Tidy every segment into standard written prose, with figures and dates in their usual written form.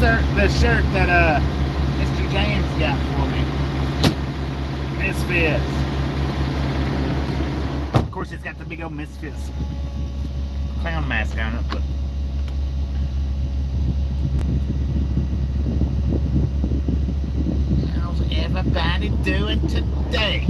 the shirt that Mr. James got for me. Misfits. Of course, it's got the big old Misfits clown mask on it, but how's everybody doing today?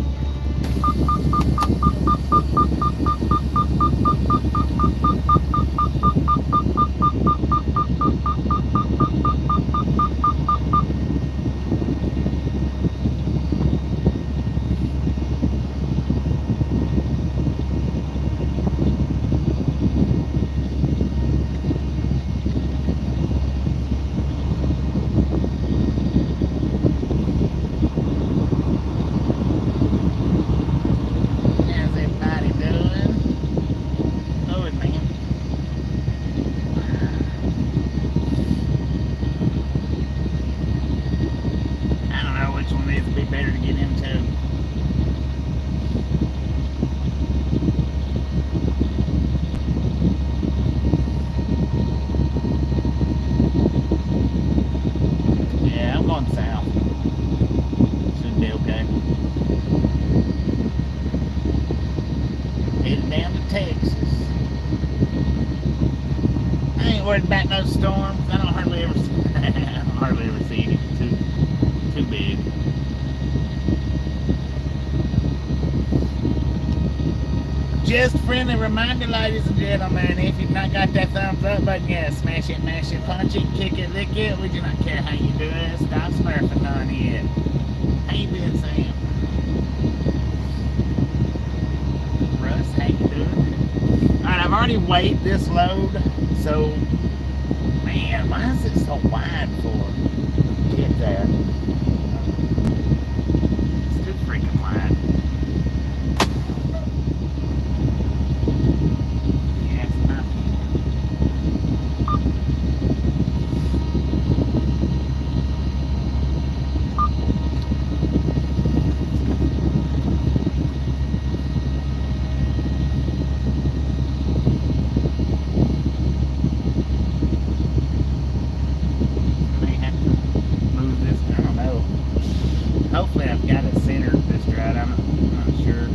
About no storms. I don't hardly ever see it too big. Just friendly reminder, ladies and gentlemen, if you've not got that thumbs up button yet, smash it, mash it, punch it, kick it, lick it. We do not care how you do it. Stop smurfing on it. How you been, Sam? Russ, how you doing? Alright, I've already weighed this load, so man, why is it so wide for? Get that. It's too freaking wide. Yeah, it's not. Hopefully I've got it centered just right. I'm not sure.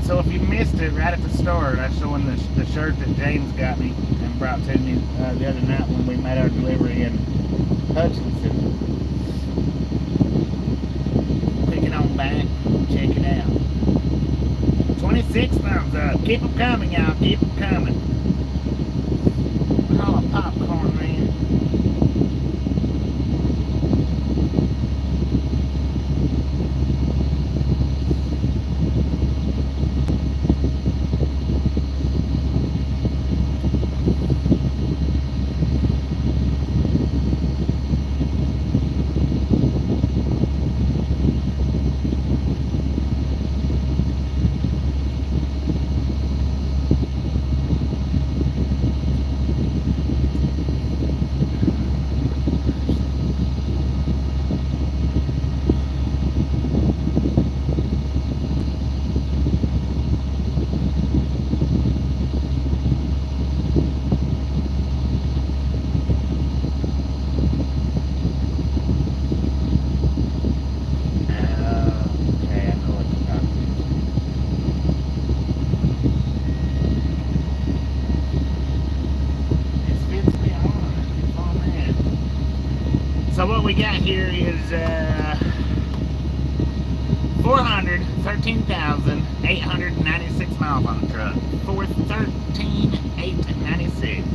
So if you missed it right at the start, I was showing the shirt that James got me and brought to me the other night when we made our delivery in Hutchinson. Back, check it out. 26 thumbs up. Keep them coming, y'all. Keep them coming. Oh, popcorn, man. So what we got here is 413,896 miles on the truck. 413,896.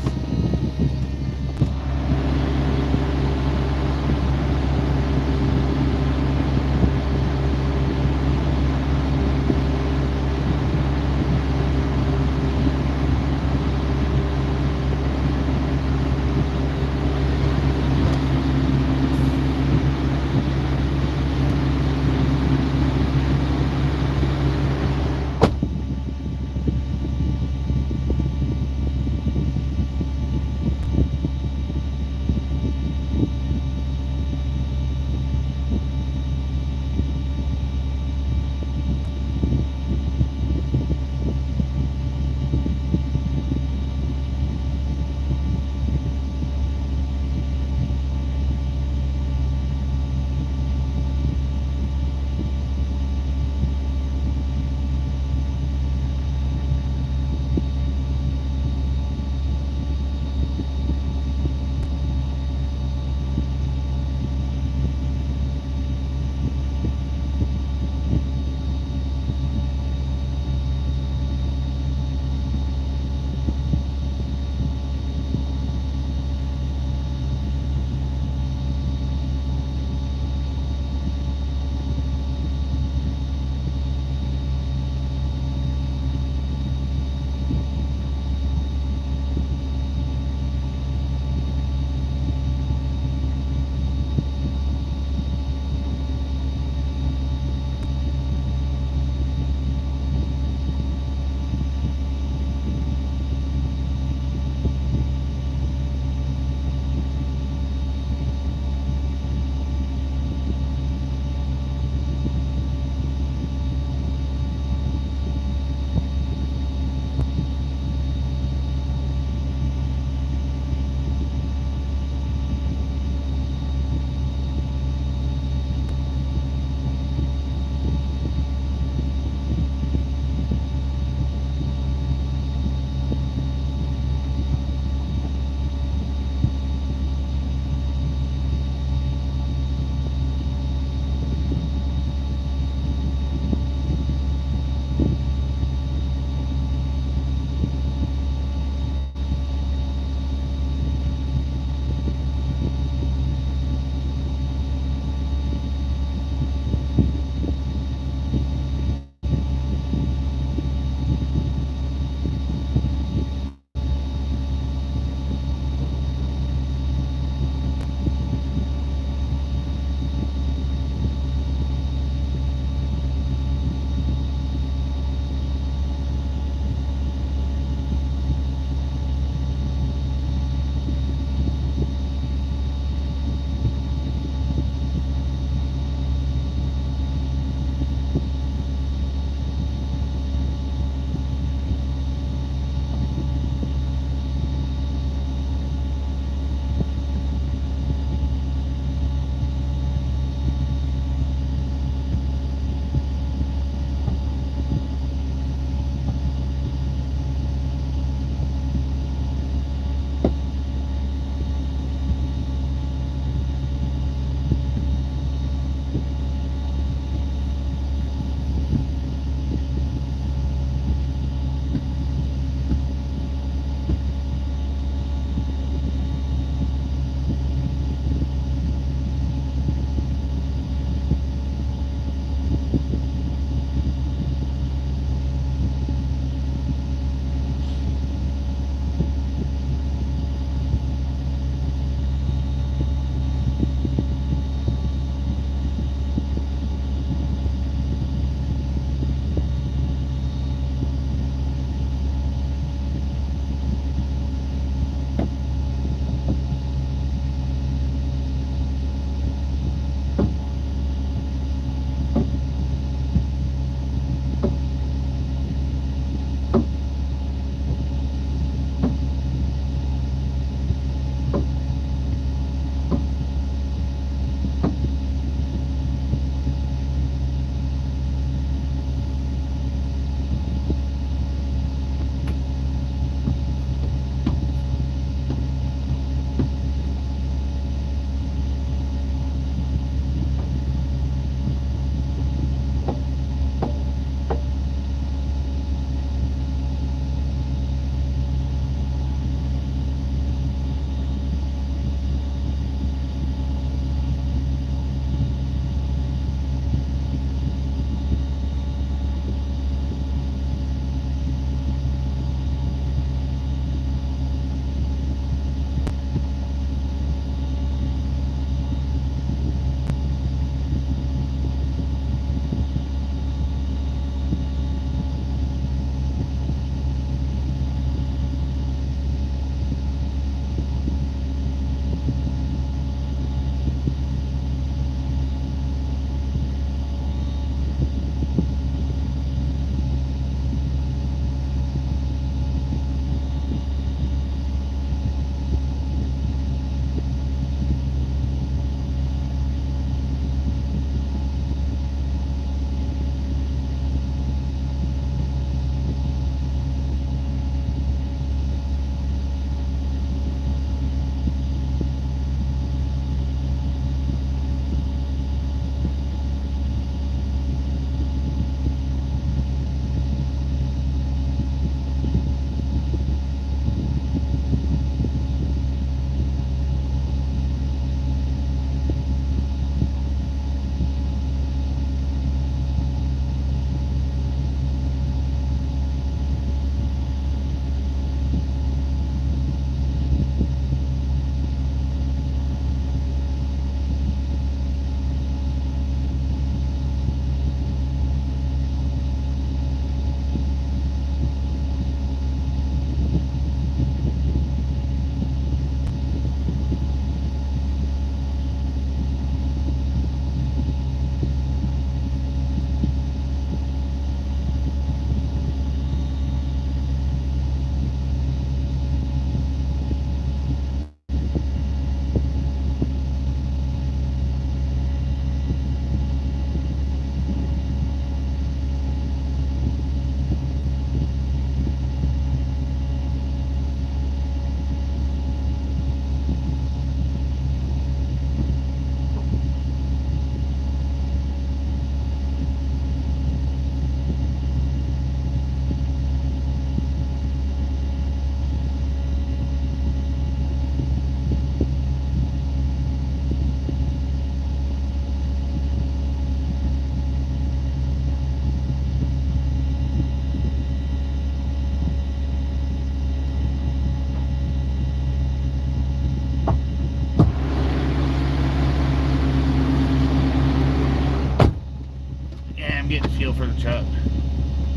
truck.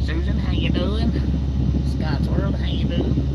Susan, how you doing? Scott's World, how you doing?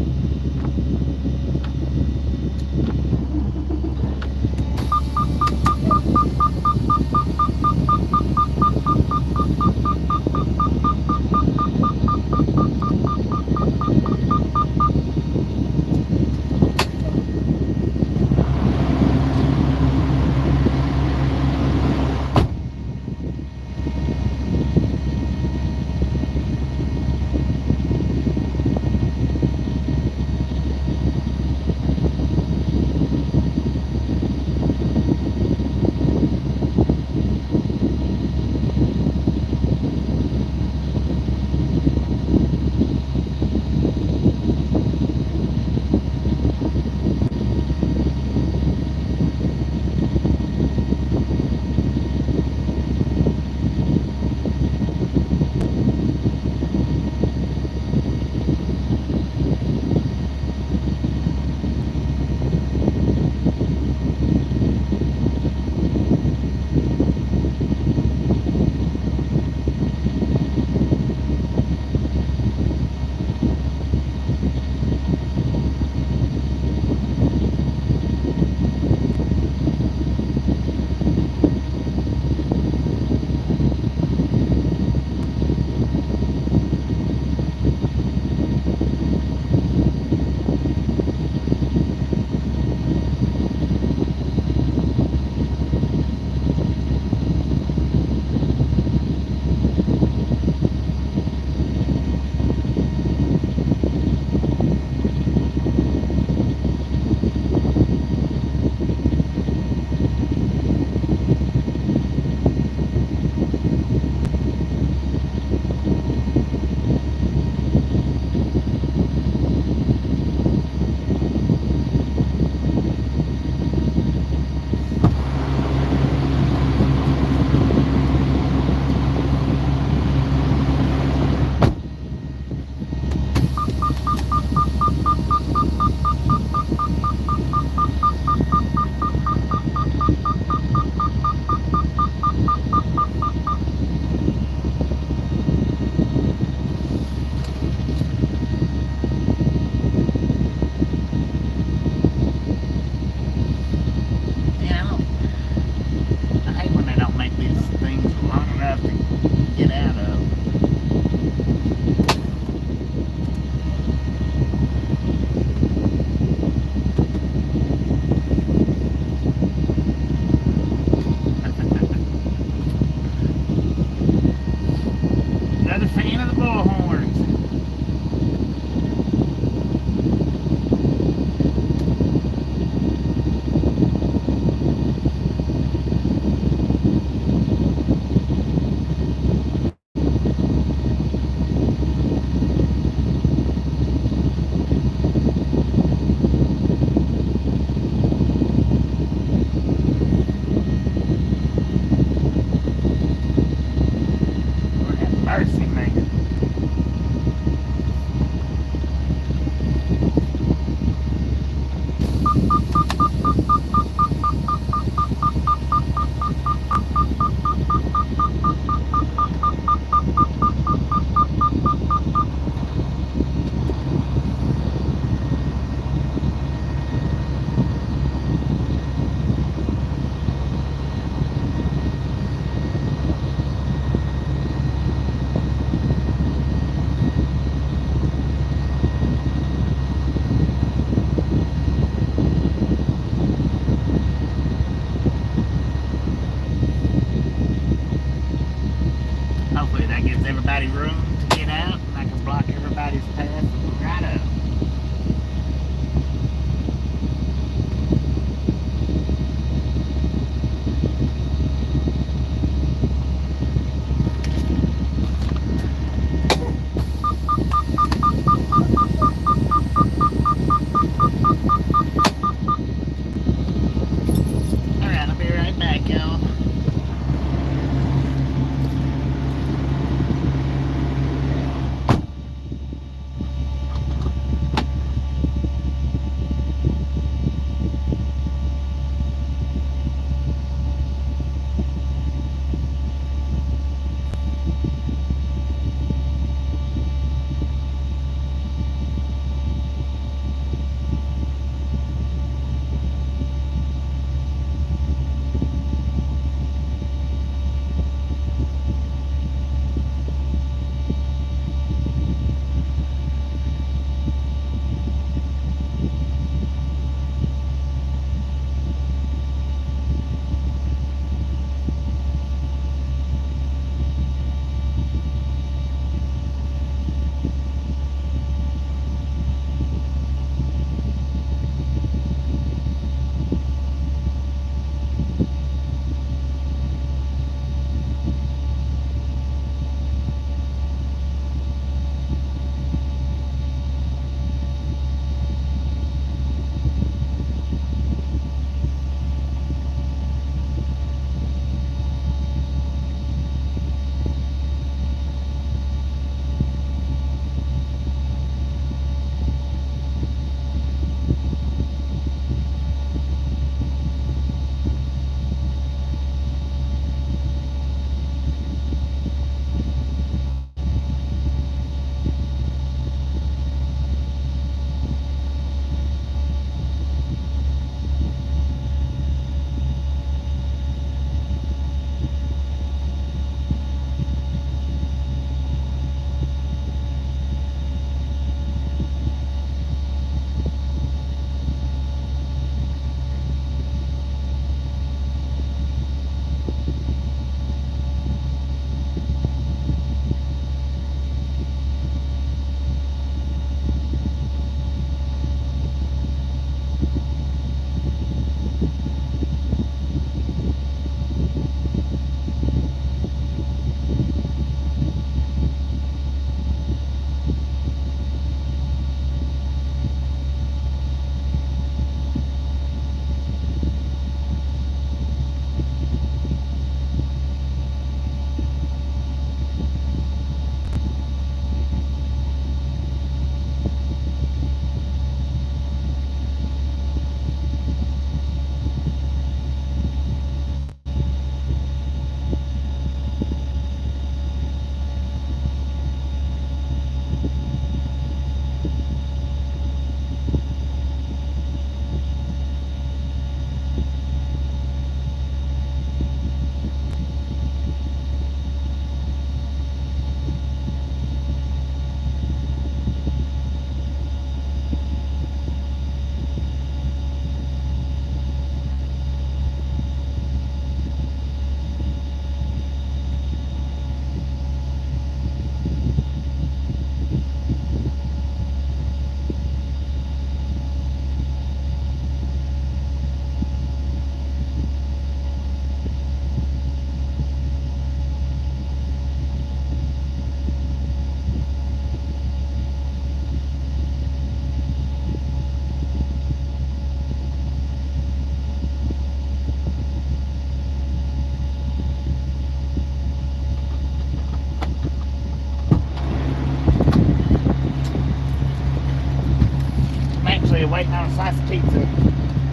waiting on a slice of pizza.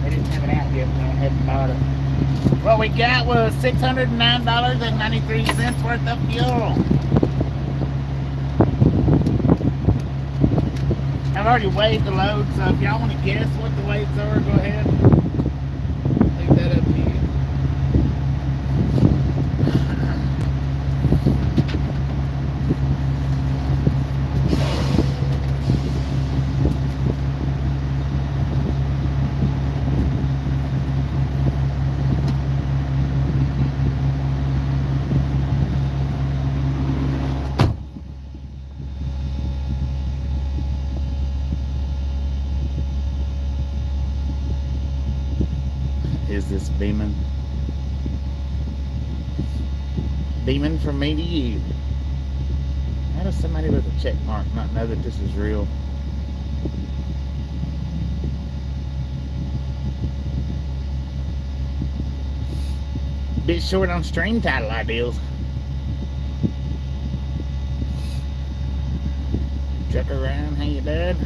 They didn't have it out yet, but I haven't bought it. What we got was $609.93 worth of fuel. I've already weighed the load, so if y'all want to guess what the weights are, go ahead. Leave that up to you. Is this beaming? Beaming from me to you. How does somebody with a check mark not know that this is real? Bit short on stream title ideals. Check around, how you doing?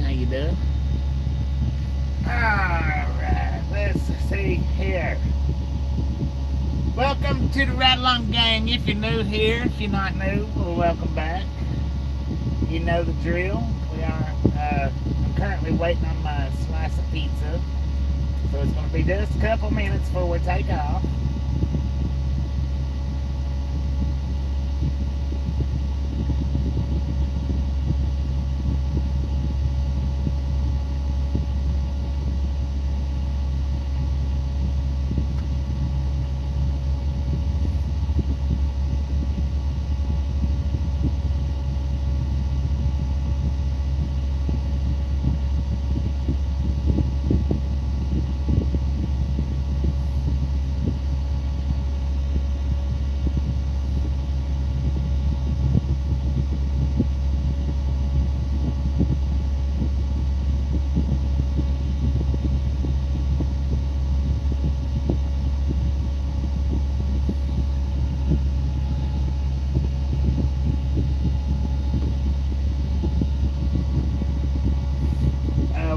How you doing? Alright, let's see here. Welcome to the Ride Along Gang. If you're new here, if you're not new, well, welcome back. You know the drill. I'm currently waiting on my slice of pizza. So it's going to be just a couple minutes before we take off.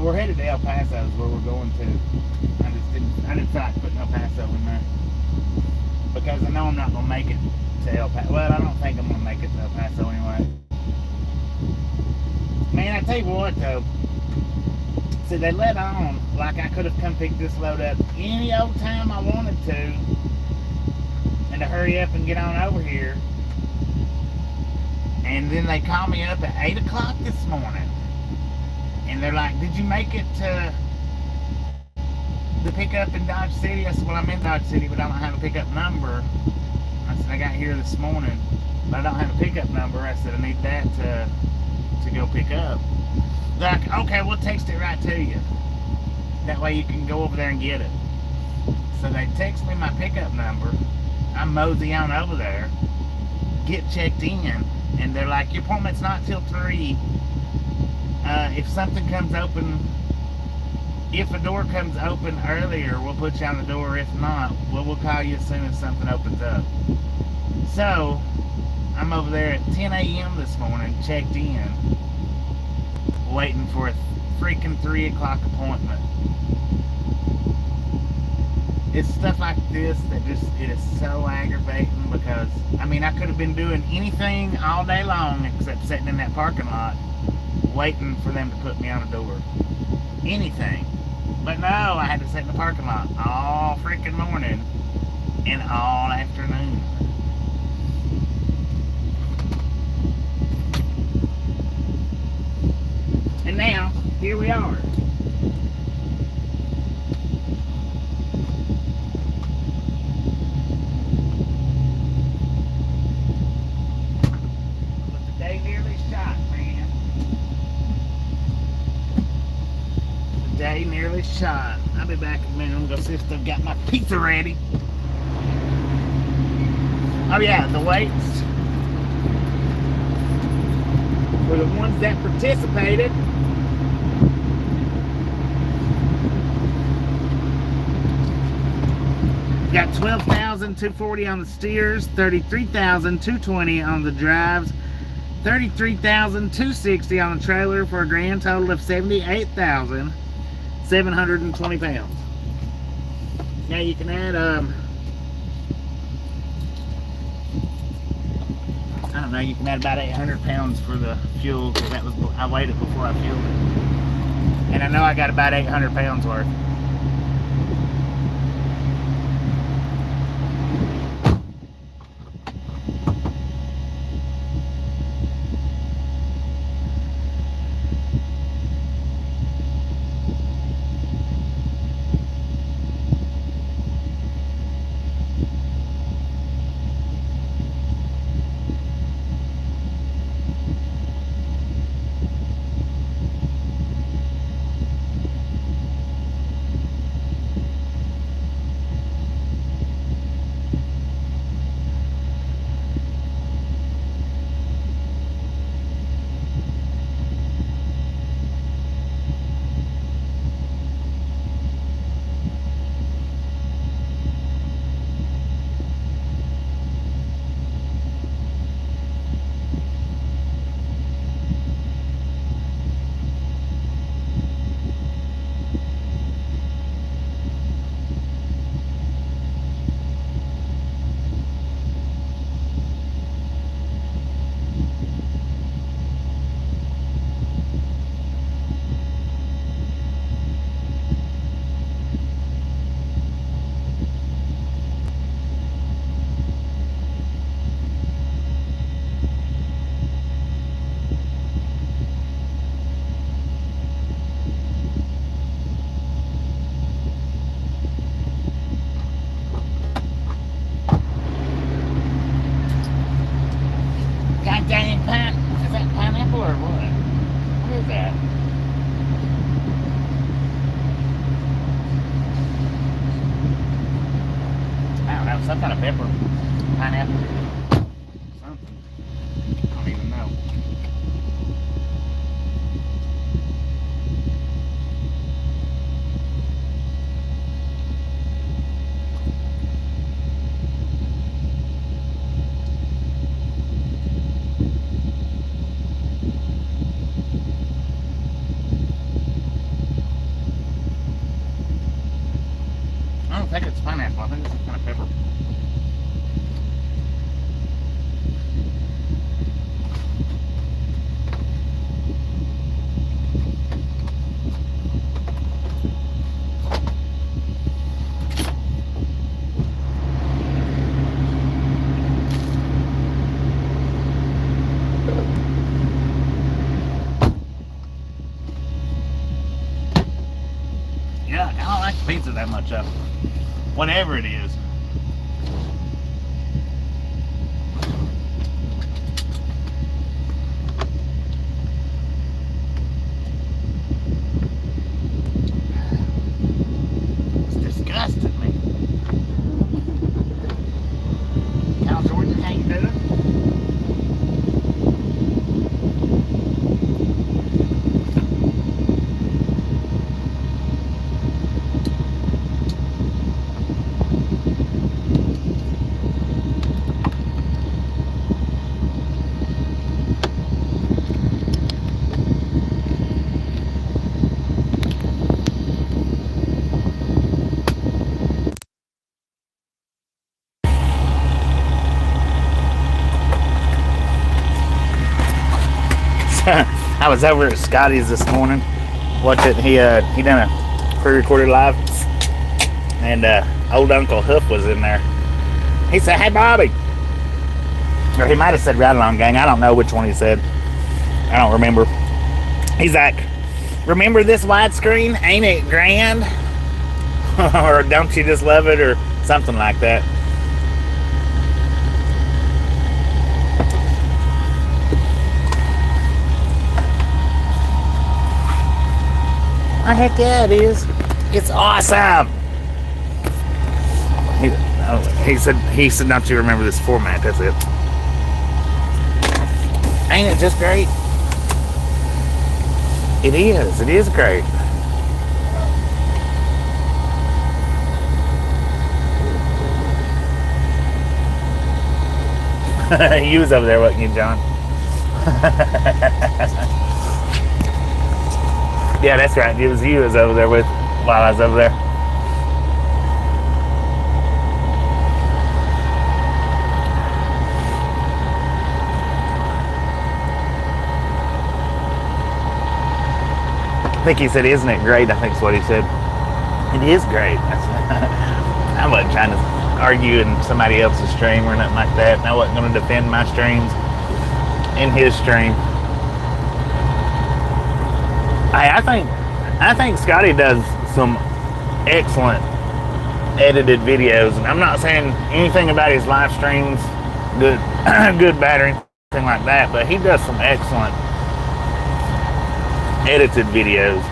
We're headed to El Paso is where we're going to. I didn't feel like putting El Paso in there because I know I'm not gonna make it to El Paso. Well, I don't think I'm gonna make it to El Paso anyway. Man, I tell you what though. See, they let on like I could have come pick this load up any old time I wanted to, and to hurry up and get on over here. And then they called me up at 8 o'clock this morning. And they're like, did you make it to the pickup in Dodge City? I said, well, I'm in Dodge City, but I don't have a pickup number. I said, I got here this morning, but I don't have a pickup number. I said, I need that to go pick up. They're like, okay, we'll text it right to you. That way you can go over there and get it. So they text me my pickup number. I mosey on over there, get checked in, and they're like, your appointment's not till 3. If something comes open, if a door comes open earlier, we'll put you on the door. If not, we'll call you as soon as something opens up. So, I'm over there at 10 a.m. this morning, checked in, waiting for a freaking 3 o'clock appointment. It's stuff like this that just, it is so aggravating because, I mean, I could have been doing anything all day long except sitting in that parking lot waiting for them to put me on a door. Anything. But no, I had to sit in the parking lot all freaking morning and all afternoon. And now, here we are. But the day nearly shot, man. The day nearly shot. I'll be back in a minute. I'm gonna go see if they've got my pizza ready. Oh yeah, the weights for the ones that participated. Got 12,240 on the steers, 33,220 on the drives, 33,260 on the trailer for a grand total of 78,720 pounds. Now you can add I don't know, you can add about 800 pounds for the fuel, because that was, I weighed it before I fueled it. And I know I got about 800 pounds worth. God dang it, is that pineapple or what? What is that? I don't know, some kind of pepper. Pineapple. Something. I don't even know. I don't think it's pineapple. I think it's some kind of pepper. Yeah, I don't like the pizza that much of it. Whatever it is. It's disgusting me. Cal Jordan, how you doing? I was over at Scotty's this morning watching. He done a pre-recorded live, and old Uncle Huff was in there. He said, "Hey Bobby," or he might have said "Right Along Gang." I don't know which one he said. I don't remember. He's like, "Remember this widescreen? Ain't it grand?" Or "Don't you just love it?" or something like that. Oh, heck yeah, it is. It's awesome. Oh, he said not to remember this format. That's it. Ain't it just great? It is. It is great. You was over there, wasn't you, John? Yeah, that's right. It was you was over there with while I was over there. I think he said, "Isn't it great?" I think is what he said. It is great. I wasn't trying to argue in somebody else's stream or nothing like that, and I wasn't going to defend my streams in his stream. I think Scotty does some excellent edited videos, and I'm not saying anything about his live streams, good battery, anything like that, but he does some excellent edited videos.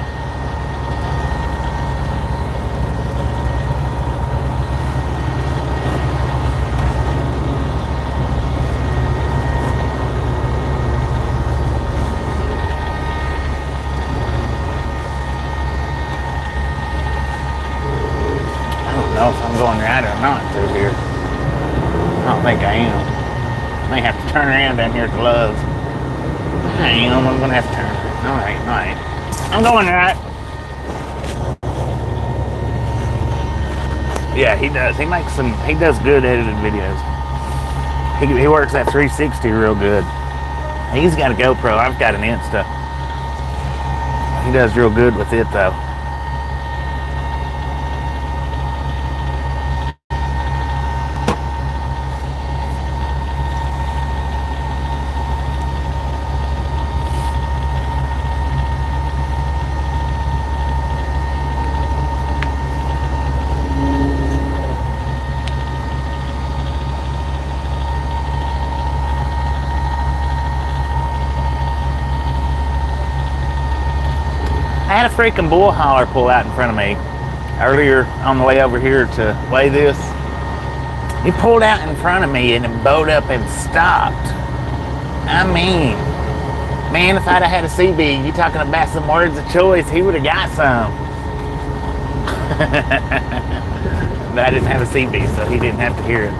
If I'm going right or not through here. I don't think I am. I may have to turn around down here at the Love's. I am. I'm going to have to turn. Alright. I'm going right. Yeah, he does. He does good edited videos. He works that 360 real good. He's got a GoPro. I've got an Insta. He does real good with it though. I had a freaking bull hauler pull out in front of me earlier on the way over here to weigh this. He pulled out in front of me and it bowed up and stopped. I mean, man, if I'd have had a CB, you talking about some words of choice, he would have got some. But I didn't have a CB, so he didn't have to hear it.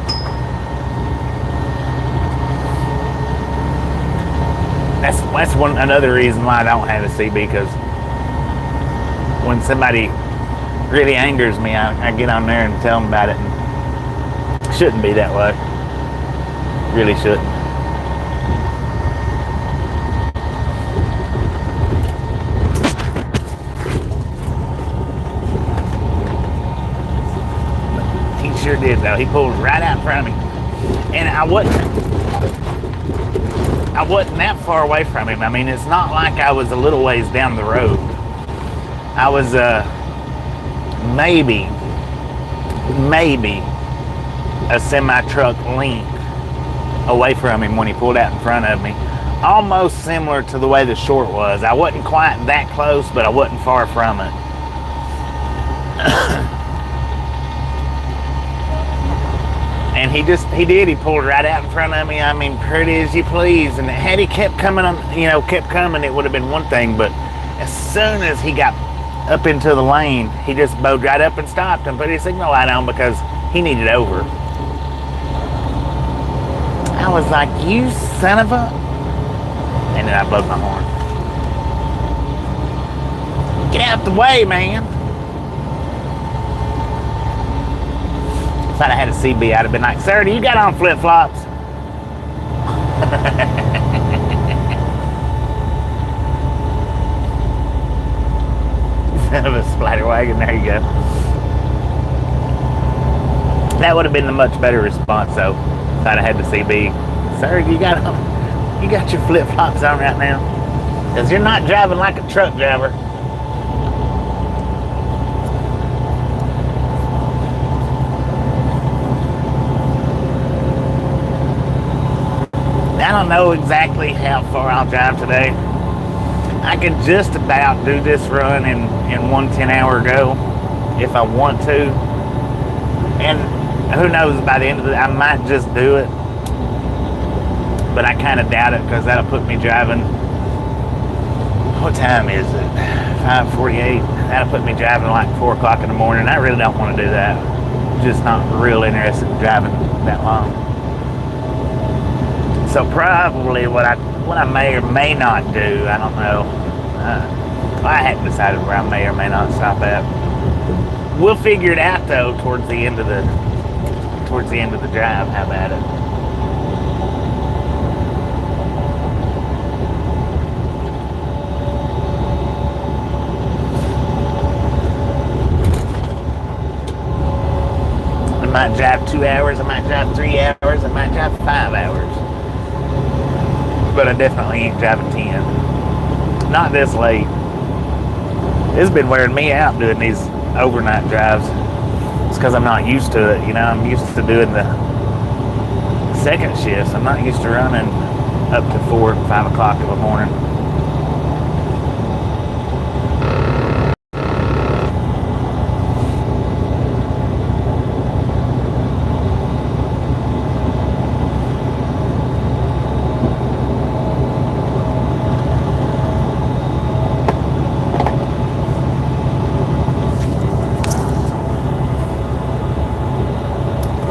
That's another reason why I don't have a CB, because when somebody really angers me, I get on there and tell them about it, and it shouldn't be that way. Really shouldn't. He sure did though. He pulled right out in front of me, and I wasn't that far away from him. I mean, it's not like I was a little ways down the road. I was maybe a semi-truck length away from him when he pulled out in front of me. Almost similar to the way the short was. I wasn't quite that close, but I wasn't far from it. And he pulled right out in front of me. I mean, pretty as you please. And had he kept coming, it would have been one thing. But as soon as he got up into the lane, he just bowed right up and stopped and put his signal light on because he needed over. I was like, you son of a... And then I blowed my horn. Get out the way, man. If I'd have had a CB, I'd have been like, sir, do you got on flip-flops? Son of a splatter wagon, there you go. That would have been the much better response, though, if I'd have had the CB. Sir, you got your flip-flops on right now? Because you're not driving like a truck driver. I don't know exactly how far I'll drive today. I could just about do this run in one 10-hour go if I want to. And Who knows, by the end of the, I might just do it, but I kind of doubt it because that'll put me driving. What time is it? 5:48. That'll put me driving like 4 o'clock in the morning. I really don't want to do that. Just not real interested in driving that long. So probably what I may or may not do, I don't know. I hadn't decided where I may or may not stop at. We'll figure it out though towards the end of the drive. How about it? I might drive 2 hours, I might drive 3 hours, I might drive 5 hours. But I definitely ain't driving 10. Not this late. It's been wearing me out doing these overnight drives. It's because I'm not used to it. You know, I'm used to doing the second shifts. I'm not used to running up to 4 and 5 o'clock in the morning.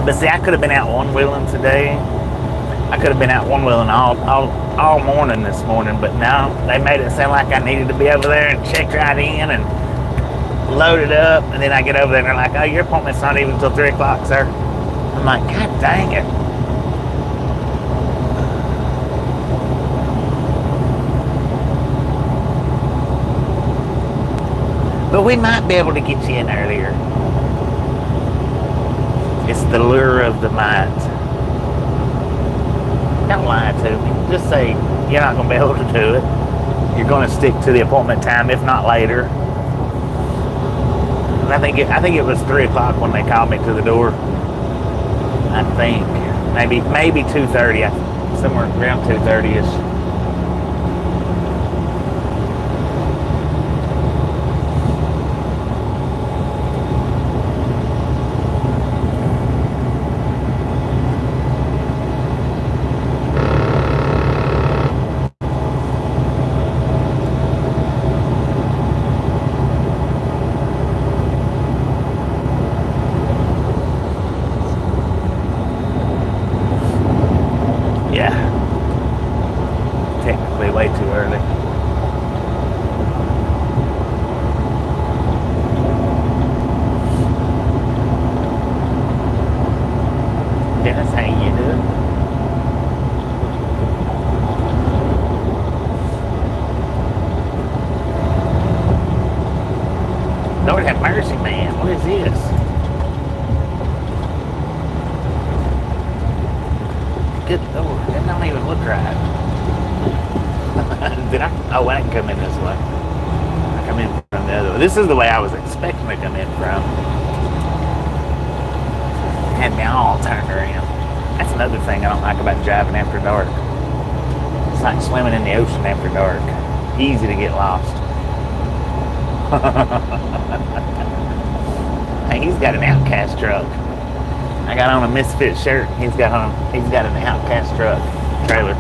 But see, I could have been out one-wheeling today. I could have been out one-wheeling all morning this morning, but now they made it sound like I needed to be over there and check right in and load it up. And then I get over there and they're like, oh, your appointment's not even until 3 o'clock, sir. I'm like, God dang it. But we might be able to get you in earlier. It's the lure of the might. Don't lie to me. Just say you're not going to be able to do it. You're going to stick to the appointment time, if not later. And I think it was 3 o'clock when they called me to the door. I think maybe 2:30. Somewhere around 2:30ish. Way too early. Dennis, how you doing? Lord have mercy, man. What is this? Good Lord, that don't even look right. Did I? Oh, I didn't come in this way. I come in from the other way. This is the way I was expecting to come in from. Had me all turned around. That's another thing I don't like about driving after dark. It's like swimming in the ocean after dark. Easy to get lost. Hey, he's got an Outcast truck. I got on a Misfit shirt. He's got an Outcast truck trailer.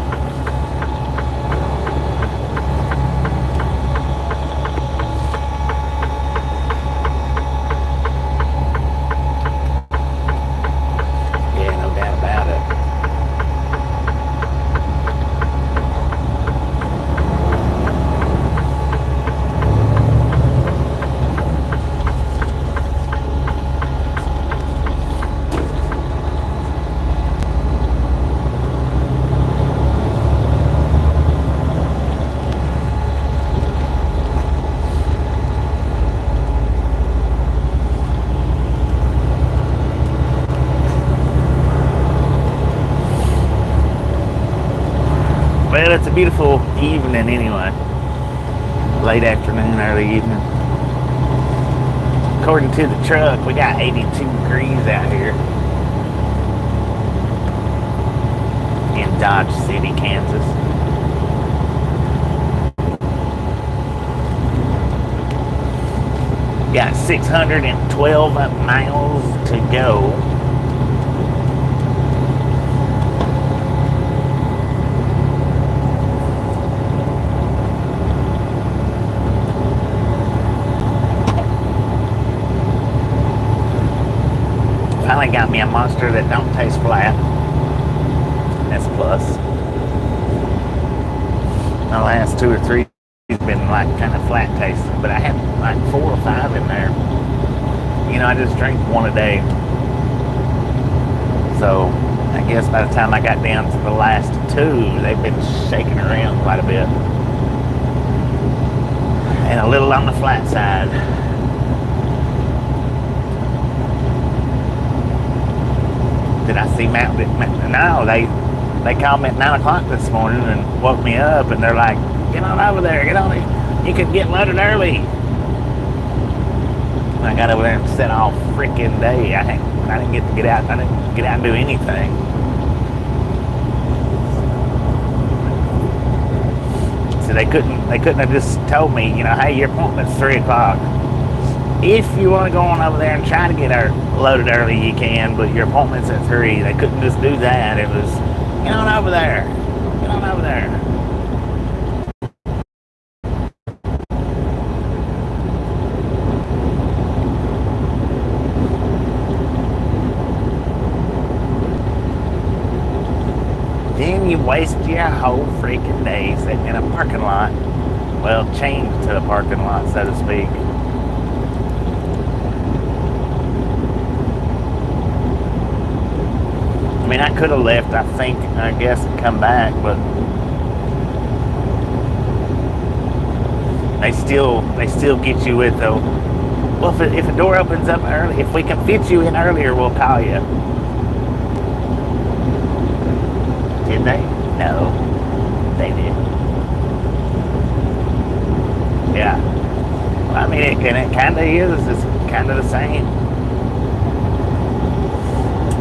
Well, it's a beautiful evening anyway. Late afternoon, early evening. According to the truck, we got 82 degrees out here in Dodge City, Kansas. Got 612 miles to go. me a monster that don't taste flat. That's a plus. The last 2 or 3 has been like kind of flat tasting, but I had like 4 or 5 in there. You know, I just drink one a day. So I guess by the time I got down to the last 2, they've been shaking around quite a bit. And a little on the flat side. Did I see Matt? No, they called me at 9 o'clock this morning and woke me up, and they're like, get on over there, get on it. You can get loaded early. And I got over there and set all freaking day. I didn't get to get out. I didn't get out and do anything. So they couldn't have just told me, you know, hey, your appointment's 3 o'clock. If you want to go on over there and try to get loaded early, you can, but your appointment's at 3. They couldn't just do that. It was, get on over there. Get on over there. Then you waste your whole freaking day sitting in a parking lot. Well, chained to a parking lot, so to speak. I mean, I could have left, I guess, and come back, but they still get you with the, well, if a door opens up early, if we can fit you in earlier, we'll call you. Did they? No, they did. Yeah. Well, I mean, it kind of is. It's kind of the same.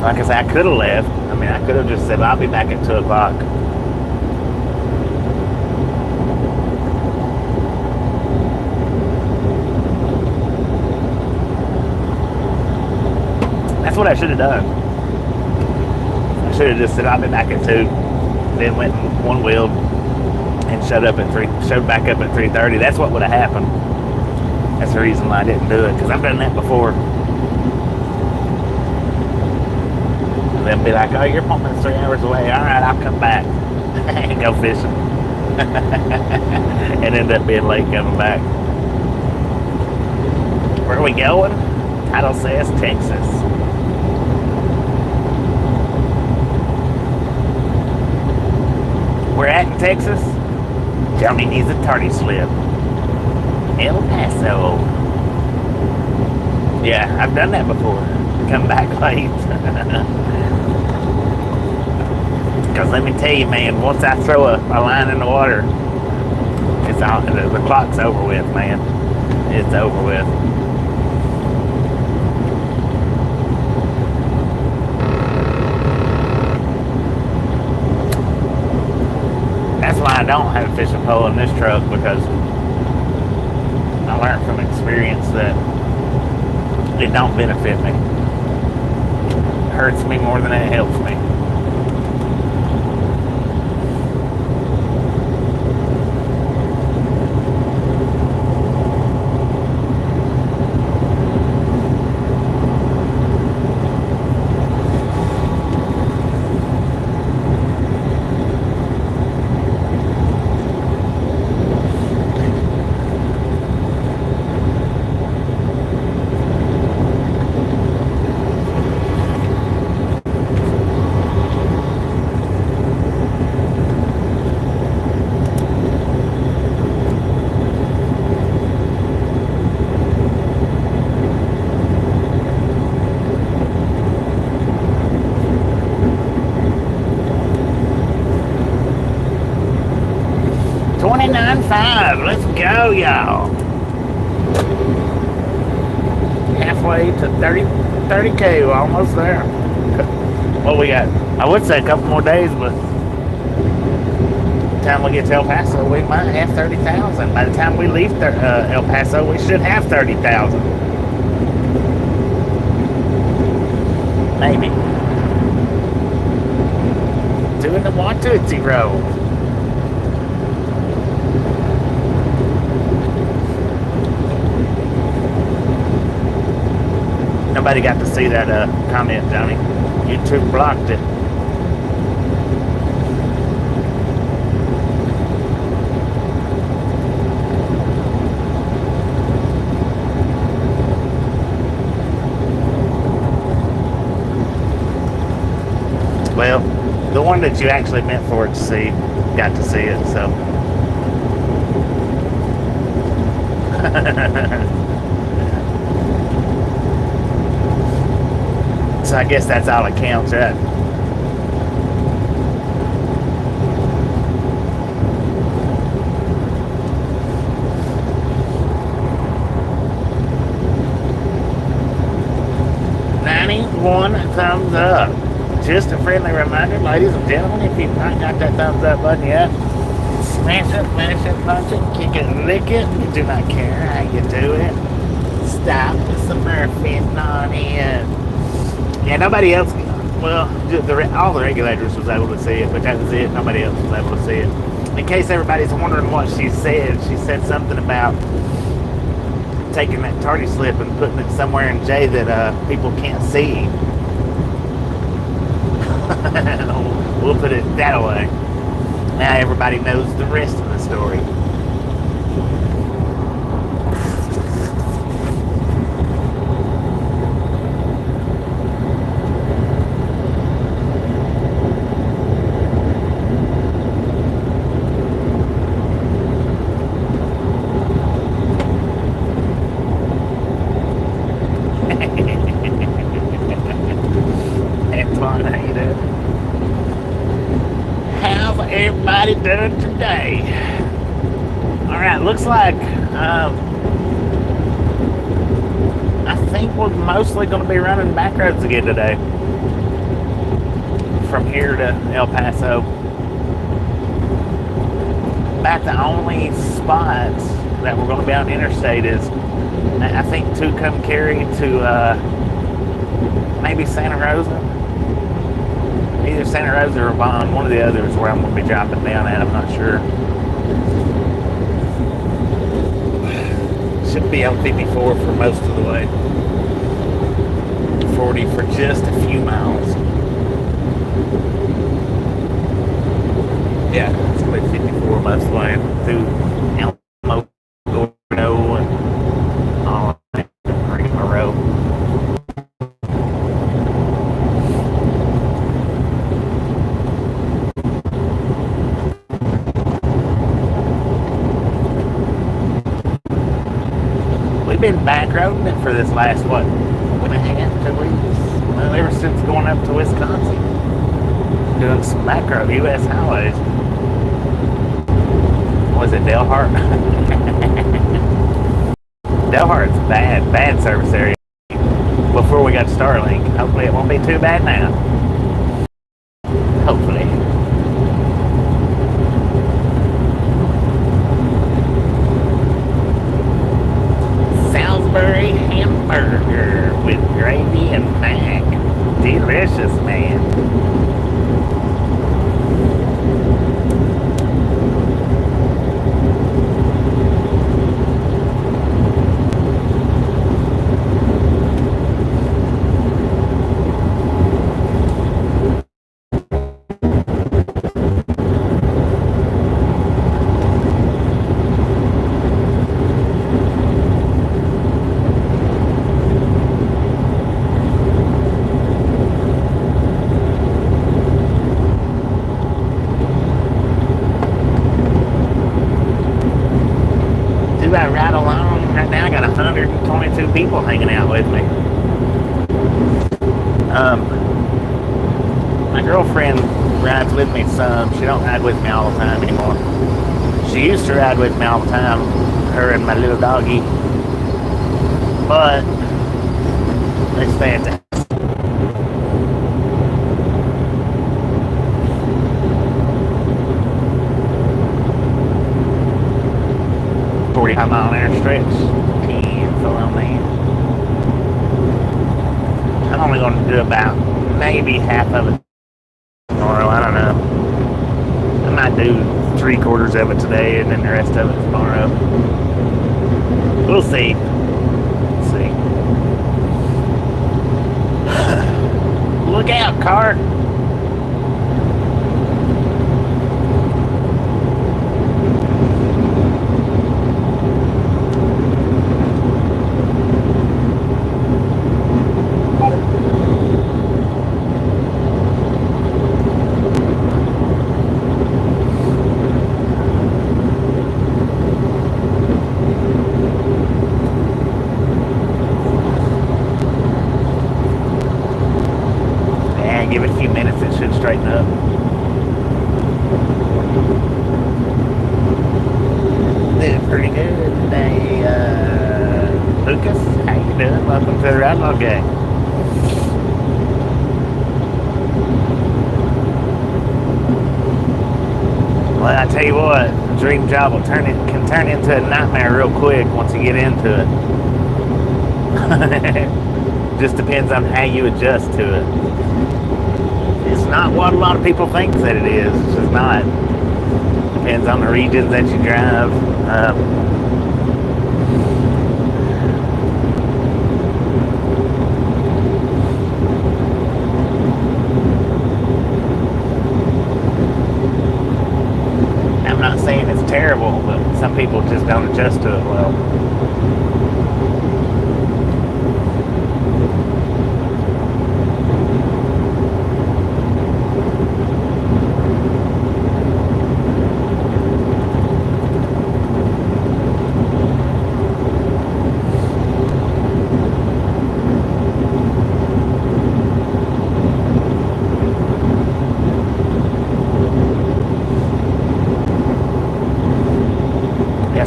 Like I said, I could have left. I mean, I could have just said, I'll be back at 2 o'clock. That's what I should have done. I should have just said, I'll be back at 2. Then went and one-wheeled and showed back up at 3:30. That's what would have happened. That's the reason why I didn't do it, because I've done that before. They'll be like, oh, your appointment's 3 hours away. All right, I'll come back and go fishing. And end up being late coming back. Where are we going? Title says Texas. We're at in Texas. Johnny needs a tardy slip. El Paso. Yeah, I've done that before. Come back late. Because let me tell you, man, once I throw a line in the water, it's all, the clock's over with, man. It's over with. That's why I don't have a fishing pole in this truck, because I learned from experience that it don't benefit me. It hurts me more than it helps me. Let's go, y'all. Halfway to 30K, we're almost there. Well, we got, I would say a couple more days, but by the time we get to El Paso, we might have 30,000. By the time we leave El Paso, we should have 30,000. Maybe. Doing the Watusi Road. nobody got to see that comment, Johnny. YouTube blocked it. Well, the one that you actually meant for it to see got to see it, so. So I guess that's all it counts, right? One thumbs up. Just a friendly reminder, ladies and gentlemen, if you've not got that thumbs up button yet, smash it, punch it, kick it, lick it. We do not care how you do it. Stop the smurfing on it. Yeah, nobody else, well, all the regulators was able to see it, but that was it. Nobody else was able to see it. In case everybody's wondering what she said something about taking that tardy slip and putting it somewhere in J that people can't see. We'll put it that way. Now everybody knows the rest of the story. Everybody done today. Alright, looks like I think we're mostly going to be running back roads again today from here to El Paso. About the only spots that we're going to be on the interstate is I think Tucumcari to maybe Santa Rosa. Either Santa Rosa or Vaughn, one of the others where I'm going to be dropping down at, I'm not sure. Should be on 54 for most of the way. 40 for just a few miles. Yeah, it's going to be 54 most of the way through Alamo, Gordo, and all that road. We've been back roading it for this last, what, week and a half, 2 weeks? Well, ever since going up to Wisconsin. Doing some back road U.S. highways. Was it Delhart? Delhart's bad service area. Before we got Starlink. Hopefully it won't be too bad now. Hopefully. Salisbury hamburger with gravy and mac. Delicious, man. I ride along right now. I got 122 people hanging out with me. My girlfriend rides with me some. She don't ride with me all the time anymore. She used to ride with me all the time, her and my little doggy. But it's fantastic. 45-mile-an-hour stretch. Cancel on that. I'm only going to do about maybe half of it tomorrow. I don't know. I might do 3/4 of it today and then the rest of it tomorrow. We'll see. Look out, car. Give it a few minutes, it should straighten up. Did pretty good today, Lucas. How you doing? Welcome to the Outlaw Gang. Well, I tell you what, dream job can turn into a nightmare real quick once you get into it. Just depends on how you adjust to it. It's not what a lot of people think that it is. It's just not. Depends on the regions that you drive. I'm not saying it's terrible, but some people just don't adjust to it well.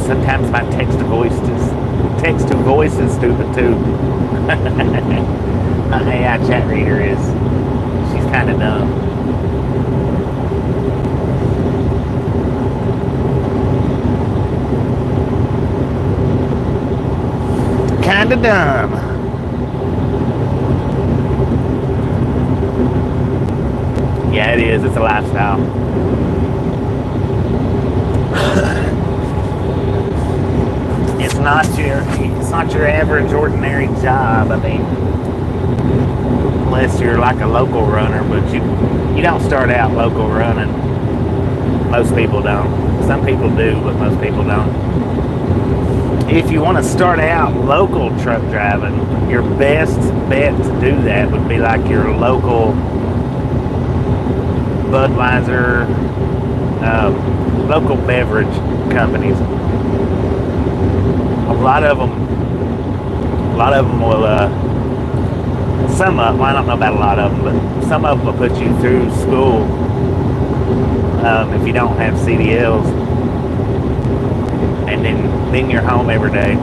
Sometimes my text-to-voice is stupid too. My AI chat reader is. She's kind of dumb. Kind of dumb. Yeah, it is. It's a lifestyle. It's not your average ordinary job. I mean, unless you're like a local runner, but you don't start out local running. Most people don't. Some people do, but most people don't. If you want to start out local truck driving, your best bet to do that would be like your local Budweiser, local beverage companies. A lot of them will, some of them, I don't know about a lot of them, but some of them will put you through school if you don't have CDLs, and then you're home every day.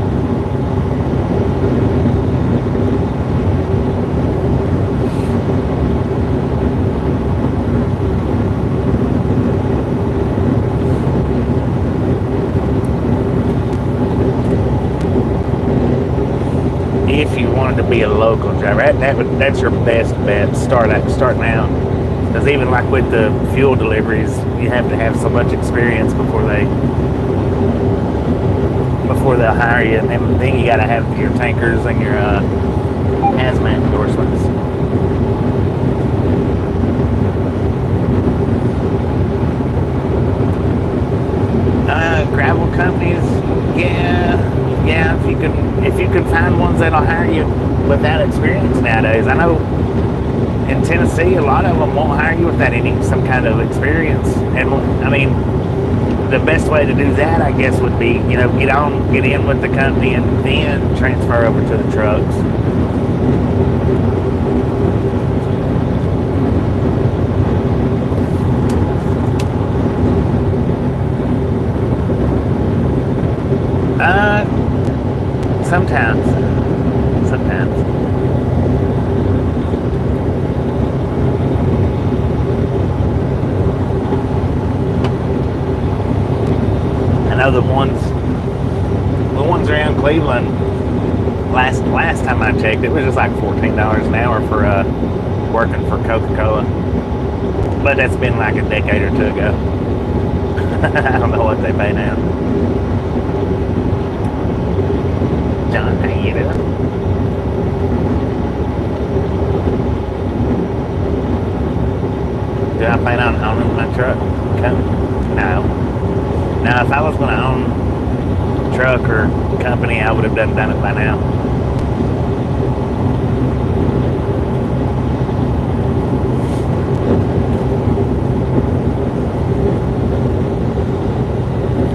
If you wanted to be a local driver, that's your best bet starting out. Because even like with the fuel deliveries, you have to have so much experience before they'll hire you, and then you got to have your tankers and your hazmat endorsements. Gravel companies, yeah. If you can find ones that'll hire you without experience nowadays. I know in Tennessee a lot of them won't hire you without some kind of experience. And I mean, the best way to do that, I guess, would be, get in with the company and then transfer over to the trucks. Sometimes. I know the ones around Cleveland, last time I checked, it was just like $14 an hour for working for Coca-Cola. But that's been like a decade or two ago. I don't know what they pay now. John, how you doing? Do I plan on owning my truck? No. Now, if I was going to own a truck or company, I would have done it by now.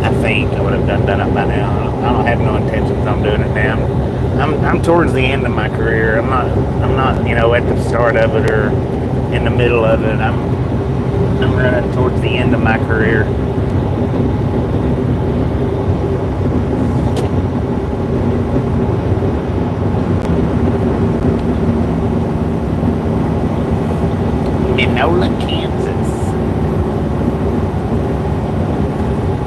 I think I would have done it by now. I don't have no intentions on doing it now. I'm towards the end of my career. I'm not at the start of it or in the middle of it. I'm running towards the end of my career. Minola, Kansas.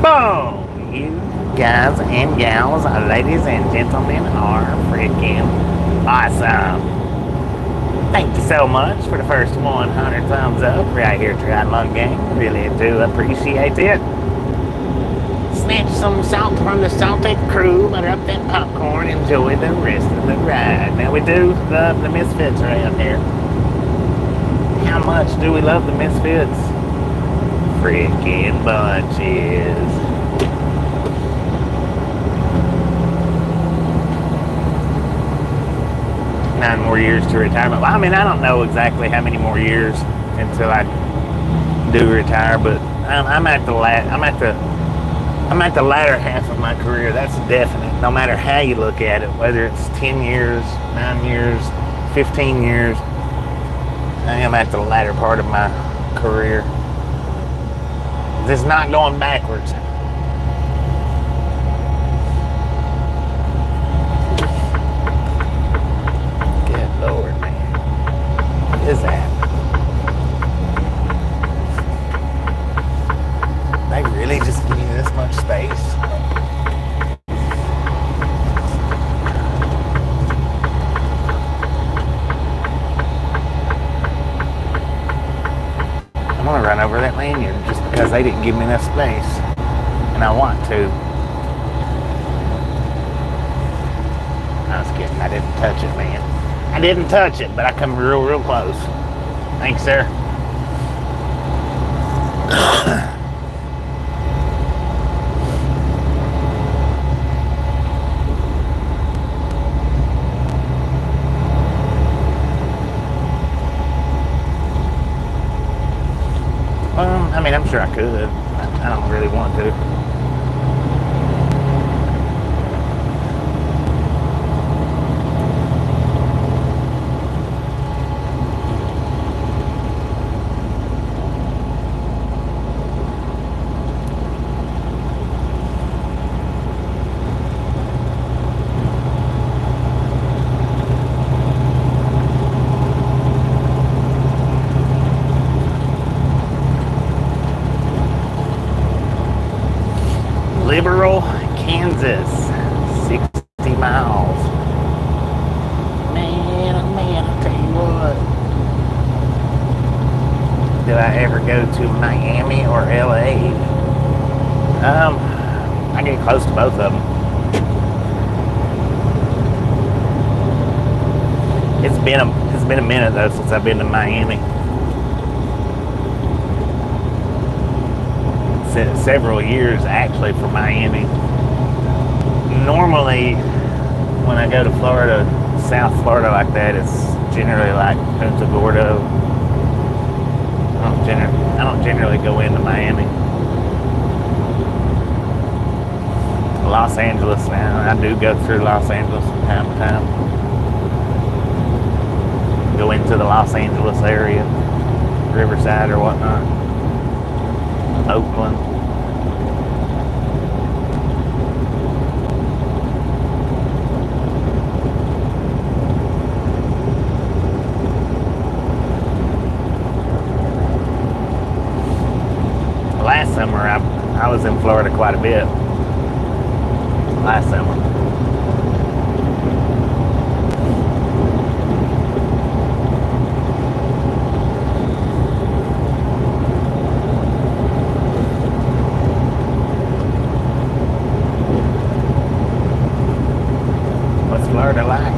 Boom! You guys and gals, ladies and gentlemen, are freaking awesome. Thank you so much for the first 100 thumbs up right here, Triathlon Gang. Really do appreciate it. Snatch some salt from the salted crew, butter up that popcorn, enjoy the rest of the ride. Now, we do love the Misfits around here. How much do we love the Misfits? Freaking bunches. Nine more years to retirement. Well, I mean, I don't know exactly how many more years until I do retire, but I'm at the latter half of my career. That's definite. No matter how you look at it, whether it's 10 years, 9 years, 15 years, I am at the latter part of my career. This is not going backwards. Good Lord, man. What is that? They really just give you this much space? I'm gonna run over that lanyard just because they didn't give me enough space, and I want to. I was kidding. I didn't touch it, man. I didn't touch it, but I come real close. Thanks, sir. I mean, I'm sure I could. I don't really want to. Liberal, Kansas, 60 miles. Man, oh man, I'll tell you what. Do I ever go to Miami or LA? I get close to both of them. It's been a minute though since I've been to Miami. Several years actually for Miami. Normally when I go to Florida, South Florida like that, it's generally like Punta Gorda. I don't generally go into Miami. Los Angeles now. I do go through Los Angeles from time to time. Go into the Los Angeles area, Riverside or whatnot. Oakland. Last summer I was in Florida quite a bit. Last summer. Florida like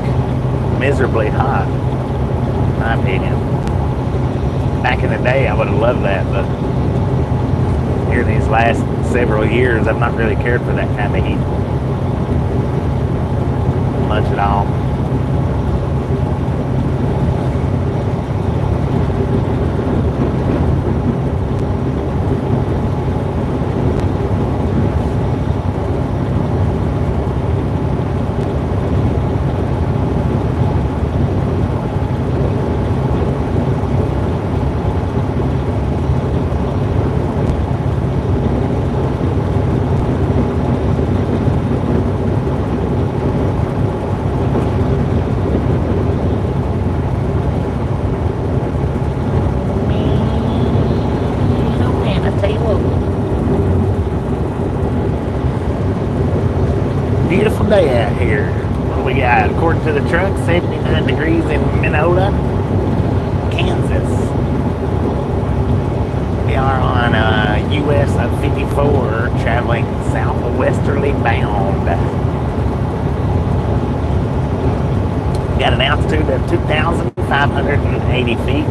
miserably hot, in my opinion. Back in the day, I would have loved that, but here in these last several years, I've not really cared for that kind of heat much at all. Beautiful day out here. What do we got? According to the truck, 79 degrees in Minota, Kansas. We are on US 54, traveling southwesterly bound. Got an altitude of 2,580 feet.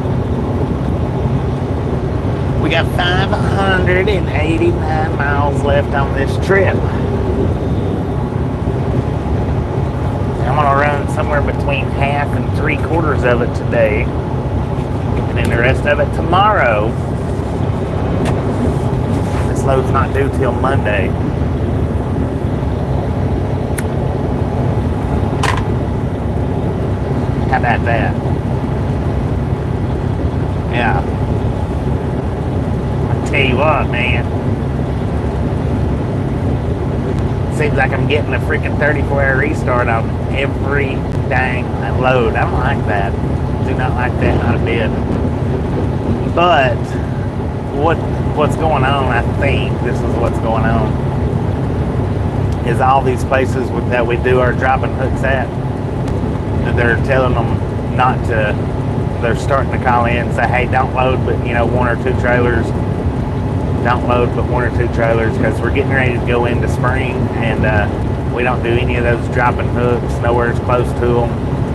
We got 589 miles left on this trip. I'm gonna run somewhere between half and 3/4 of it today, and then the rest of it tomorrow. This load's not due till Monday. How about that? Yeah. I tell you what, man. Seems like I'm getting a freaking 34-hour restart on every dang load. I don't like that. Do not like that, not a bit. But what's going on, I think this is what's going on, is all these places that we do our dropping hooks at, they're telling them not to, they're starting to call in and say, hey, don't load but, 1 or 2 trailers. Don't load but 1 or 2 trailers, because we're getting ready to go into spring, and we don't do any of those dropping hooks nowhere as close to them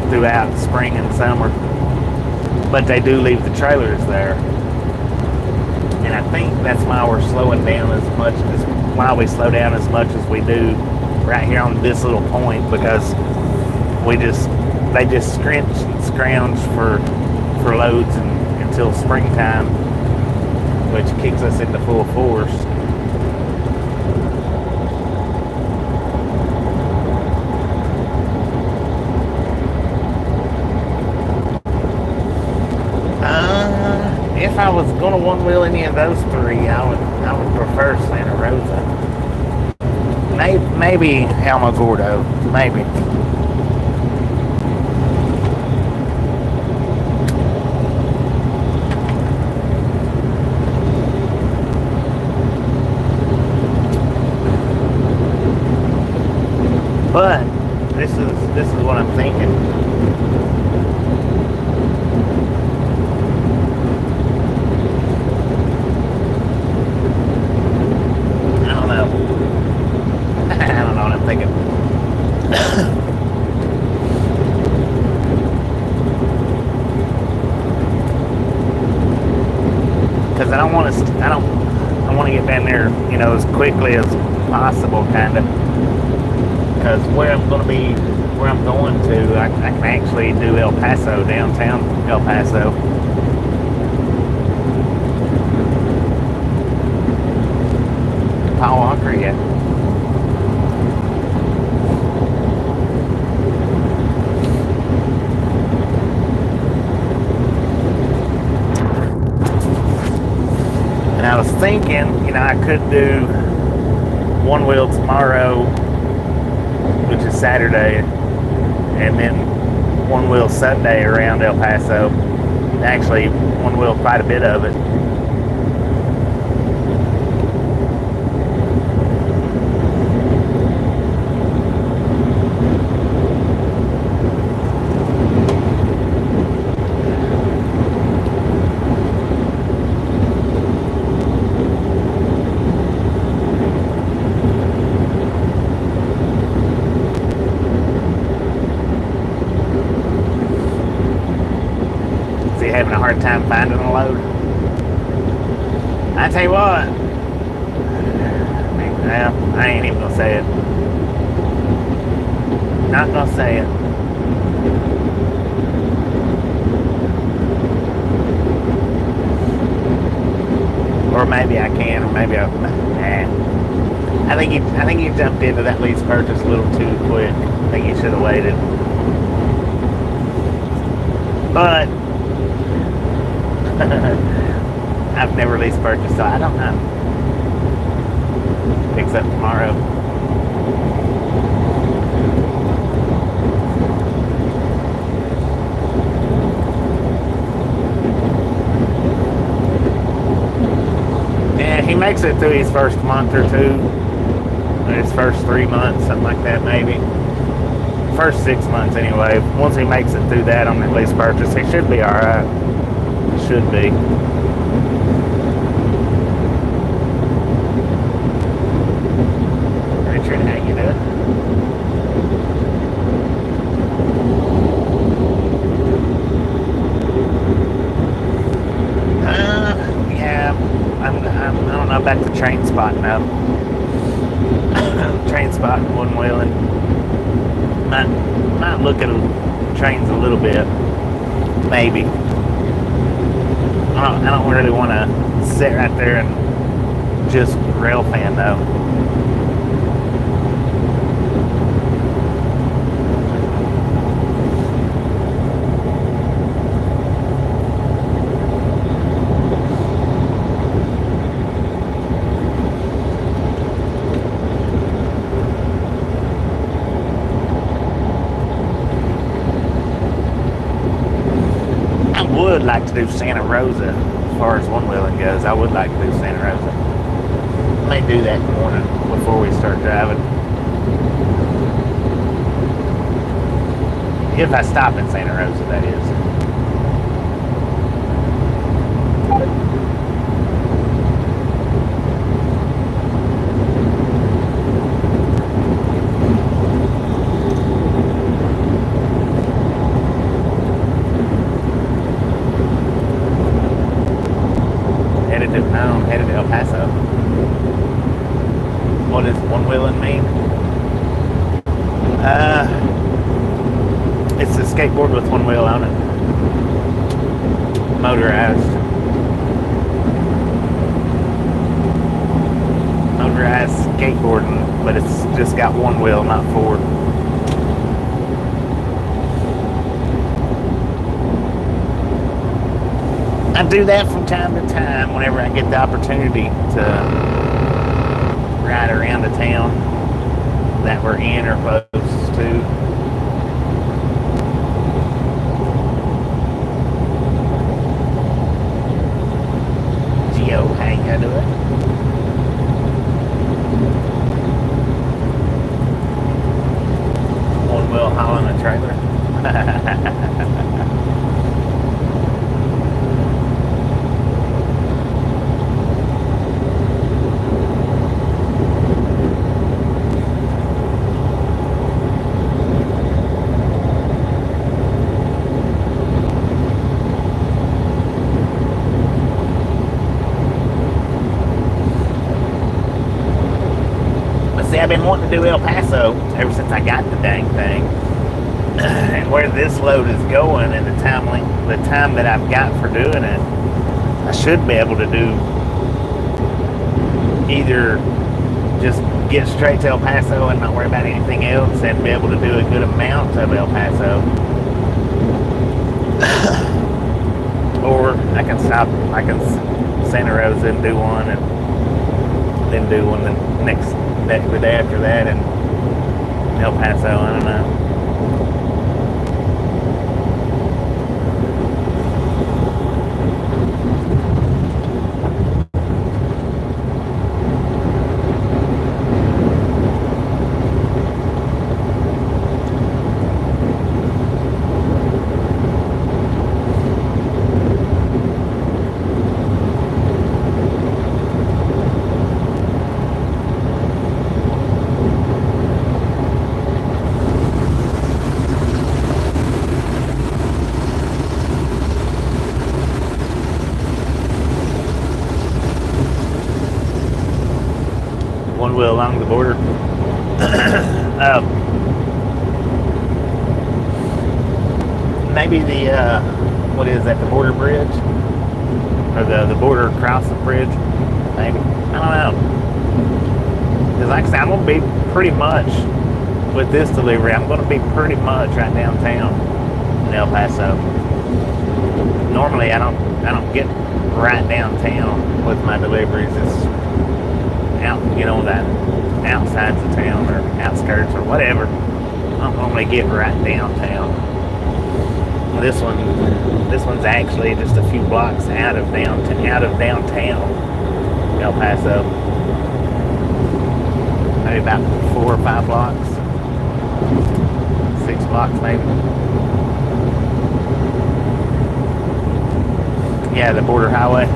throughout spring and summer. But they do leave the trailers there. And I think that's why we're slowing down as much as, why we slow down as much as we do right here on this little point, because they just scrounge for loads until springtime, which kicks us into full force. If I was going to one-wheel any of those 3, I would prefer Santa Rosa. Maybe Alamogordo, maybe. But this is what I'm thinking. I don't know. I don't know what I'm thinking. Because I want to get down there, as quickly as possible, kind of. Because where I'm going to, I can actually do El Paso, downtown El Paso. Paul Walker yet. And I was thinking, I could do one wheel tomorrow, which is Saturday, and then one wheel Sunday around El Paso. Actually, one wheel quite a bit of it. having a hard time finding a load. I tell you what, well, I ain't even gonna say it. Not gonna say it. Or maybe I can, or maybe I think you jumped into that lease purchase a little too quick. I think you should have waited. But I've never lease purchased, so I don't know. Picks up tomorrow. Yeah, he makes it through his first month or two, or his first 3 months, something like that maybe. First 6 months anyway. Once he makes it through that on that lease purchase, he should be alright. Should be. Richard, how you doing? Yeah, I don't know about the train spotting though. Train spotting, one wheeling. Might look at trains a little bit, maybe. I don't really want to sit right there and just rail fan though. I would like to do Santa Rosa as far as one wheeling goes. I would like to do Santa Rosa. I may do that in the morning before we start driving. If I stop in Santa Rosa, that is. Headed to El Paso. What does one wheeling mean? It's a skateboard with one wheel on it. Motorized. Motorized skateboarding, but it's just got one wheel, not four. I do that from time to time whenever I get the opportunity to ride around the town that we're in or close to. Gio, how you doing? One wheel hauling a trailer. I've been wanting to do El Paso ever since I got the dang thing. And where this load is going and the time that I've got for doing it, I should be able to do either just get straight to El Paso and not worry about anything else and be able to do a good amount of El Paso. Or I can Santa Rosa and do one and then do one the next the day after that in El Paso. I don't know. one wheel along the border. Maybe the what is that? The border bridge, or the border crossing bridge? Maybe, I don't know. Because like I said, I'm gonna be pretty much with this delivery. I'm gonna be pretty much right downtown in El Paso. Normally, I don't get right downtown with my deliveries. It's out, that outsides of town or outskirts or whatever. I don't normally get right downtown. This one's actually just a few blocks out of downtown El Paso. Maybe about 4 or 5 blocks, 6 blocks maybe. Yeah, the border highway.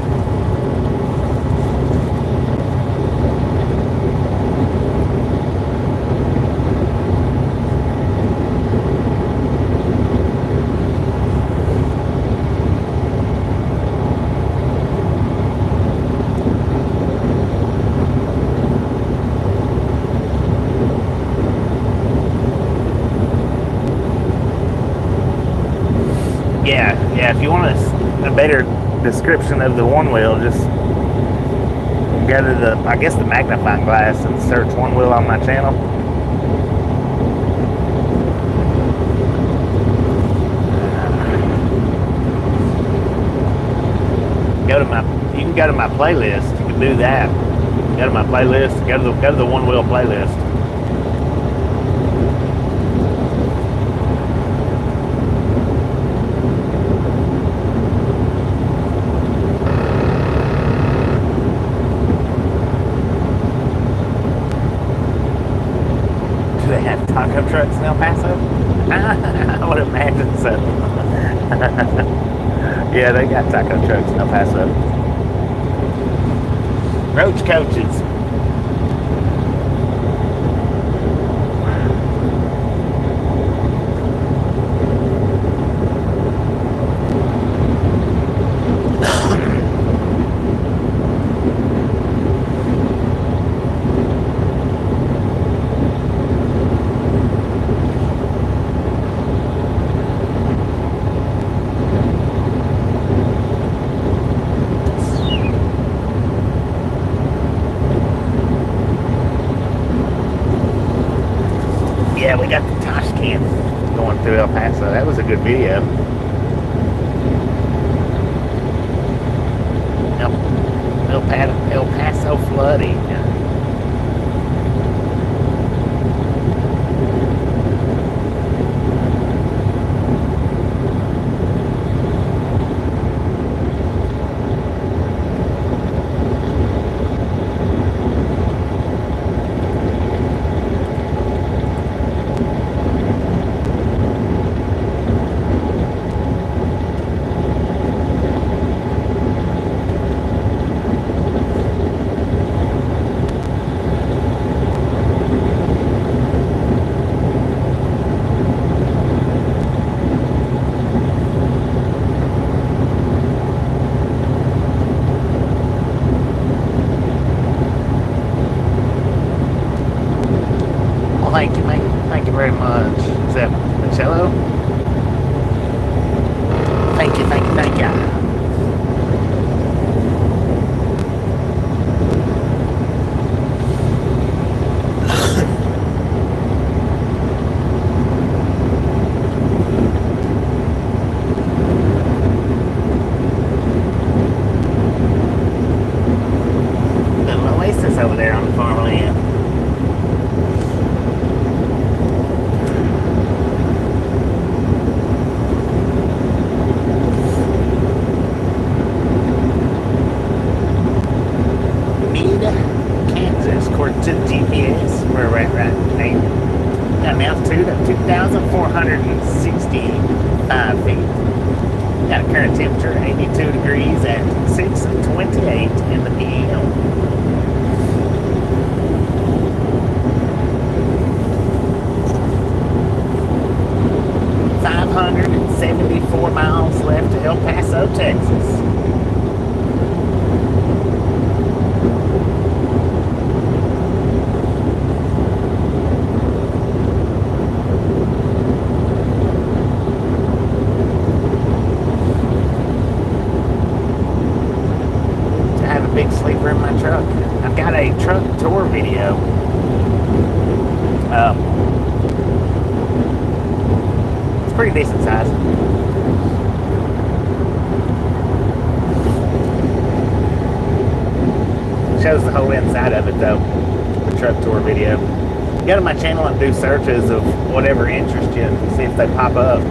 Yeah, if you want a better description of the one wheel, just go to the magnifying glass and search one wheel on my channel. You can go to my playlist. You can do that. Go to my playlist. Go to the one wheel playlist. Taco trucks in El Paso? I would imagine so. Yeah, they got taco trucks in El Paso. Roach coaches. Yeah, we got the Tosh can going through El Paso. That was a good video. El Paso flooding. 2,465 feet. Got a current temperature 82 degrees at 6:28 in the p.m. $574 miles left to El Paso, Texas. a truck tour video. It's pretty decent size. Shows the whole inside of it though. The truck tour video. Go to my channel and do searches of whatever interests you. See if they pop up.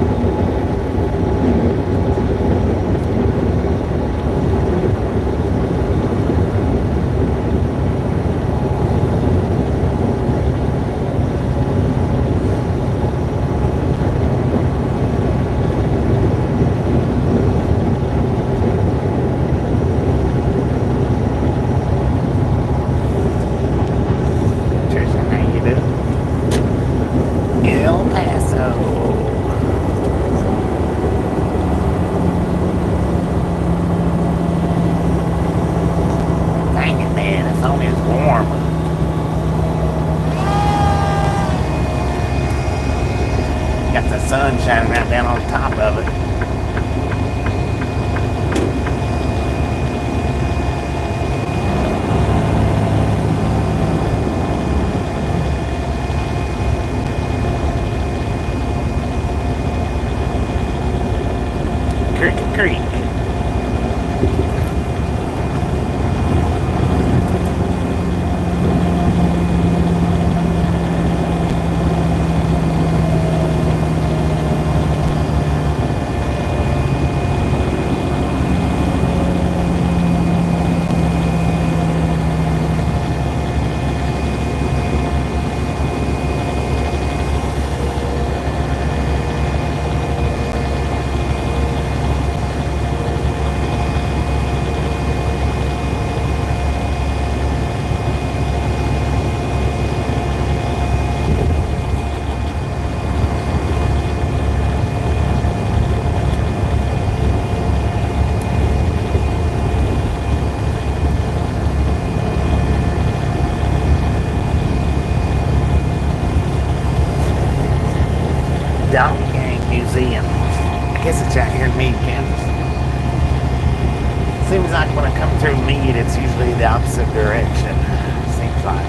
Sun shining right down on top of it. Creek. Dog Gang Museum. I guess it's out here in Meade, Kansas. Seems like when I come through Meade, it's usually the opposite direction. Seems like.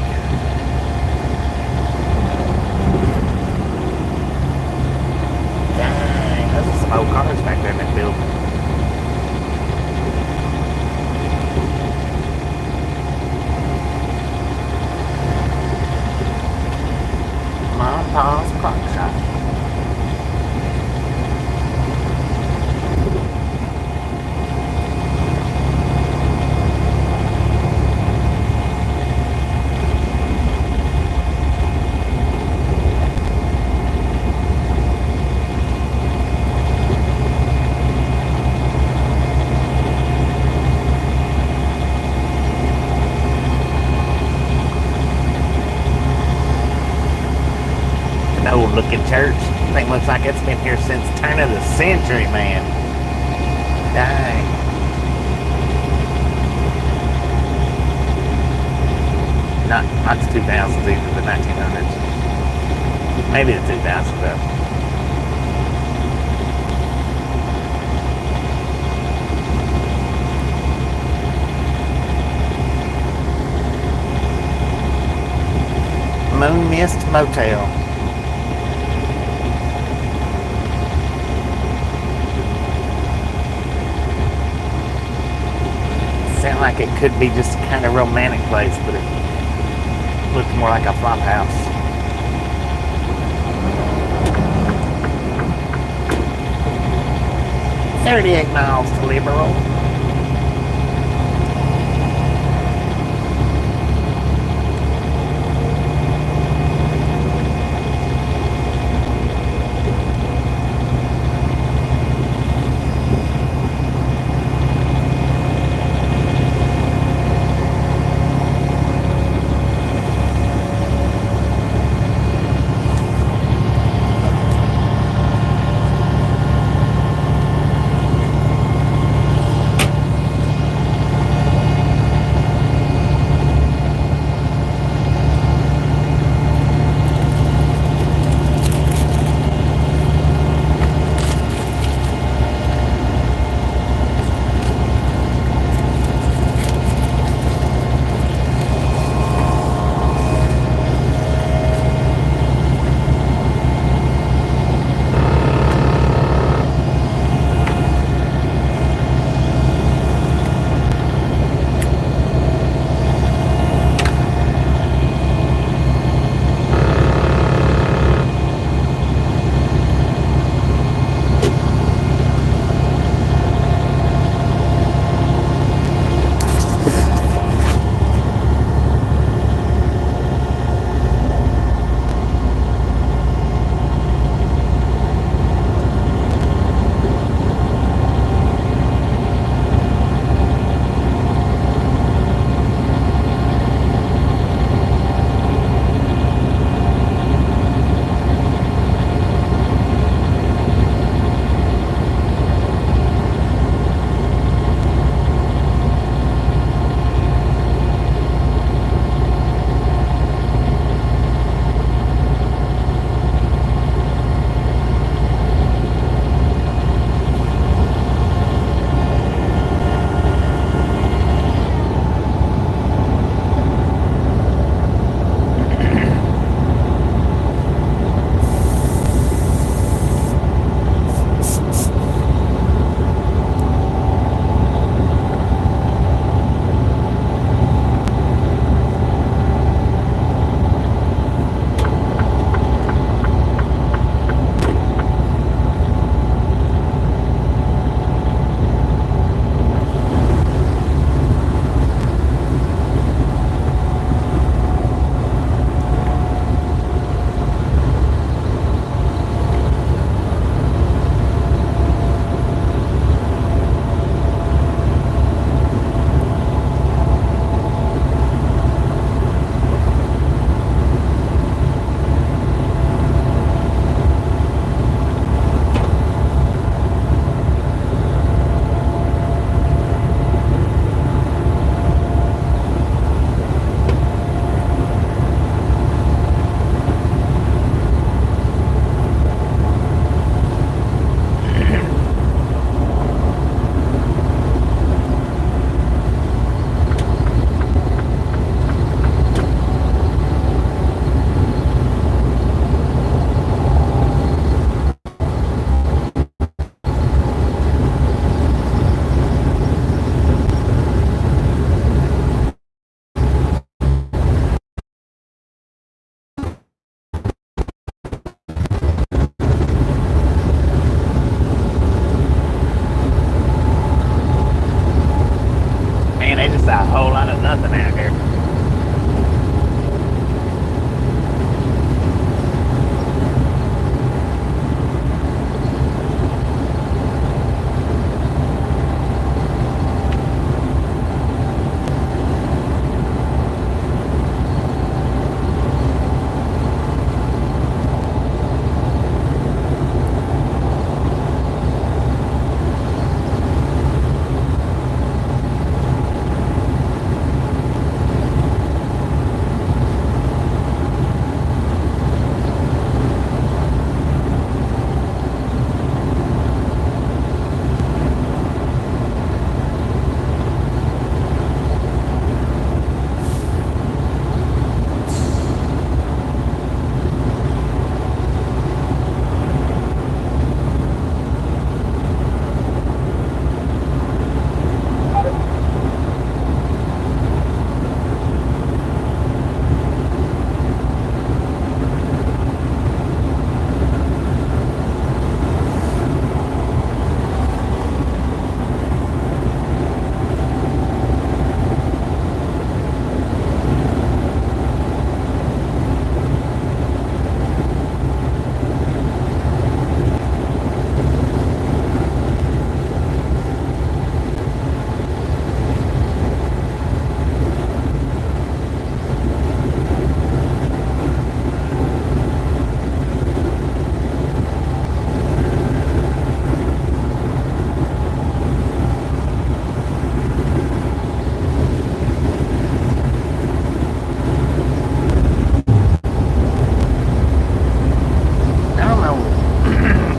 Dang, those are some old cars back there in that building. Mom and Pa's clock shop. Old looking church. Thing looks like it's been here since turn of the century, man. Dang. Not the 2000s either, the 1900s. Maybe the 2000s though. Moon Mist Motel. Sound like it could be just kind of romantic place, but it looks more like a flop house. $38 miles to Liberal. nothing out here.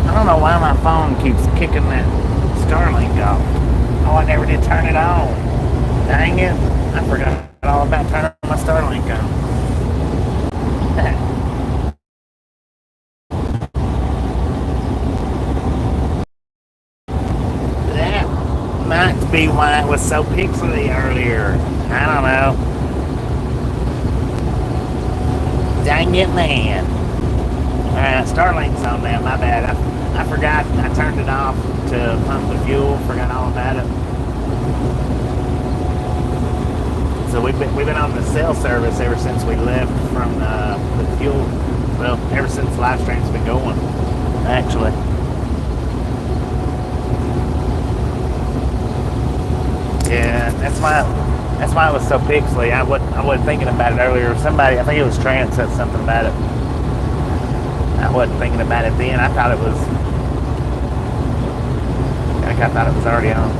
I don't know why my phone keeps kicking that Starlink off. Oh, I never did turn it on. Dang it. I forgot all about turning my Starlink on. That might be why it was so pixely earlier. I don't know. Dang it, man. Alright, Starlink's on now. My bad. I forgot. I turned it off to pump the fuel. Forgot all about it. So we've been on the cell service ever since we left from the fuel. Well, ever since the live stream's been going, actually. Yeah, that's why it was so pixely. I wasn't thinking about it earlier. Somebody, I think it was Trent, said something about it. I wasn't thinking about it then. I thought it was already on.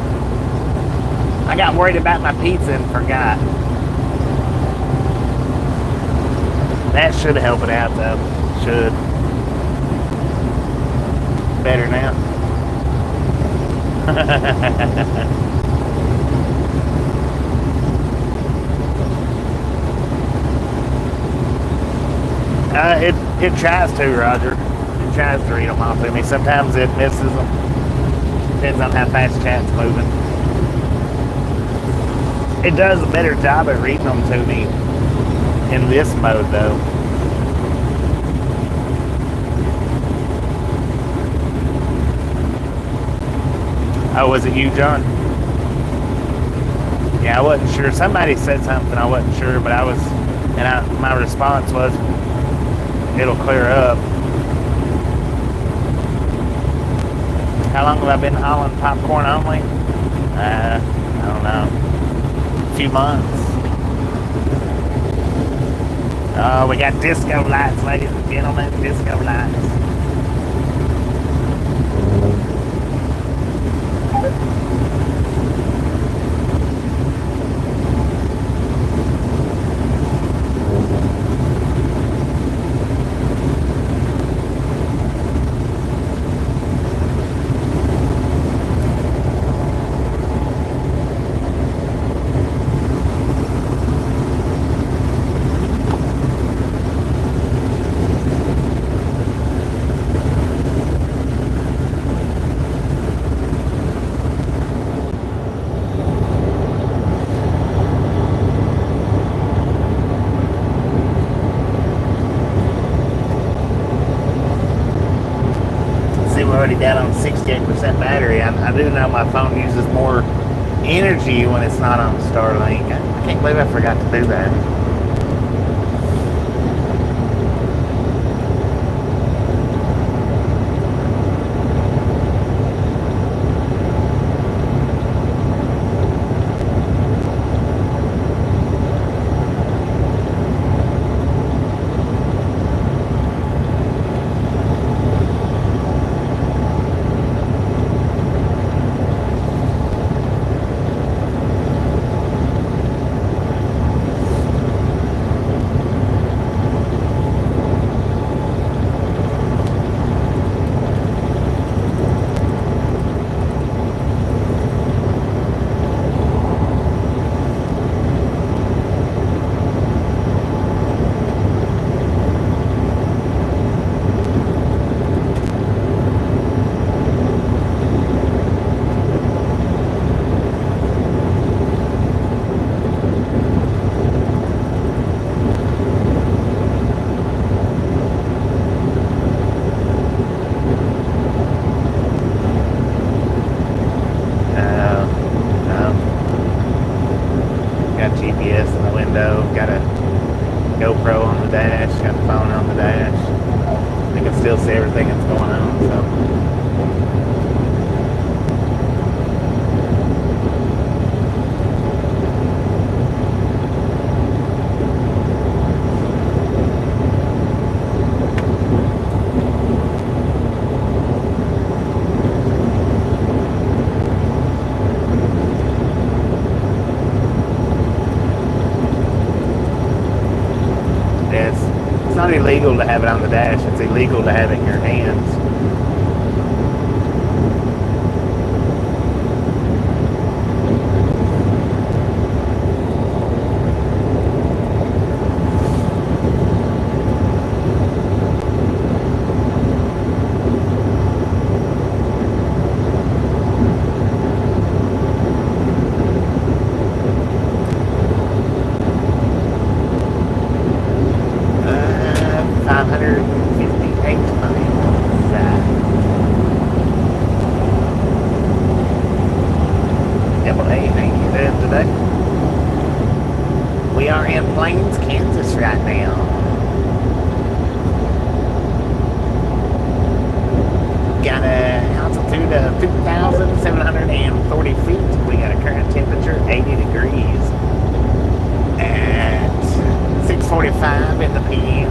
I got worried about my pizza and forgot. That should help it out though. Should. Better now. It tries to, Roger. It tries to read them off to me. Sometimes it misses them. Depends on how fast chat's moving. It does a better job at reading them to me in this mode, though. Oh, was it you, John? Yeah, I wasn't sure. Somebody said something, I wasn't sure, but my response was, it'll clear up. How long have I been hauling popcorn only? I don't know. A few months. Oh, we got disco lights, ladies and gentlemen. Disco lights. Down on 68% battery. I do know my phone uses more energy when it's not on Starlink. I can't believe I forgot to do that. GPS in the window, got a GoPro on the dash, got the phone on the dash. I can still see everything that's going on, so. It's not illegal to have it on the dash, it's illegal to have it in your hands. We are in Plains, Kansas right now. Got an altitude of 2,740 feet. We got a current temperature 80 degrees at 6:45 in the p.m.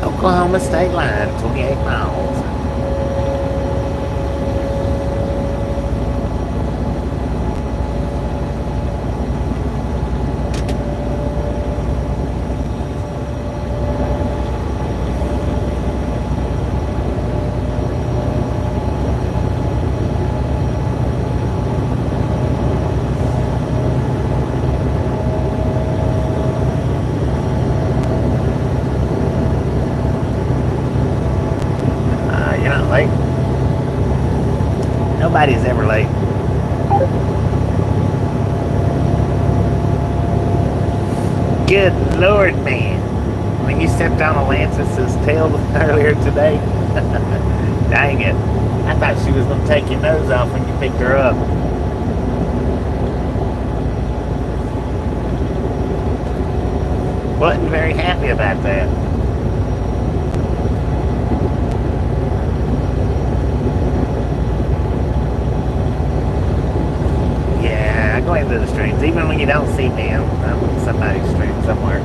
Oklahoma state line, 28 miles. Nobody's ever late. Good Lord, man. When you stepped on Alance's tail earlier today, dang it. I thought she was going to take your nose off when you picked her up. Wasn't very happy about that. Yeah, I go into the streams. Even when you don't see me, I'm in somebody's stream somewhere.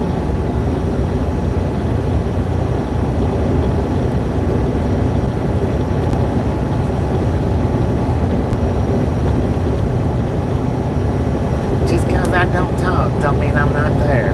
Just because I don't talk don't mean I'm not there.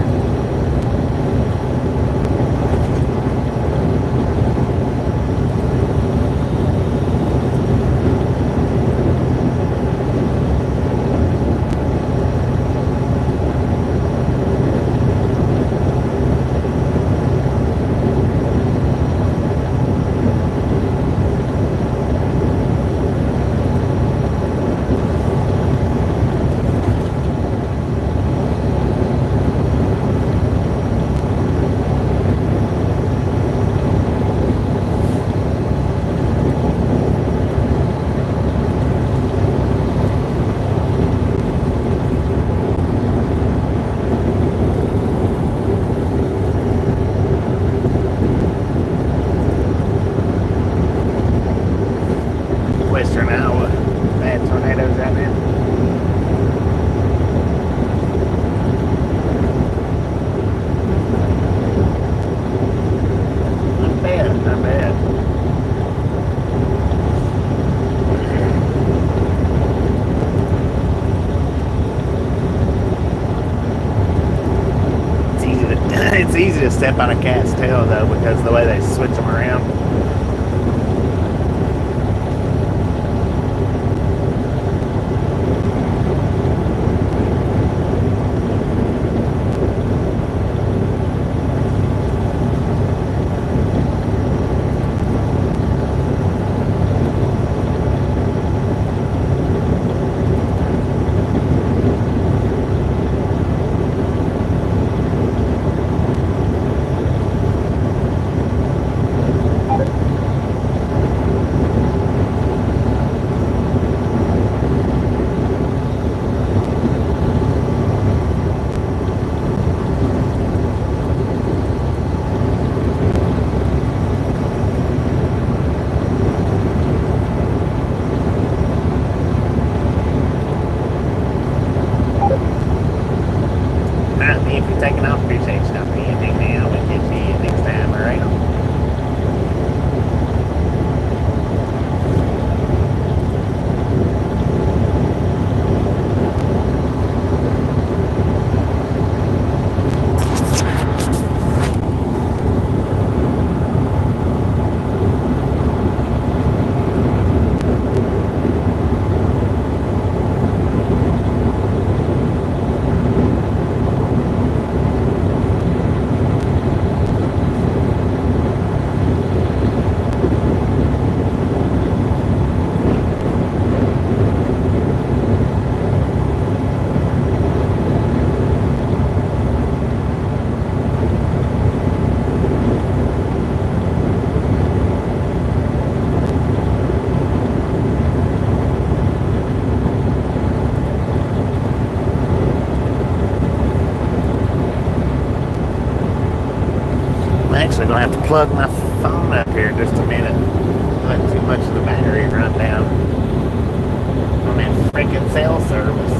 Western Iowa. Bad tornadoes right now. Not bad, not bad. It's easy to step on a cat's tail though, because the way they switch them around. If you're taking off, appreciate you. Not for anything now. We'll catch you next time, alright? Actually gonna have to plug my phone up here in just a minute. Let too much of the battery run down on that freaking cell service.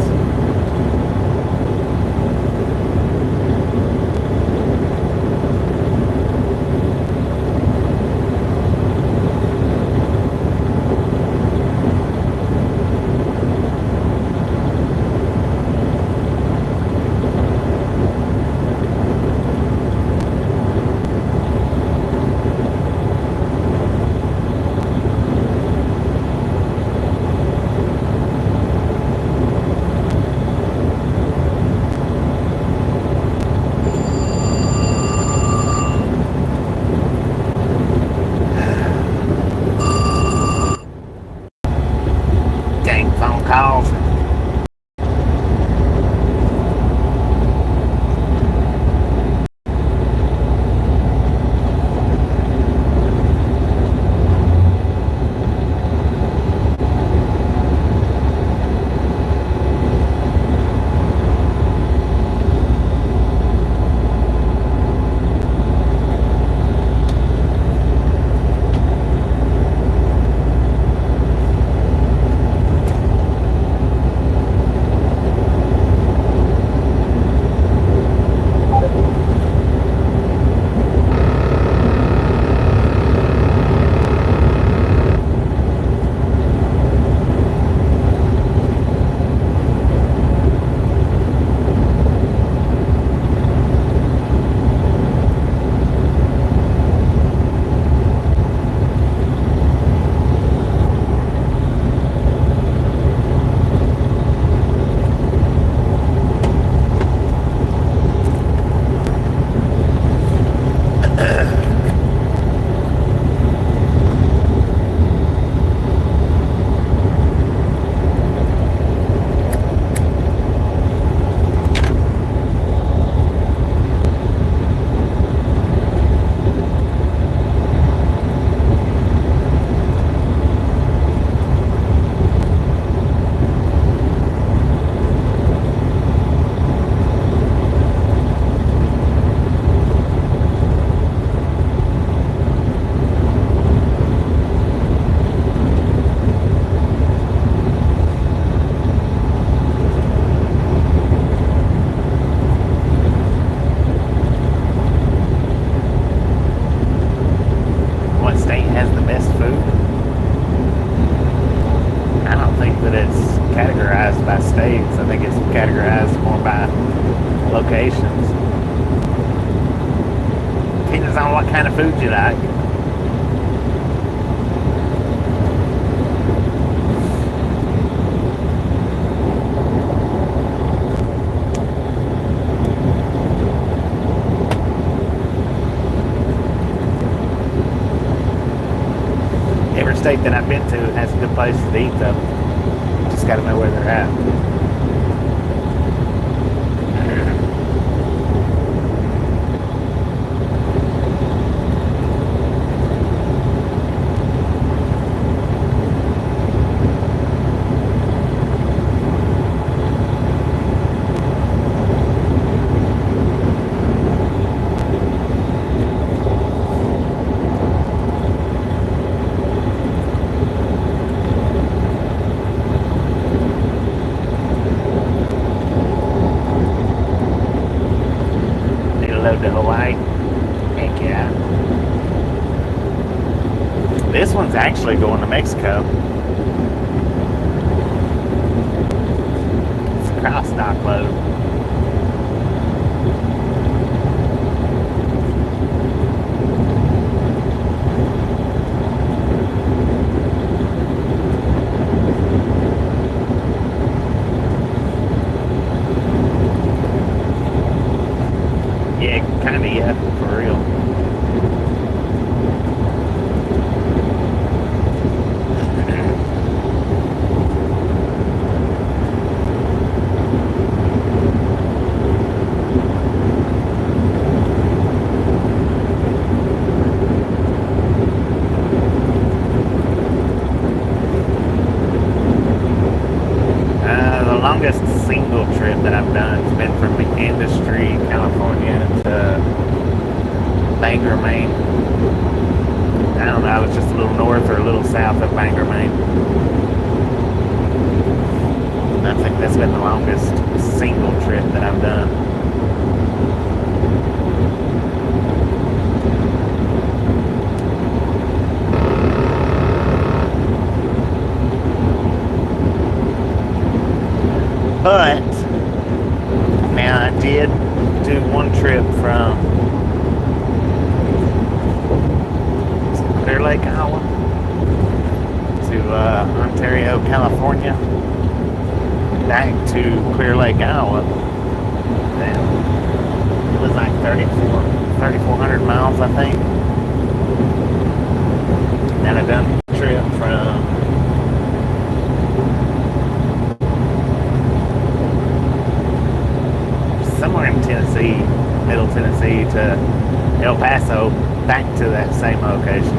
options. Depends on what kind of food you like. Every state that I've been to has good places to eat, though. Just got to know where they're at. To Hawaii. Heck yeah. This one's actually going to Mexico. It's a cross dock load. Yeah, for real. The longest single trip that I've done has been from Industry, California to Bangor, Maine. I don't know, it's just a little north or a little south of Bangor, Maine. I think that's been the longest single trip that I've done. But now I did do one trip from Clear Lake, Iowa to Ontario, California, back to Clear Lake, Iowa. Then it was like 3,400 miles, I think. Then I done a trip from somewhere in Tennessee, Middle Tennessee, to El Paso, back to that same location.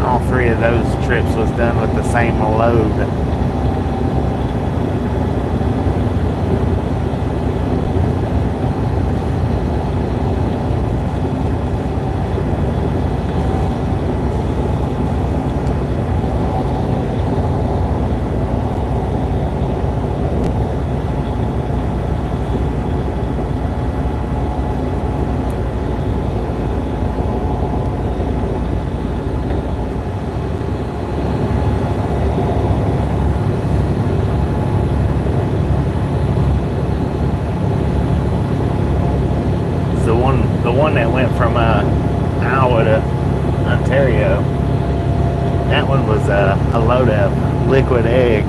All three of those trips was done with the same load. The one that went from Iowa to Ontario, that one was a load of liquid egg.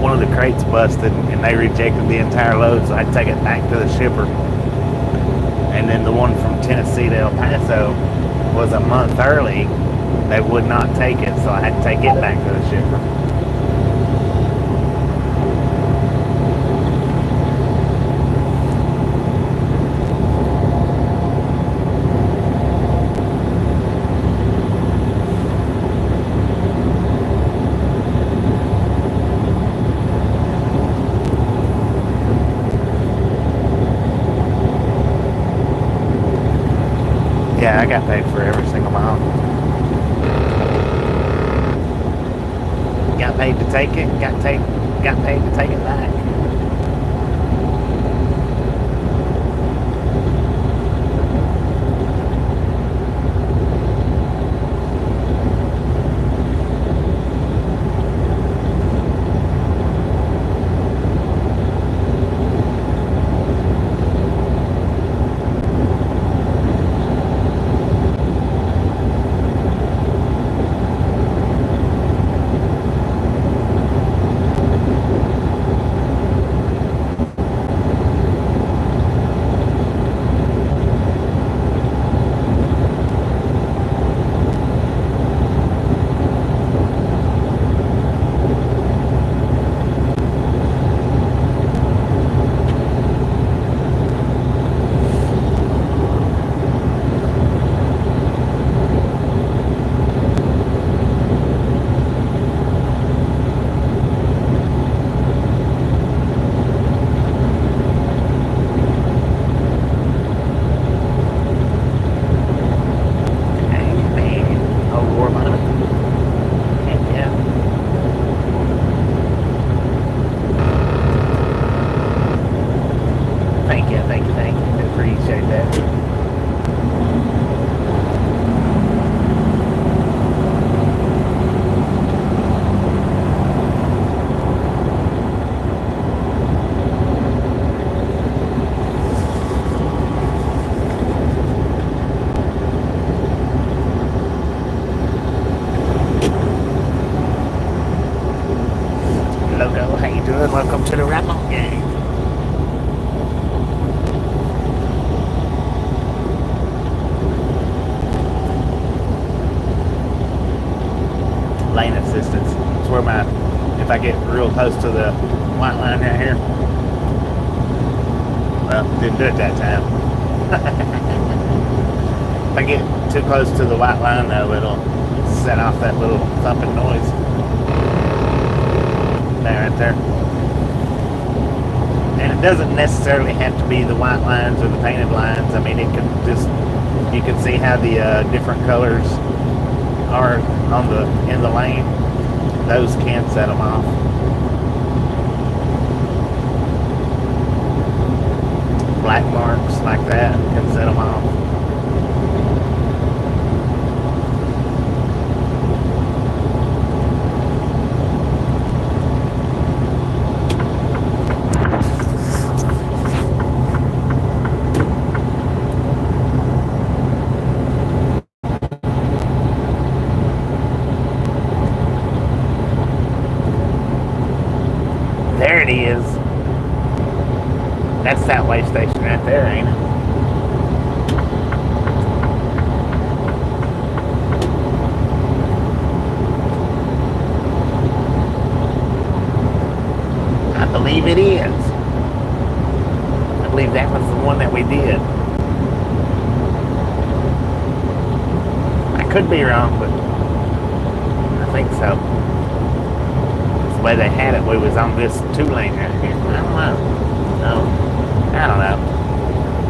One of the crates busted and they rejected the entire load, so I had to take it back to the shipper. And then the one from Tennessee to El Paso was a month early. They would not take it, so I had to take it back to the shipper. Yeah, I got paid for every single mile. Got paid to take it, got paid to take it back. thank you. I appreciate that. Logo, how you doing? Welcome to the Ramon Gang. Lane assistance. It's where if I get real close to the white line right here. Well, didn't do it that time. If I get too close to the white line though, it'll set off that little thumping noise. Right there. And it doesn't necessarily have to be the white lines or the painted lines. I mean, it can just, you can see how the different colors are in the lane. Those can set them off. Black marks like that can set them off. There it is. That's that way station right there, ain't it? I believe it is. I believe that was the one that we did. I could be wrong, but I think so. The way they had it, we was on this 2-lane right here. I don't know. No, I don't know.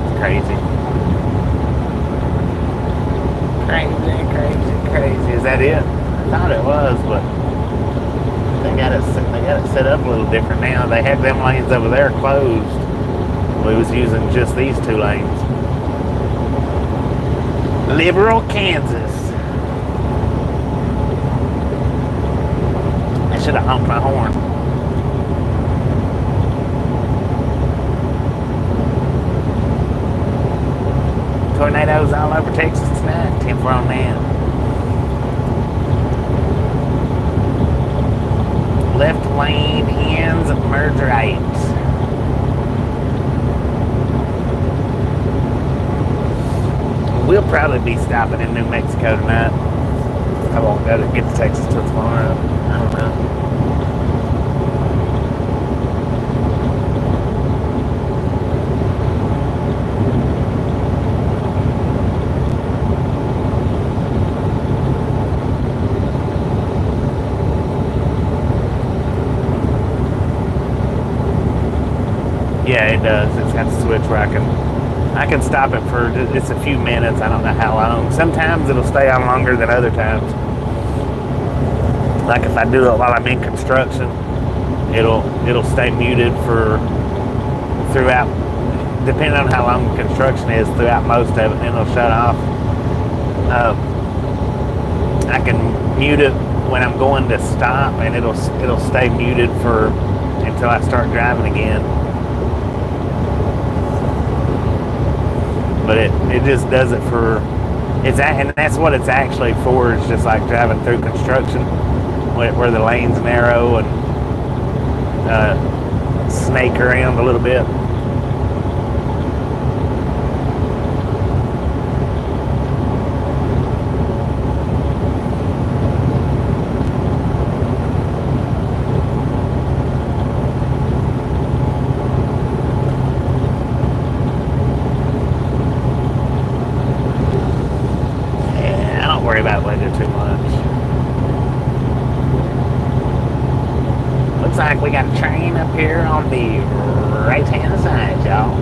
It's crazy. Crazy. Is that it? I thought it was, but they got it set up a little different now. They had them lanes over there closed. We was using just these 2 lanes. Liberal, Kansas. I should have honked my horn. Tornadoes all over Texas tonight. 10-4 on that. Left lane ends, merge right. We'll probably be stopping in New Mexico tonight. I won't go to get to Texas till tomorrow. I don't know. Yeah, it does. It's got the switch where I can stop it for it's a few minutes. I don't know how long. Sometimes it'll stay on longer than other times. Like if I do it while I'm in construction, it'll stay muted for throughout, depending on how long the construction is, throughout most of it, and it'll shut off. I can mute it when I'm going to stop, and it'll stay muted for until I start driving again. But it just does it for and that's what it's actually for. It's just like driving through construction where the lane's narrow and snake around a little bit. Worry about weather too much. Looks like we got a train up here on the right hand side, y'all.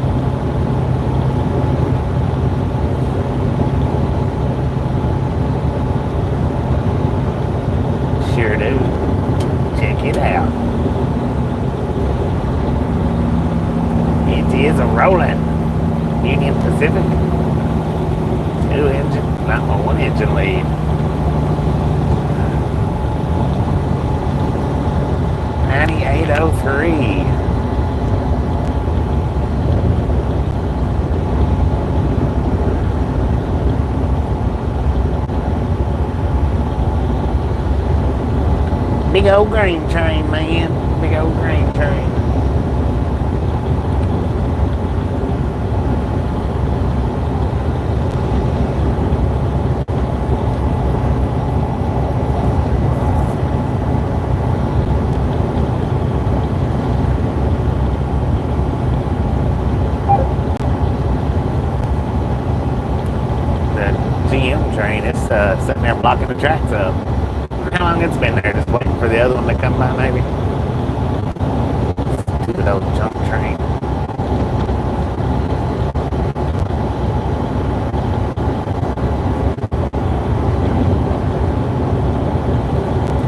Sure do. Check it out. It is rolling. Union Pacific. 2 engine, not my 1 engine lead. 9803. Big old grain train, man. Big old grain train. Train. It's sitting there blocking the tracks up. How long it's been there, just waiting for the other one to come by, maybe. Stupid old junk train.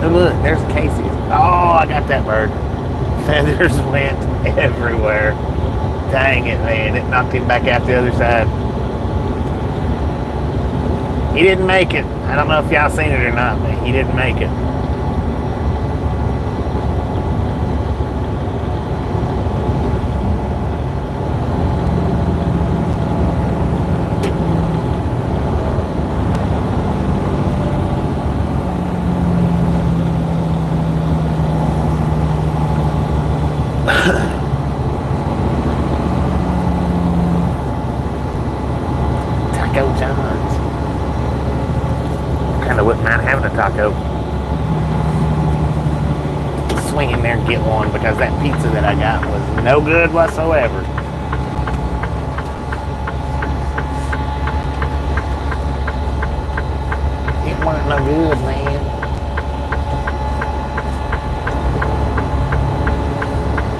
Oh look, there's Casey's. Oh, I got that bird. Feathers went everywhere. Dang it, man! It knocked him back out the other side. He didn't make it. I don't know if y'all seen it or not, but he didn't make it. Taco John's. Kind of wouldn't mind having a taco. Swing in there and get one because that pizza that I got was no good whatsoever. It wasn't no good, man.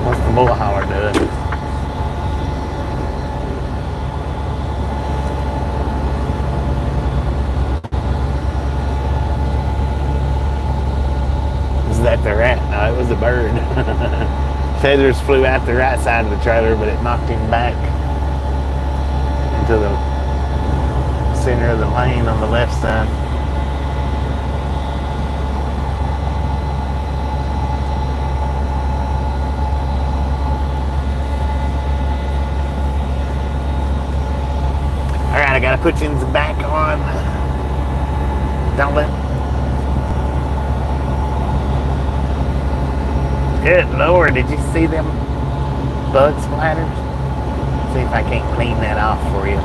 What's the bull holler doing? That the rat? No, it was a bird. Feathers flew out the right side of the trailer, but it knocked him back into the center of the lane on the left side. Alright, I gotta put you back on. Don't let. Good Lord, did you see them bug splatters? See if I can't clean that off for you.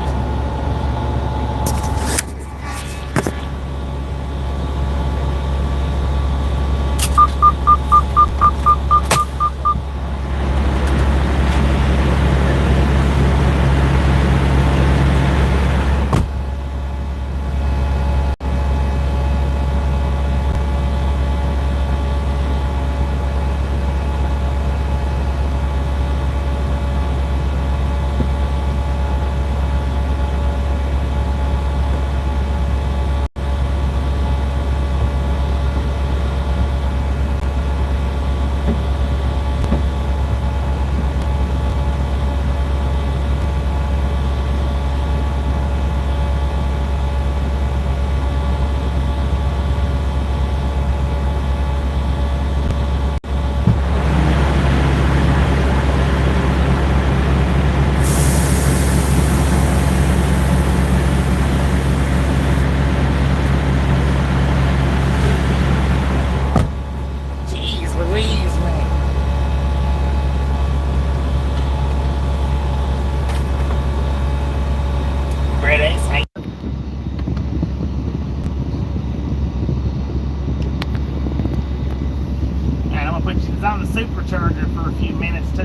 On the supercharger for a few minutes too.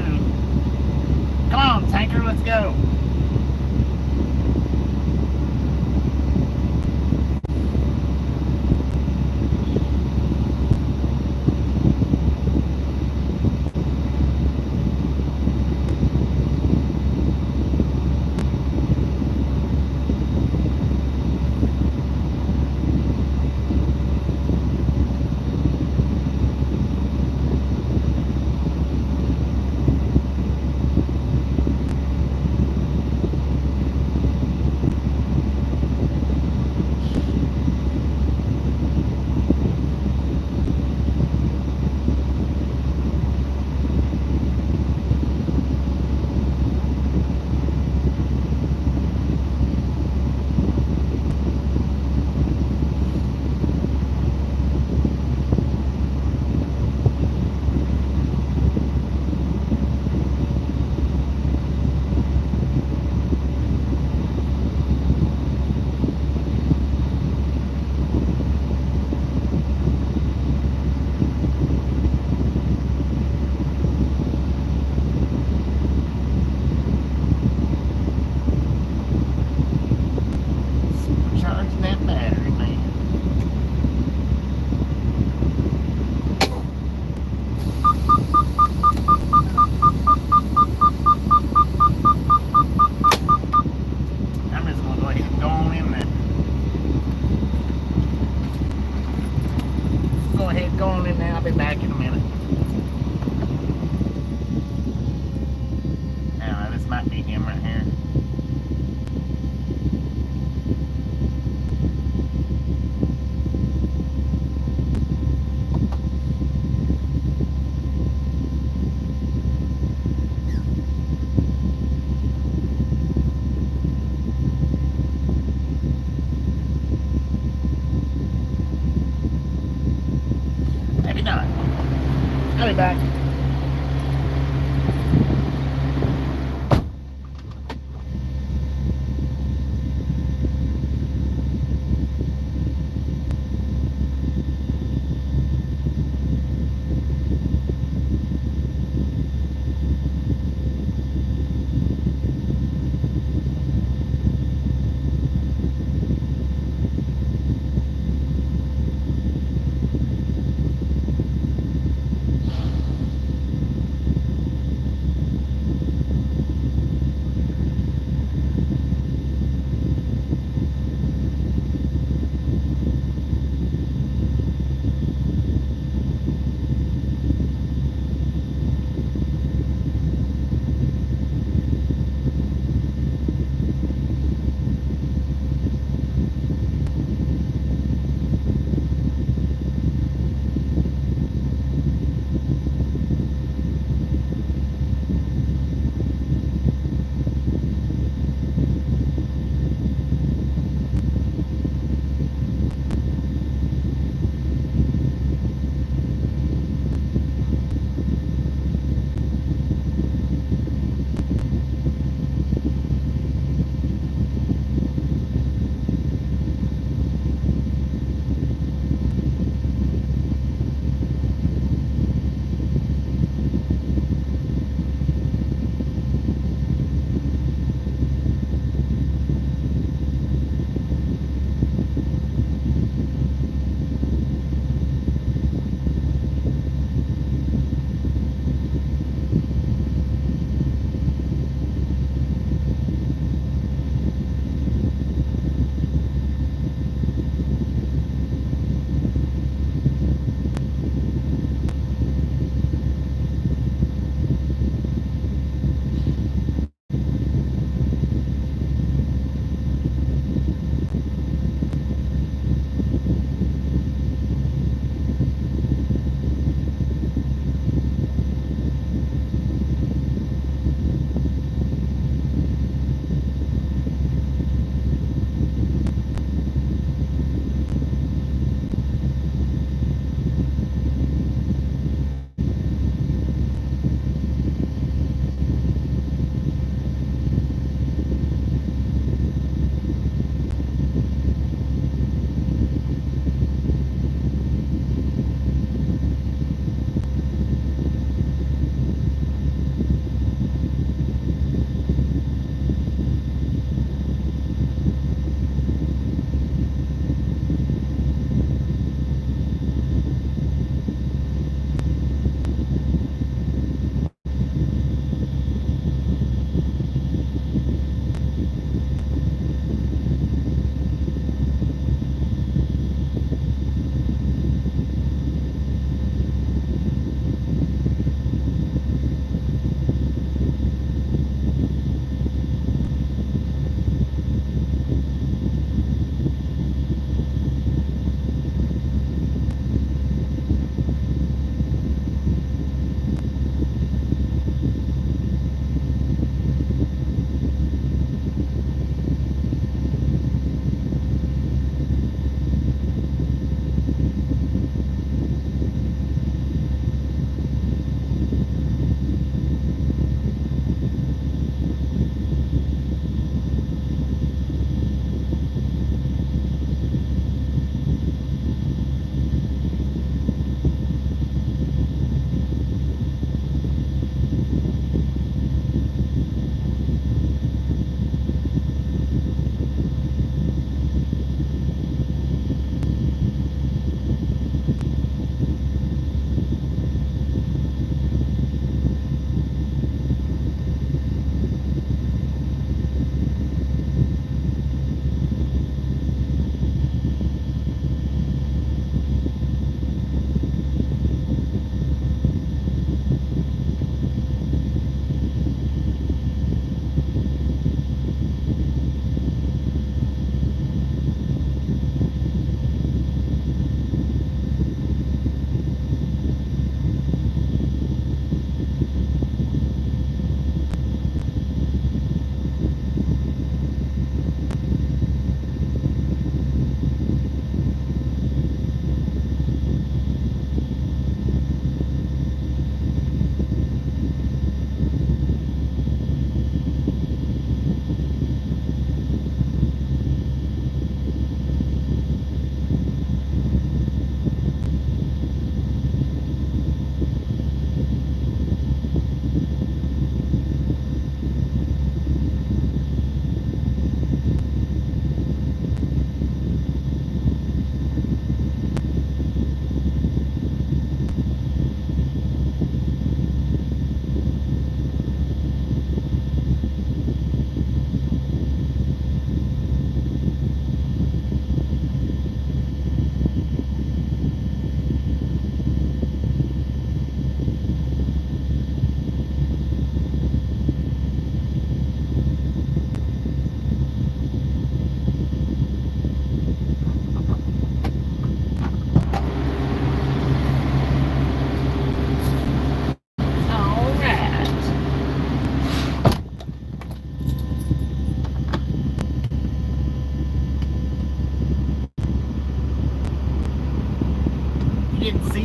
Come on, tanker, let's go. back.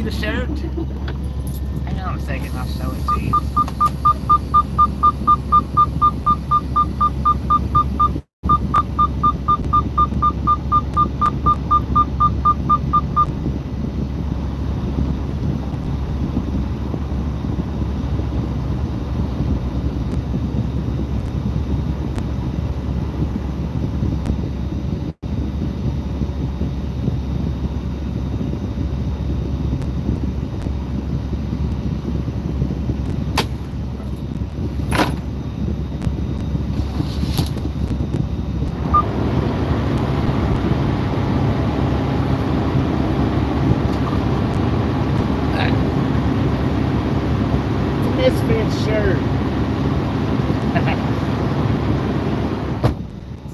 the shirt? Hang on a second, I'll show it to you. Misfit shirt.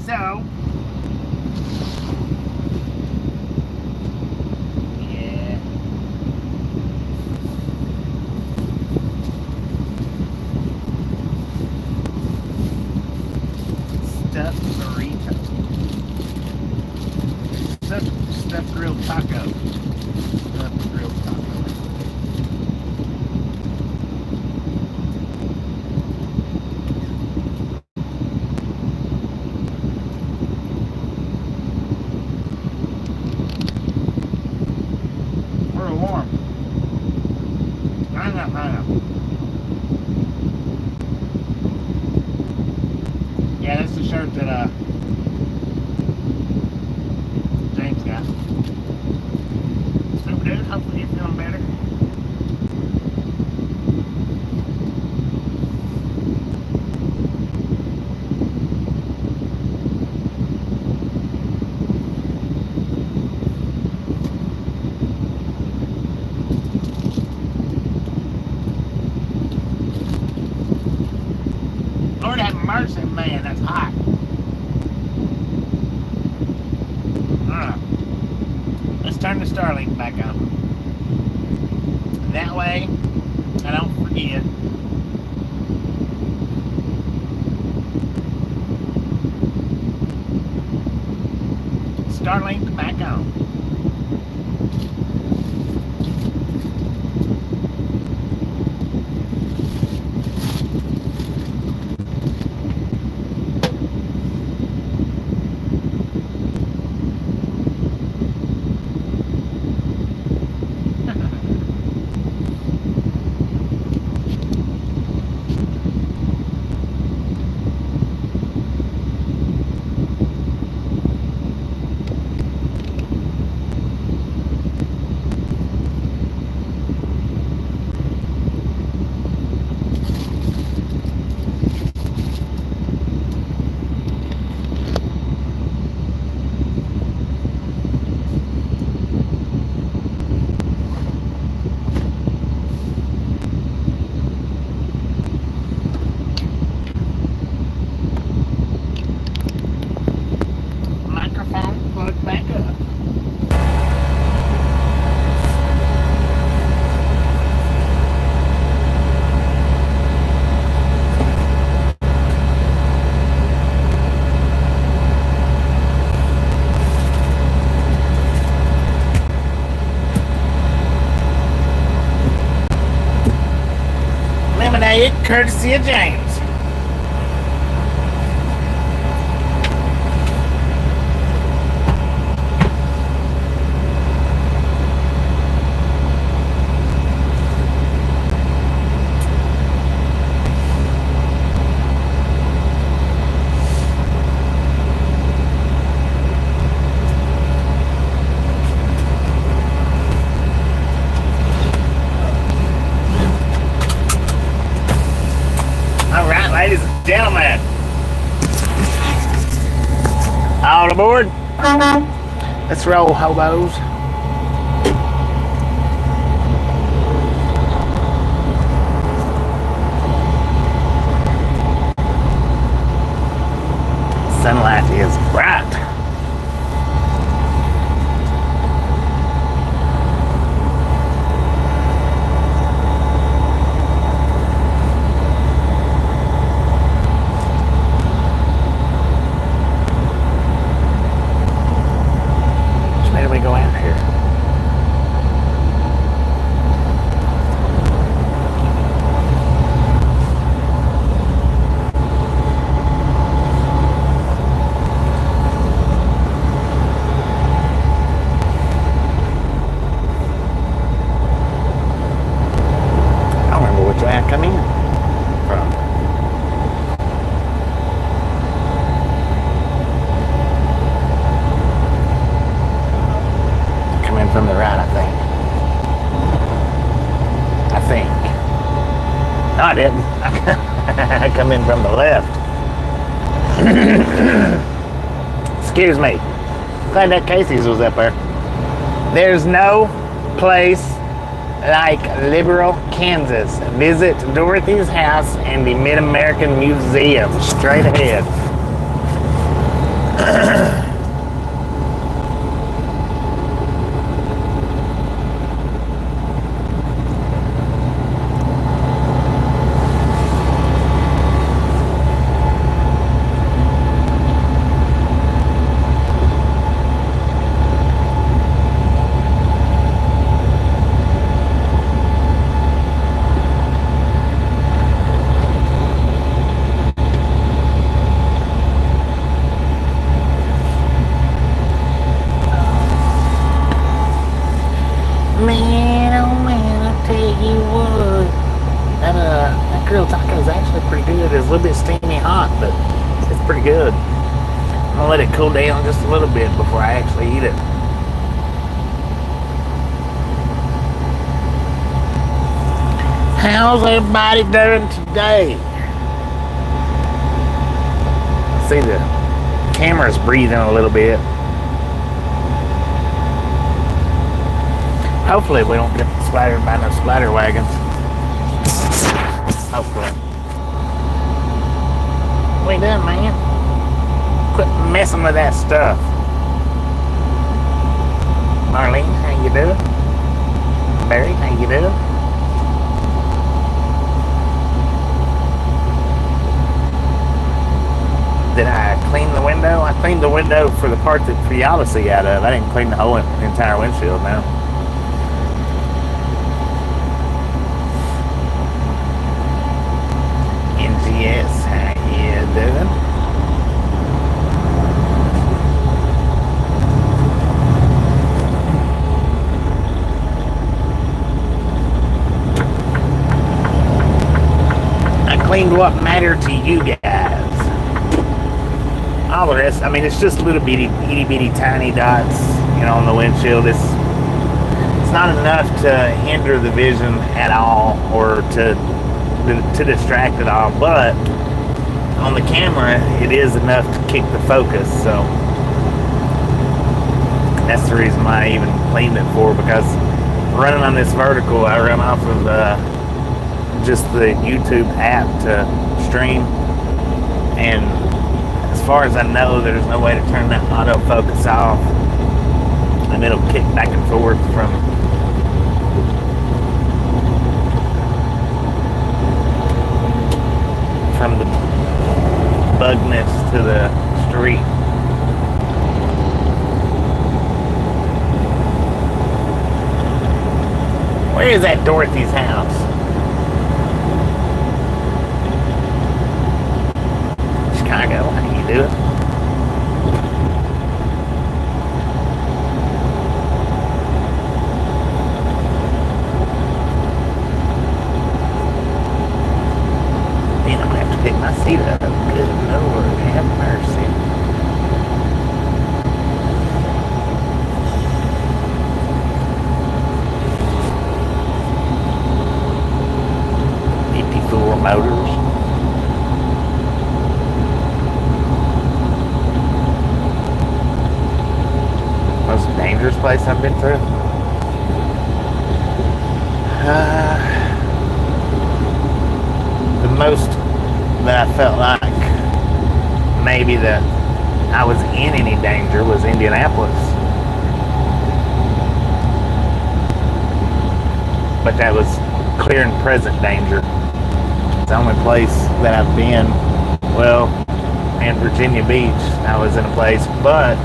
So, yeah. Stuffed burrito. Stuffed grilled taco. Stuffed grilled taco. Warm. I know. Yeah, that's the shirt that James got. So dude, hopefully you're feeling better. Lord have mercy, man, that's hot. Alright. Let's turn the Starlink back on. That way, I don't forget. Starlink back on. Microphone plugged back up. Lemonade, courtesy of James. Alright, ladies and gentlemen. All aboard. Let's roll, hobos. Sunlight is bright. Which way do we go out here? from the left. Excuse me. Glad that Casey's was up there. There's no place like Liberal, Kansas. Visit Dorothy's house and the Mid-American Museum. Straight ahead. Man, oh man, I tell you what, that grilled taco is actually pretty good. It's a little bit steamy hot, but it's pretty good. I'm gonna let it cool down just a little bit before I actually eat it. How's everybody doing today? I see the camera's breathing a little bit. Hopefully we don't get splattered by no splatter wagons. Hopefully. What you doing, man? Quit messing with that stuff. Marlene, how you doing? Barry, how you doing? Did I clean the window? I cleaned the window for the part that for y'all to see out of. I didn't clean the whole entire windshield now. Yes, how you doing? I cleaned what mattered to you guys. All the rest, I mean, it's just little bitty, itty bitty, tiny dots, you know, on the windshield. It's not enough to hinder the vision at all or to distract it all, but on the camera it is enough to kick the focus, so that's the reason why I even cleaned it for, because running on this vertical I run off of just the YouTube app to stream, and as far as I know there's no way to turn that autofocus off, and it'll kick back and forth from the bugness to the street. Where is that Dorothy's house? Chicago, how you doing? Pick my seat up. Good Lord, have mercy. $54 Motors. Most dangerous place I've been through. The most that I felt like maybe that I was in any danger was Indianapolis. But that was clear and present danger. It's the only place that I've been, well, in Virginia Beach, I was in a place, but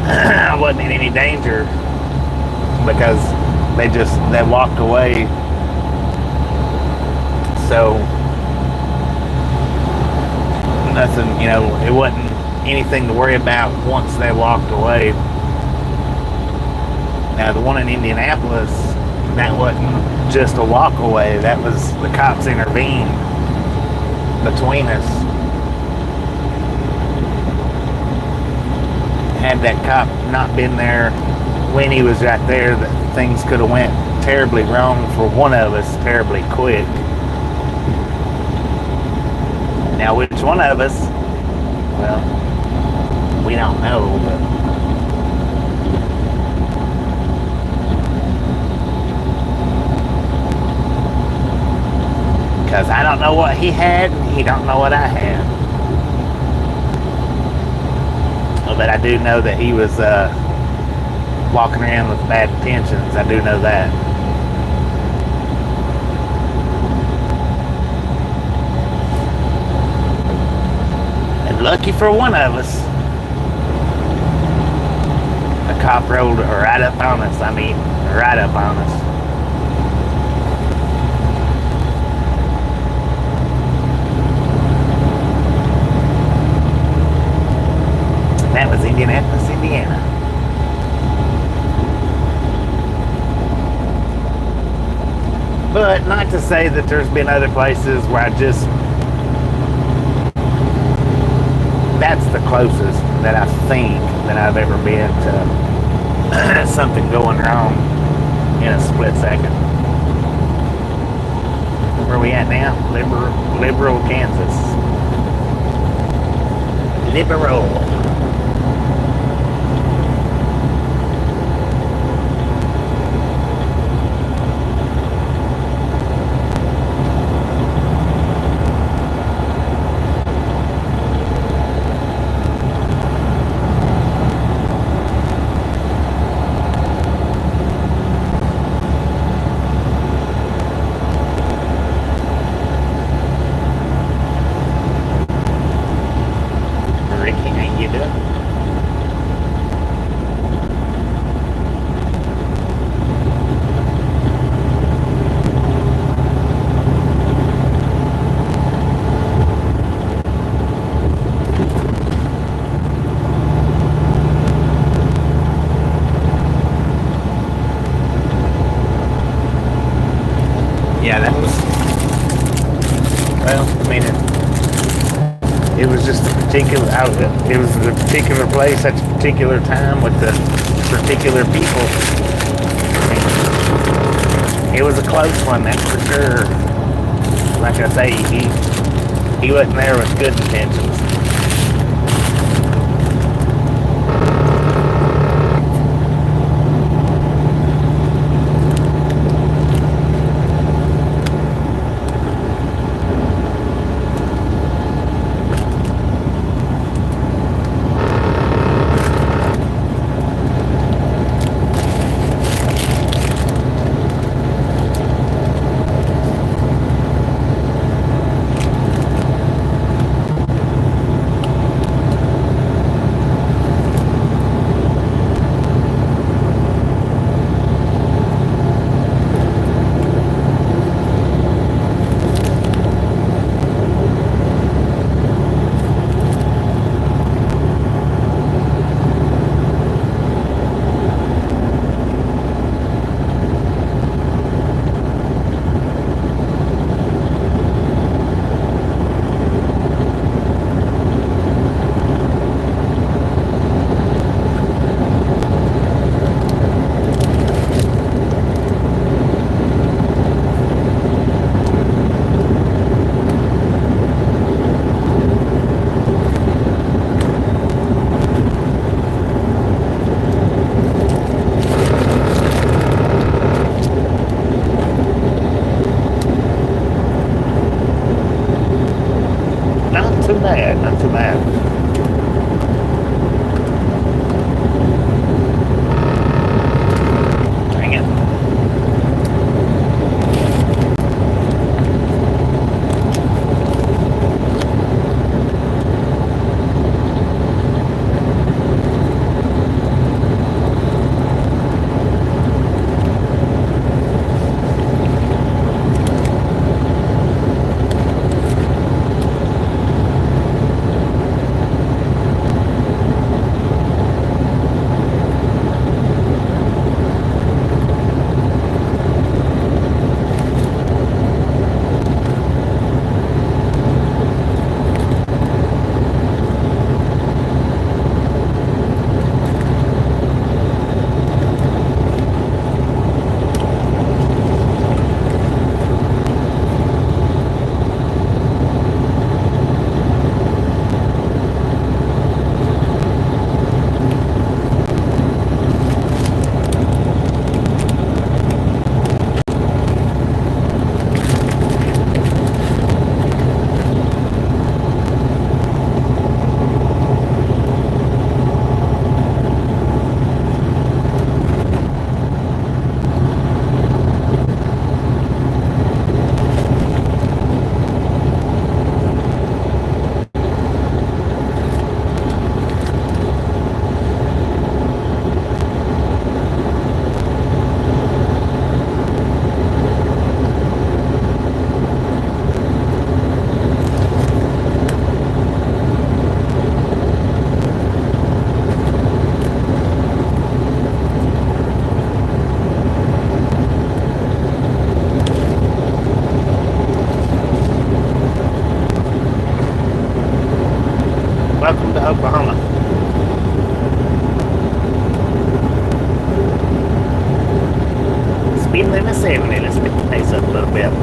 I wasn't in any danger because they walked away. So nothing, you know, it wasn't anything to worry about once they walked away. Now the one in Indianapolis, that wasn't just a walk away, that was the cops intervened between us. Had that cop not been there when he was right there, that things could have went terribly wrong for one of us terribly quick. Now, which one of us? Well, we don't know, but because I don't know what he had, and he don't know what I had. But I do know that he was walking around with bad intentions. I do know that. And lucky for one of us, a cop rolled right up on us. I mean, right up on us. That was Indianapolis, Indiana. But not to say that there's been other places where that's the closest that I think that I've ever been to something going wrong in a split second. Where are we at now? Liberal, Kansas. Liberal. Yeah, that was, well, I mean, it was just a particular outlet. It was a particular place at a particular time with the particular people. It was a close one, that's for sure. Like I say, he wasn't there with good intentions. Not too bad. Dang it. Welcome to Oklahoma. Speed limit 70. Let's pick the pace up a little bit.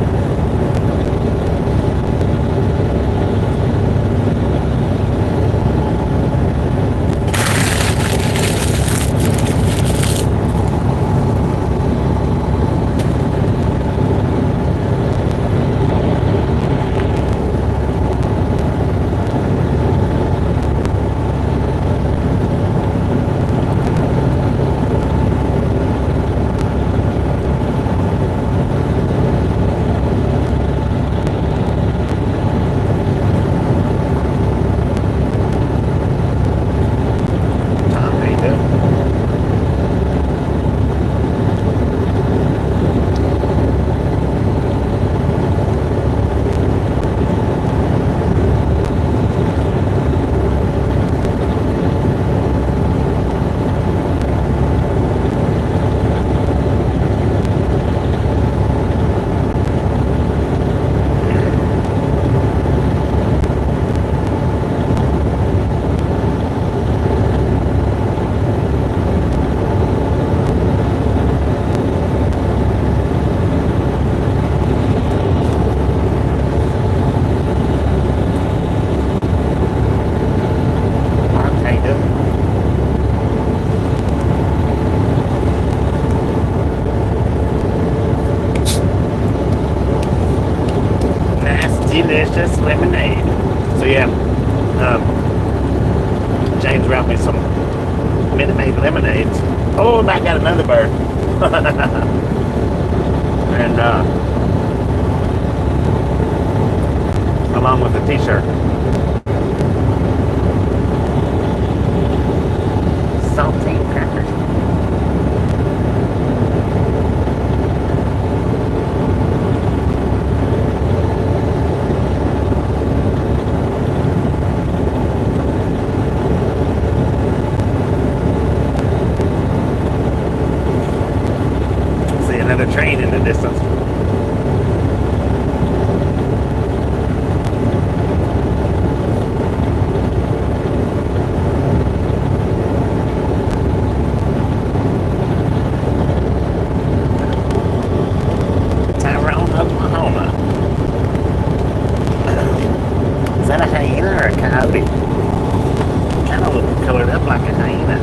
Delicious lemonade. So yeah, James brought me some Minute Maid lemonades. Oh, and I got another bird. And along with the t-shirt. Saltine crackers. Another train in the distance. Tyrone, Oklahoma. Is that a hyena or a coyote? Kind of colored up like a hyena.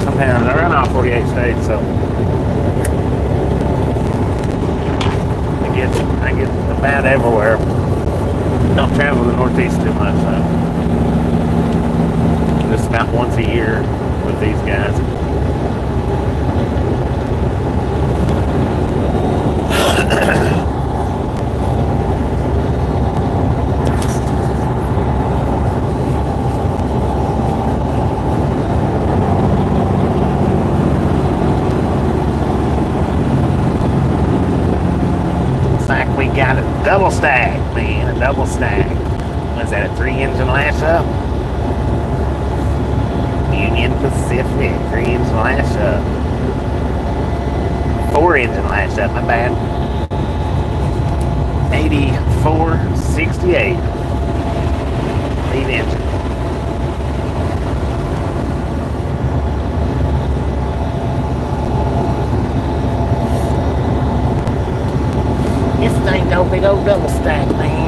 Sometimes I run all 48 states, so I get about everywhere. Don't travel the Northeast too much, so just about once a year with these guys. Got a double stack, man, a double stack. Was that a 3-engine lash up? Union Pacific, 3-engine lash up. 4-engine lash up, my bad. 8468. Lead engine. This thing no big old double stack, man.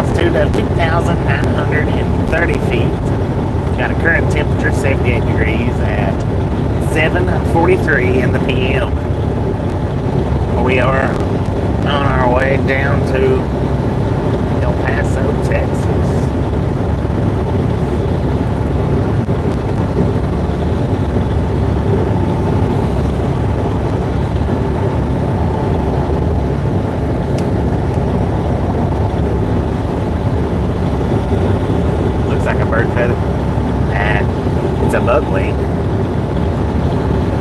altitude of 2,930 feet. Got a current temperature 78 degrees at 7:43 in the p.m. We are on our way down to El Paso, Texas. Looks like a bird feather. It's a bug wing.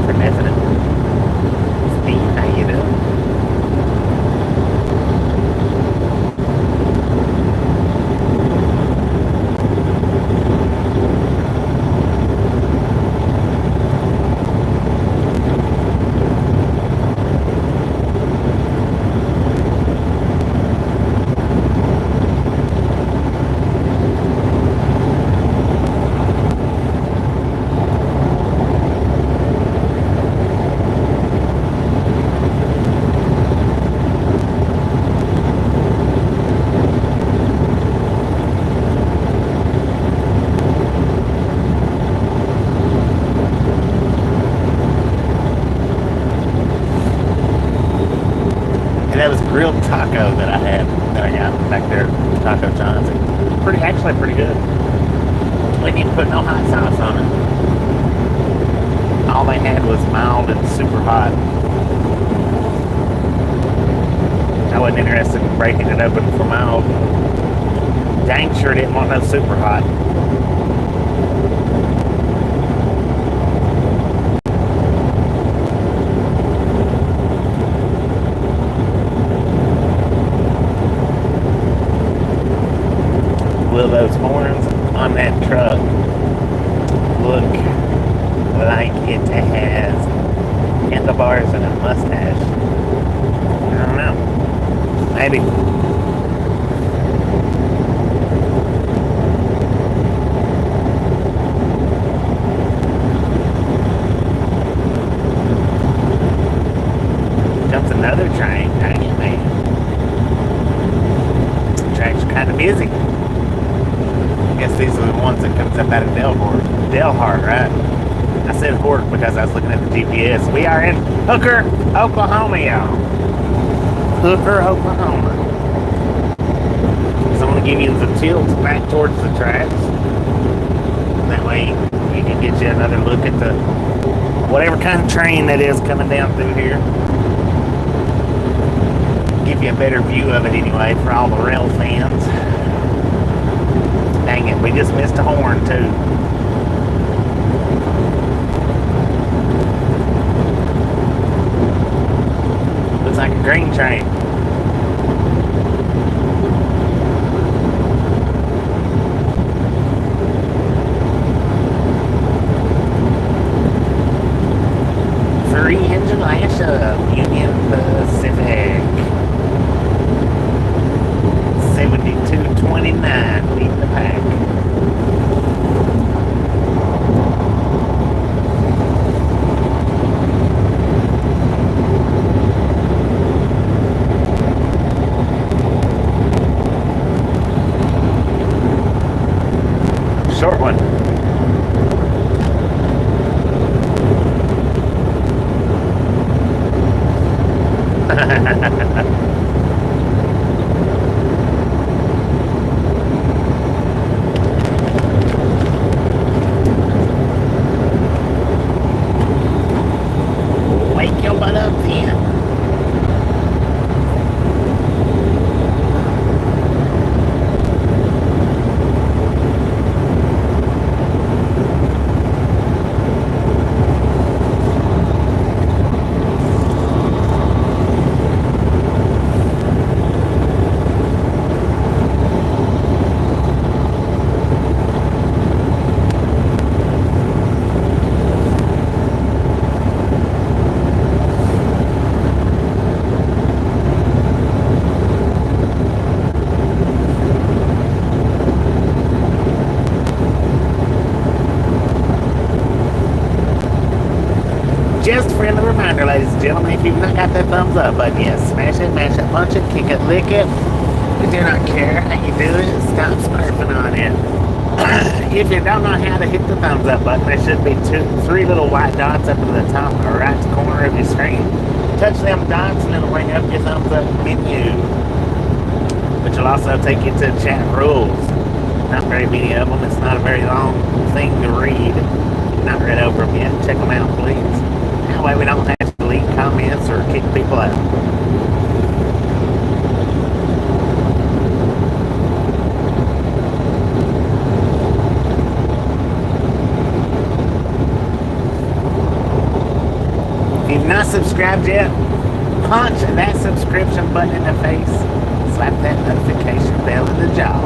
For definite. Steve, how you doing? That was grilled taco that I got back there at Taco John's. Actually pretty good. We didn't put no hot sauce on it. All they had was mild and super hot. I wasn't interested in breaking it open for mild. Dang sure didn't want no super hot. Will those horns on that truck look like it has handlebars and a mustache? I don't know. Maybe. Comes another train. Dang it, man. The trains are kind of busy. I guess these are the ones that comes up out of Delhart, right? I said Hort because I was looking at the GPS. We are in Hooker, Oklahoma, y'all. Hooker, Oklahoma. So I'm going to give you the tilt back towards the tracks. That way you can get you another look at the whatever kind of train that is coming down through here. Give you a better view of it anyway for all the rail fans. Dang it, we just missed a horn too. Looks like a grain train. Three engine lash up, Union Pacific. 7229 leading the pack. Short one. Wake your butt up then. Just a friendly reminder, ladies and gentlemen, if you've not got that thumbs up button yet, smash it, mash it, punch it, kick it, lick it. We do not care how you do it. Stop smurfing on it. If you don't know how to hit the thumbs up button, there should be three little white dots up in the top right corner of your screen. Touch them dots and it'll bring up your thumbs up menu, which will also take you to chat rules. Not very many of them. It's not a very long thing to read. Not read over them yet. Check them out, please. That way we don't have to leave comments or kick people out. If you've not subscribed yet, punch that subscription button in the face. Slap that notification bell in the jaw.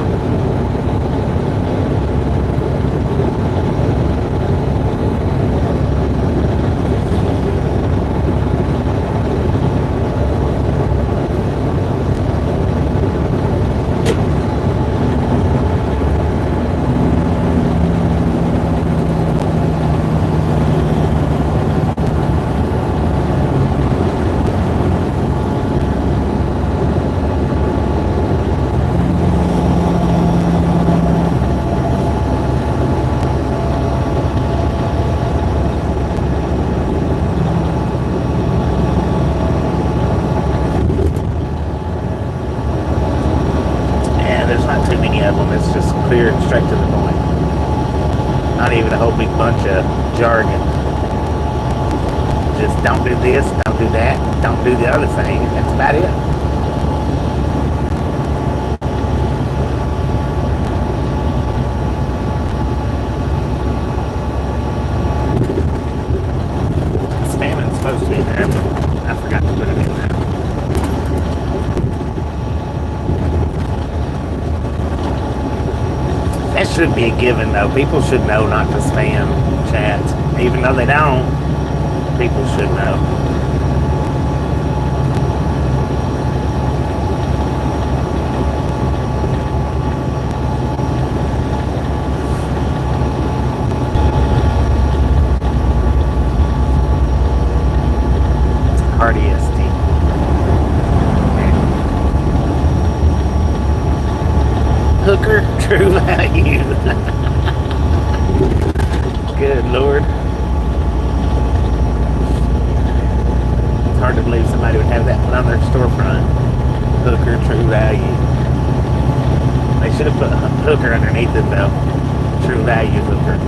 Clear and straight to the point. Not even a whole big bunch of jargon. Just don't do this, don't do that, don't do the other thing. That's about it. Spamming's supposed to be there, but I forgot to put it in there. That should be a given, though. People should know not to spam chats. Even though they don't, people should know. Hooker, true value. Good Lord. It's hard to believe somebody would have that put on their storefront. Hooker, true value. They should have put hooker underneath it though. True value hooker.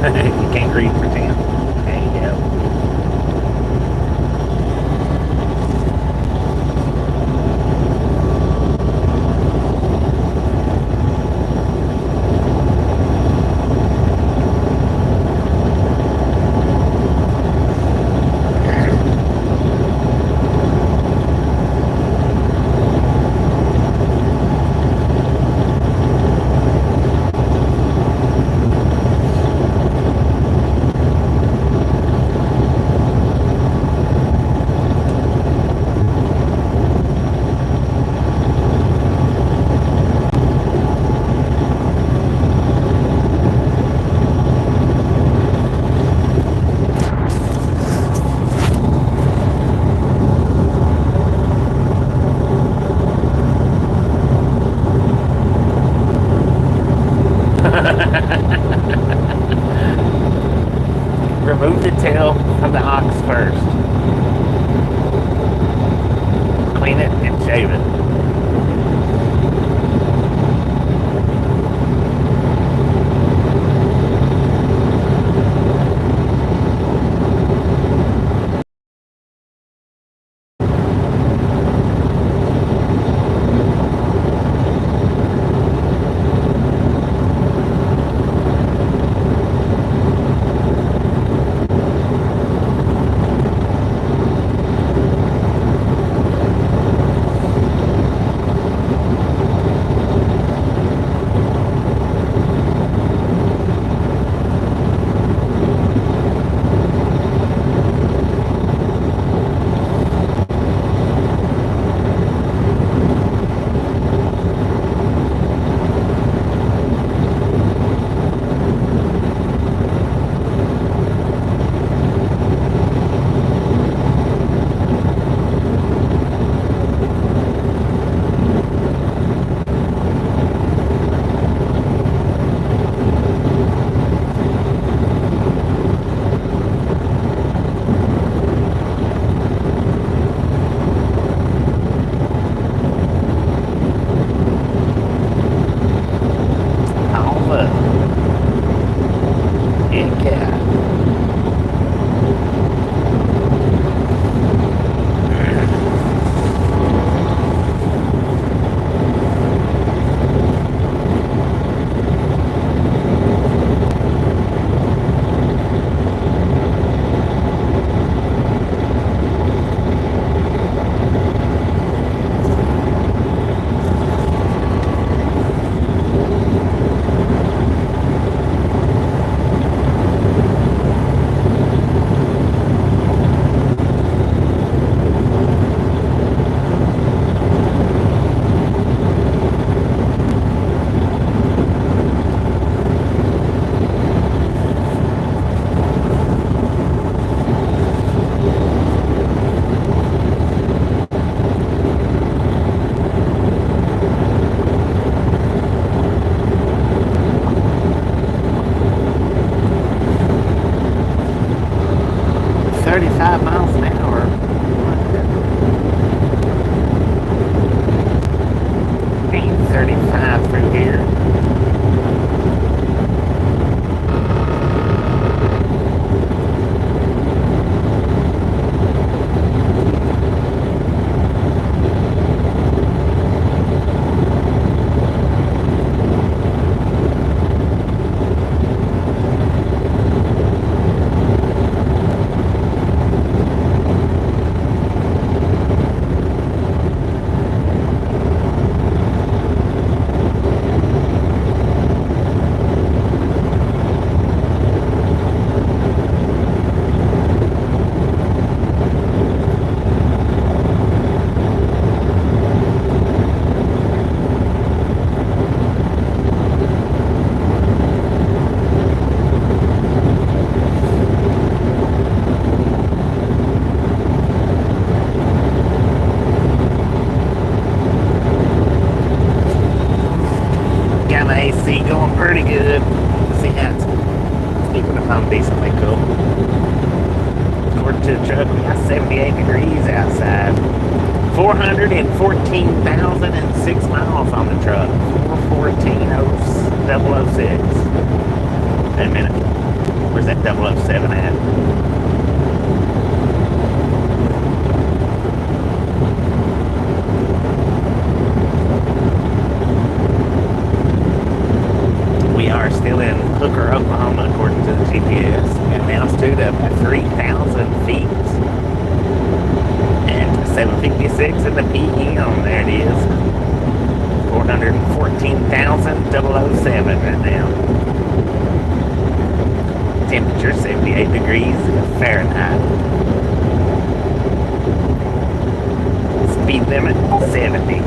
You can't read for 10. There you go. Remove the tail from the ox first. Clean it and shave it. pretty good. See how it's keeping the phone decently cool. According to the truck, we got 78 degrees outside. 414,006 miles on the truck. 414,006. Wait a minute. Where's that 007 at? We are still in Hooker, Oklahoma, according to the GPS. Got an altitude of 3,000 feet. And 7:56 in the PM. There it is. 414,007 right now. Temperature 78 degrees Fahrenheit. Speed limit 70.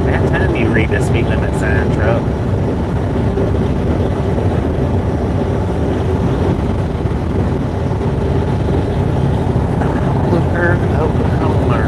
About time you read the speed limit sign, truck. Oklahoma.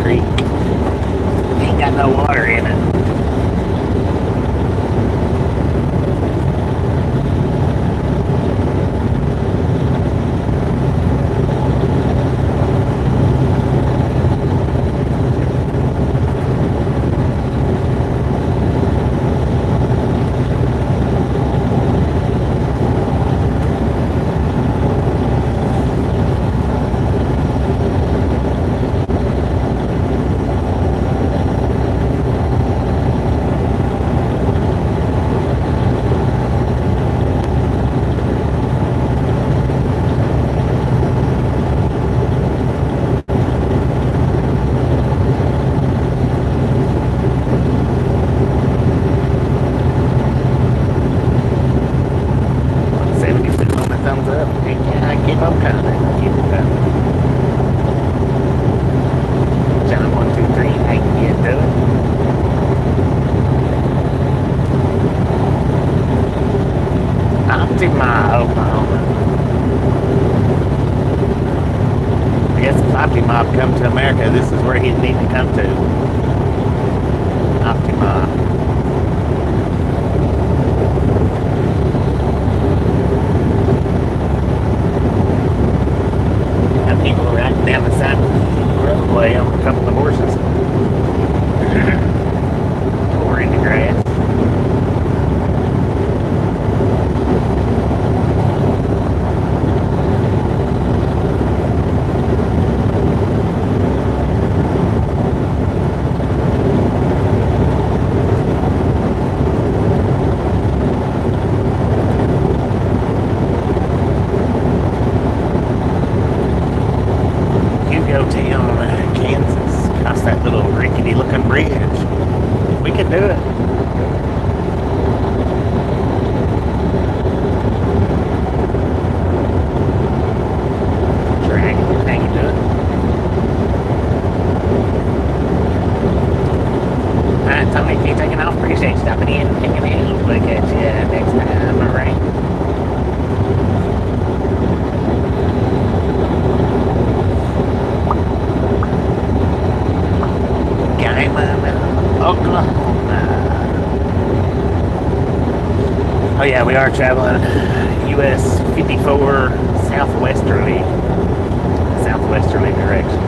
Creek. Ain't got no water in it. Oklahoma. I guess if Optima come to America, this is where he'd need to come to. Optima. Got people riding down the side of the roadway on a couple of horses. Or in the grass. Kansas, across that little rickety looking bridge. We can do it. Drag it, hang it, do it. Alright, Tony, if you're taking off, appreciate you stopping in and hanging out. Look at you next time, alright? Oklahoma. Oh yeah, we are traveling US 54 southwesterly direction.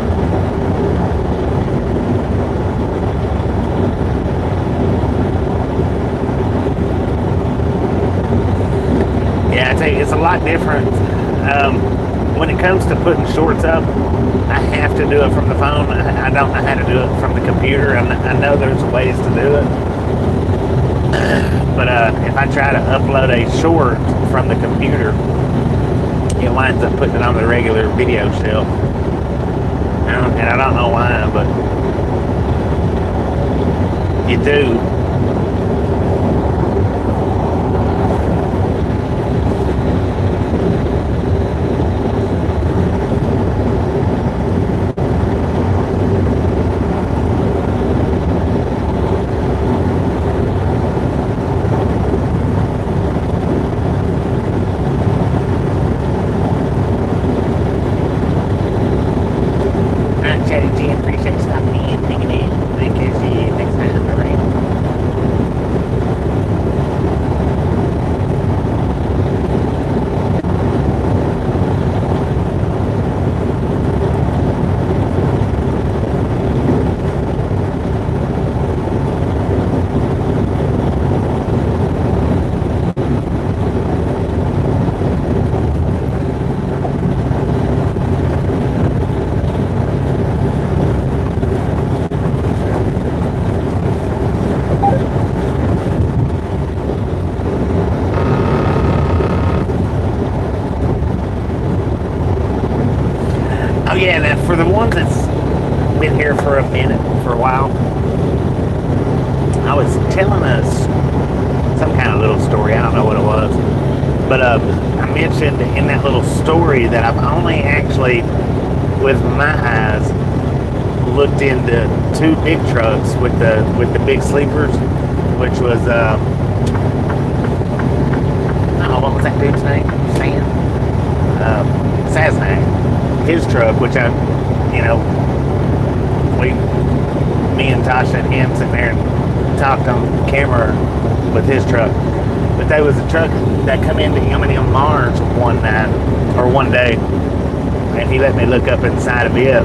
Yeah, I tell you, it's a lot different. When it comes to putting shorts up, I have to do it from the phone. I don't know how to do it from the computer. I know there's ways to do it. But if I try to upload a short from the computer, it winds up putting it on the regular video shelf. And I don't know why, but you do. Oh yeah, now for the ones that's been here for a minute, for a while, I was telling us some kind of little story. I don't know what it was, but I mentioned in that little story that I've only actually, with my eyes, looked into two big trucks with the big sleepers, which was oh, what was that dude's name? Saznak. His truck, which I, me and Tasha and him sitting there and talked on camera with his truck. But there was a truck that come into M&M Mars one night, or one day, and he let me look up inside of it.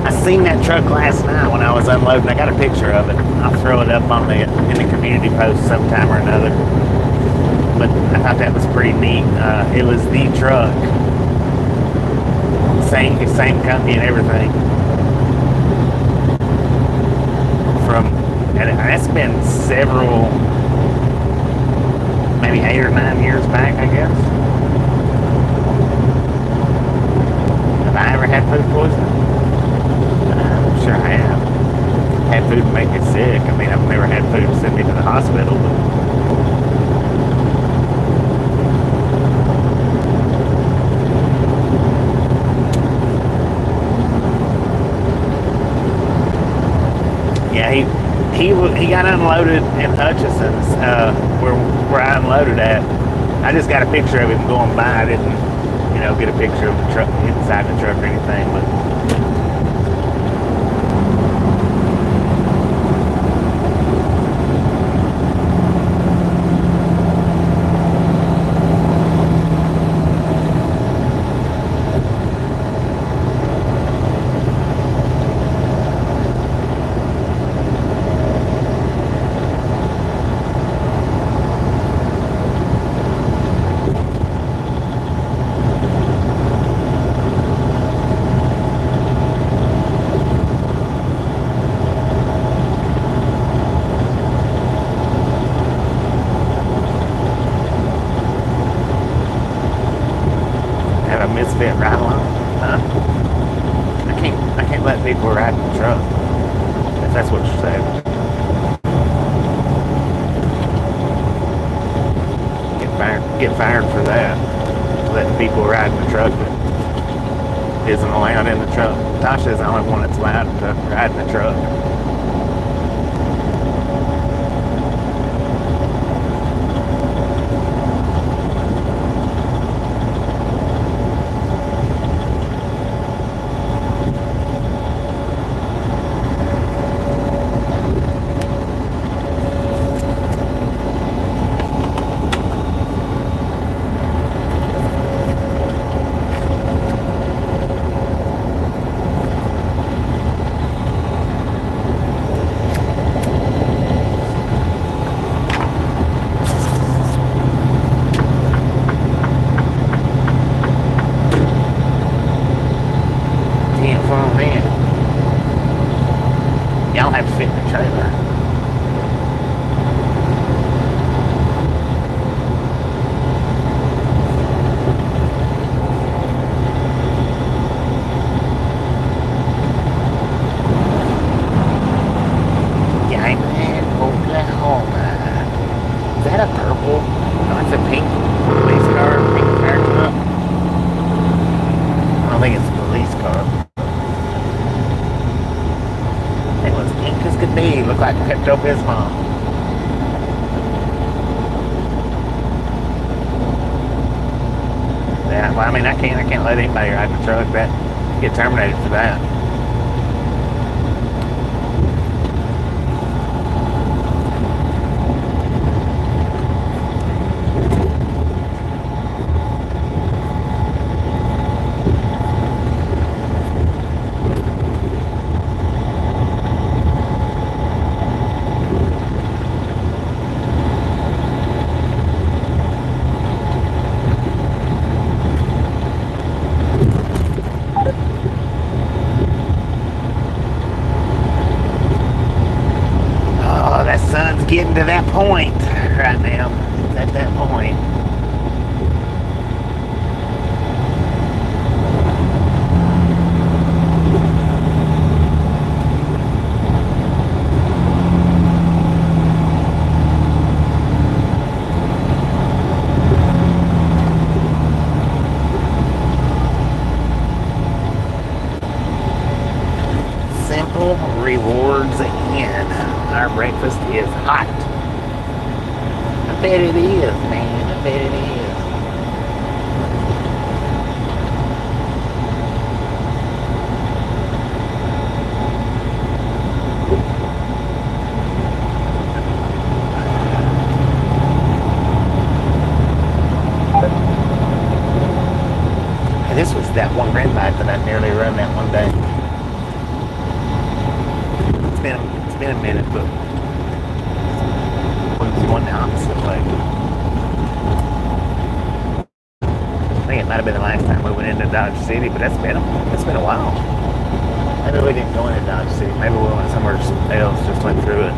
I seen that truck last night when I was unloading. I got a picture of it. I'll throw it up in the community post sometime or another. But I thought that was pretty neat. It was the truck. Same company and everything. And that's been several, maybe 8 or 9 years back, I guess. Have I ever had food poisoning? I'm sure I have. Had food make me sick. I mean, I've never had food send me to the hospital, but he got unloaded in Hutchison's, where I unloaded at. I just got a picture of him going by. I didn't, get a picture of the truck inside the truck or anything, but misfit ride along. I can't let people ride in the truck, if that's what you're saying. Get fired for that. Letting people ride in the truck that isn't allowed in the truck. Tasha's the only one that's allowed to ride in the truck. me. Look like Pepto-Bismol. Yeah, well, I mean, I can't let anybody ride the truck that get terminated for that. Oh, that sun's getting to that point right now. It's at that point. Simple rewards in. Our breakfast is hot. I bet it is, man. I bet it is. Hey, this was that one red light that I nearly run that one day. It's been a minute, but was going the opposite way. I think it might have been the last time we went into Dodge City, but it's been a while. Maybe we didn't go into Dodge City. Maybe we went somewhere else, just went through it.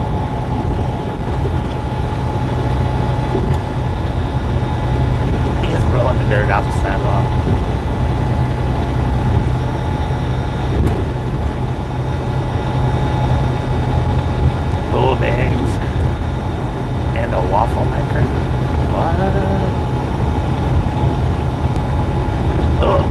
Just rolling the dirt off the sidewalk. Full of eggs and a waffle maker. What? Oh.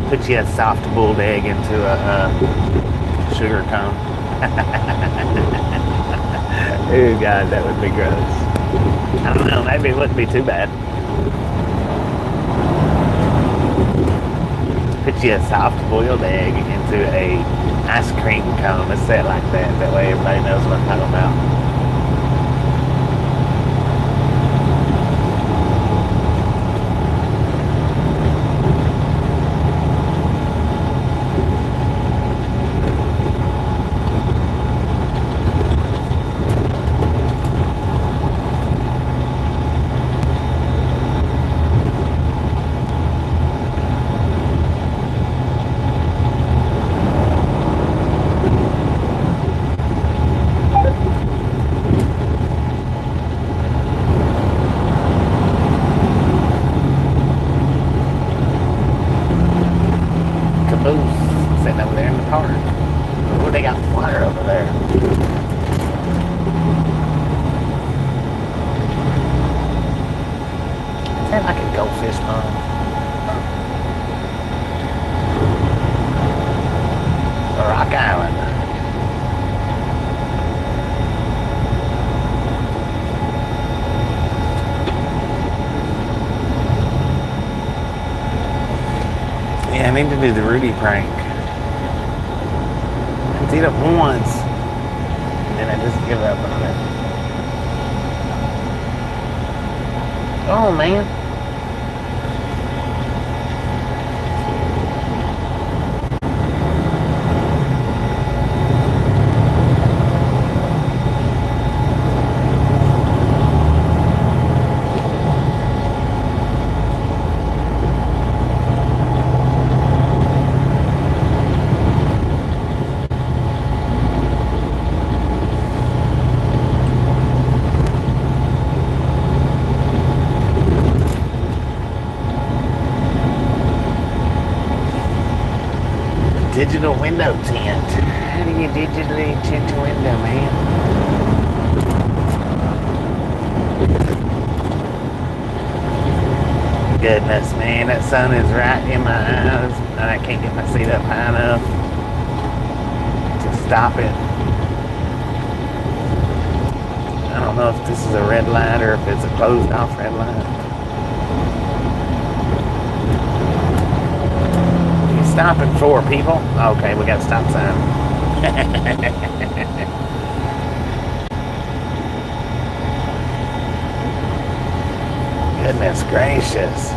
Put you a soft boiled egg into a sugar cone. Oh God, that would be gross. I don't know, maybe it wouldn't be too bad. Put you a soft boiled egg into a ice cream cone. Let's say it like that. That way everybody knows what I'm talking about. Sitting over there in the park. Oh, they got water over there. Is that like a goldfish pond? Rock Island. Yeah, I need to do the Rudy prank. I did it once, and then I just give up on it. Oh man. Digital window tint. How do you digitally tint your window, man? Goodness, man, that sun is right in my eyes, and I can't get my seat up high enough to stop it. I don't know if this is a red light or if it's a closed off red light. You stopping for, people? Okay, we got a stop sign. Goodness gracious.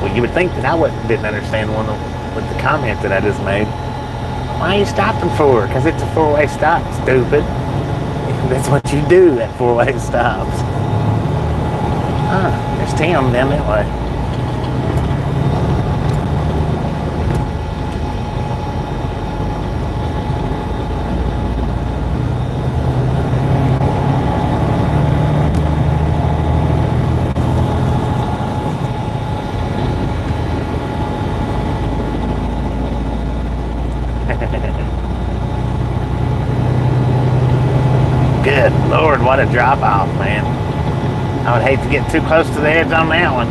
Well, you would think that I didn't understand one with the comment that I just made. Why are you stopping for? Because it's a four-way stop, stupid. That's what you do at four-way stops. There's Tim down that way. Good Lord, what a drop-off, man. I would hate to get too close to the edge on that one,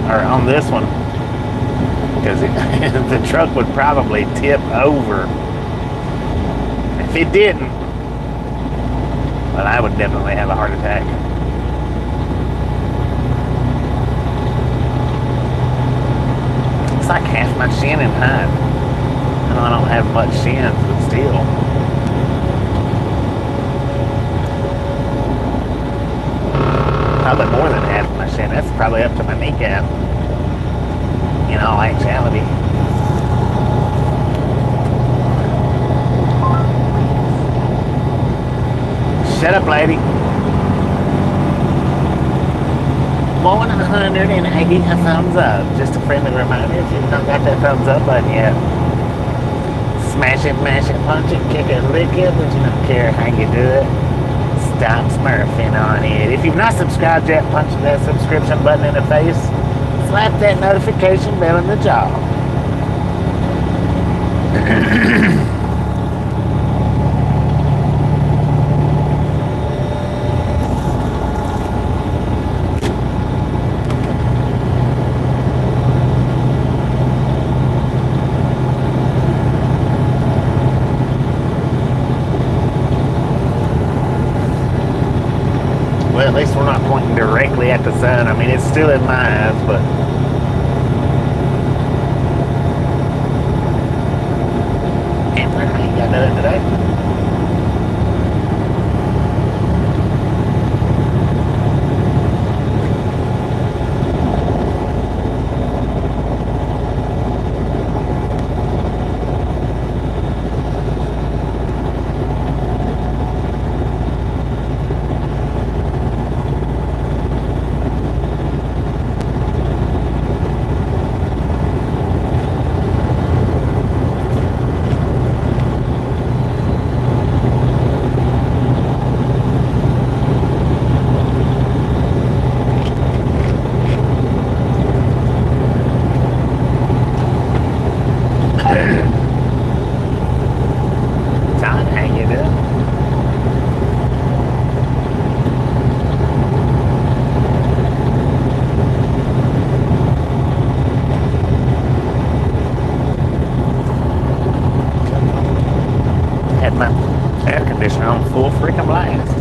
or on this one, because the truck would probably tip over. If it didn't, well, I would definitely have a heart attack. It's like half my shin in height. I don't have much shins, but still. Probably more than half of my shin. That's probably up to my kneecap. In all actuality. Shut up, lady. 180 thumbs up. Just a friendly reminder, if you've not got that thumbs up button yet, smash it, mash it, punch it, kick it, lick it, but you don't care how you do it. Stop smurfing on it. If you've not subscribed yet, punch that subscription button in the face. Slap that notification bell in the jaw. Well, at least we're not pointing directly at the sun. I mean, it's still in my eyes, but... Amber, how you got done today? On full freaking blast.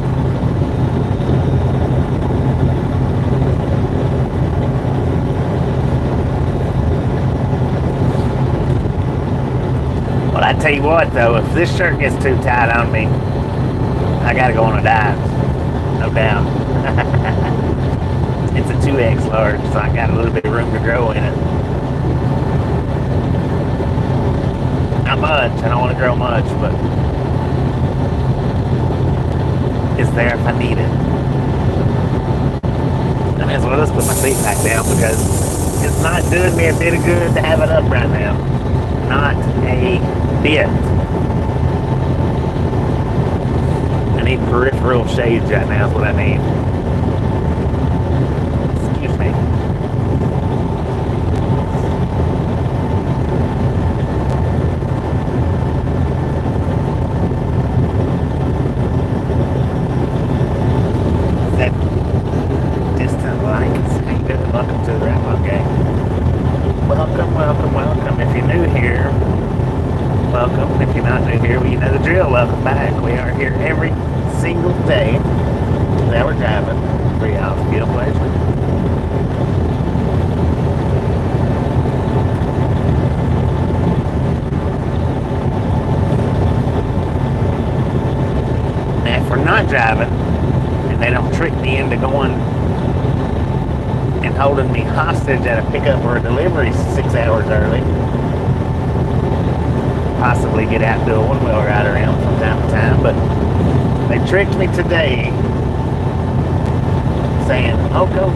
Well, I tell you what though, if this shirt gets too tight on me, I gotta go on a dive. No doubt. It's a 2X large, so I got a little bit of room to grow in it. Not much, I don't want to grow much, but it's there if I need it. I may as well just put my seat back down because it's not doing me a bit of good to have it up right now. Not a bit. I need peripheral shades right now is what I need. Excuse me. doing? Welcome to the wrap-up game. Welcome, welcome, welcome. If you're new here, welcome. If you're not new here, well, you know the drill. Welcome back. We are here every single day that we're driving. 3 hours of fuel pleasure. Now, if we're not driving, and they don't trick me into going and holding me hostage at a pickup or a delivery 6 hours early, possibly get out and do a one-wheel ride around from time to time, but they tricked me today saying, oh, go,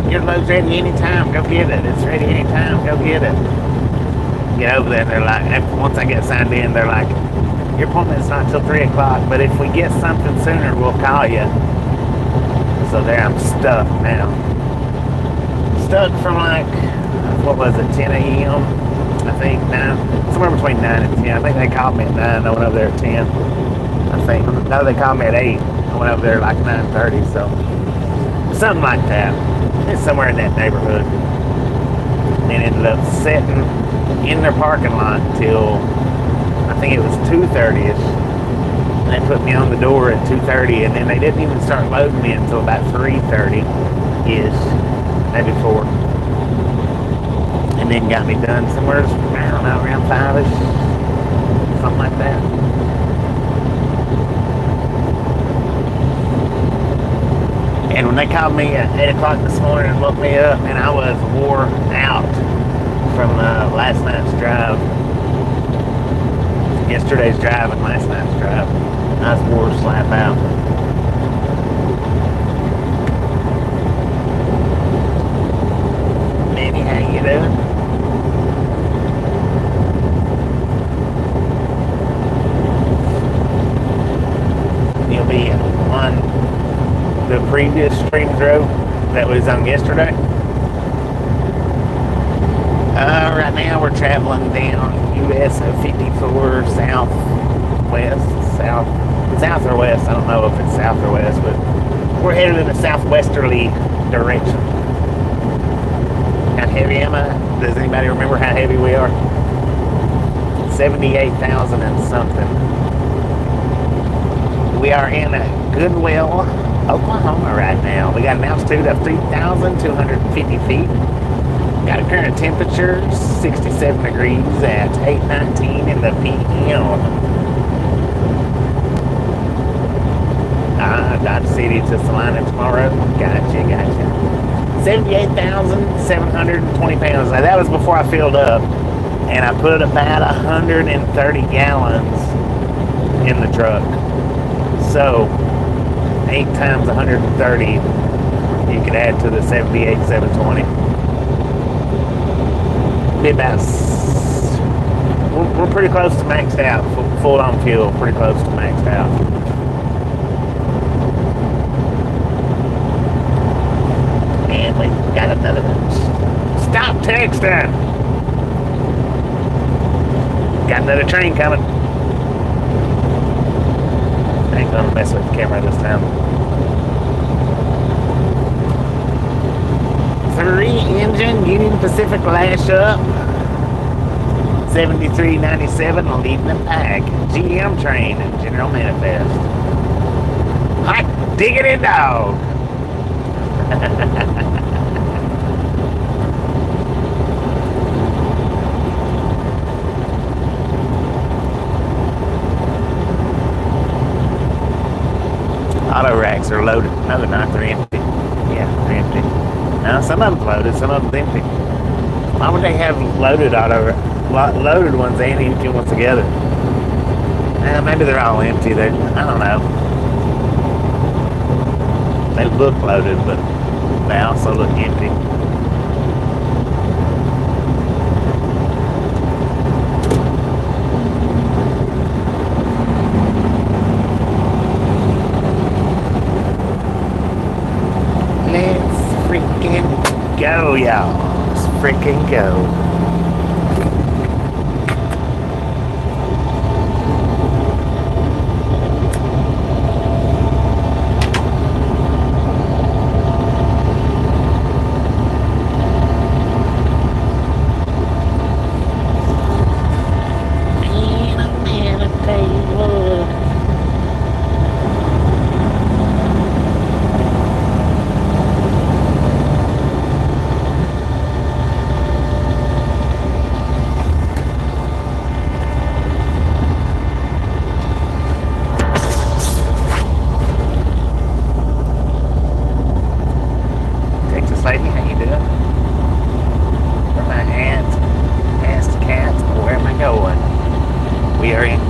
your load's ready anytime, go get it. It's ready anytime, go get it. Get over there, and they're like, once I get signed in, they're like, your appointment's not till 3 o'clock, but if we get something sooner, we'll call you. So there I'm stuck now. Stuck from like, what was it, 10 a.m.? I think 9, somewhere between 9 and 10. I think they called me at 9, I went over there at 10. I think, no, they called me at 8. I went over there like 9:30, so something like that. It's somewhere in that neighborhood. And ended up sitting in their parking lot till, I think it was 2:30ish. They put me on the door at 2:30, and then they didn't even start loading me until about 3:30-ish, maybe 4. And then got me done somewhere, I don't know, around 5-ish, something like that. And when they called me at 8 o'clock this morning and woke me up, and I was wore out from last night's drive. Yesterday's drive and last night's drive. I was wore slap out. Manny, how you doing? You'll be on the previous Streams Road that was on yesterday. Right now we're traveling down US 54 south or west. I don't know if it's south or west, but we're headed in a southwesterly direction. How heavy am I? Does anybody remember how heavy we are? 78,000 and something. We are in Goodwell, Oklahoma right now. We got an altitude of 3,250 feet. Got a current temperature 67 degrees at 8:19 in the p.m. Dodge City to Salina tomorrow. Gotcha. 78,720 pounds. Now that was before I filled up, and I put about 130 gallons in the truck. So 8 times 130, you could add to the 78,720. Be about, we're pretty close to maxed out, full on fuel, pretty close to maxed out. And we got another one. Stop texting! Got another train coming. I ain't gonna mess with the camera this time. 3-engine Union Pacific lash up. 7397 leading the pack. GM train, General Manifest. Hot diggity dog. Auto racks are loaded. No, they're not. They're empty. Yeah, they're empty. Now, some of them's loaded, some of them's empty. Why would they have loaded ones and empty ones together? Maybe they're all empty. I don't know. They look loaded, but they also look empty. Go, y'all. Let's freaking go.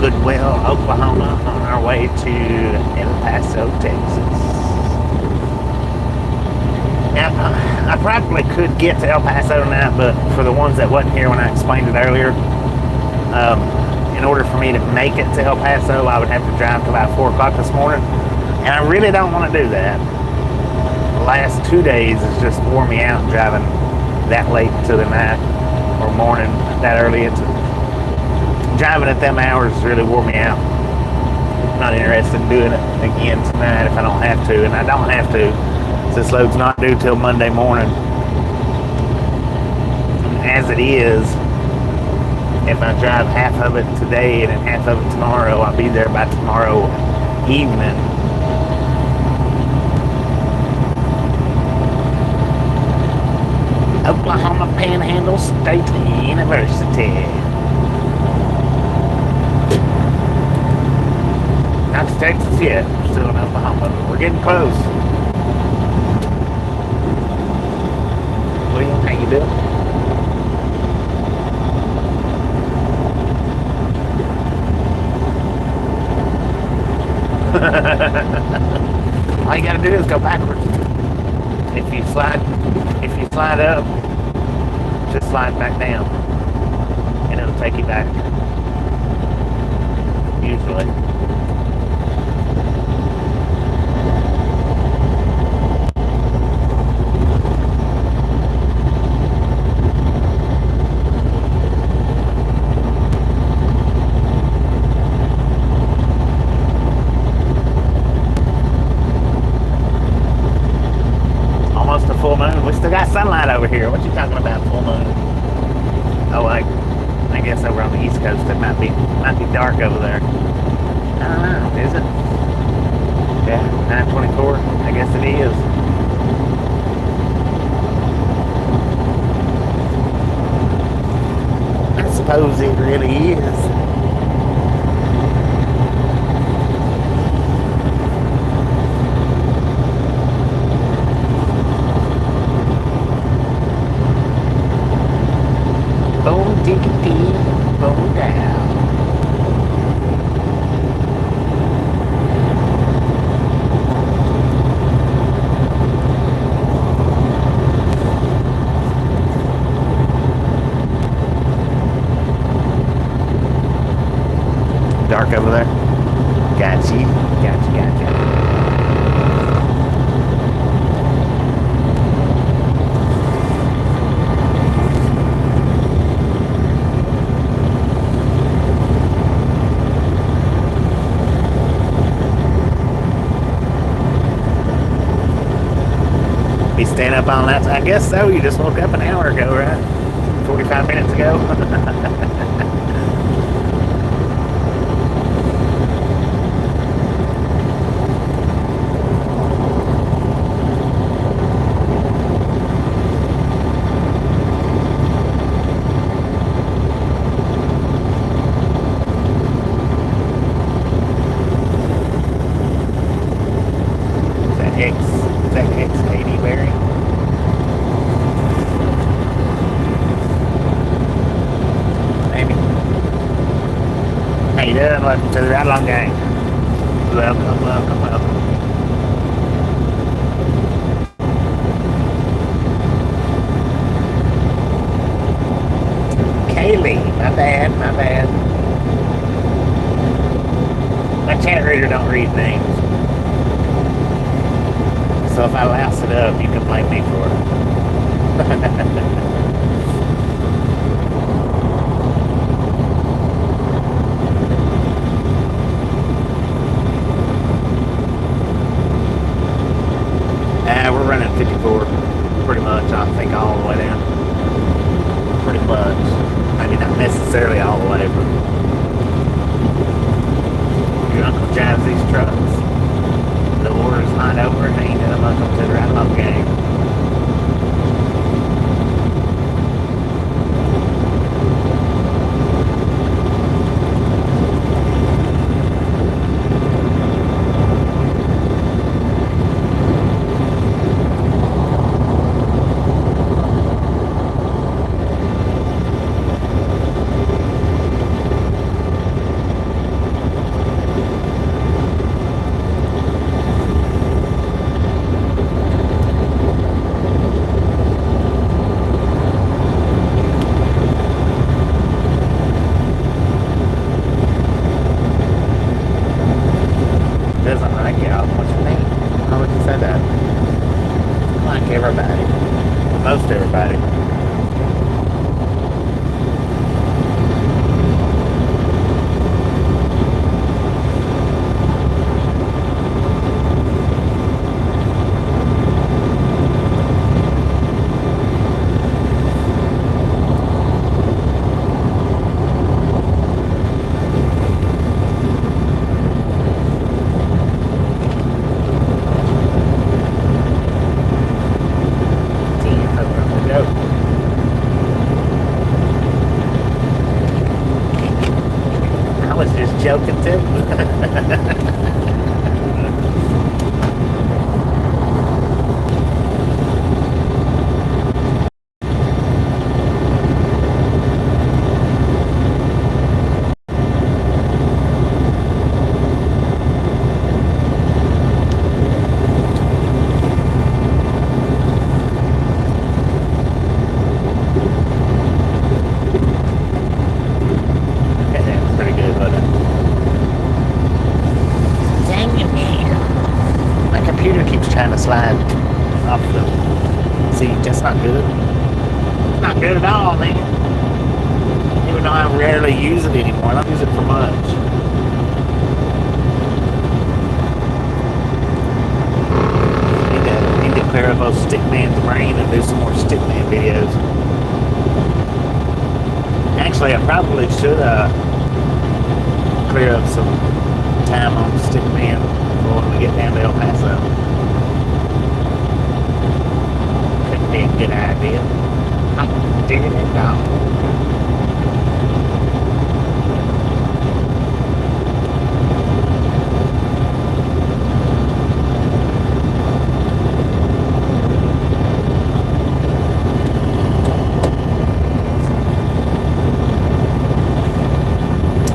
Goodwill, Oklahoma, on our way to El Paso, Texas. Now, I probably could get to El Paso tonight, but for the ones that wasn't here when I explained it earlier, in order for me to make it to El Paso, I would have to drive to about 4 o'clock this morning, and I really don't want to do that. The last 2 days has just wore me out driving that late into the night or morning, that early into driving at them hours really wore me out. I'm not interested in doing it again tonight if I don't have to, and I don't have to. This load's not due till Monday morning. As it is, if I drive half of it today and then half of it tomorrow, I'll be there by tomorrow evening. Oklahoma Panhandle State University. Not to Texas yet, we're still in Oklahoma, but we're getting close. William, how you doing? All you gotta do is go backwards. If you slide up, just slide back down, and it'll take you back. Usually. Full moon. We still got sunlight over here. What you talking about, full moon? Oh, I guess over on the East Coast it might be dark over there. I don't know. Is it? Yeah, 9:24. I guess it is. I suppose it really is. Dark over there. Gotcha. Be staying up all night. I guess so. You just woke up an hour ago, right? 45 minutes ago. How you doing? Welcome to the Ride Along Gang. Welcome. Kaylee, my bad. My chat reader don't read names. So if I louse it up, you can blame me for it. We're running 54, pretty much, I think, all the way down. Pretty much. Maybe not necessarily all the way, but your uncle drives these trucks. The order's not over, and ain't a welcome to the Ride Along Gang. most everybody. Joking too. Trying to slide off the seat. That's not good. Not good at all, man. Even though I rarely use it anymore. I don't use it for much. Need to clear up those Stickman's brain and do some more Stickman videos. Actually, I probably should clear up some time on Stickman before when we get down to El Paso. Be a good idea. I'm digging it down.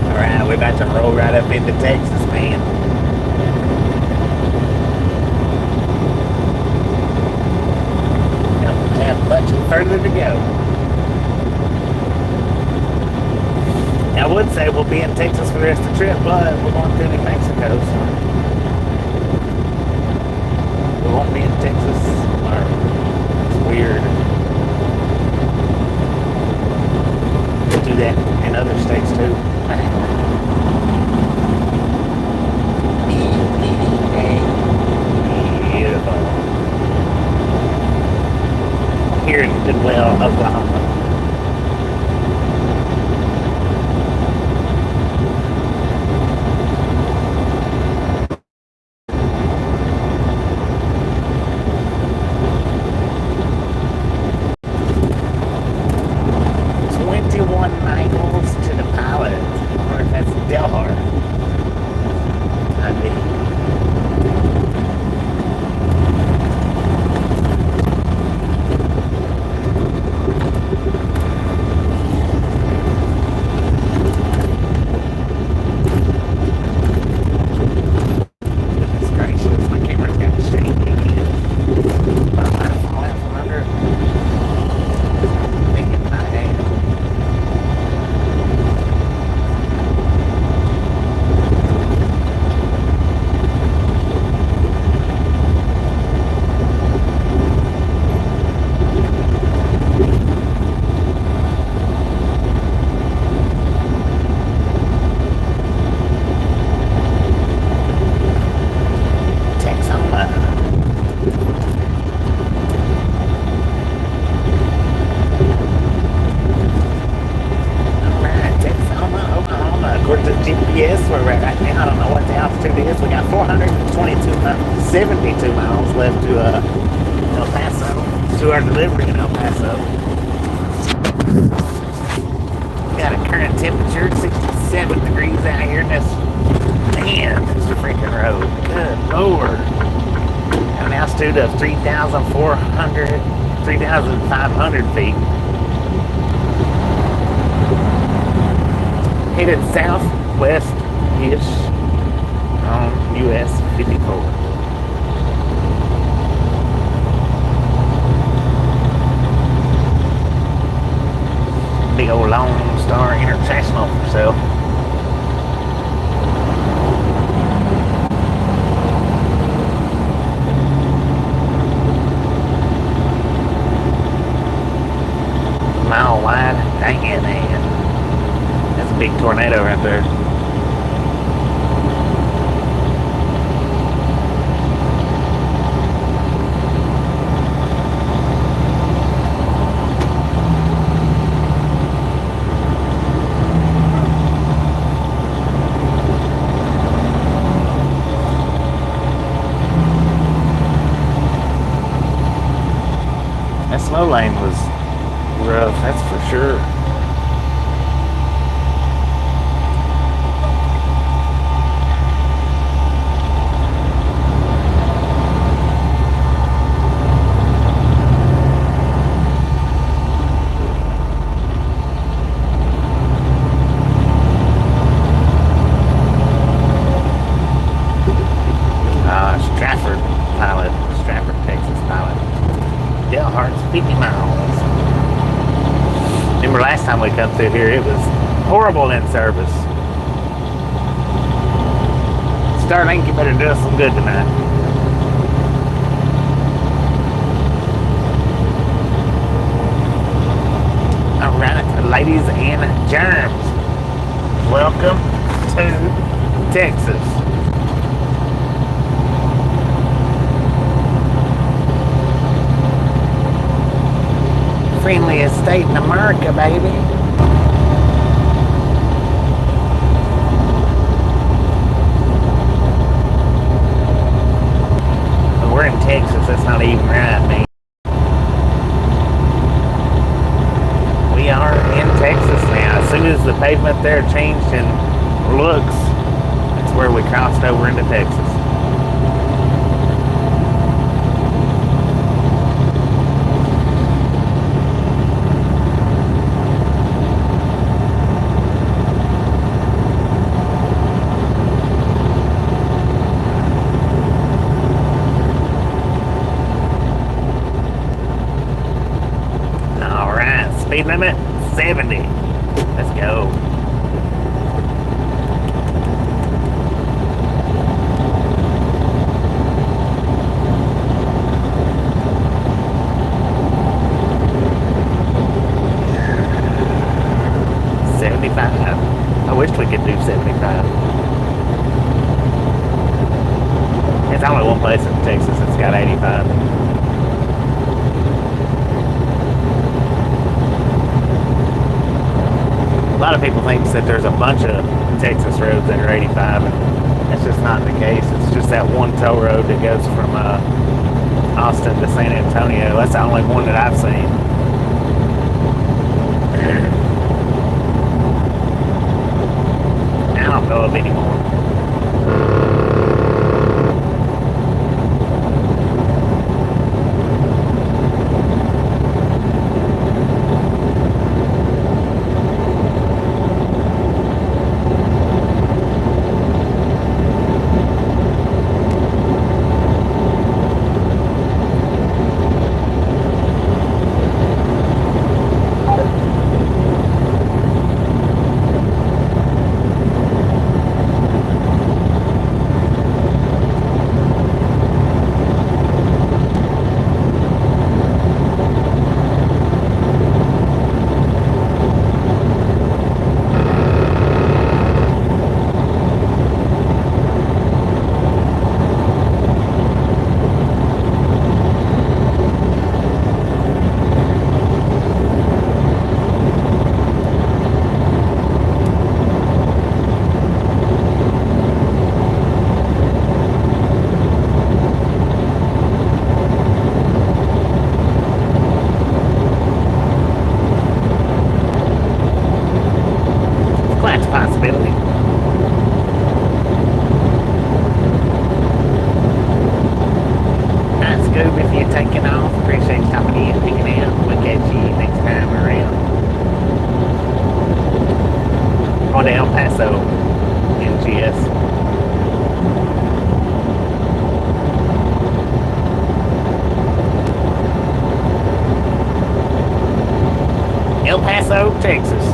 Alright, we're about to roll right up into Texas, man. Much further to go. I would say we'll be in Texas for the rest of the trip, but we're going through New Mexico, so we won't be in Texas. It's weird. We'll do that in other states too. Beautiful. Here in Goodwell, Oklahoma. Where we're at right now. I don't know what the altitude is. We got 72 miles left to El Paso, to our delivery in El Paso. We got a current temperature 67 degrees out here, and man, it's a freaking road. Good Lord. An altitude of 3,500 feet. Headed southwest-ish on US 54. Big old Lone Star International for sale. mile wide. Dang it, man. That's a big tornado right there. That slow lane was rough, that's for sure. Stratford, Texas pilot. Del Hart's 50 miles. Remember last time we come through here, it was horrible in service. Starlink, you better do us some good tonight. Alright, ladies and germs, welcome to Texas. Friendliest state in America, baby. But we're in Texas, that's not even right, man. We are in Texas now. As soon as the pavement there changed in looks, that's where we crossed over into Texas. Speed limit 70. Let's go. I wish we could do 75. It's only one place in Texas that's got 85. A lot of people think that there's a bunch of Texas roads that are 85, and that's just not the case. It's just that one toll road that goes from Austin to San Antonio. That's the only one that I've seen. I don't know of any more. El Paso, Texas.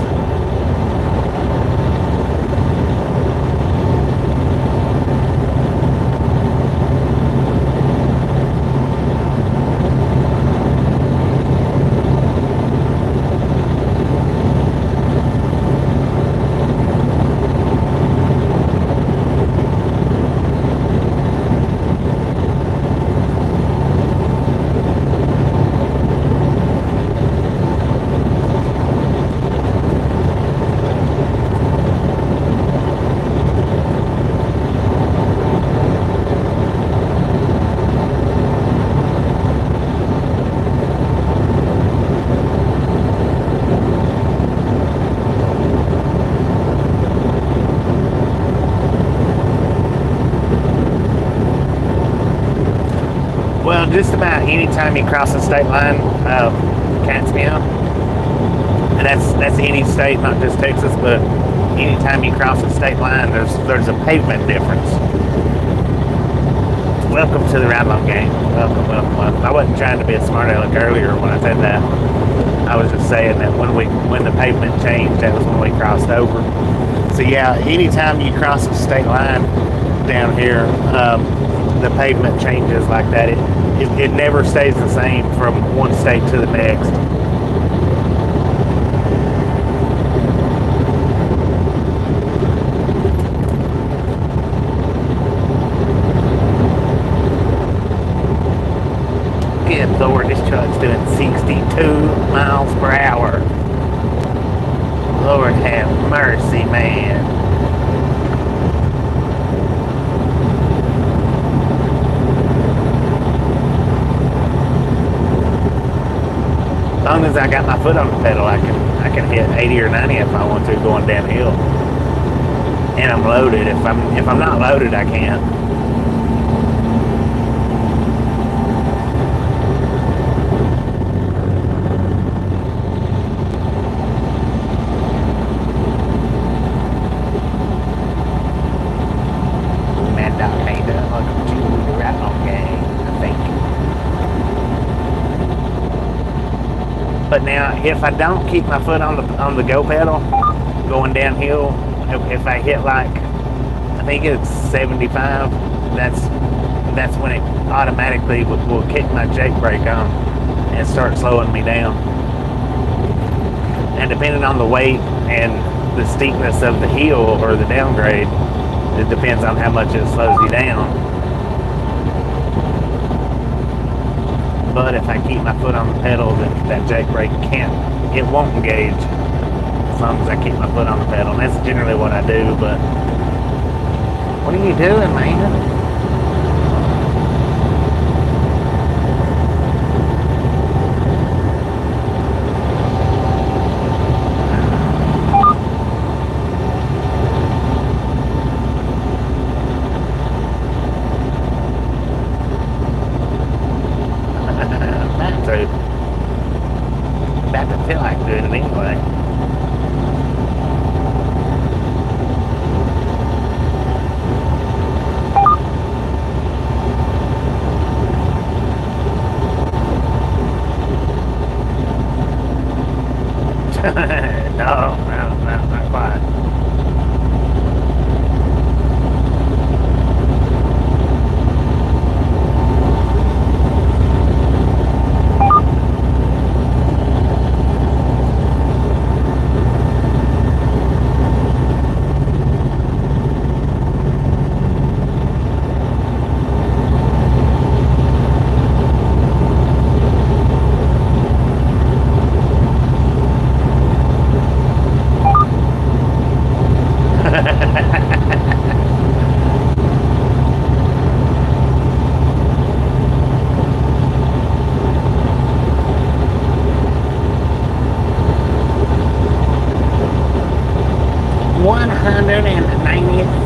just about any time you cross the state line, cats meow. And that's any state, not just Texas, but anytime you cross the state line, there's a pavement difference. Welcome to the Ride Along Gang. Welcome, welcome, welcome. I wasn't trying to be a smart aleck earlier when I said that. I was just saying that when the pavement changed, that was when we crossed over. So yeah, anytime you cross the state line down here, the pavement changes like that. It never stays the same from one state to the next. Good Lord, this truck's doing 62 miles per hour. Lord have mercy, man. As long as I got my foot on the pedal, I can hit 80 or 90 if I want to going downhill. And I'm loaded. If I'm not loaded, I can't. But now, if I don't keep my foot on the go pedal, going downhill, if I hit like, I think it's 75, that's when it automatically will kick my jake brake on and start slowing me down. And depending on the weight and the steepness of the hill or the downgrade, it depends on how much it slows you down. But if I keep my foot on the pedal, that jake brake won't engage as long as I keep my foot on the pedal. And that's generally what I do, but what are you doing, man? About to feel like doing it anyway. No, not quite.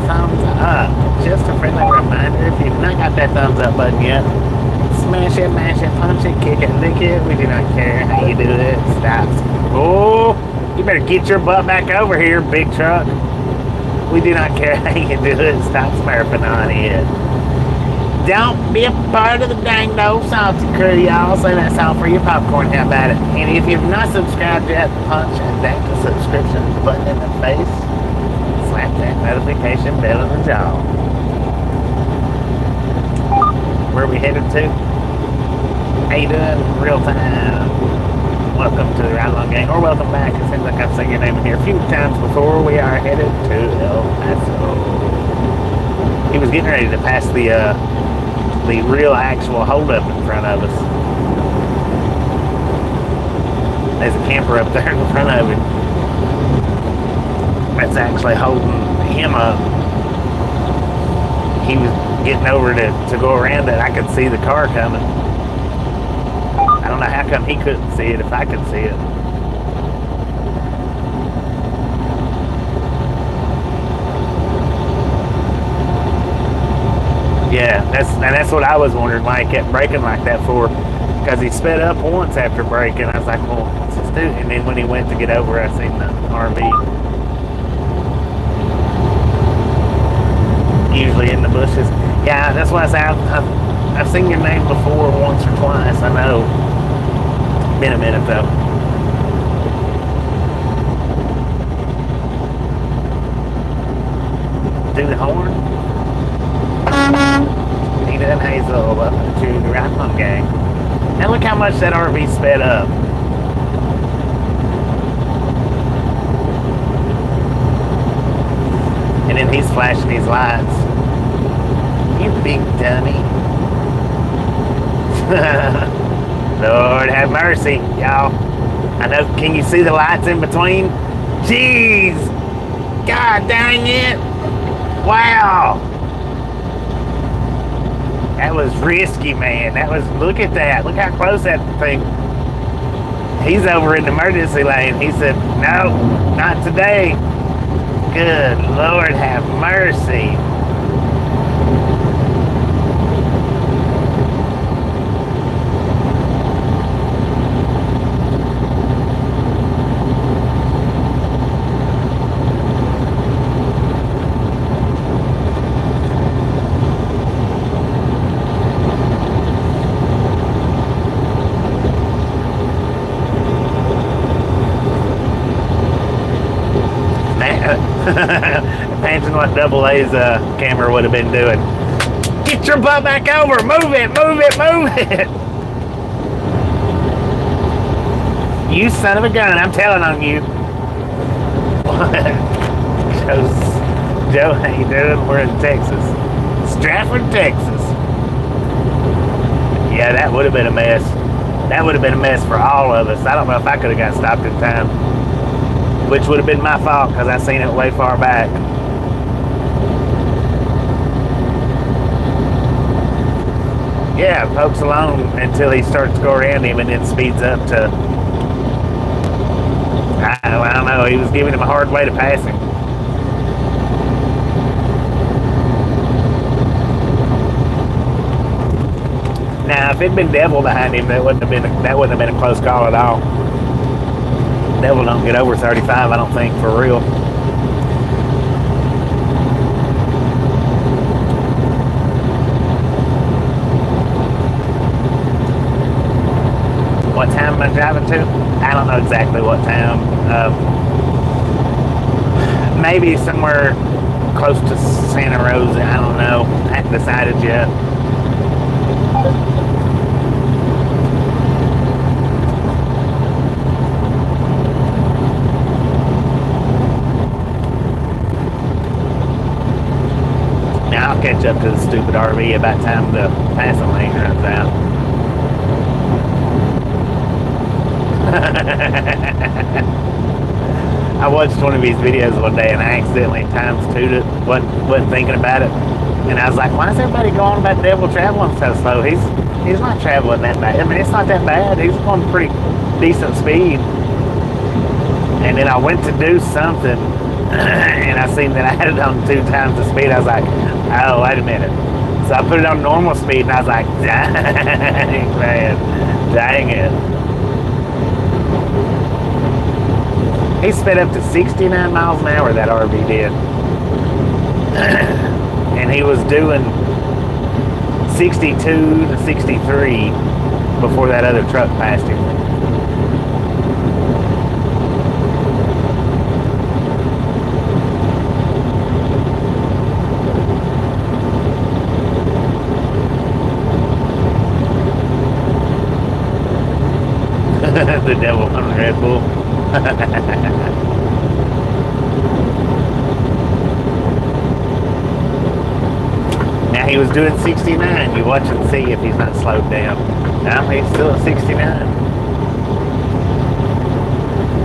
Thumbs up. Just a friendly reminder, if you've not got that thumbs up button yet, smash it, mash it, punch it, kick it, lick it. We do not care how you do it. Stop. Oh, you better get your butt back over here, big truck. We do not care how you do it. Stop smurfing on it. Don't be a part of the dang no salty crew, y'all. So that's all for your popcorn. How about it? And if you've not subscribed yet, punch that subscription button in the face. Slap that notification bell in the jaw. Where are we headed to? How you doing? Real time. Welcome to the Ride Along Gang, or welcome back. It seems like I've said your name in here a few times before. We are headed to El Paso. He was getting ready to pass the real actual holdup in front of us. There's a camper up there in front of him that's actually holding him up. He was getting over to go around it. I could see the car coming. I don't know how come he couldn't see it if I could see it. Yeah, that's what I was wondering why he kept braking like that for. Because he sped up once after braking. I was like, well, what's this do? And then when he went to get over, I seen the RV usually in the bushes. Yeah, that's why I say I've seen your name before once or twice. I know. Been a minute though. Do the horn. Nina and Hazel up to the right on gang. And look how much that RV sped up. And then he's flashing these lights. You big dummy. Lord have mercy, y'all. I know, can you see the lights in between? Jeez! God dang it! Wow! That was risky, man. That was, look at that. Look how close that thing. He's over in the emergency lane. He said, no, not today. Good Lord have mercy. Imagine what Double A's camera would have been doing. Get your butt back over! Move it! Move it! Move it! You son of a gun! I'm telling on you. Joe, how you doing? We're in Texas, Stratford, Texas. Yeah, that would have been a mess. That would have been a mess for all of us. I don't know if I could have got stopped in time. Which would have been my fault because I seen it way far back. Yeah, pokes along until he starts to go around him and then speeds up to, I don't know, he was giving him a hard way to pass him. Now, if it'd been Devil behind him, that wouldn't have been a close call at all. Devil don't get over 35, I don't think, for real. What time am I driving to? I don't know exactly what time. Maybe somewhere close to Santa Rosa. I don't know. I haven't decided yet. Now I'll catch up to the stupid RV about time the passing lane runs out. I watched one of his videos one day and I accidentally times two'd it, wasn't thinking about it. And I was like, why is everybody going about Devil traveling so slow? He's not traveling that bad. I mean, it's not that bad. He's going pretty decent speed. And then I went to do something and I seen that I had it on 2 times the speed. I was like, oh, wait a minute. So I put it on normal speed and I was like, dang, man, dang it. He sped up to 69 miles an hour, that RV did. And he was doing 62 to 63 before that other truck passed him. The Devil on Red Bull. Now he was doing 69. You watch and see if he's not slowed down. No, he's still at 69.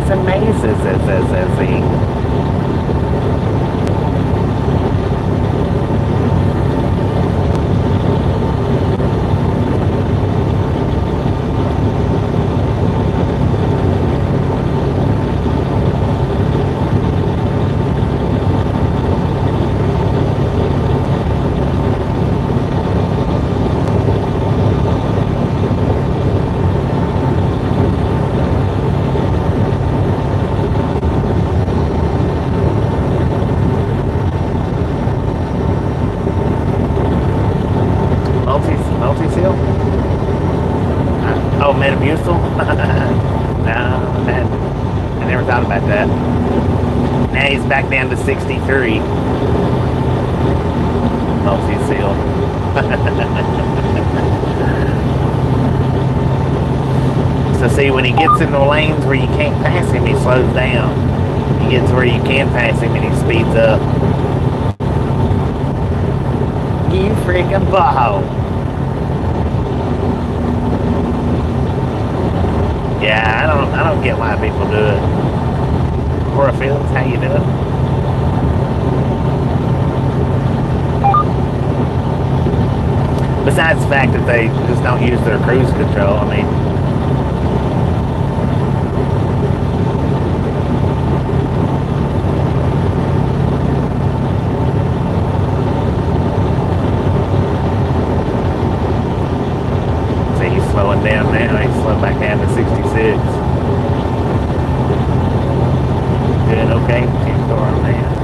It's amazing, as he. that. I never thought about that. Now he's back down to 63. Multi-seal. So see, when he gets in the lanes where you can't pass him, he slows down. He gets where you can pass him and he speeds up. You freaking butthole. Yeah, I don't get why people do it. Cora Fields, how you doing? Besides the fact that they just don't use their cruise control, I mean. See, he's slowing down now. He's slowed back down to 66. Doing okay, 10-4 on that.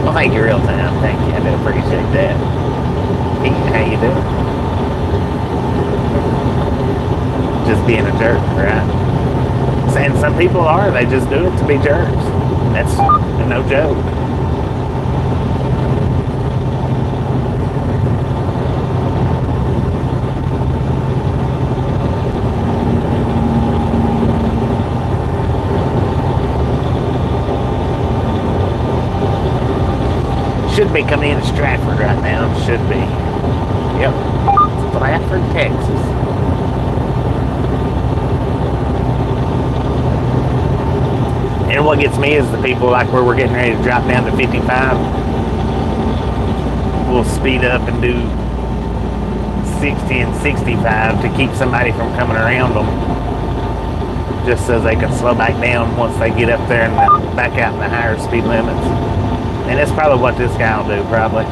Well, thank you, real time. Thank you. I do appreciate that. Hey, how you doing? Just being a jerk, right? And some people are. They just do it to be jerks. That's no joke. Should be coming into Stratford right now. Should be. Yep. Stratford, Texas. And what gets me is the people like where we're getting ready to drop down to 55. We'll speed up and do 60 and 65 to keep somebody from coming around them. Just so they can slow back down once they get up there and back out in the higher speed limits. And that's probably what this guy will do, probably.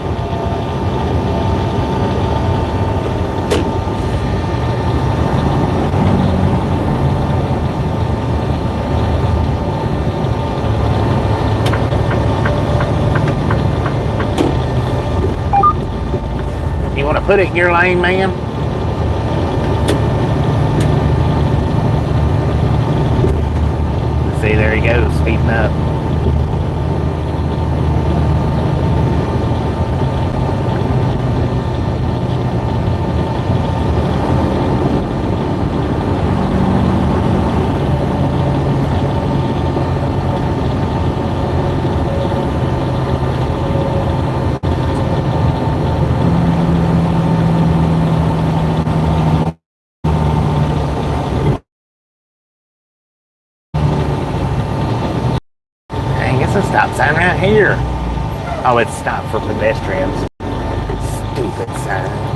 You want to put it in your lane, man? See, there he goes, speeding up. Stop sign right here. Oh, it's stop for pedestrians. Stupid sign.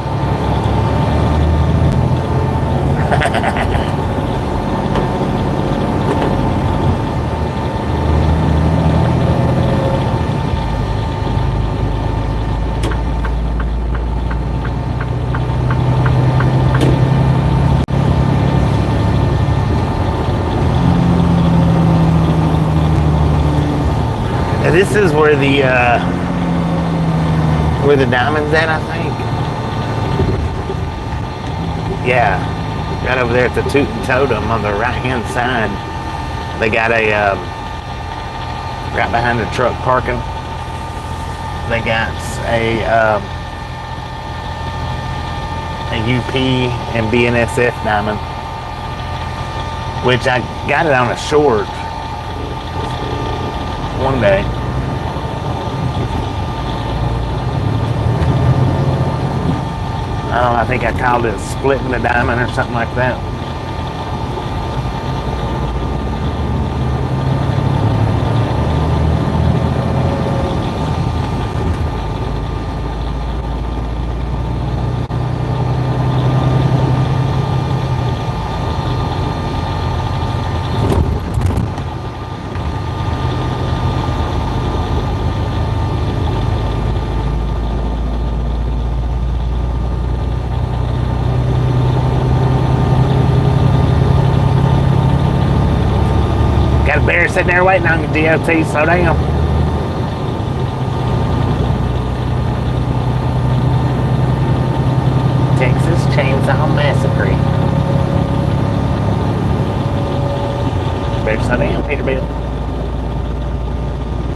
This is where the diamond's at, I think. Yeah, right over there at the Toot and Totem on the right-hand side. They got a right behind the truck parking. They got a UP and BNSF diamond, which I got it on a short one day. I think I called it splitting the diamond or something like that. Bear sitting there waiting on you, DOT. Slow down. massacre. Better slow down, Peterbilt.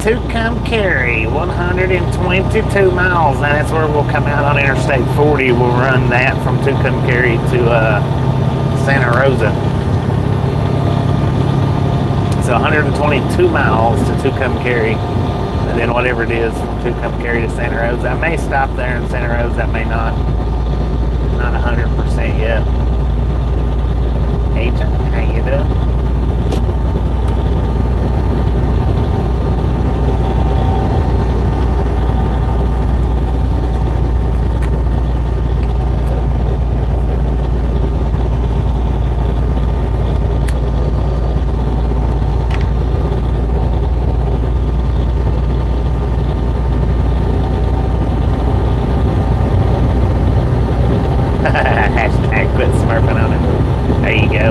Tucumcari, 122 miles. Now that's where we'll come out on Interstate 40. We'll run that from Tucumcari to Santa Rosa. So 122 miles to Tucumcari, and then whatever it is from Tucumcari to Santa Rosa. I may stop there in Santa Rosa, I may not. Not 100% yet. Hey John, how you doing? Hashtag quit smurfing on it. There you go.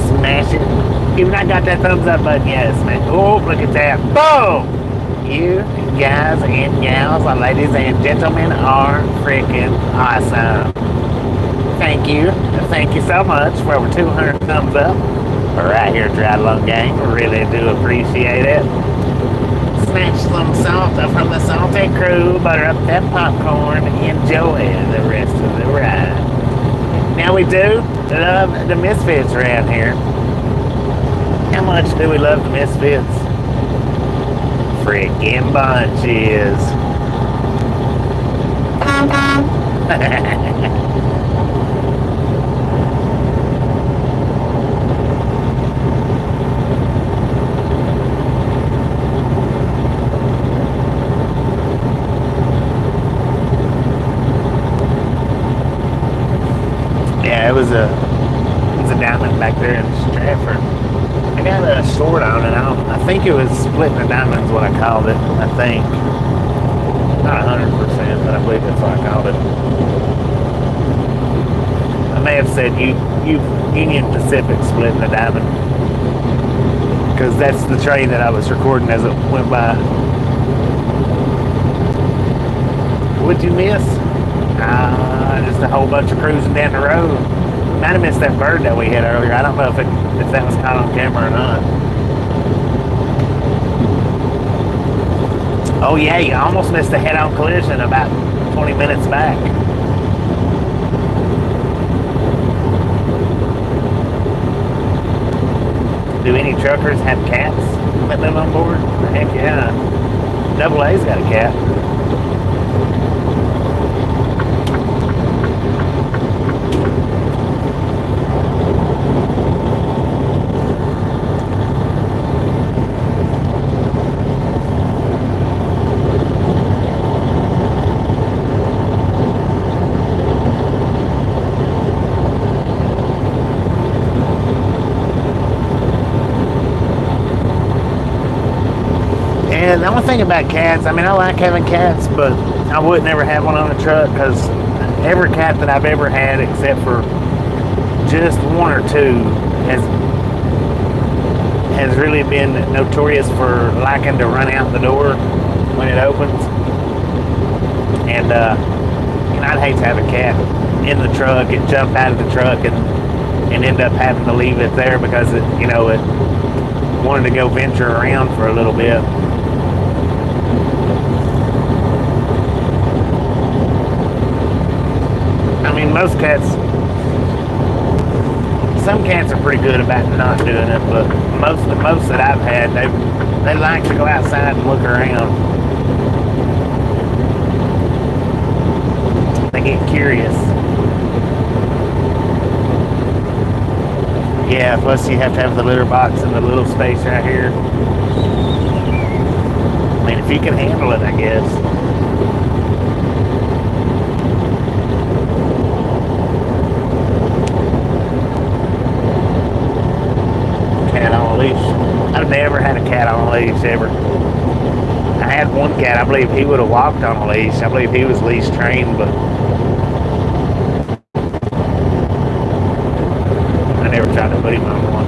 Smash it. You've not got that thumbs up button yet, smash. Oh, look at that. Boom! You guys and gals, ladies and gentlemen, are freaking awesome. Thank you. Thank you so much for over 200 thumbs up. Right here, Dry Lung Gang. Really do appreciate it. Smash some salt from the salty crew. Butter up that popcorn. Enjoy the rest of the ride. Now we do love the Misfits around here. How much do we love the Misfits? Freaking bunches. Yeah, it was a diamond back there in Stratford. I got a short on it. I think it was splitting the diamonds what I called it. I think not 100%, but I believe that's what I called it. I may have said Union Pacific splitting the diamond because that's the train that I was recording as it went by. What'd you miss? Just a whole bunch of cruising down the road. Might have missed that bird that we hit earlier. I don't know if that was caught on camera or not. Oh yeah, you almost missed a head-on collision about 20 minutes back. Do any truckers have cats that live on board? Heck yeah. Double A's got a cat. And the only thing about cats, I mean, I like having cats, but I would never have one on the truck because every cat that I've ever had, except for just one or two, has really been notorious for liking to run out the door when it opens. And I'd hate to have a cat in the truck and jump out of the truck and end up having to leave it there because it wanted to go venture around for a little bit. I mean, most cats, some cats are pretty good about not doing it, but most that I've had, they like to go outside and look around. They get curious. Yeah, plus you have to have the litter box and the little space right here. I mean, if you can handle it, I guess. Cat on a leash. I've never had a cat on a leash, ever. I had one cat, I believe he would have walked on a leash. I believe he was leash trained, but I never tried to put him on one.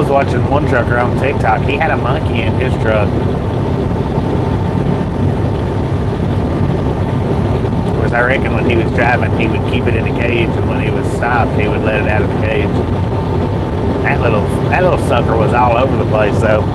was watching one trucker on TikTok. He had a monkey in his truck. Of course, I reckon when he was driving, he would keep it in a cage, and when he was stopped, he would let it out of the cage. That little sucker was all over the place, though.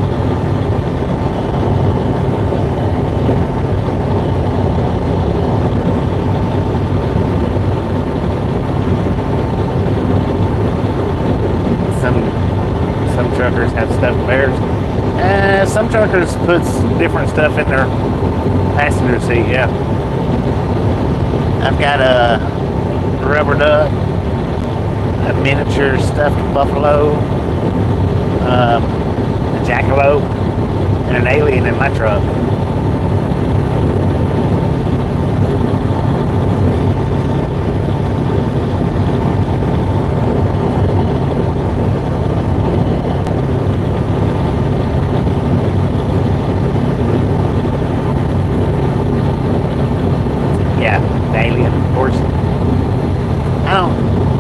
Some truckers have stuffed bears. Some truckers puts different stuff in their passenger seat. Yeah, I've got a rubber duck, a miniature stuffed buffalo, a jackalope, and an alien in my truck.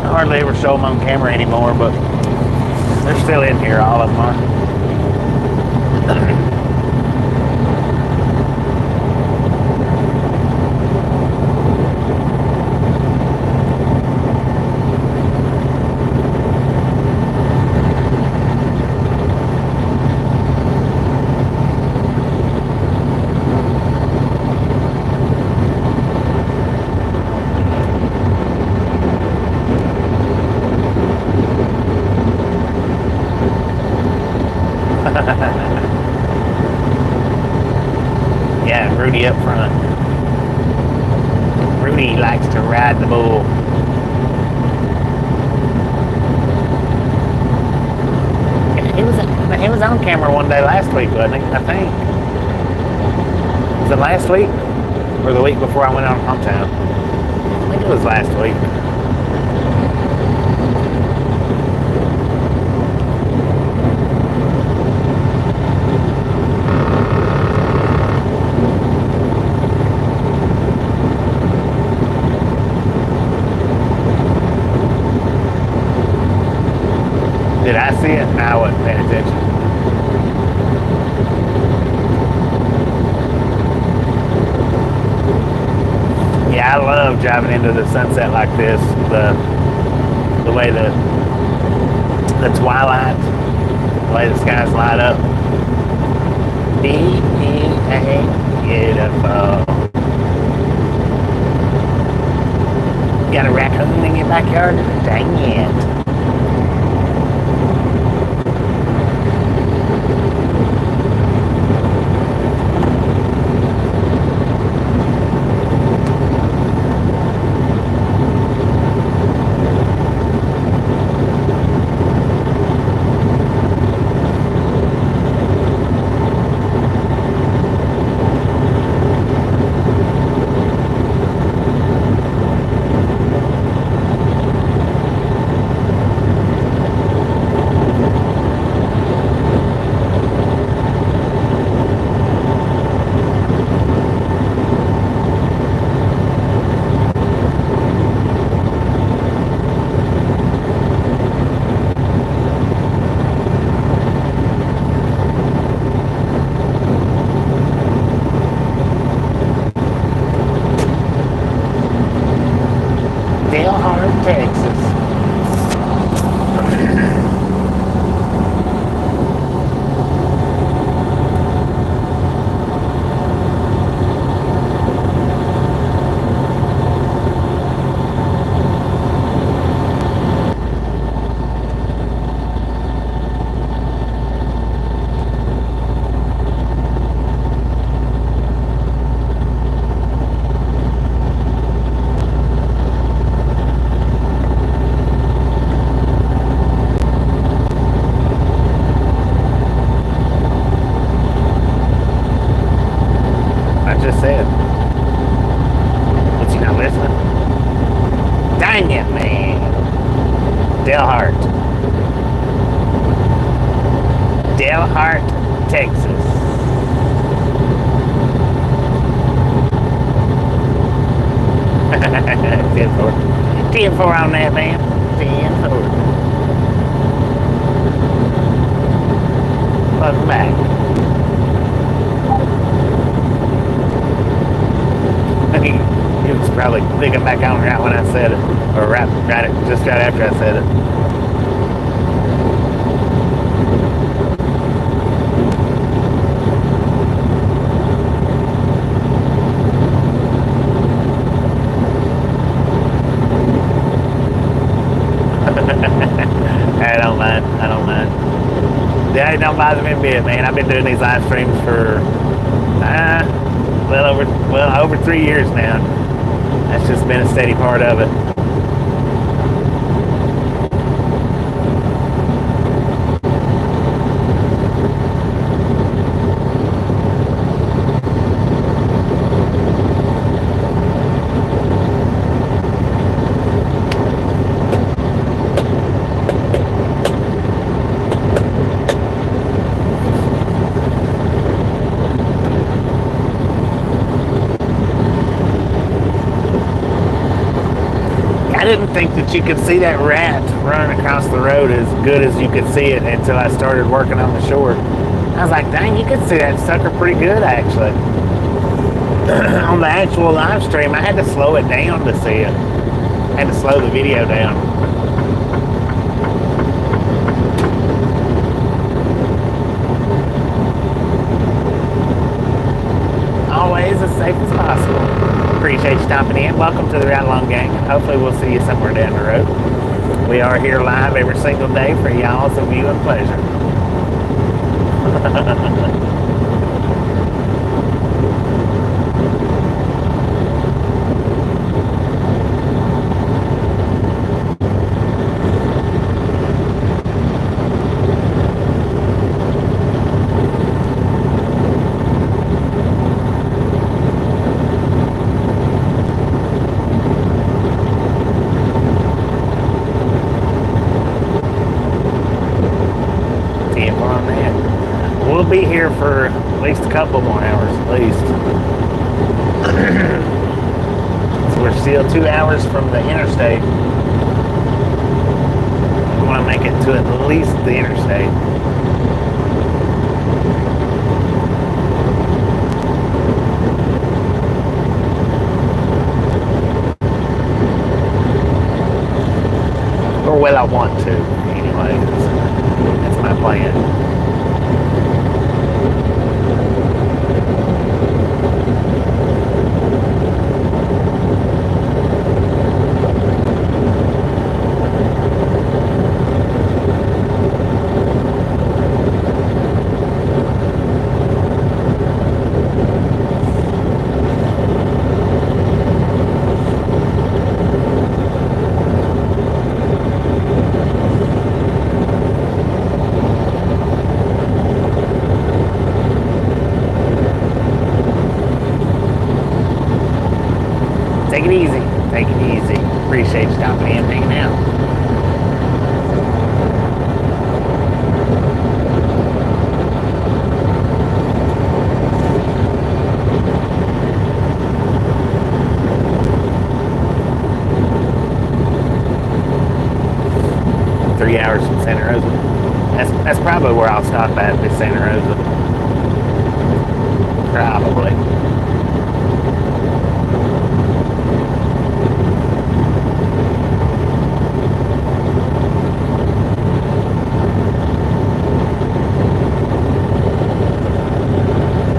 Hardly ever show them on camera anymore, but they're still in here. All of them are. Yeah, Rudy up front. Rudy likes to ride the bull. He was on camera one day last week, wasn't he? I think. Was it last week? Or the week before I went on hometown? I think it was last week. Did I see it? No, I wasn't paying attention. Yeah, I love driving into the sunset like this. The way the twilight, the way the skies light up. Beautiful. Got a raccoon in your backyard? Dang it. Texas. Just said. What's he not listening? Dang it, man. Delhart, Texas. Ten four. 10-4 on that, man. 10-4. Welcome back. He was probably thinking back on right when I said it, or just right after I said it. I don't mind. Yeah, it don't bother me a bit, man. I've been doing these live streams for over 3 years now. That's just been a steady part of it. I didn't think that you could see that rat running across the road as good as you could see it until I started working on the shore. I was like, dang, you could see that sucker pretty good, actually. On the actual live stream, I had to slow it down to see it. I had to slow the video down. Always as safe as possible. Appreciate you stopping in. Welcome to the Ride Along Gang. Hopefully we'll see you somewhere down the road. We are here live every single day for y'all's viewing pleasure. We'll be here for at least a couple more hours, at least. So we're still 2 hours from the interstate. We want to make it to at least the interstate. Or well, I want to, anyway. That's my plan. Take it easy. Take it easy. Appreciate you stopping in and hanging out. Three hours from Santa Rosa. That's probably where I'll stop at, is Santa Rosa. Probably.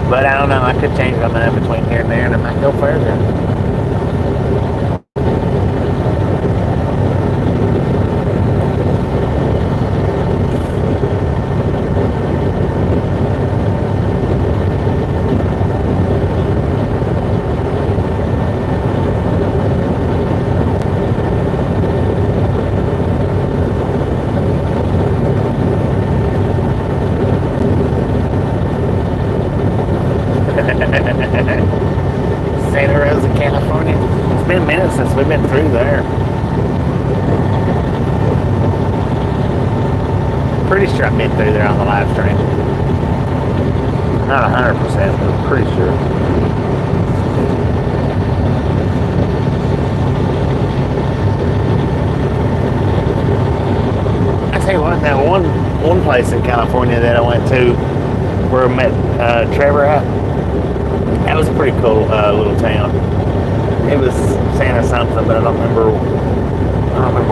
But I don't know, I could change my mind between here and there and I might go further. Santa Rosa, California. It's been minutes since we've been through there. Pretty sure I've been through there on the live stream. Not 100%, but I'm pretty sure. I tell you what, that one place in California that I went to where I met Trevor at. That was a pretty cool little town. It was Santa something, but I don't remember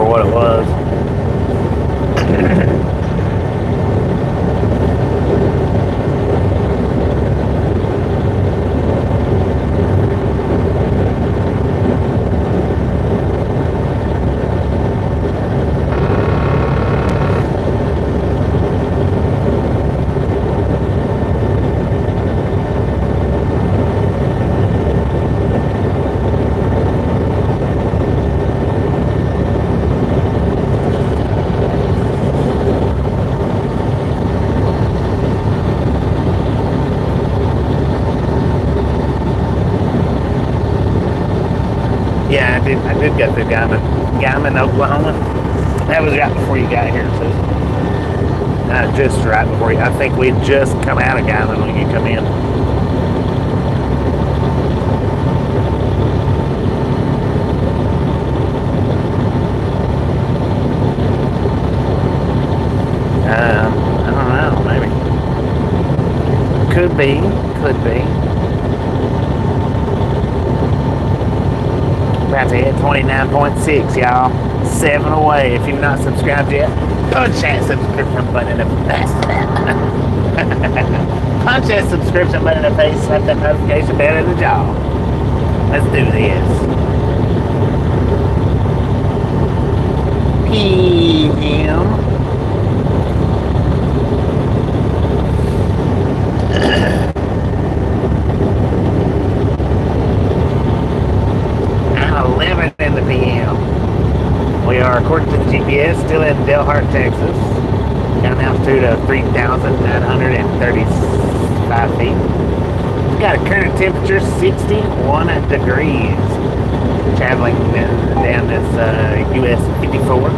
what it was. Yeah, I did go through Guyman, Oklahoma. That was right before you got here, too. Just right before you. I think we'd just come out of Guyman when you come in. I don't know, maybe. Could be. About to hit 29.6, y'all. 7 away. If you've not subscribed yet, punch that subscription button in the face. Punch that subscription button in the face. Slap that notification bell in the jaw. Let's do this. PM. In the PM. We are, according to the GPS, still in Delhart, Texas. Got an altitude of 3,935 feet. We got a current temperature 61 degrees. Traveling down this US 54.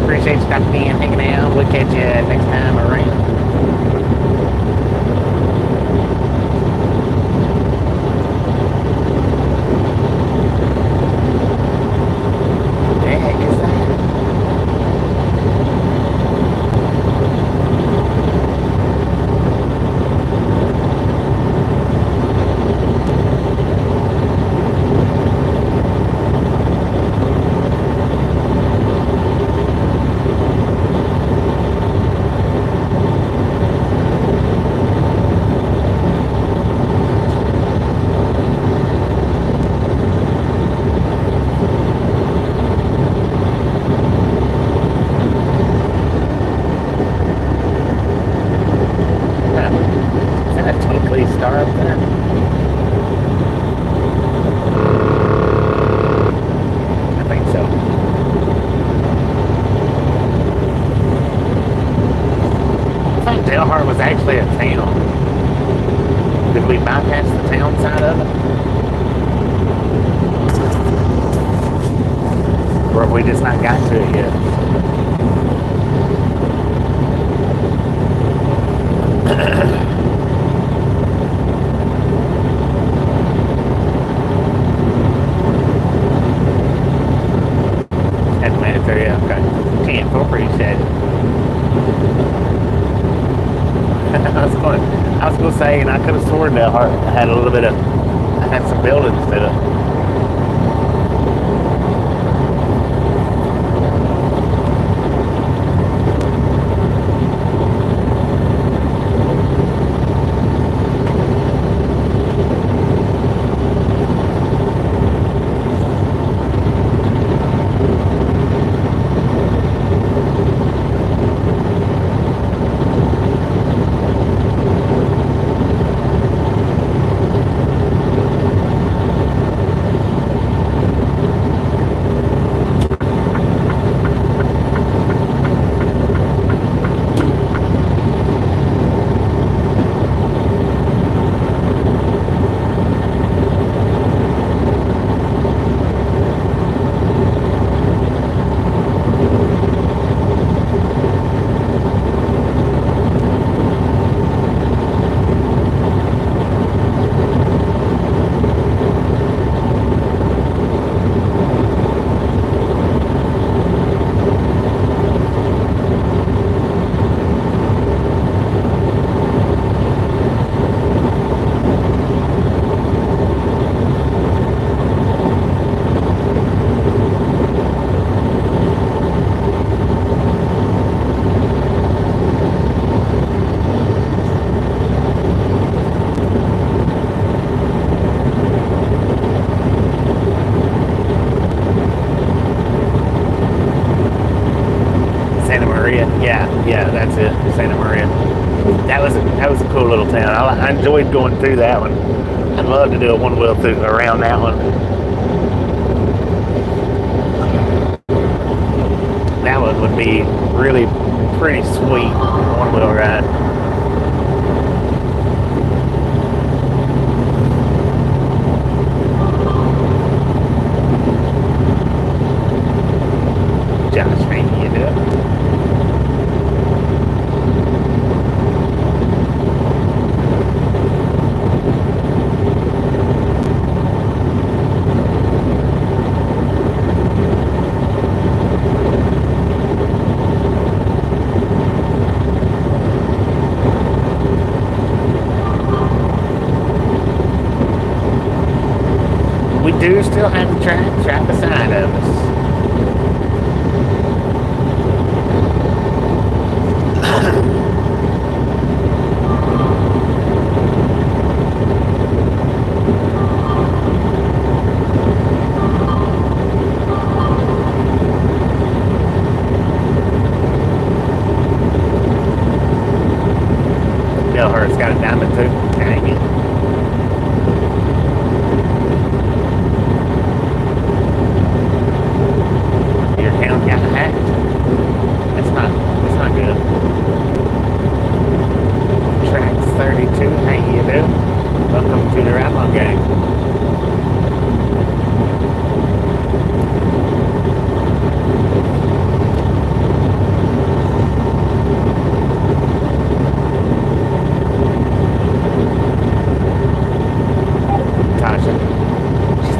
Appreciate you stopping in, hanging out. We'll catch you next time around. What the heck is that? Delhart was actually a town. Did we bypass the town side of it? Or have we just not got to it yet? Hadn't made it there yet, okay. 10, appreciate it. I was going to say, and I could have sworn that I had a little bit of, I had some buildings that going through that one. I'd love to do a one wheel through around that one. That one would be really pretty sweet one wheel ride. Josh, maybe you do it. We do still have the track right beside of us. Hurt's got a diamond too. Dang it. Your town got hacked. That's not good. Tracks 32. Hey, you do. Welcome to the Ride-Along Gang.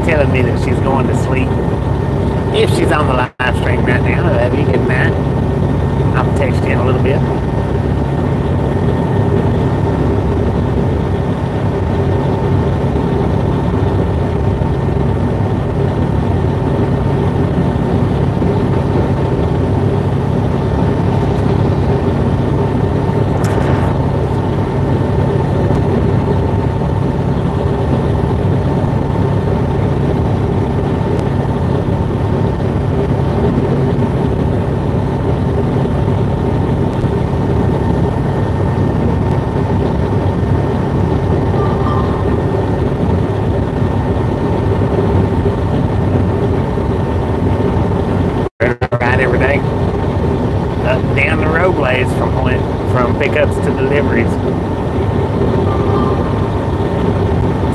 Telling me that she's going to sleep. If she's on the live stream right now, I love you. Good night. I'll text you in a little bit. Every day, up and down the roadways from pickups to deliveries.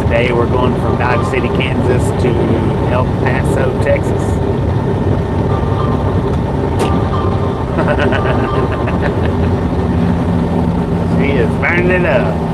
Today we're going from Dodge City, Kansas to El Paso, Texas. She is burning it up.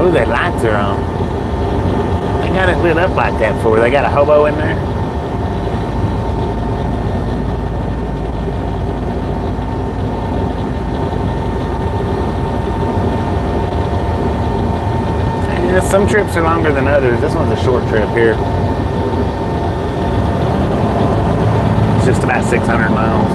Oh, their lights are on. They got it lit up like that for. They got a hobo in there. Yeah, some trips are longer than others. This one's a short trip here. It's just about 600 miles.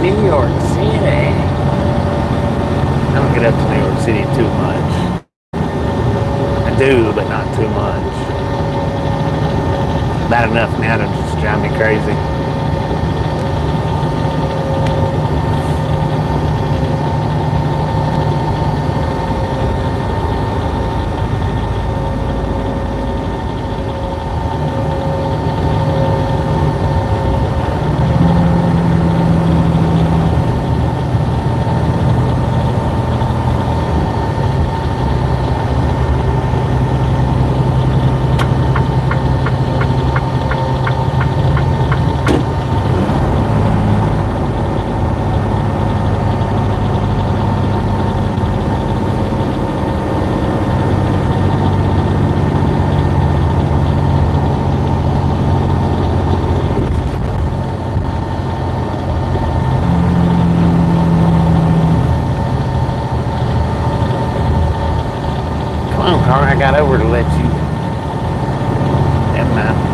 New York City. I don't get up to New York City too much. I do, but not too much. About enough now to just drive me crazy. right over to let you. Never mind.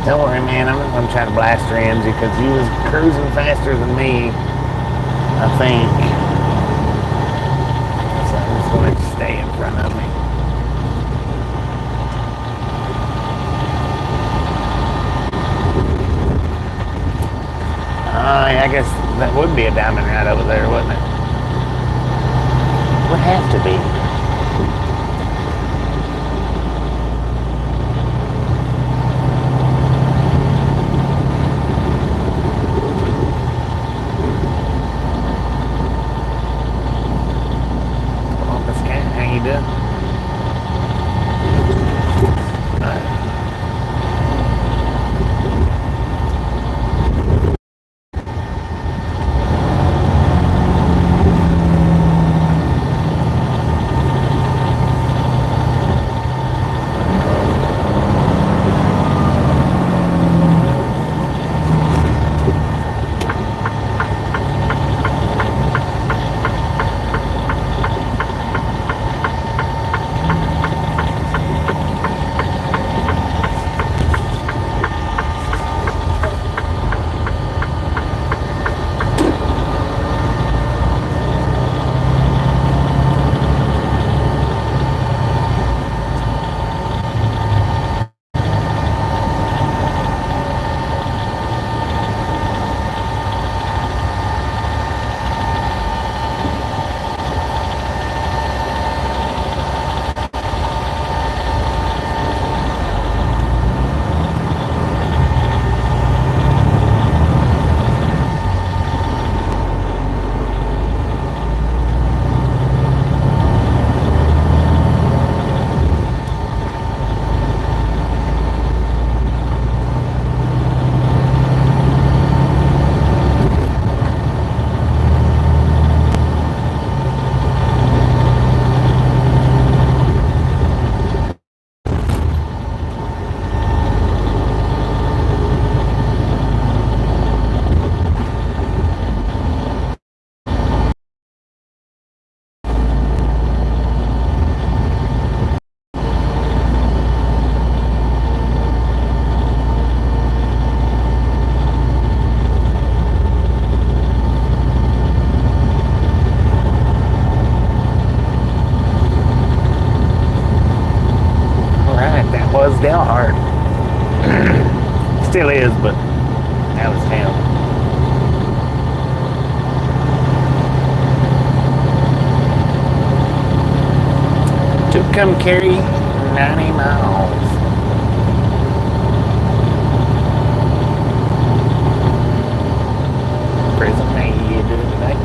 Don't worry, man. I'm not going to try to blast your engine because you was cruising faster than me, I think. So I'm just going to stay in front of me. I guess that would be a diamond right over there, wouldn't it? Would have to be. Was Dale hard. Still is, but that was him. To come carry 90 miles. Prison, how you doing today?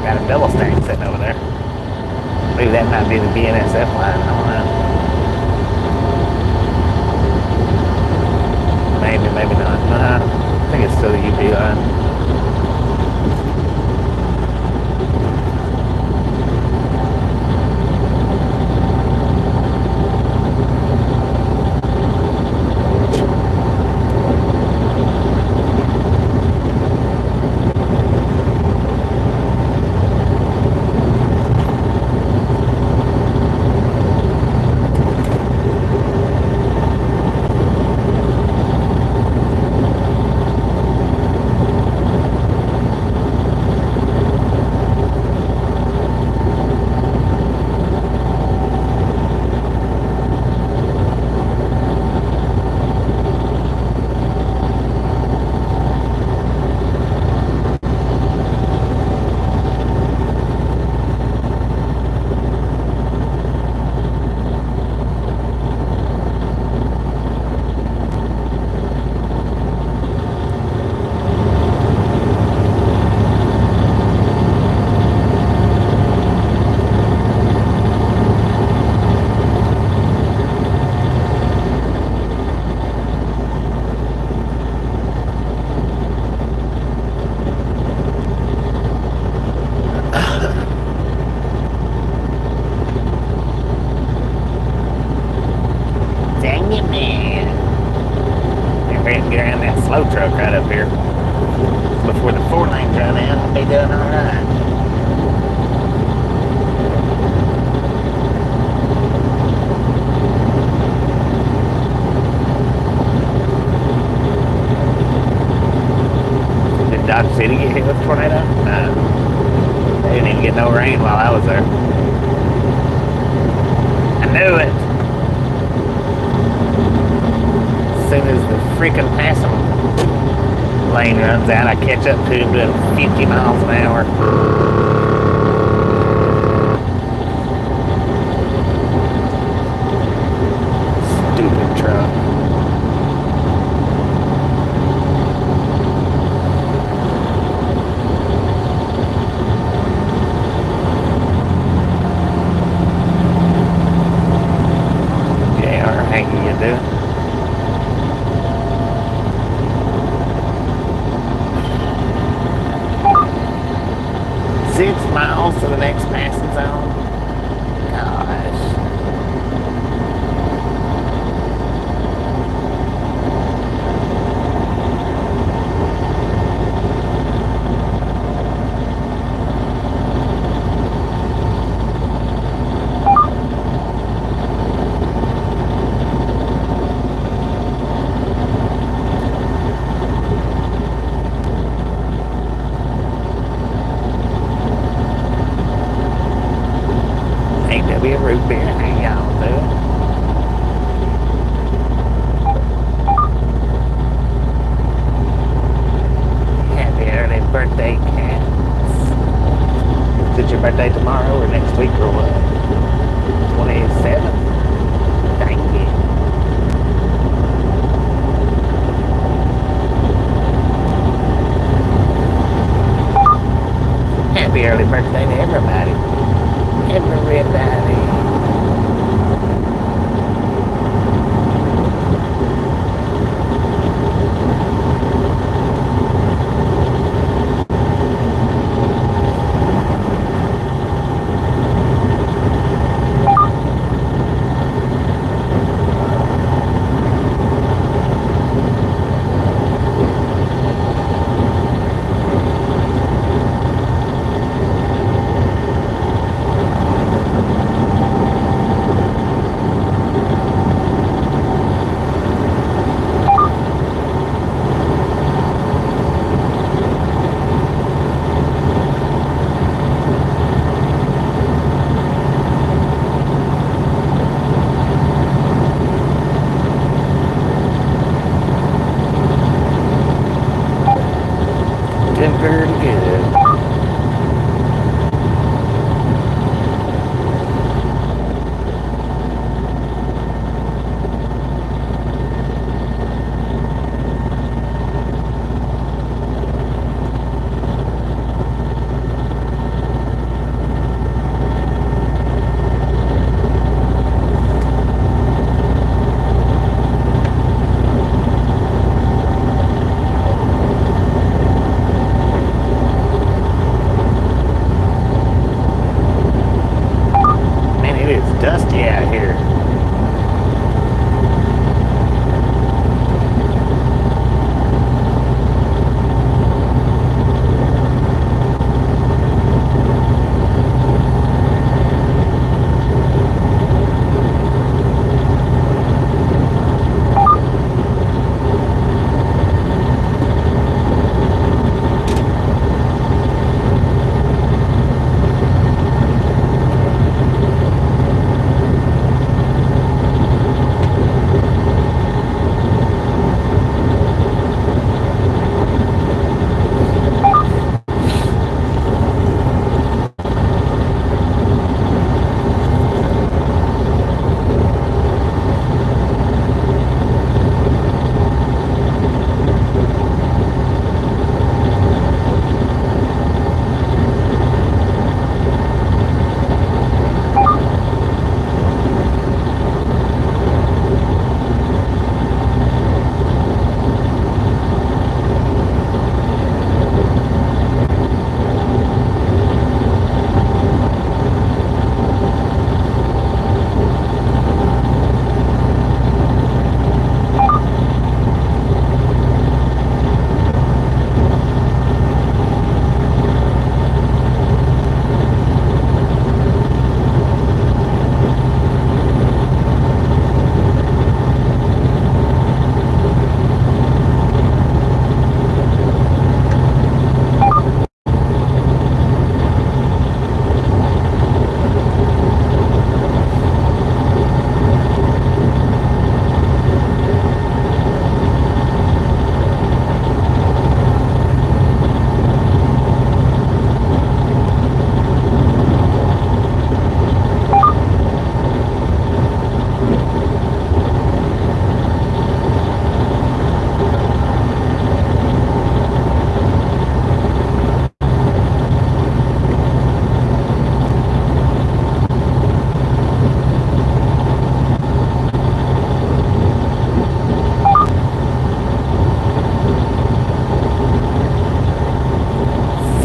Got a double stack sitting over there. Maybe that might be the BNSF line. I don't know. Maybe, maybe not. I think it's still the UP line. Get me. If we can get around that slow truck right up here before the 4 lanes run out, I'll be doing all right. Did Dodge City get hit with a tornado? No. They didn't even get no rain while I was there. I knew it. As soon as the freaking passing lane runs out, I catch up to him doing 50 miles an hour. Stupid truck. JR, how you doing? 6 miles to the next passing zone. Gosh.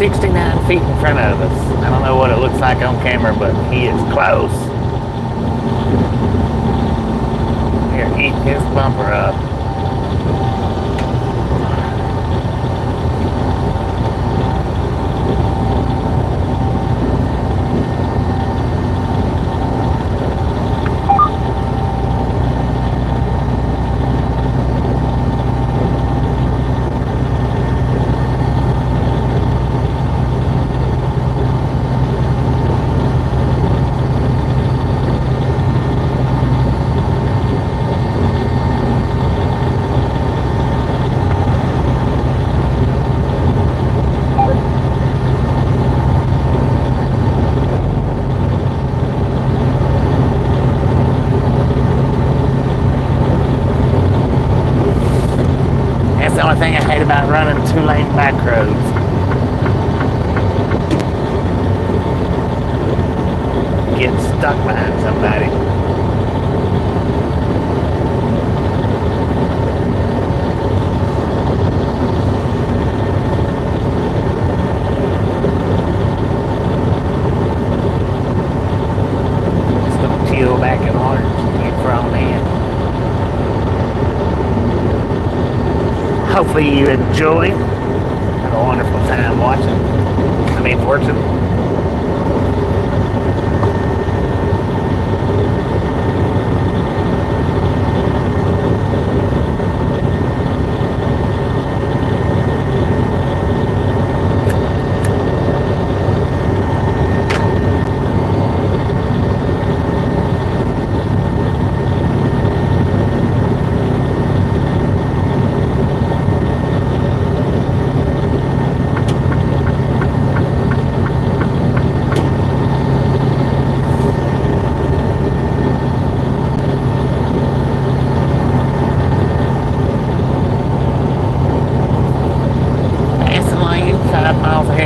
69 feet in front of us. I don't know what it looks like on camera, but he is close. Here, eat his bumper up. That's the only thing I hate about running 2-lane back roads. Get stuck behind somebody. Just gonna chill back in orange and get thrown in. Hopefully you enjoy. Have a wonderful time watching. Watching.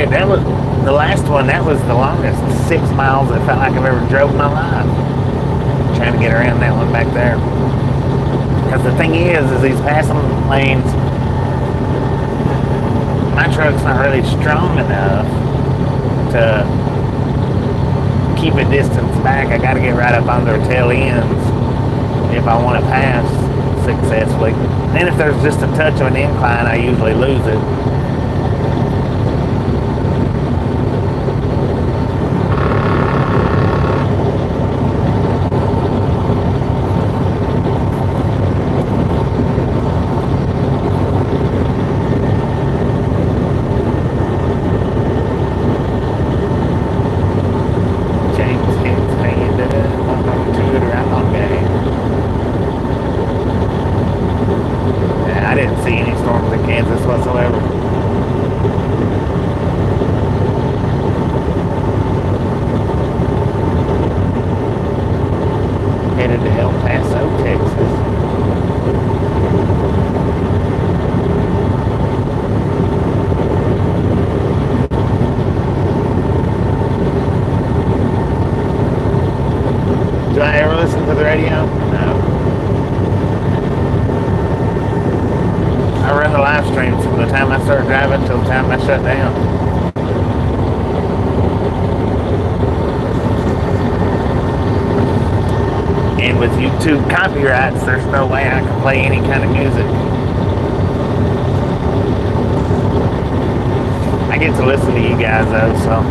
That was the last one. That was the longest 6 miles it felt like I've ever drove in my life. Trying to get around that one back there. Because the thing is these passing lanes, my truck's not really strong enough to keep a distance back. I got to get right up on their tail ends if I want to pass successfully. Then if there's just a touch of an incline, I usually lose it. Whatsoever. Headed to El Paso, Texas. Do I ever listen to the radio? No. I run the live stream from the time I start driving till the time I shut down. And with YouTube copyrights, there's no way I can play any kind of music. I get to listen to you guys though, so.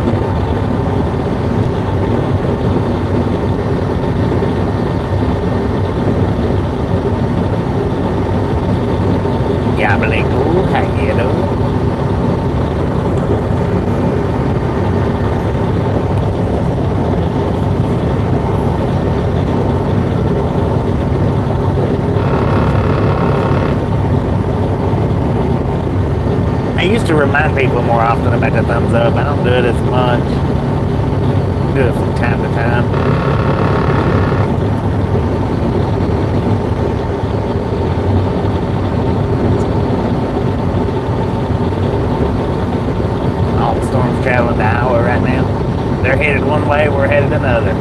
Yeah, really cool. How you doing? I used to remind people more often about the thumbs up. I don't do it as much. Do it from time to time. Traveling to Iowa right now. They're headed one way, we're headed another.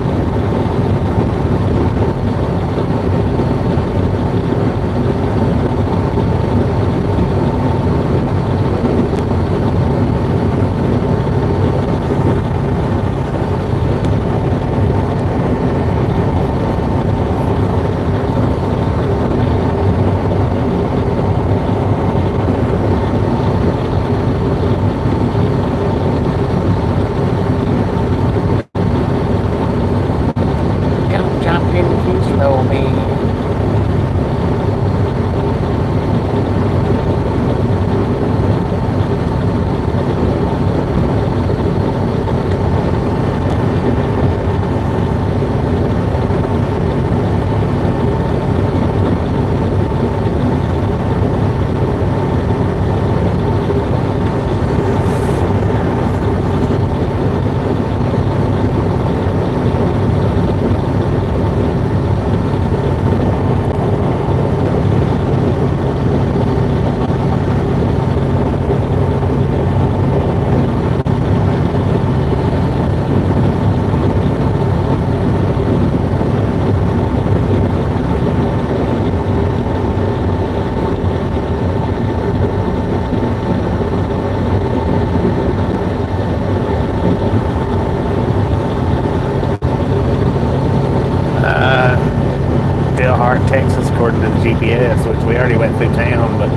GPS, which we already went through town, but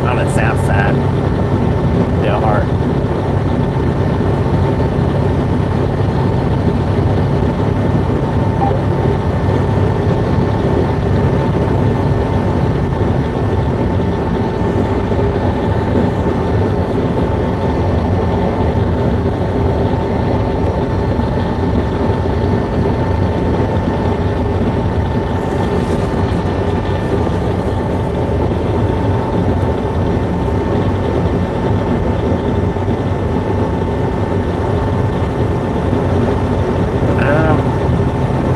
on the south side, Del Hart.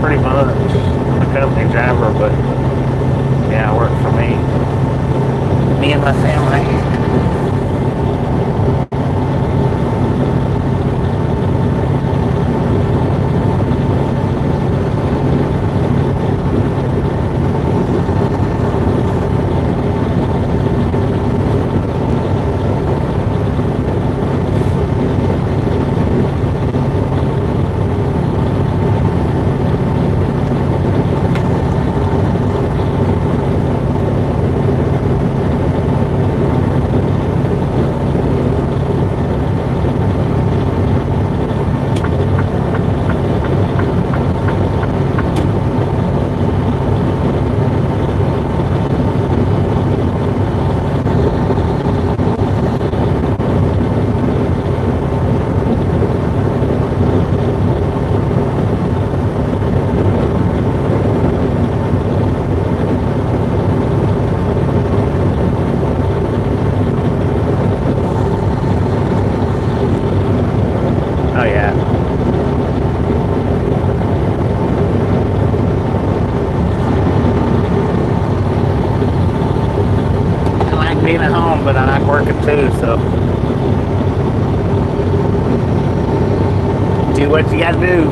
Pretty much a company driver, but yeah, I work for me and my family. Oh yeah. I like being at home, but I like working too, so do what you gotta do.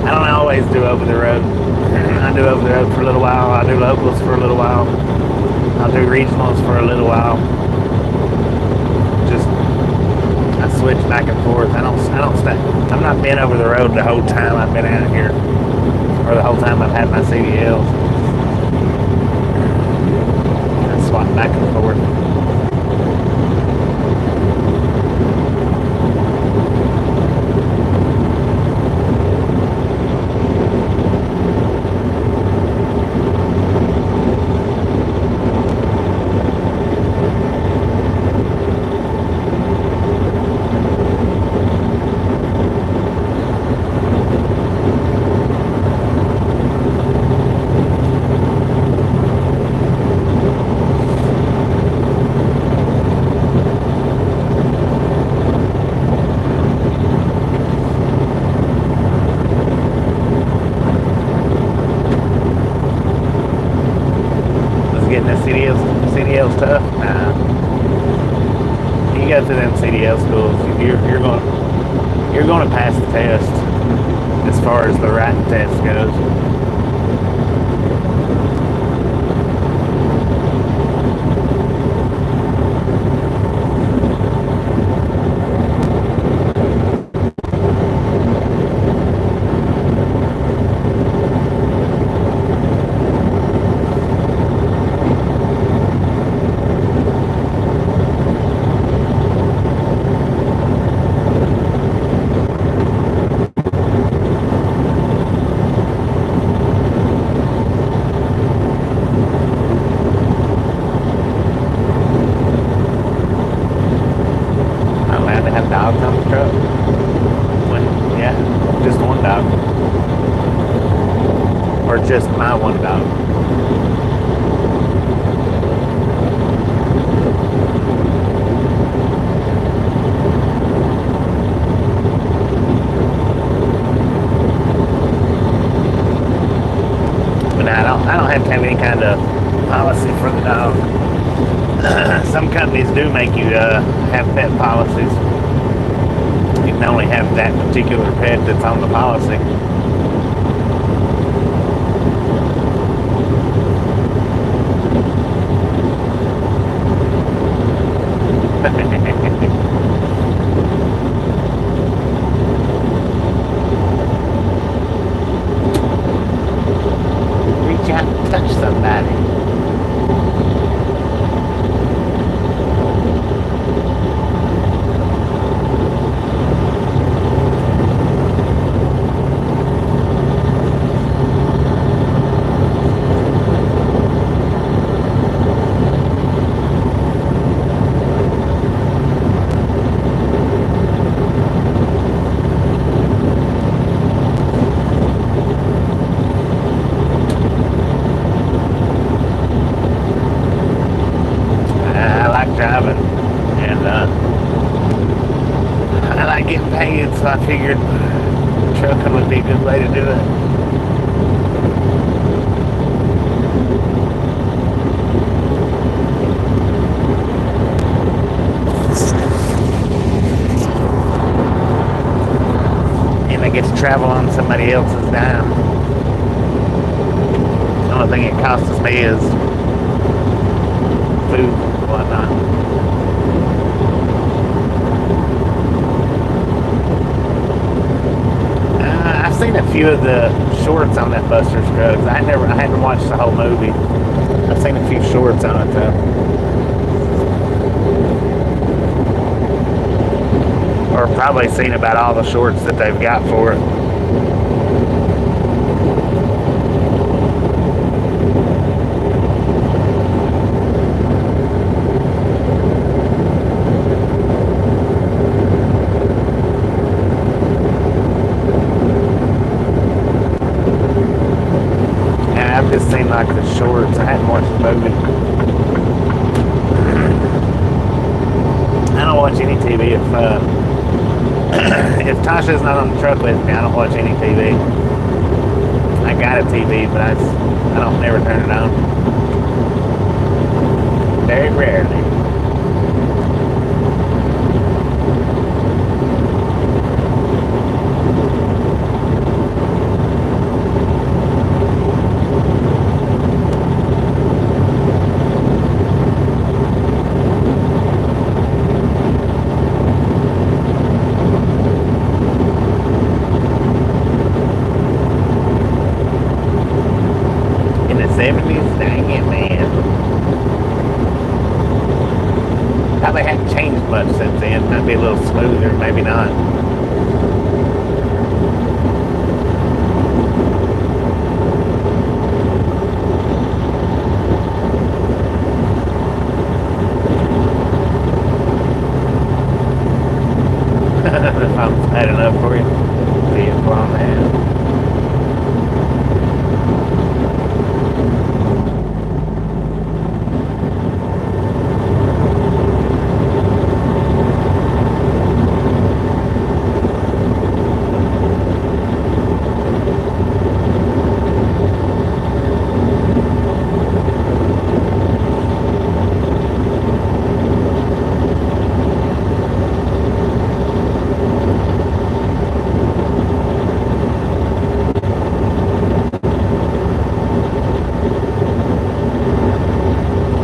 I don't always do over the road. I do over the road for a little while. I do locals for a little while. I'll do regionals for a little while. Just I switch back and forth. I don't stay. I'm not been over the road the whole time I've been out here, or the whole time I've had my CDLs. I swap back and forth. Getting the CDL stuff. You go through them CDL schools, you're going to pass the test as far as the writing test goes. Dogs on the truck? Yeah, just one dog. Or just my one dog. But I don't have to have any kind of policy for the dog. Some companies do make you have pet policies. You can only have that particular pet that's on the policy. Reach out. touch somebody. Driving, and I like getting paid, so I figured trucking would be a good way to do it. And I get to travel on somebody else's dime. The only thing it costs me is food and whatnot. I've seen a few of the shorts on that Buster Scruggs. I hadn't watched the whole movie. I've seen a few shorts on it though. Or probably seen about all the shorts that they've got for it. I've just seen like the shorts. I hadn't watched the movie. I don't watch any TV if Tasha's not on the truck with me. I don't watch any TV. I got a TV, but I don't never turn it on. Very rarely. In the 70s, dang it, man. Probably hadn't changed much since then. Might be a little smoother, maybe not. If I'm bad enough for you, vehicle on that.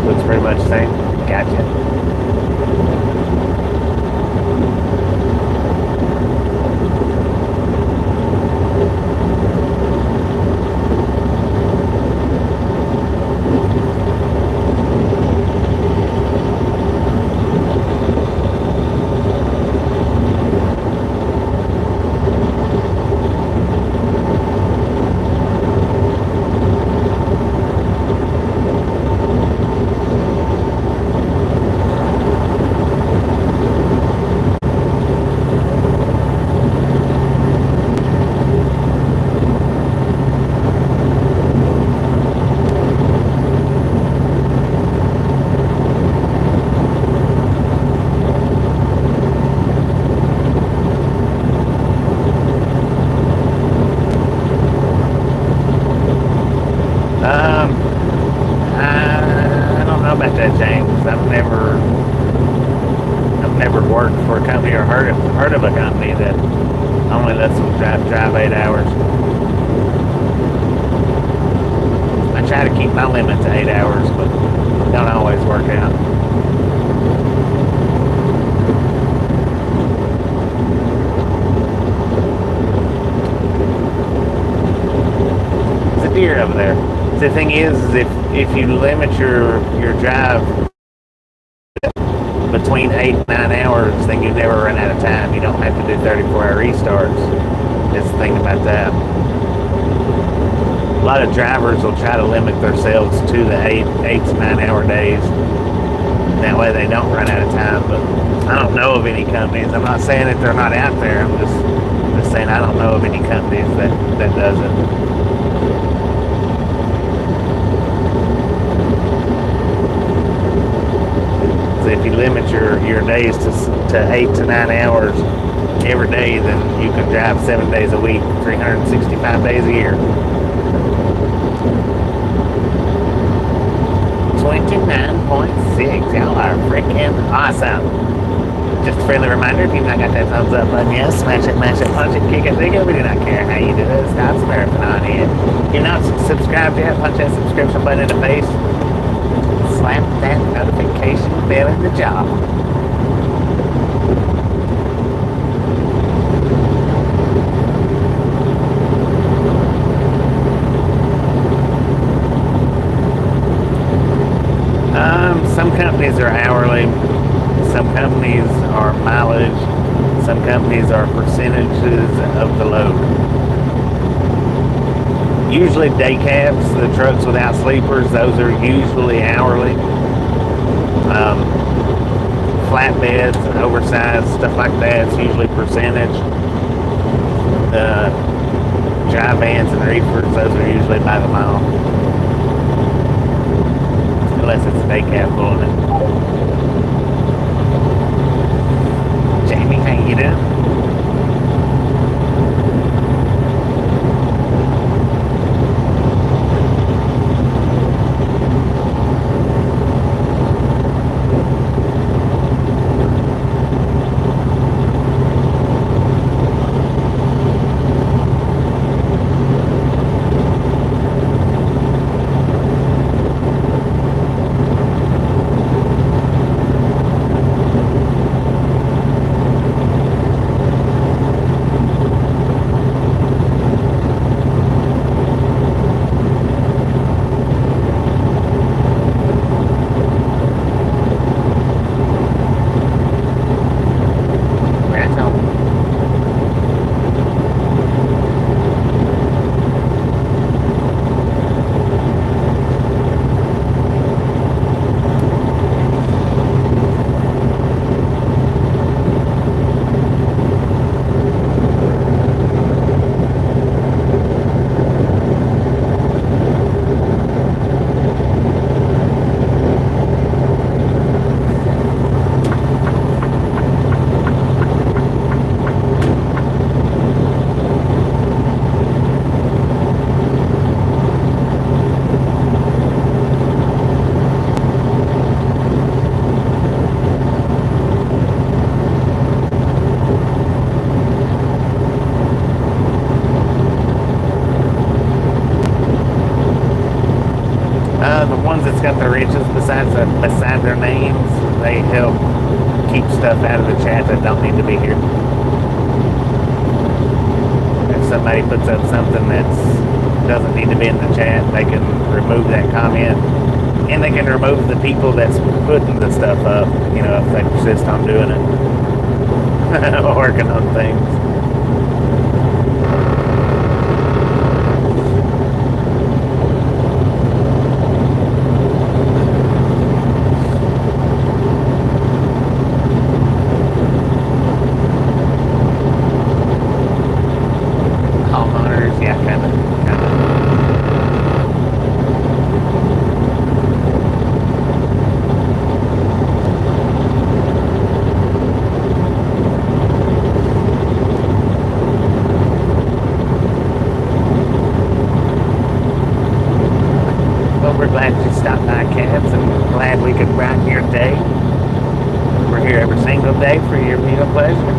Looks pretty much the same. Gotcha. I don't know about that, James. I've never worked for a company or heard of a company that only lets them drive 8 hours. I try to keep my limit to 8 hours, but don't always work out. There's a deer over there. The thing is if you limit your drive between 8 and 9 hours, then you never run out of time. You don't have to do 34-hour restarts. That's the thing about that. A lot of drivers will try to limit themselves to the 8 to 9 hour days. That way they don't run out of time. But I don't know of any companies. I'm not saying that they're not out there. I'm just saying I don't know of any companies that does it. So if you limit your days to 8 to 9 hours every day, then you can drive 7 days a week, 365 days a year. 29.6. Y'all are freaking awesome. Just a friendly reminder, if you've not got that thumbs up button yet, smash it, punch it, kick it, dig it. We do not care how you do it. Stop smurfing on it. If you're not subscribed yet, punch that subscription button in the face. Slap that notification bell in the jaw. Some companies are hourly, some companies are mileage, some companies are percentages of the load. Usually day cabs, the trucks without sleepers, those are usually hourly. Flatbeds, oversized, stuff like that, it's usually percentage. Dry vans and reefers, those are usually by the mile. Unless it's a day cab pulling it. Jamie, how you doing? The ones that's got the ridges beside their names, they help keep stuff out of the chat that don't need to be here. If somebody puts up something that doesn't need to be in the chat, they can remove that comment, and they can remove the people that's putting the stuff up, if they persist on doing it. Working on things. We're glad you stopped by, Cabs, and we're glad we could brighten your day. We're here every single day for your meal pleasure.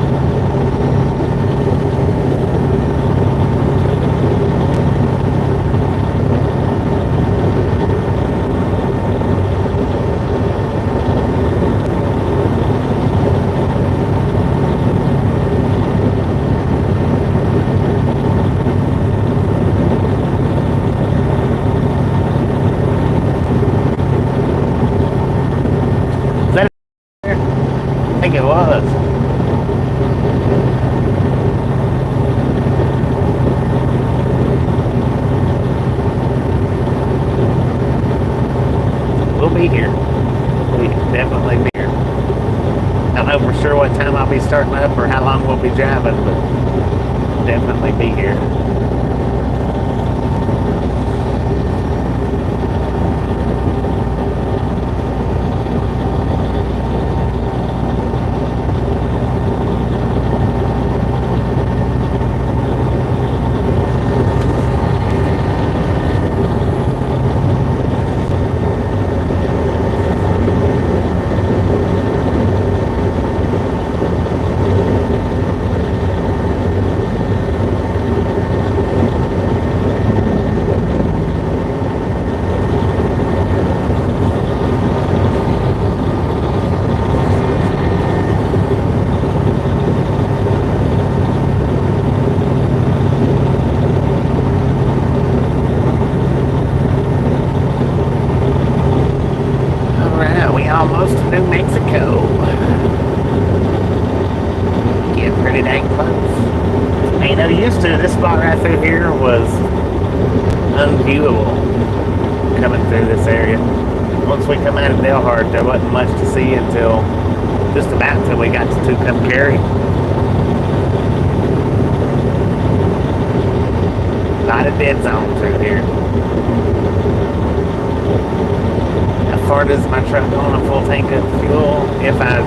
we'll be here. We definitely be here. I don't know for sure what time I'll be starting up or how long we'll be driving, but definitely be here. Almost to New Mexico. Getting pretty dang close. Ain't no used to. This spot right through here was unviewable coming through this area. Once we come out of Delhart, there wasn't much to see until just about until we got to Tucumcari. A lot of dead zone through here. How far does my truck go on a full tank of fuel? If I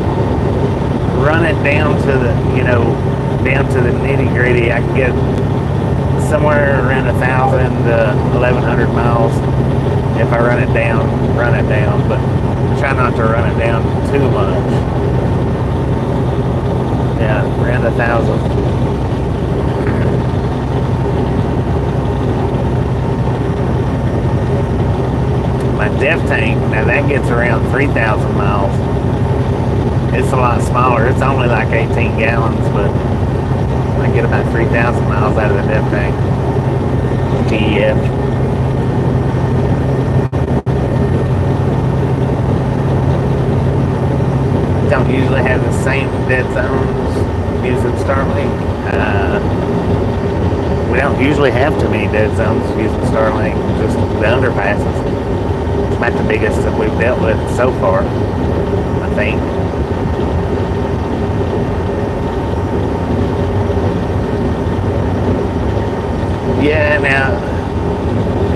run it down to the, down to the nitty gritty, I can get somewhere around 1,000 to 1,100 miles. If I run it down, but try not to run it down too much. Yeah, around 1,000. My def tank, now that gets around 3,000 miles. It's a lot smaller. It's only like 18 gallons, but I get about 3,000 miles out of the def tank. DEF. Don't usually have the same dead zones using Starlink. We don't usually have too many dead zones using Starlink, just the underpasses. It's about the biggest that we've dealt with so far, I think. Yeah, now,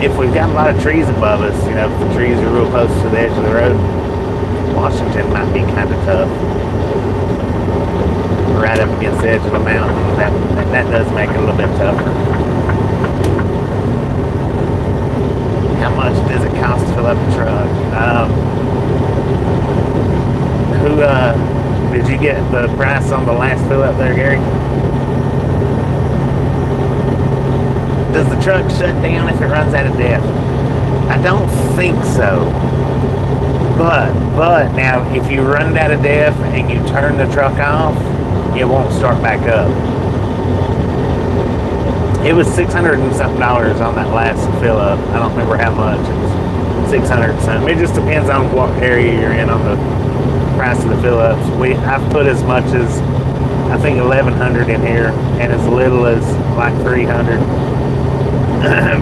if we've got a lot of trees above us, if the trees are real close to the edge of the road, Washington might be kind of tough. Right up against the edge of a mountain, that does make it a little bit tougher. How much does it cost to fill up a truck? Did you get the price on the last fill up there, Gary? Does the truck shut down if it runs out of def? I don't think so. But now if you run out of def and you turn the truck off, it won't start back up. It was $600 and something on that last fill up. I don't remember how much. It was 600 something. It just depends on what area you're in on the price of the fill ups. I've put as much as I think 1,100 in here and as little as like 300.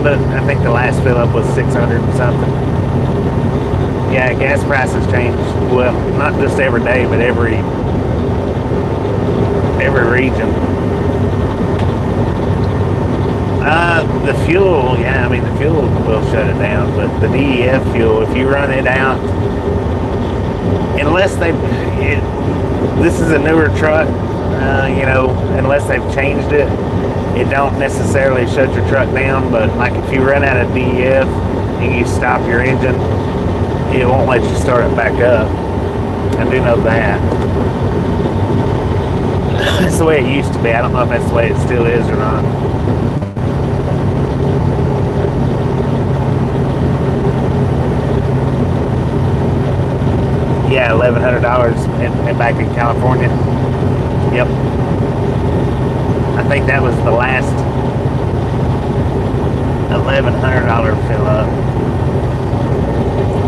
But I think the last fill up was 600 and something. Yeah, gas prices change. Well, not just every day, but every region. The fuel, the fuel will shut it down, but the DEF fuel, if you run it out, unless this is a newer truck, unless they've changed it, it don't necessarily shut your truck down, but like if you run out of DEF and you stop your engine, it won't let you start it back up. I do know that. That's the way it used to be. I don't know if that's the way it still is or not. Yeah, $1,100 back in California. Yep. I think that was the last $1,100 fill up.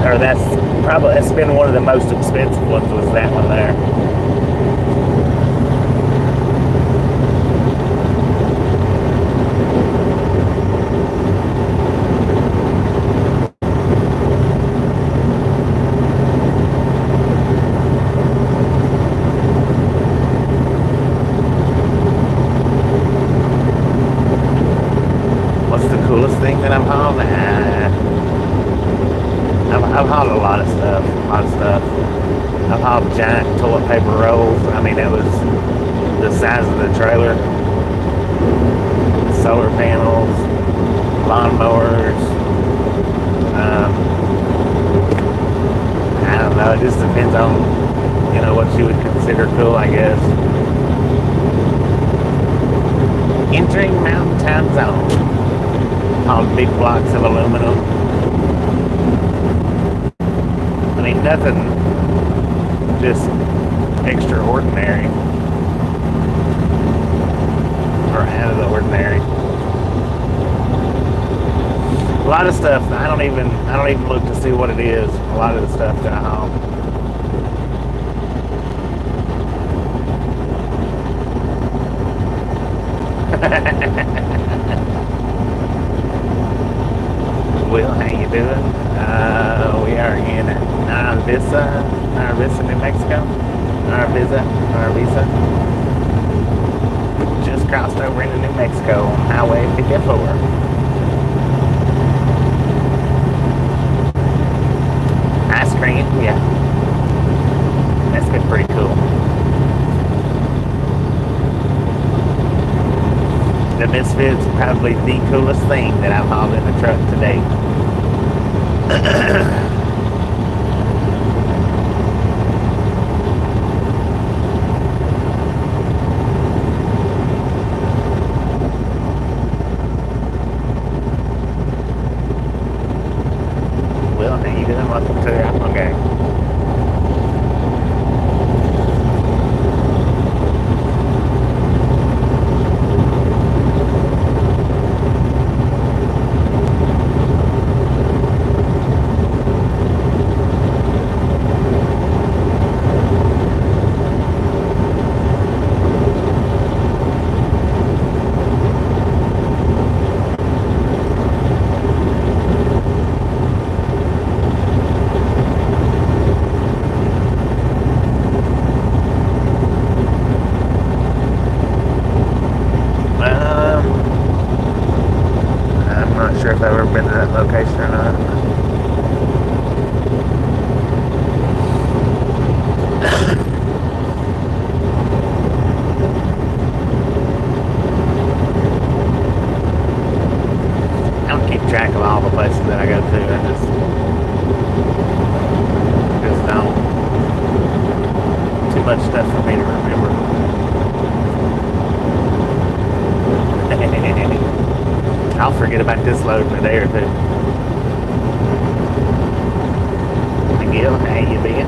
Or that's been one of the most expensive ones, was that one there. hauled a lot of stuff. I've hauled giant toilet paper rolls. I mean, it was the size of the trailer. Solar panels, lawnmowers. I don't know. It just depends on, what you would consider cool, I guess. Entering Mountain Time Zone. Hauled big blocks of aluminum. I mean, nothing just extraordinary or out of the ordinary. A lot of stuff I don't even look to see what it is. A lot of the stuff that I haul. Will, how you doing? We are in Narvisa, New Mexico. Narvisa. Just crossed over into New Mexico on Highway 54. Ice cream, yeah. That's been pretty cool. The Misfits probably the coolest thing that I've hauled in the truck today. Well, how you doing? Welcome to the Apple Gang. Sure if I've ever been to that location or not. I don't keep track of all the places that I go to. I just don't. Too much stuff for me to remember. I'll forget about this load in a day or two. Miguel, how you been?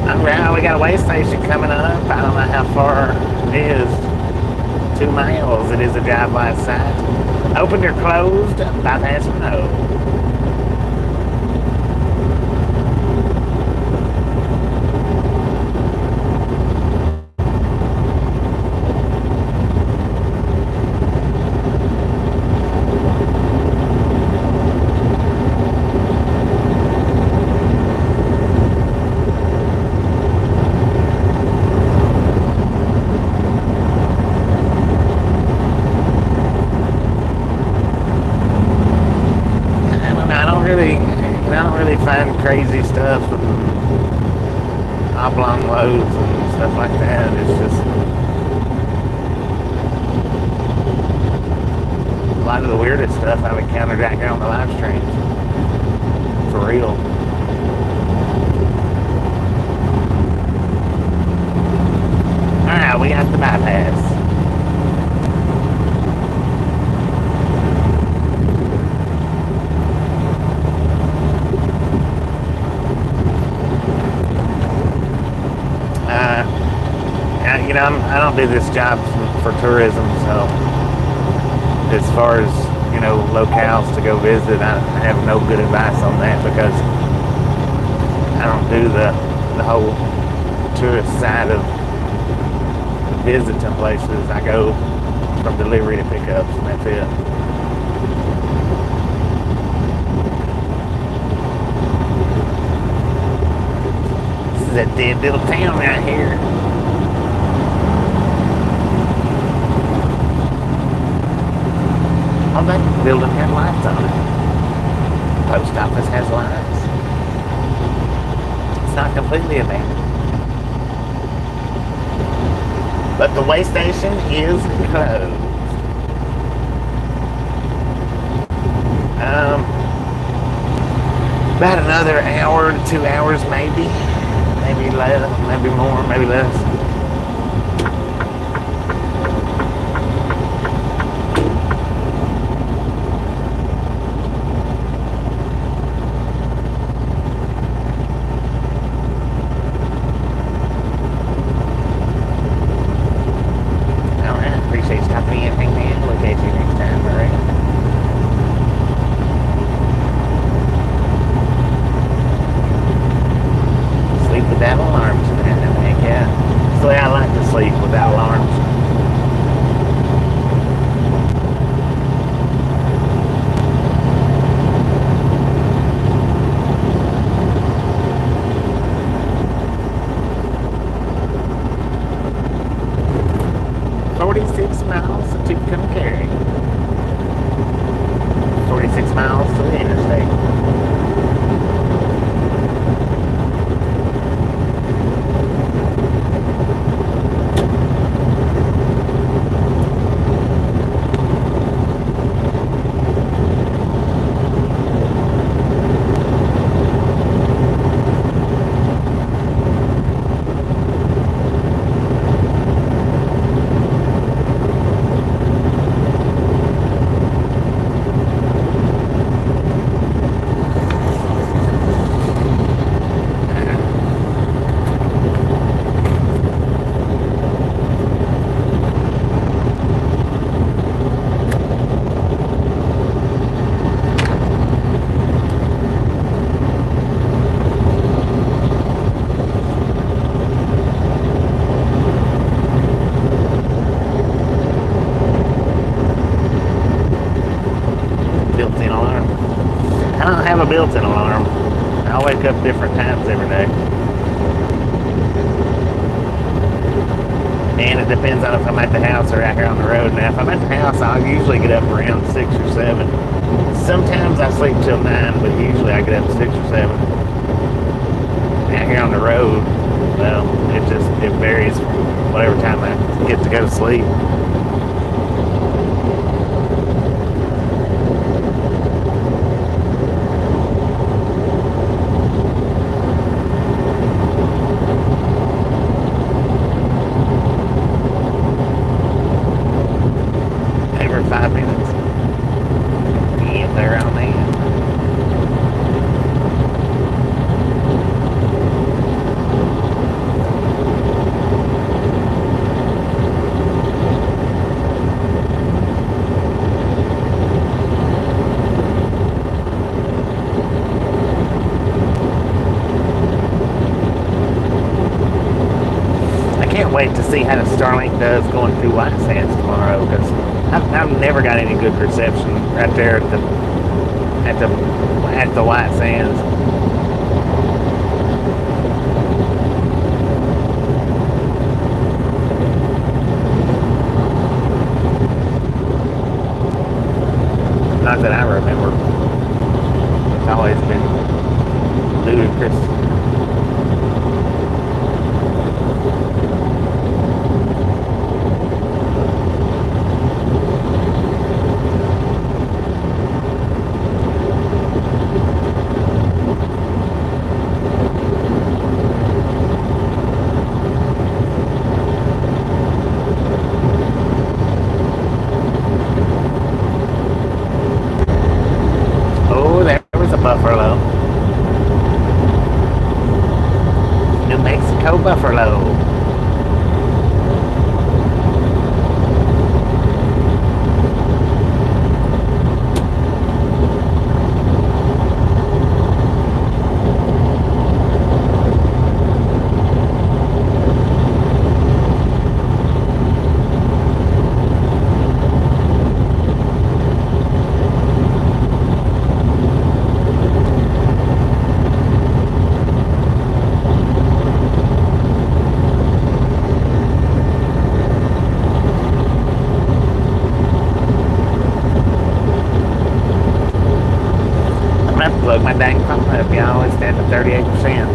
Alright, we got a way station coming up. I don't know how far it is. 2 miles. It is a drive-by site. Open or closed? Bypass or no? Find crazy stuff and oblong loads and stuff like that. It's just a lot of the weirdest stuff I've encountered out here on the live streams. For real. Alright, we got the bypass. I don't do this job for tourism, so as far as, locales to go visit, I have no good advice on that because I don't do the whole tourist side of visiting places. I go from delivery to pickups, and that's it. This is a dead little town right here. Oh, that building had lights on it. completely abandoned. But the way station is closed. About another hour to 2 hours, maybe. Maybe less, maybe more, maybe less. Alright, appreciate you stopping in, man. Look at you next time, alright? Sleep without alarms, man. Heck yeah. That's the way I like to sleep, without alarms. 46 miles to Tucumcari. 46 miles to the interstate. Built-in alarm. I don't have a built-in alarm. I wake up different times every day. And it depends on if I'm at the house or out here on the road. Now, if I'm at the house, I'll usually get up around 6 or 7. Sometimes I sleep till 9, but usually I get up 6 or 7. Out here on the road, well, it varies from whatever time I get to go to sleep. Every 5 minutes. Yeah, they're on there. I can't wait to see how the Starlink does going through White Sands tomorrow, because I've never got any good reception right there at the White Sands. Not that I remember. It's always been ludicrous. Buffalo. New Mexico Buffalo. Plug my dang phone up, y'all. It's down to 38%.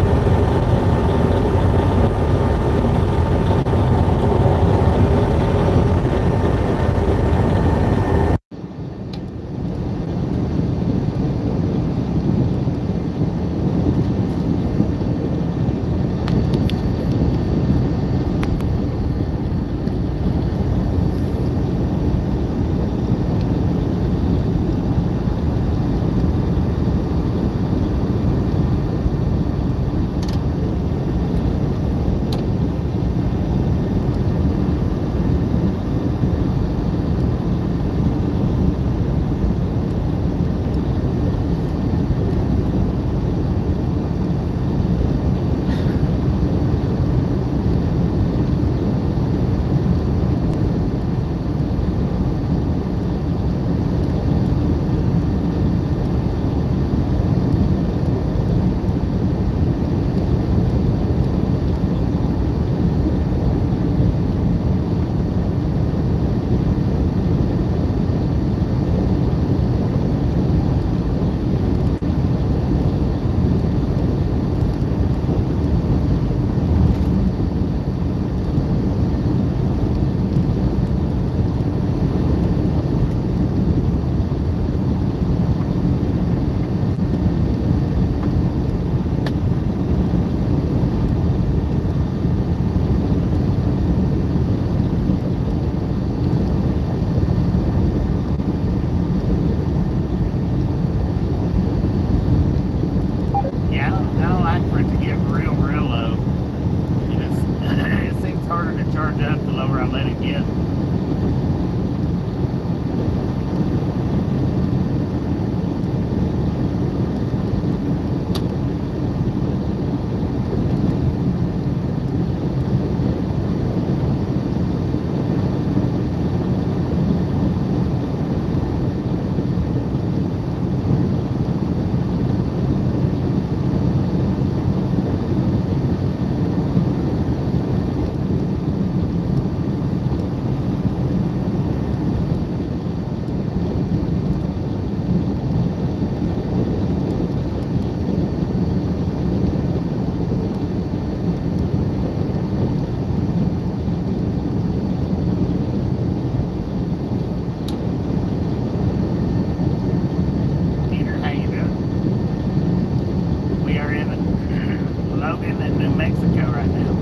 Mexico right now.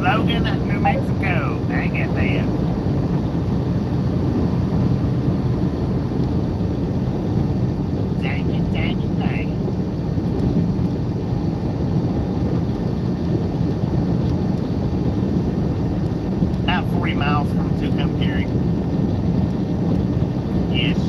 Logan, New Mexico. Dang it, man. Dang it, dang it, dang it. About 40 miles from Tucumcari. Yes.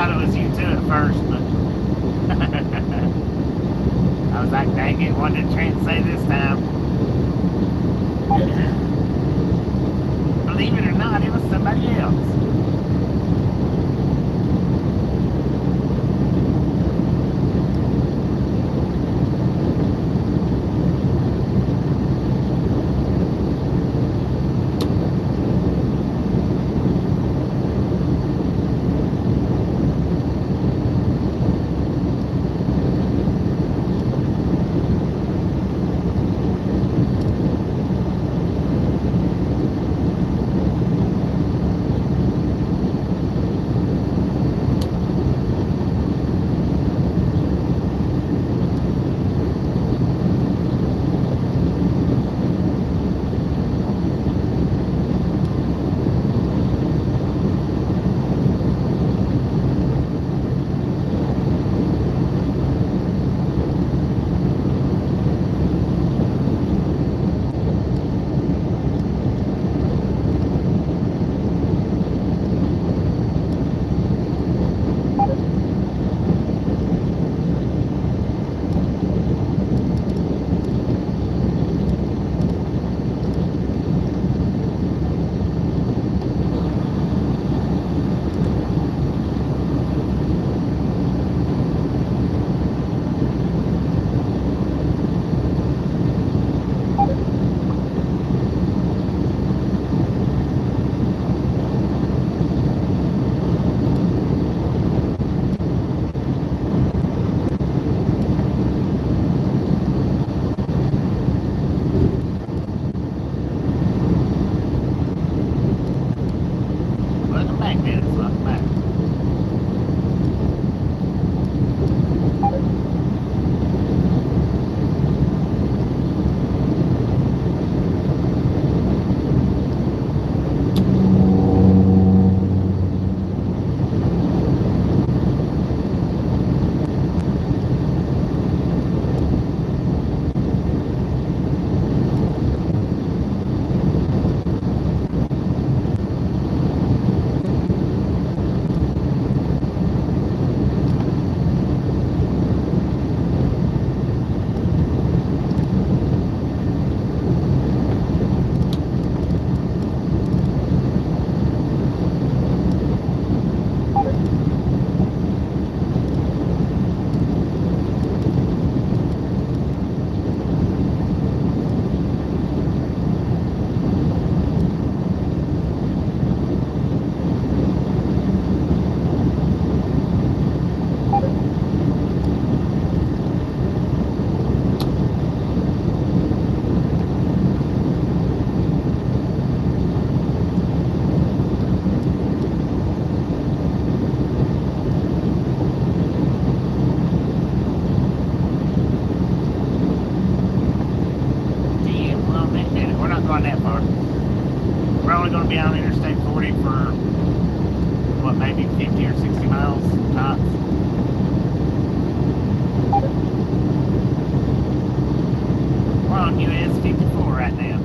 thought it was you too at first, but I was like, dang it, what did Trent say this time? Believe it or not, it was somebody else. Welcome back, Dennis. Welcome back. We're not going that far. We're only going to be on Interstate 40 for, what, maybe 50 or 60 miles tops. We're on US 54 right now.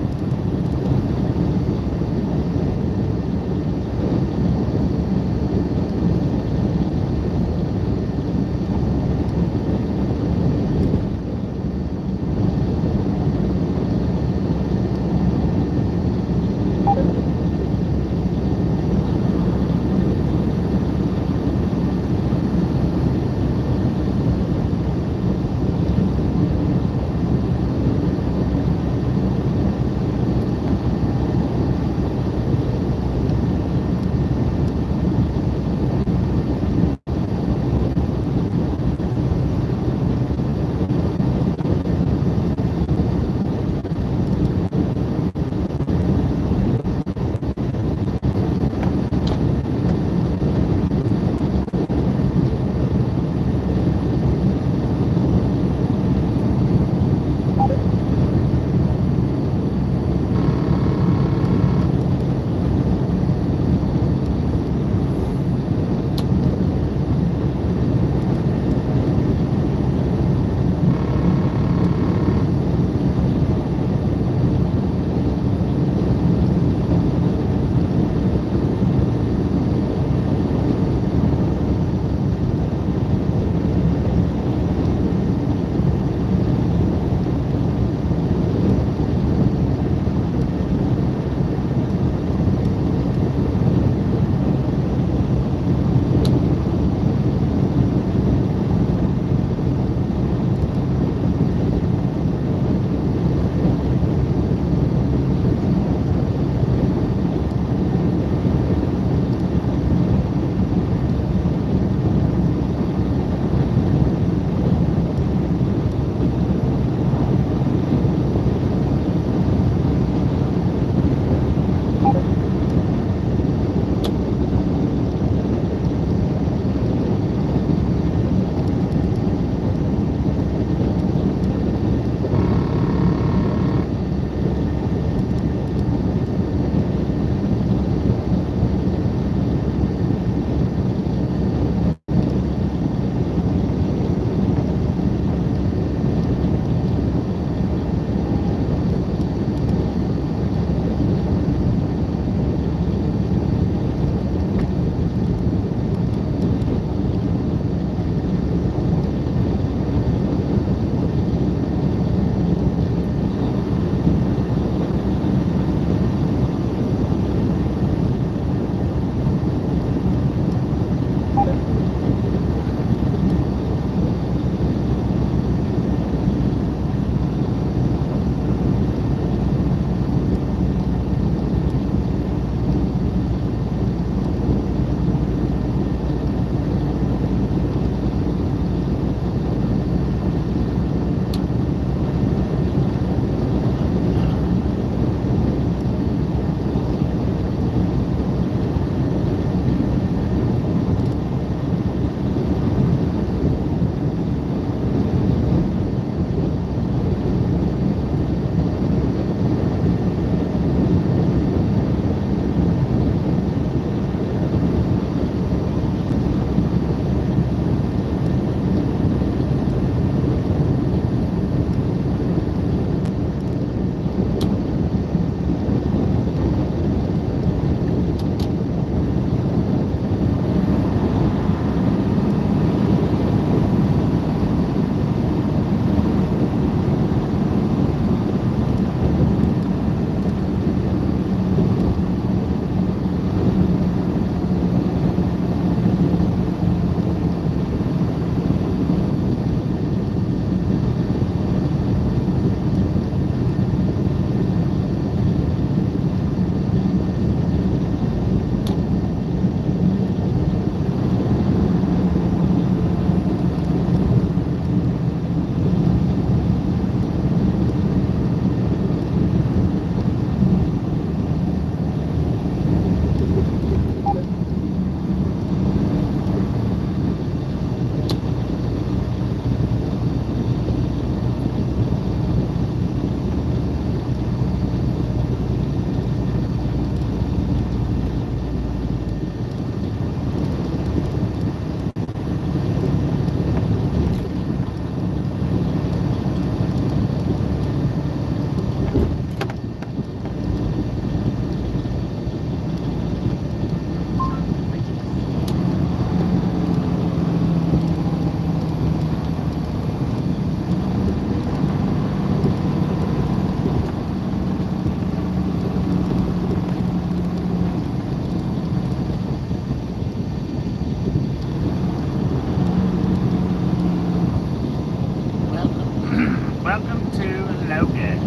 to Logan.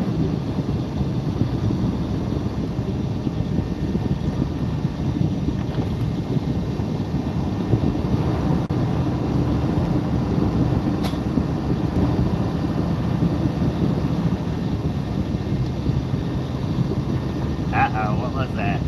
Uh-oh, what was that?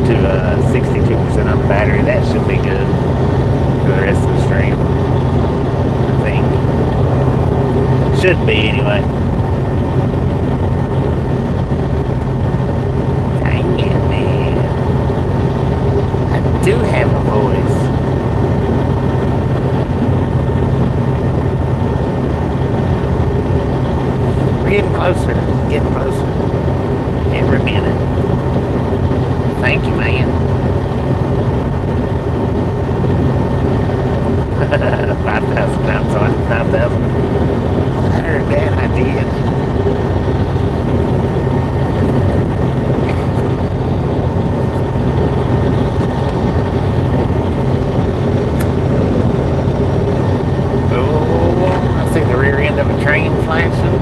to 62% on the battery. That should be good for the rest of the stream, I think. Should be, anyway. Dang it, man. I do have a voice. We're getting closer. Getting closer. Every minute. Thank you, man. 5,000 times on 5,000. I heard that, I did. Oh, I see the rear end of a train flashing.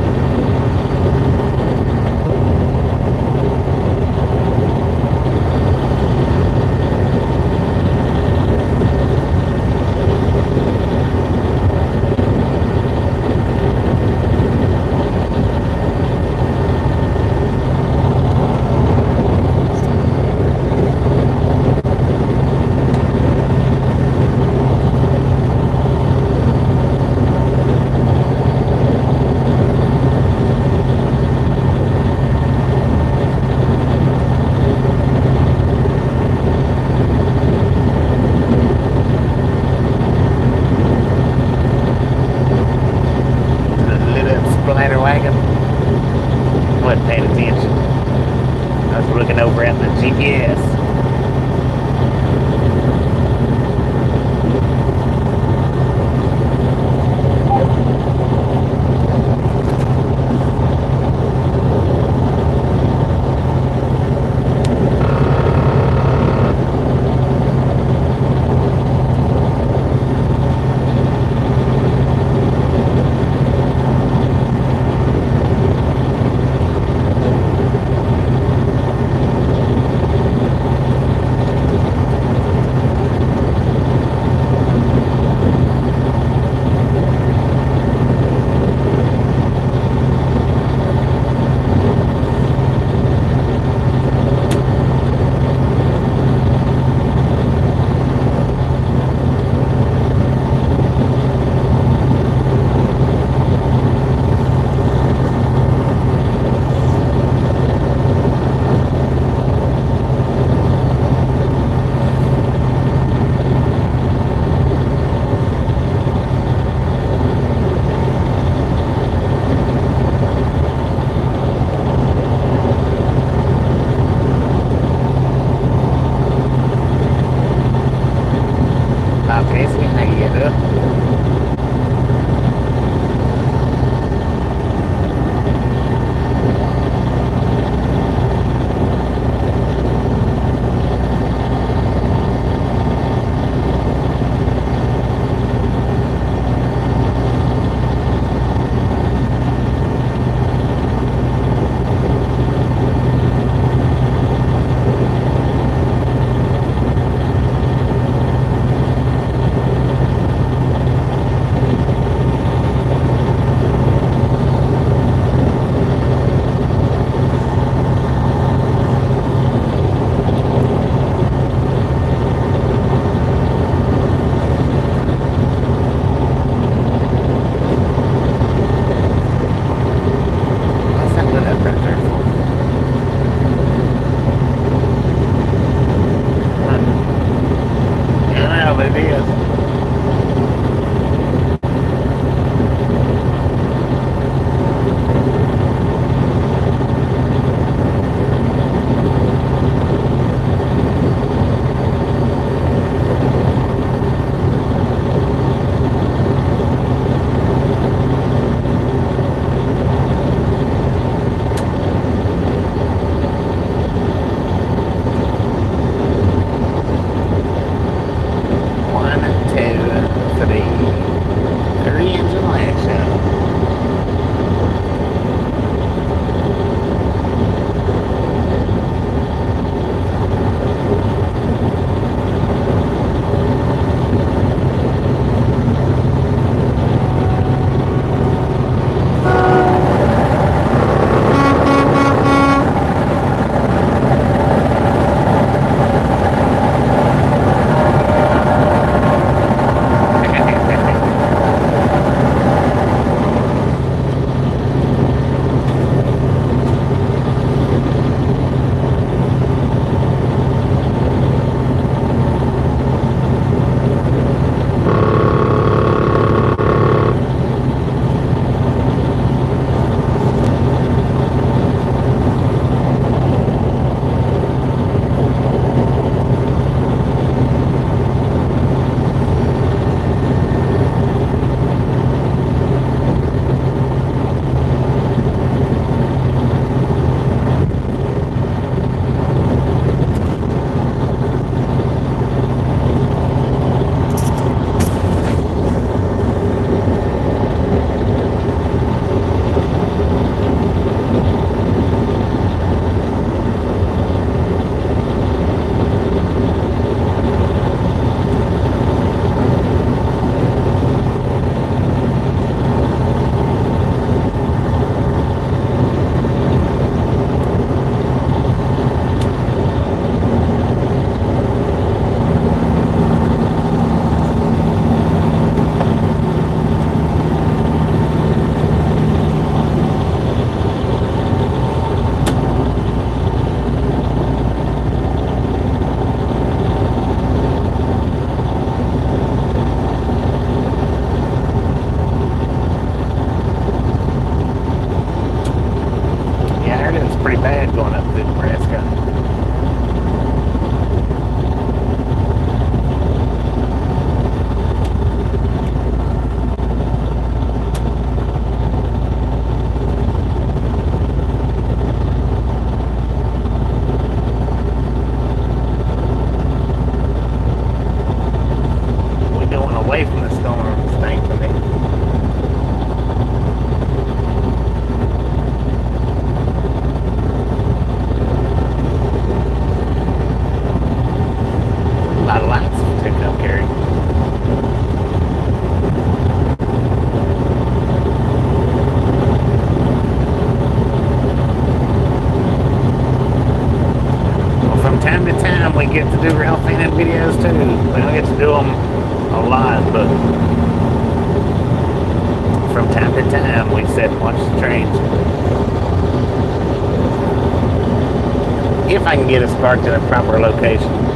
Ladder wagon. Wasn't paying attention. I was looking over at the GPS. storm's pretty bad going up through Nebraska. We're going away from the storms, thankfully. A lot of lights picking up, Gary. Well, from time to time we get to do Ralph NM videos too. We don't get to do them a lot, but from time to time we sit and watch the trains. If I can get us parked in a proper location.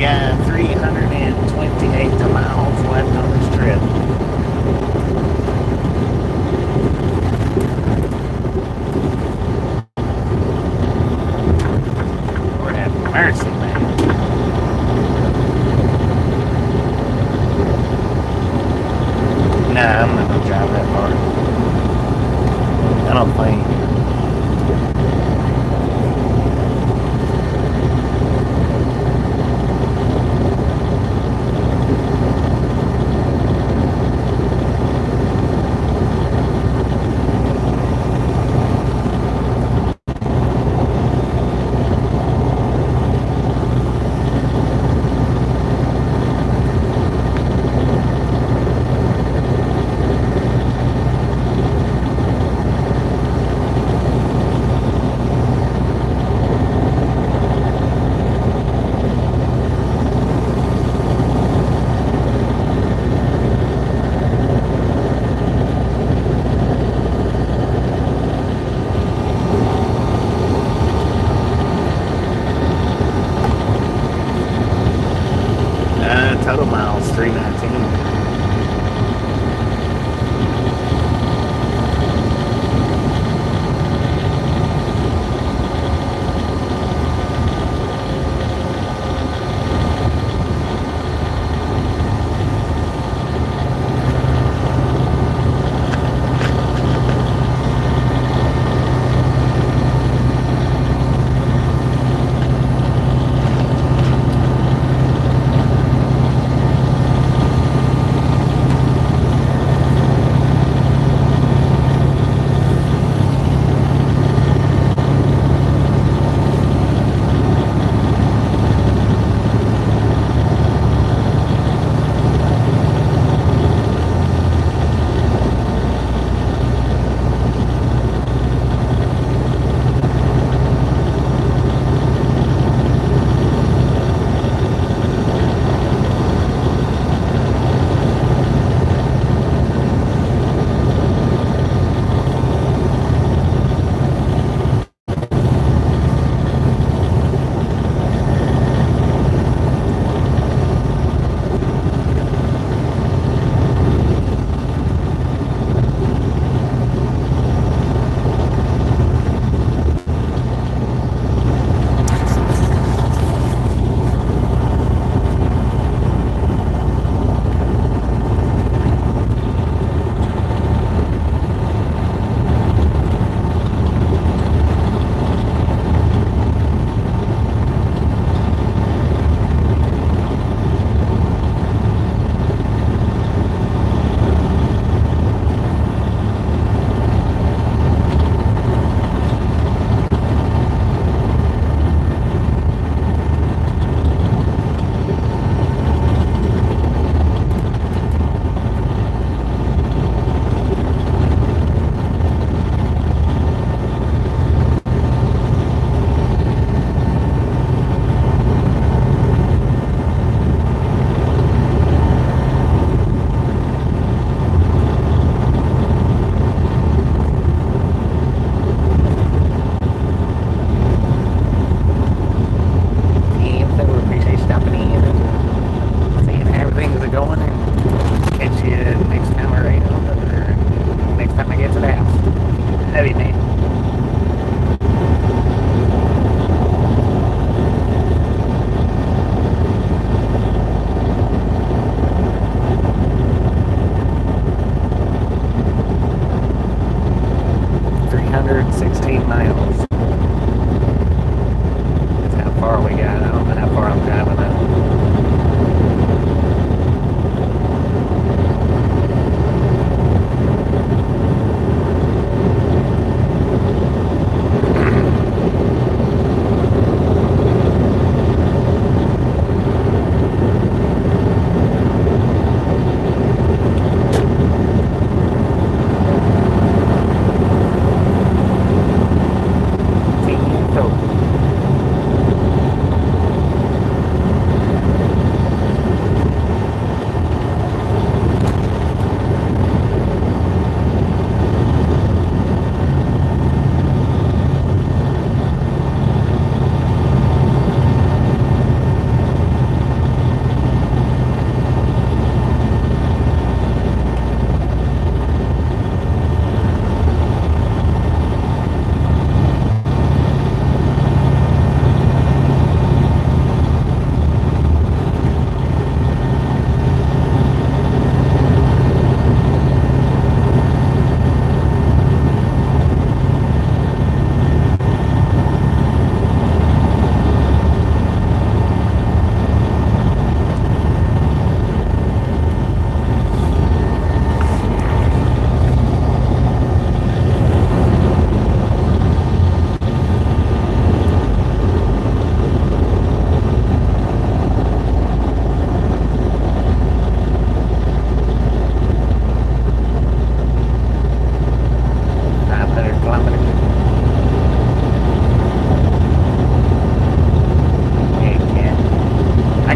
got 328 miles left on this trip. Lord have mercy, man. Nah, I'm not gonna drive that far. I don't think. Total miles 319.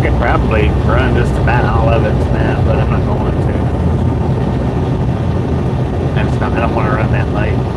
could probably run just about all of it now, but I'm not going to. I don't want to run that late.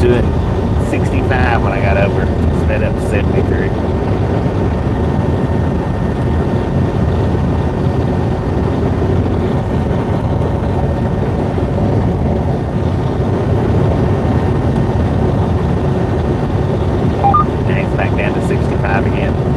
Doing 65 when I got over. Sped up to 73. Now he's back down to 65 again.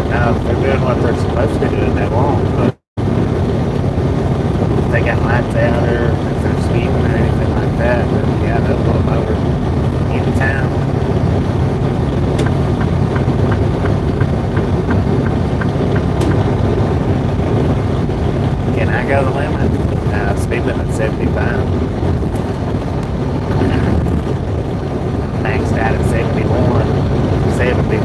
Now, if they're doing what they're supposed to be doing, they won't. But if they got lights out or if they're speeding or anything like that, then yeah, they'll pull them over anytime. Can I go the limit? Speed limit 75. Maxed out at 71. 70.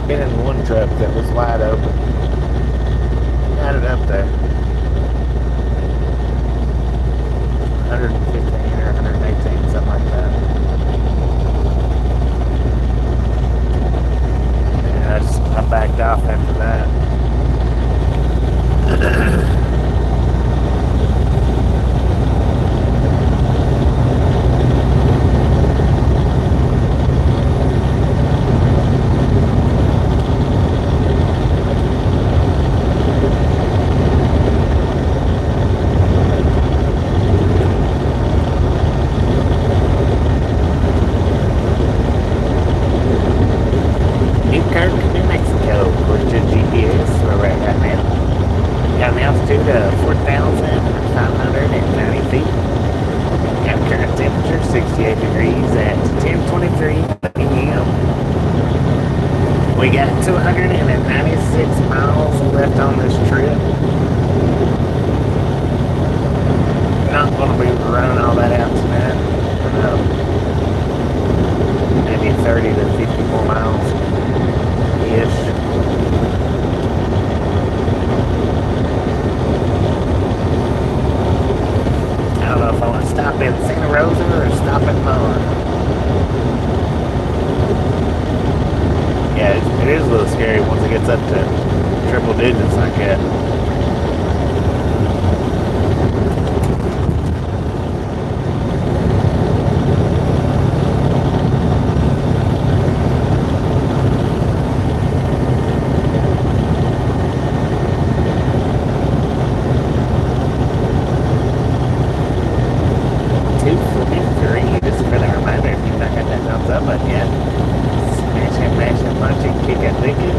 Been in one truck that was wide open. Got it up there. 115 or 118, something like that. And I backed off after that. We got 296 miles left on this trip. Not going to be running all that out tonight. Maybe 30 to 50 more miles ish. I don't know if I want to stop in Santa Rosa or stop in Mullen. Yeah, it is a little scary once it gets up to triple digits like that. Just for the reminder, if you've not got that thumbs up button yet, smash it, mash it, punch it, kick it, lick it.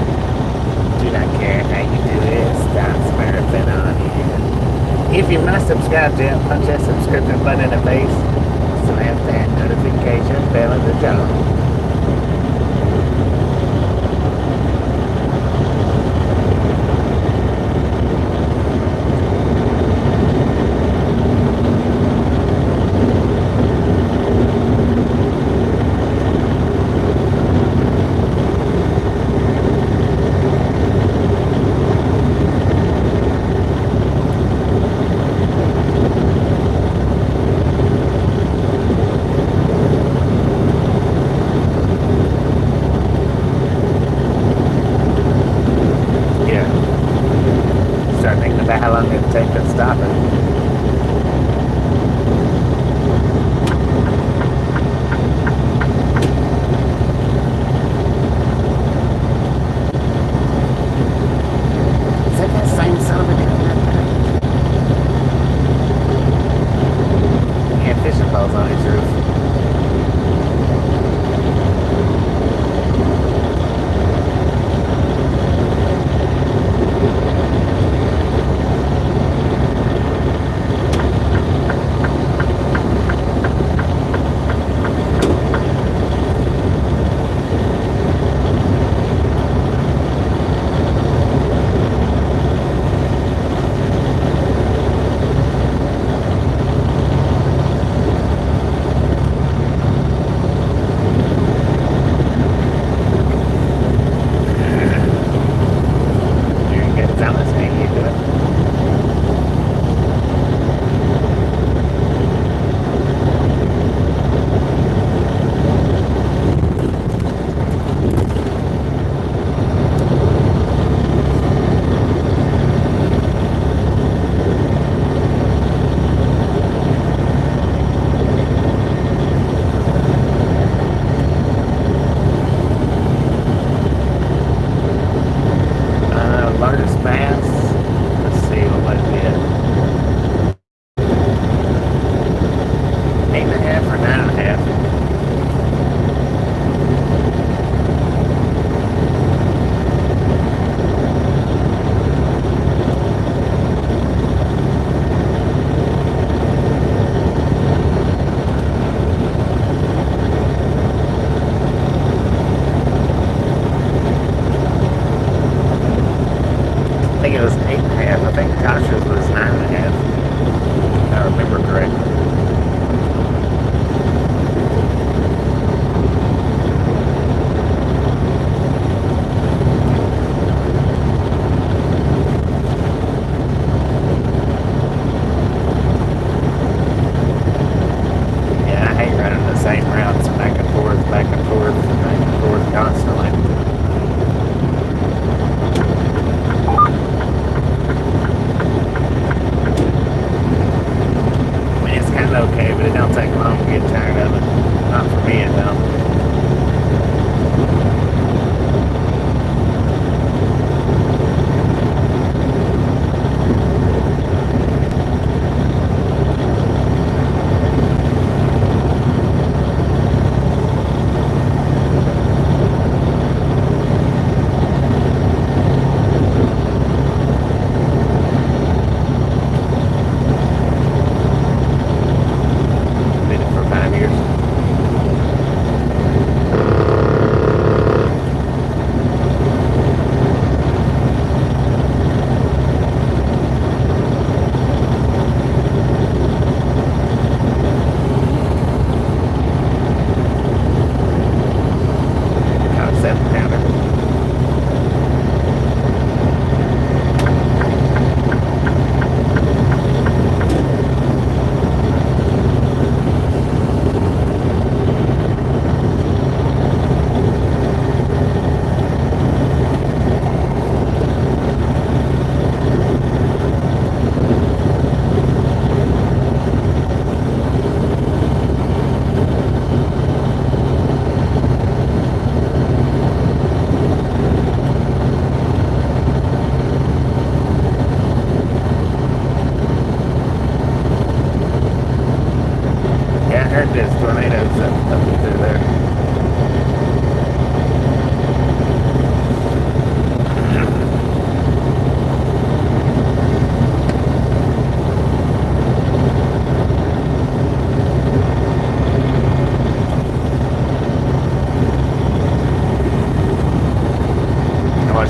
Do not care how you do it. Stop smurfing on it. If you've not subscribed yet, punch that subscription button in the face. Slam that notification bell in the jaw. How long it take to stop it. Is that that same son of a gun? He had fishing poles on his roof. Largest bass. Let's see what it is. 8.5 or 9.5. I think it was 8.5. I think Tasha's was 9.5. If I remember correctly.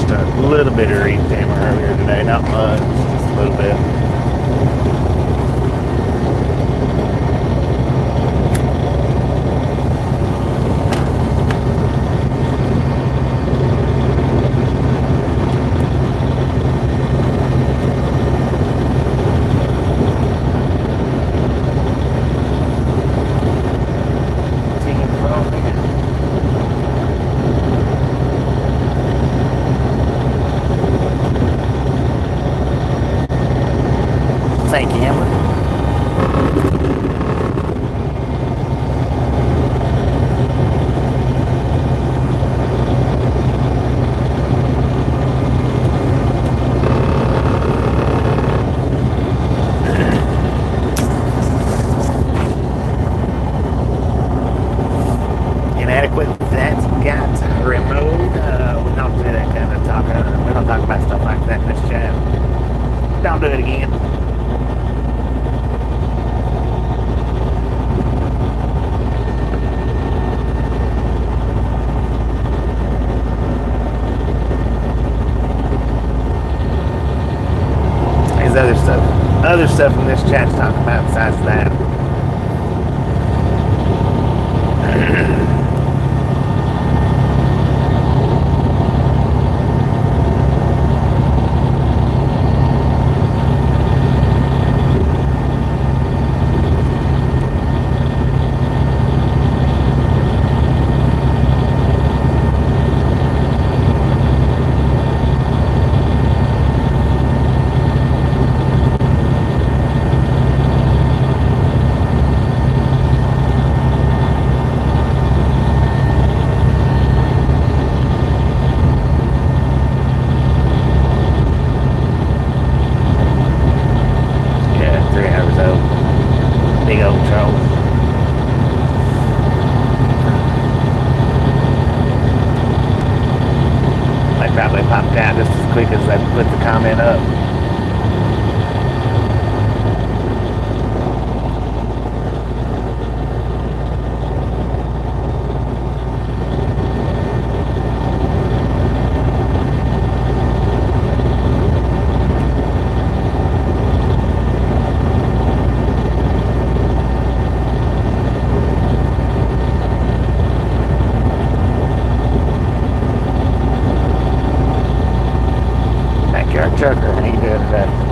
just a little bit of reef tamer earlier today, not much, just a little bit. Thank you, Emma. Inadequate, that's got removed. We don't do that kind of talk. We don't talk about stuff like that in this chat. Don't do it again. There's other stuff in this chat to talk about besides that. Probably popped out just as quick as I put the comment up. Trucker, how you doing today?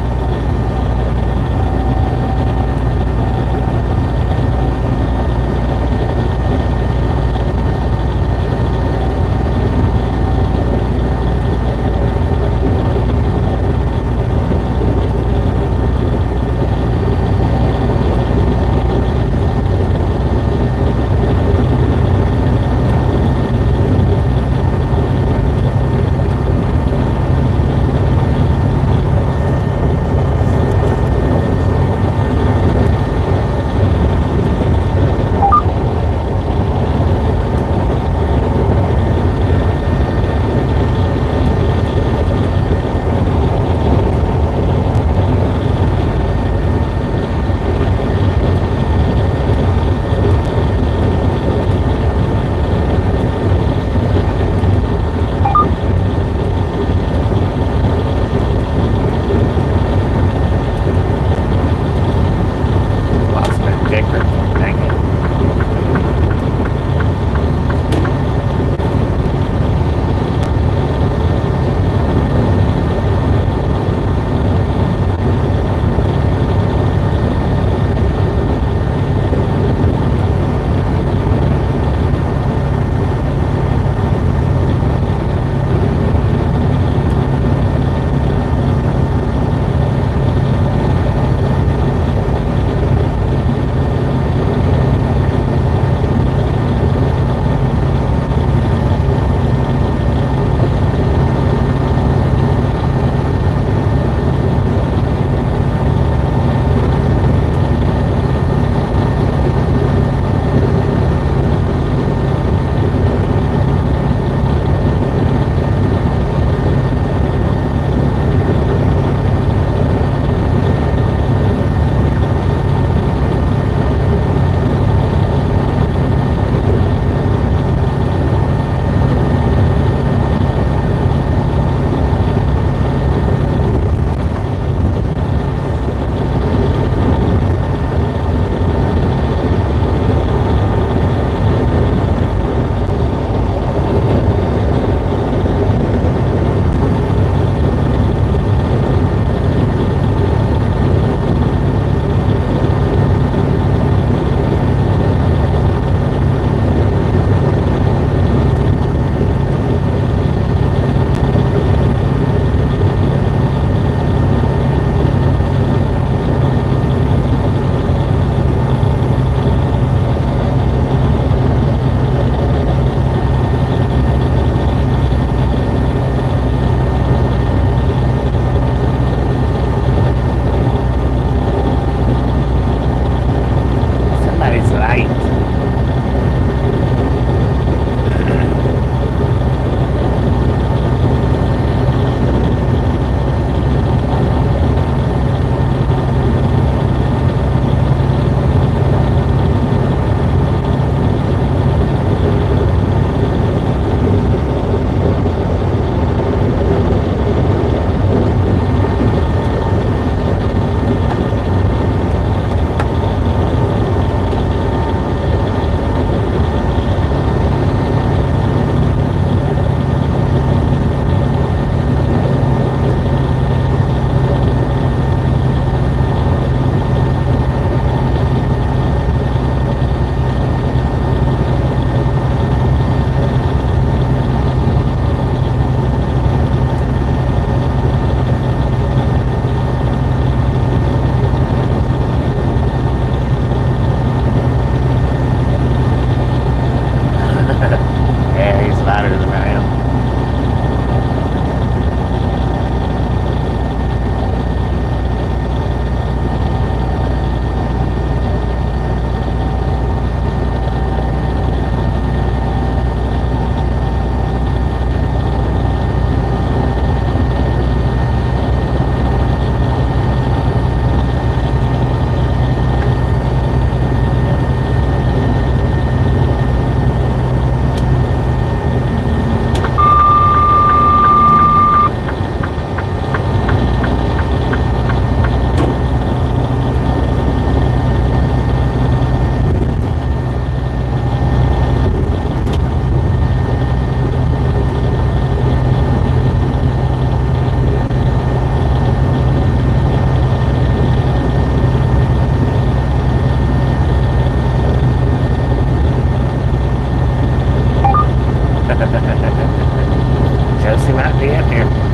He might be in here.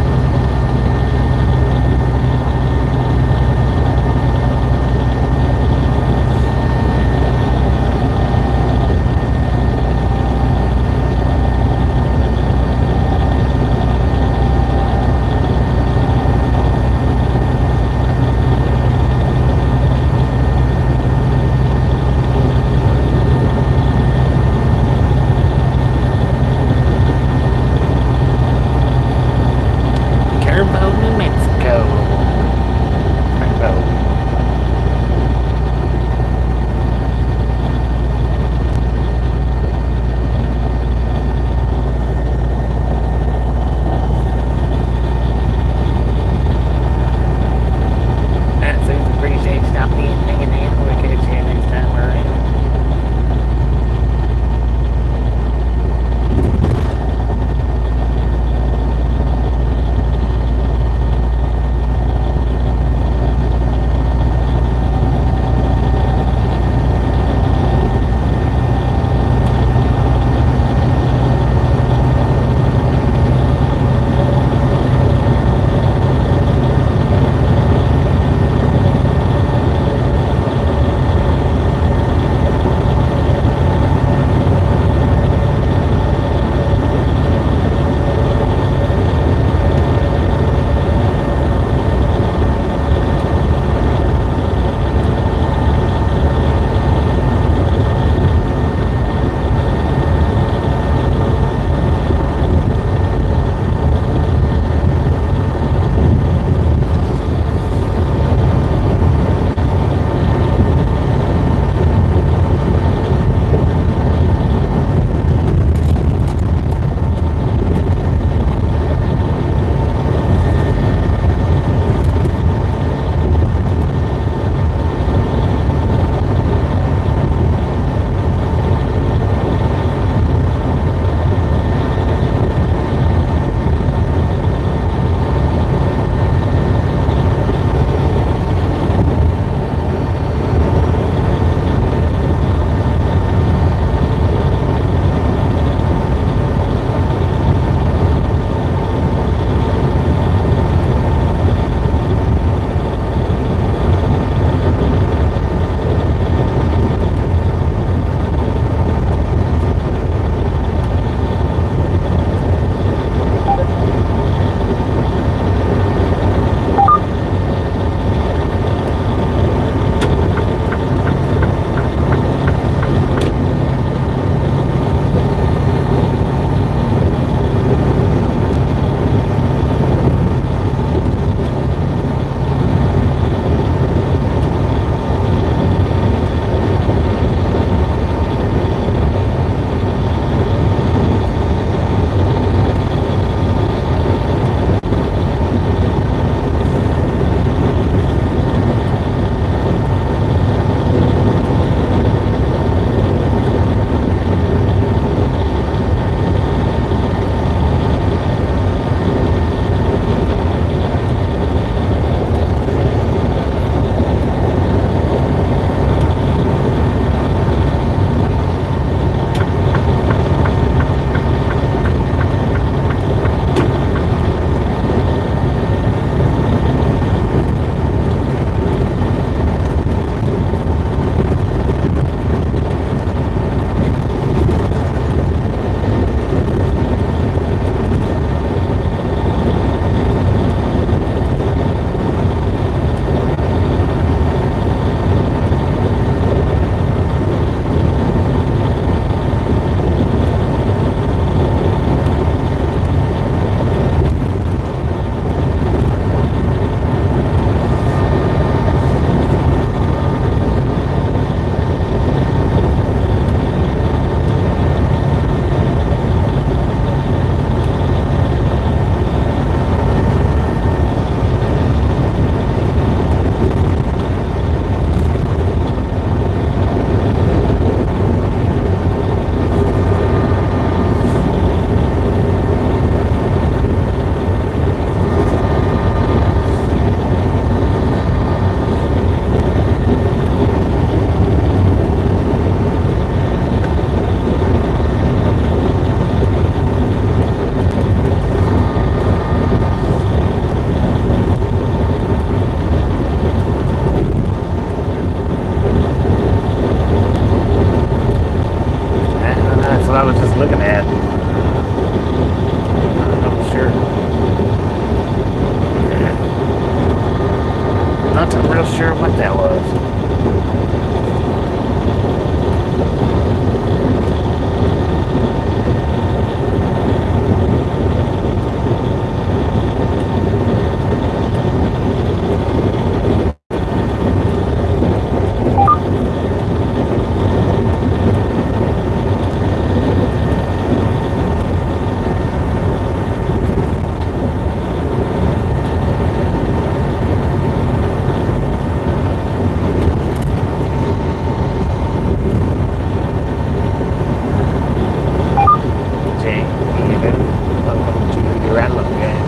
Yeah.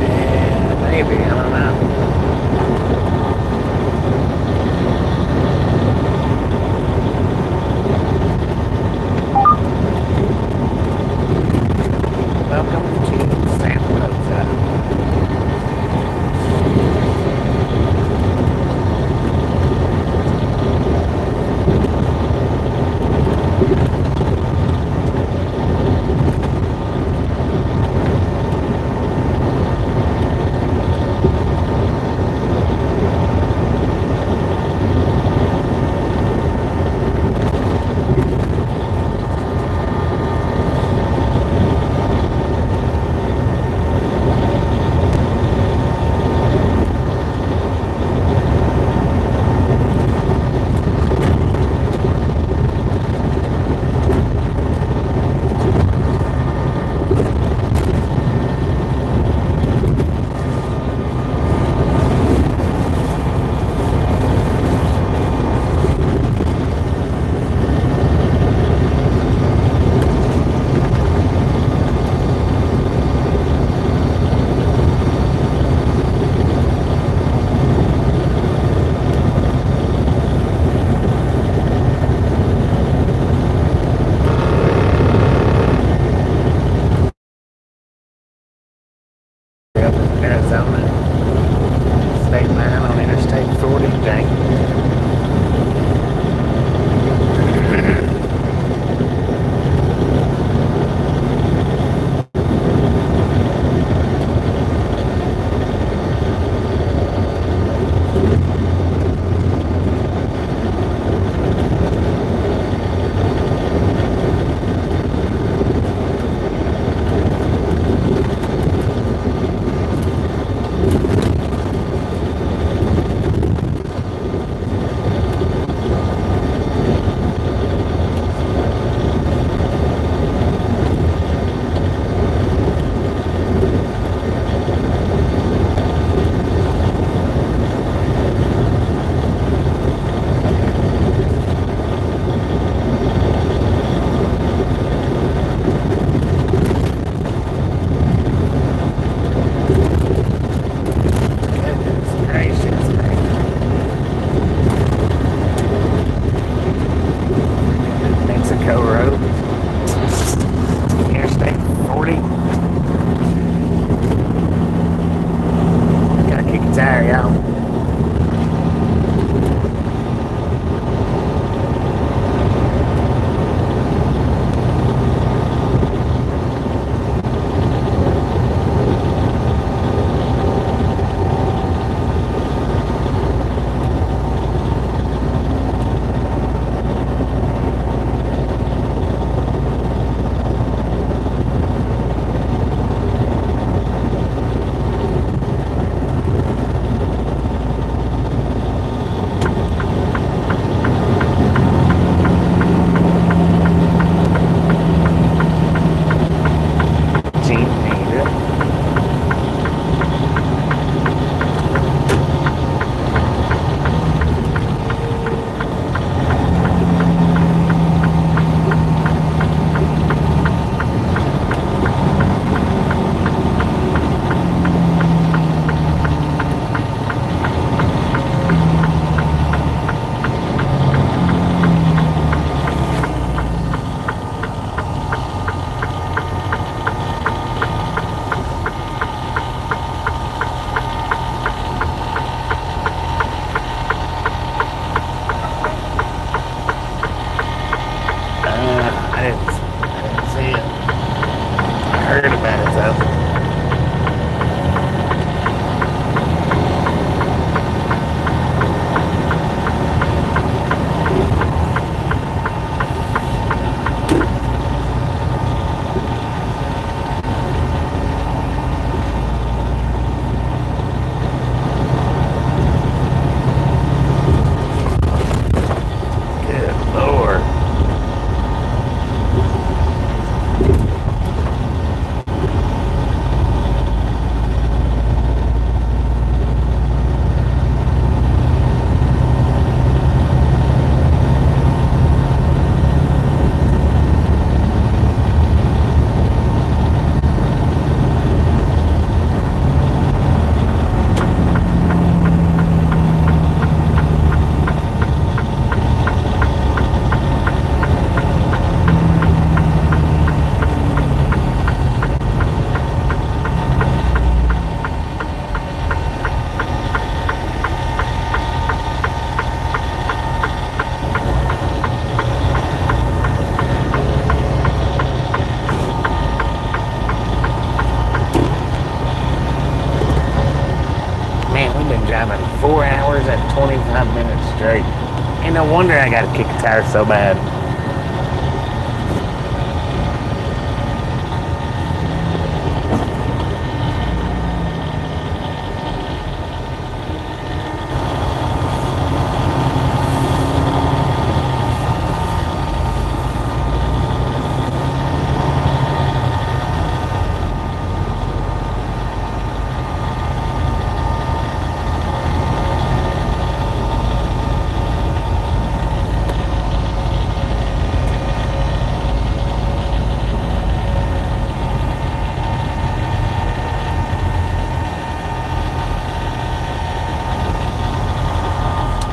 Yeah, maybe. I don't know. Welcome to Santa Rosa. Up in Arizona, state line on Interstate 40, dang. Goodness gracious, Mexico Road, Interstate 40. Gotta kick a tire, y'all. I didn't see it. I heard about it though. Good Lord. Ain't no wonder I gotta kick a tire so bad.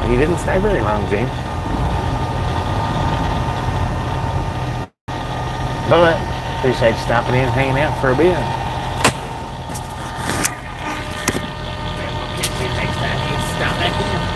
You didn't stay very long, James. But appreciate you stopping in and hanging out for a bit. We'll catch you next time you stop back in.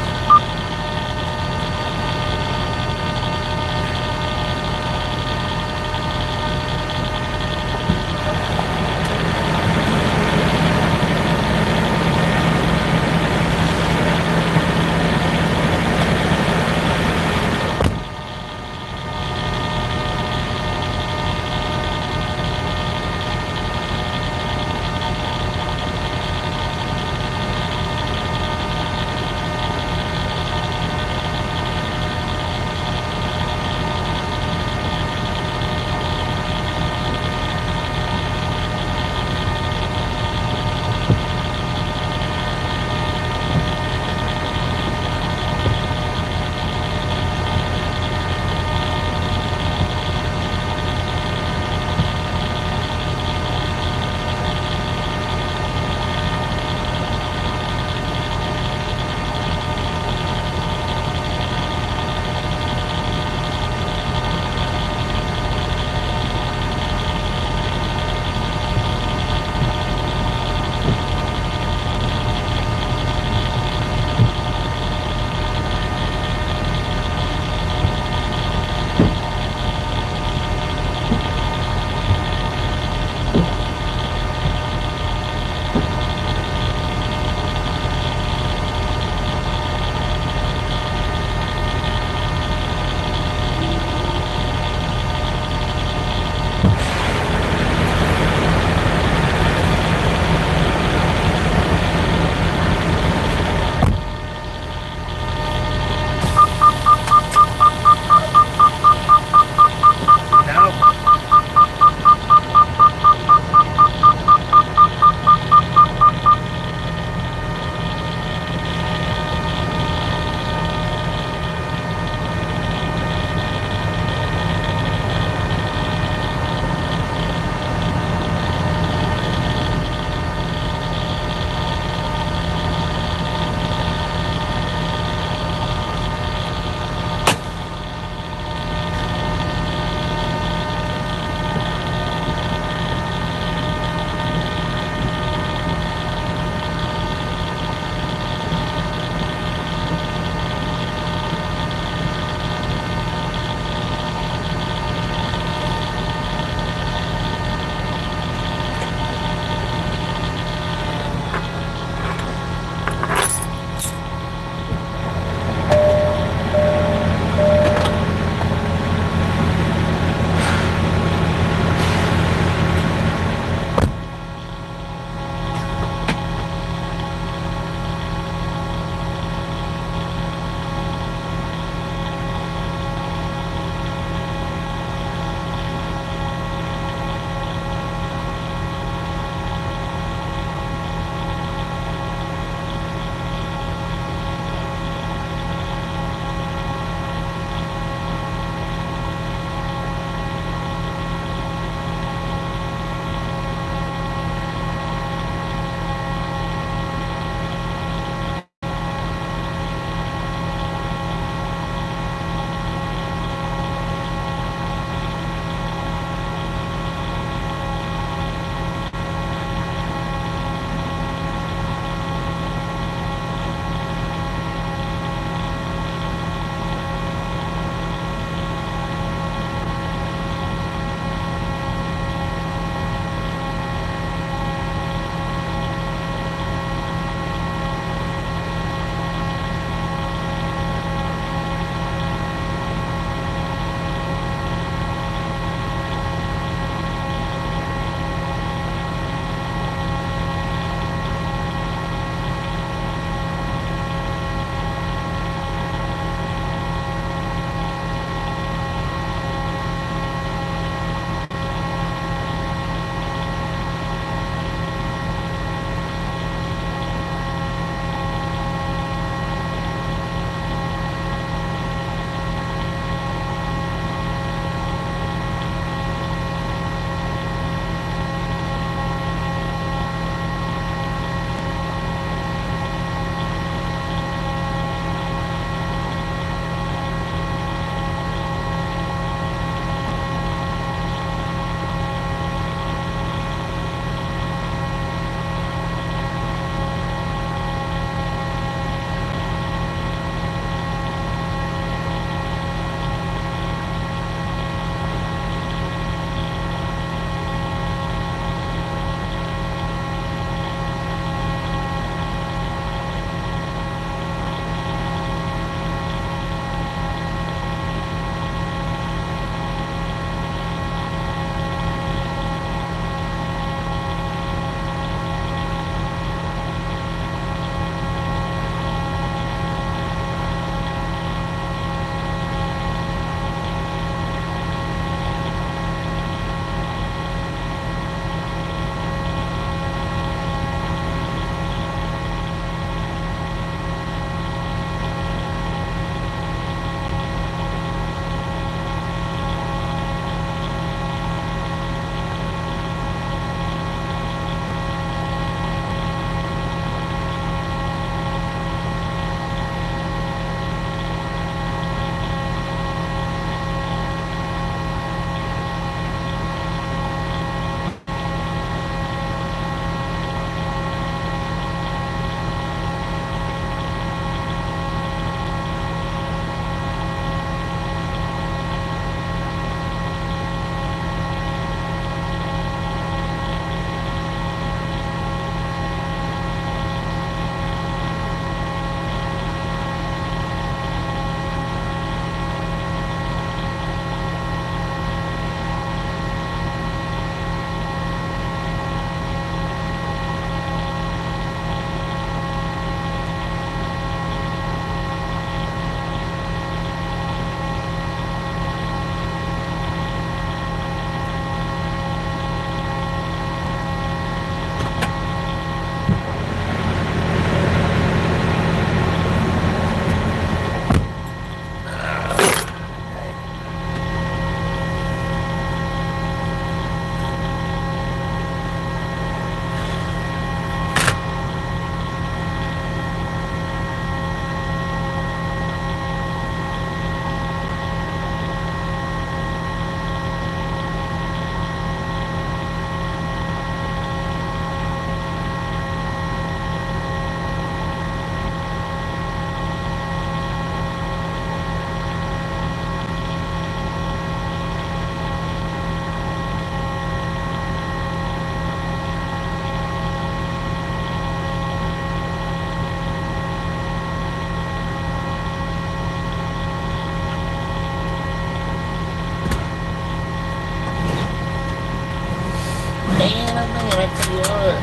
that's what.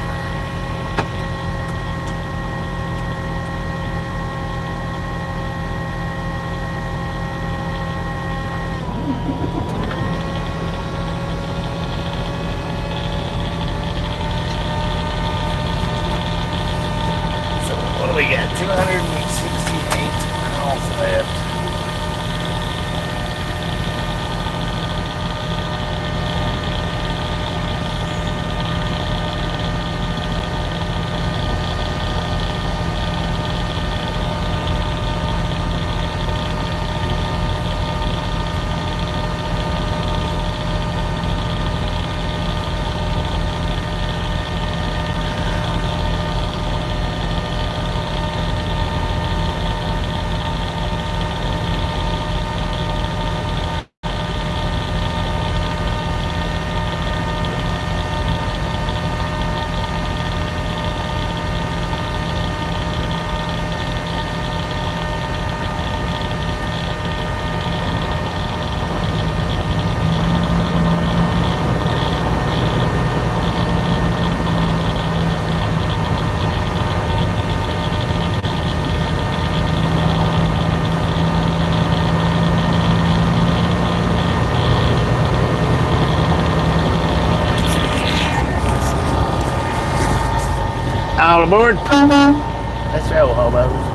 So what do we got? 268 miles left. All aboard. Let's roll, hobos.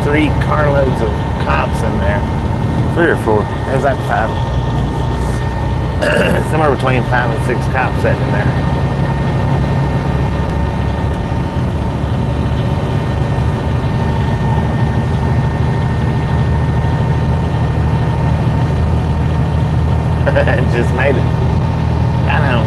Three carloads of cops in there. 3 or 4. There's like 5. Somewhere between 5 and 6 cops sitting in there. Just made it. I know.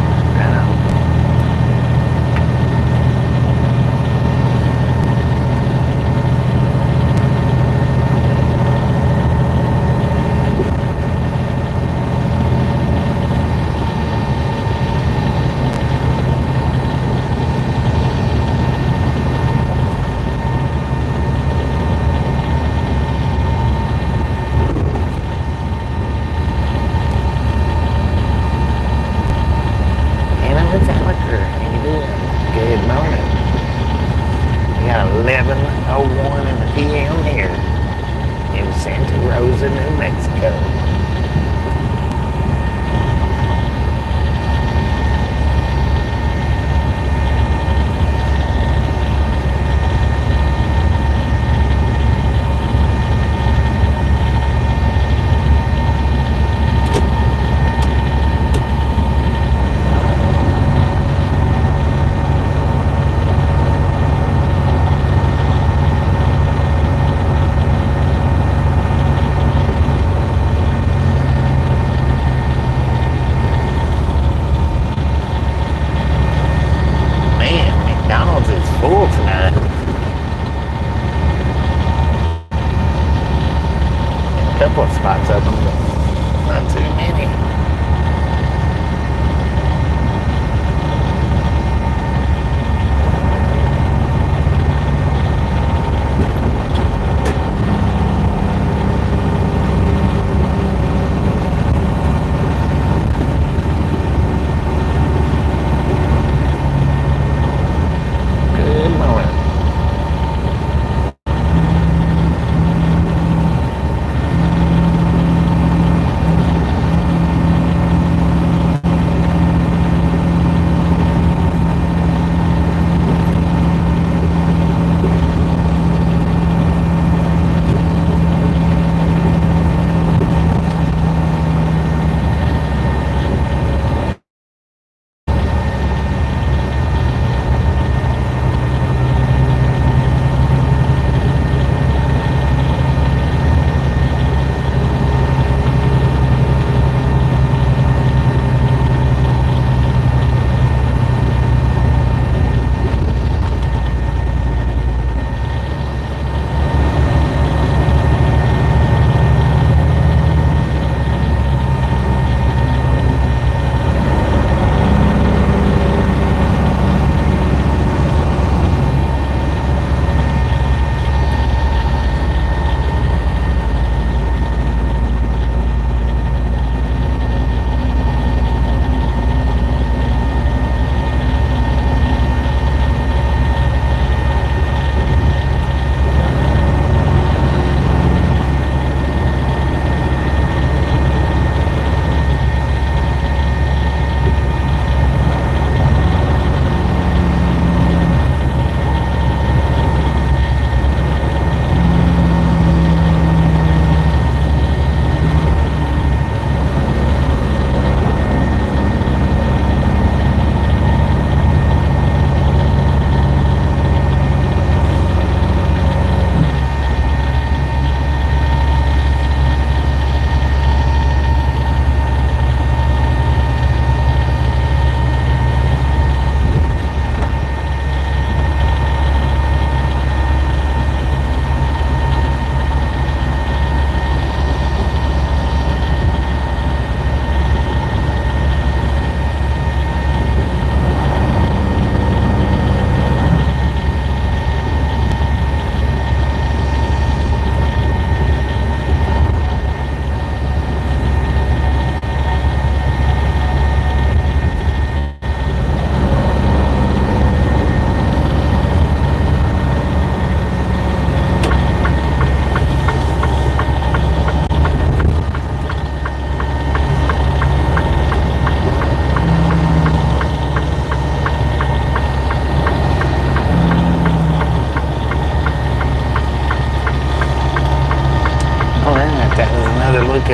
Good morning. We got 11:01 in the PM here in Santa Rosa, New Mexico. Full tonight. A couple of spots open, but not too many.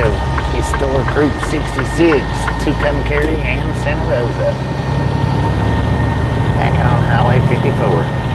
of Historic Route 66, Tucumcari and Santa Rosa. Back on Highway 54.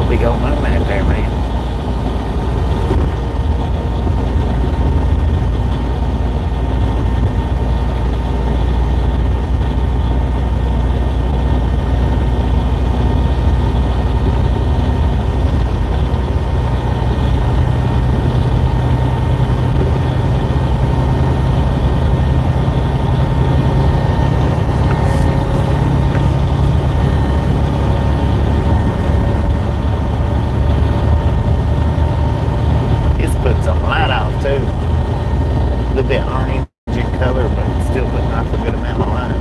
Big old moon out there, man. A little bit orange in color, but still putting off a good amount of line.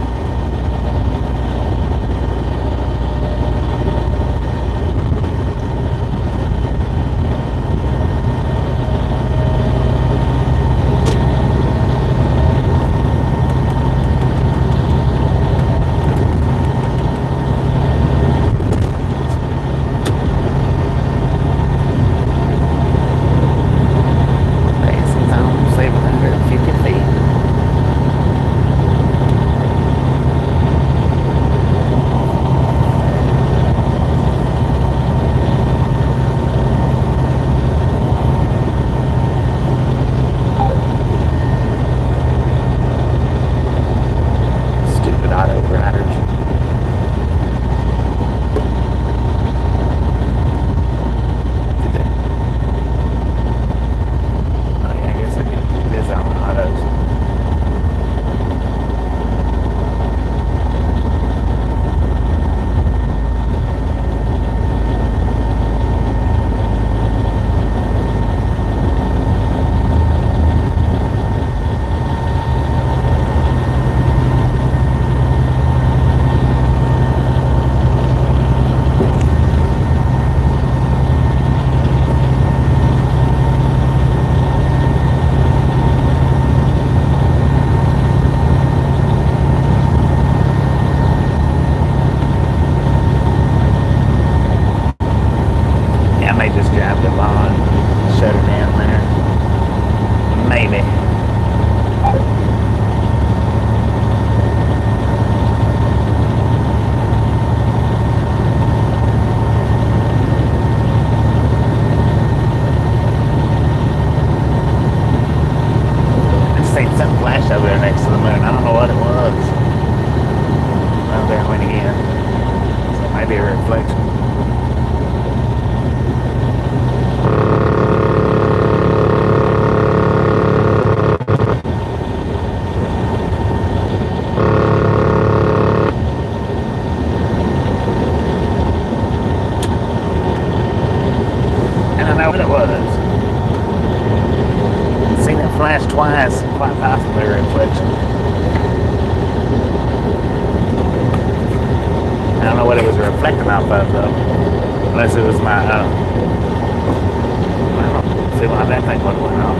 Over there next to the moon. I don't know what it was. Well, there it went again. So it might be a reflection. And I know what it was. Seen it flash twice, quite possibly a reflection. I don't know what it was reflecting off of though, unless it was my, I don't see why that thing would have went off.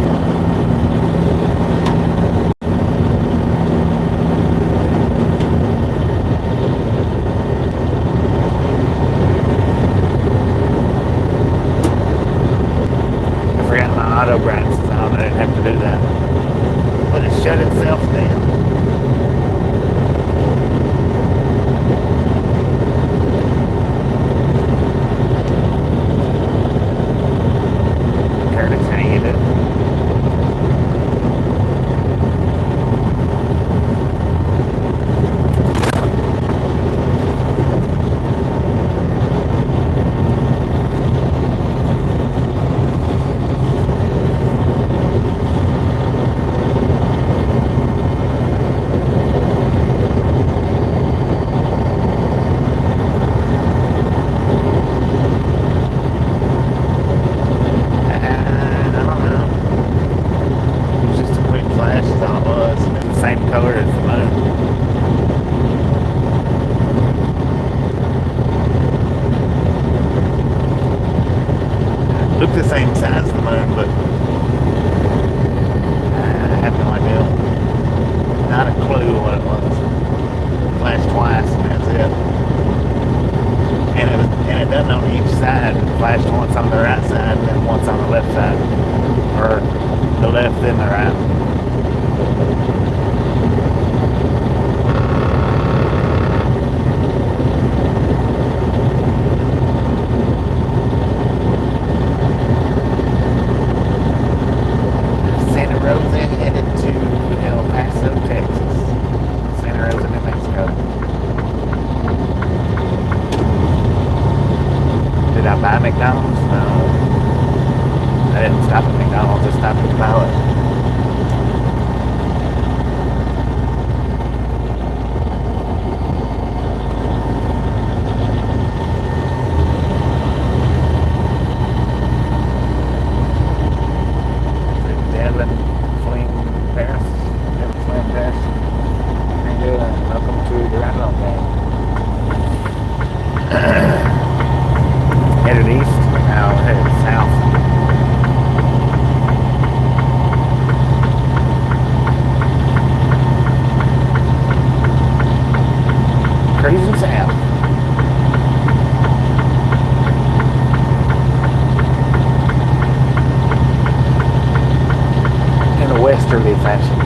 Auto brakes is on. I didn't have to do that. But it shut itself down. Curtis, how you doing? have no idea. Not a clue what it was. Flashed twice and that's it. And it doesn't on each side. It flashed once on the right side and then once on the left side. Or the left then the right. Buy McDonald's? No. I didn't stop at McDonald's, just stopped at the pilot. Headed east, now headed south. Cruising south. In a westerly fashion.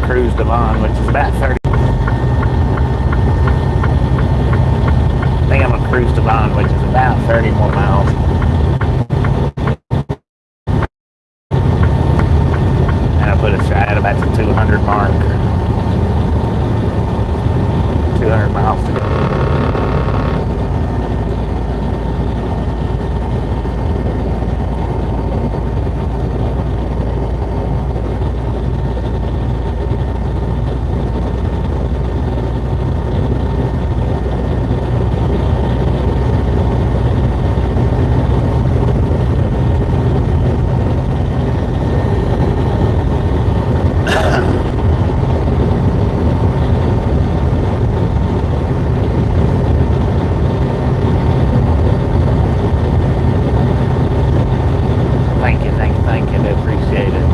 Cruise to Vaughn, which is about 30. I think I'm gonna cruise to Vaughn, which is about 30 more miles. And I put us right at about the 200 mark. 200 miles to go. Thank you, I appreciate it.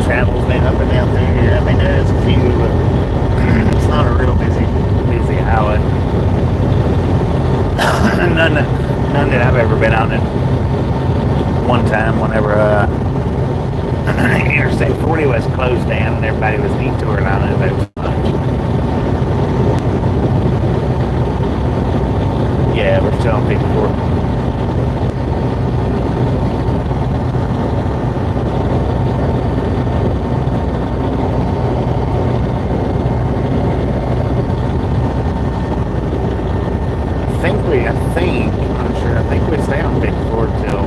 Travels been up and down through here. I mean, there's a few, but it's not a real busy highway. none that I've ever been on it. One time, whenever Interstate 40 was closed down and everybody was detouring on it, it was fun. Yeah, we're still on 54. I'm not sure, I think we stay on 54 till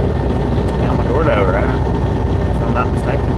Amadordo, right? If I'm not mistaken.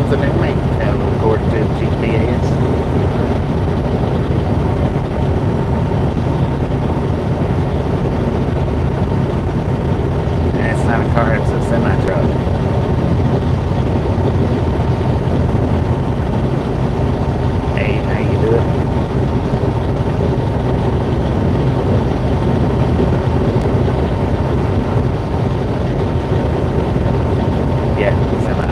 something in me, according to GPS. It's not a car, it's a semi-truck. Hey, how you doing? Yeah, semi.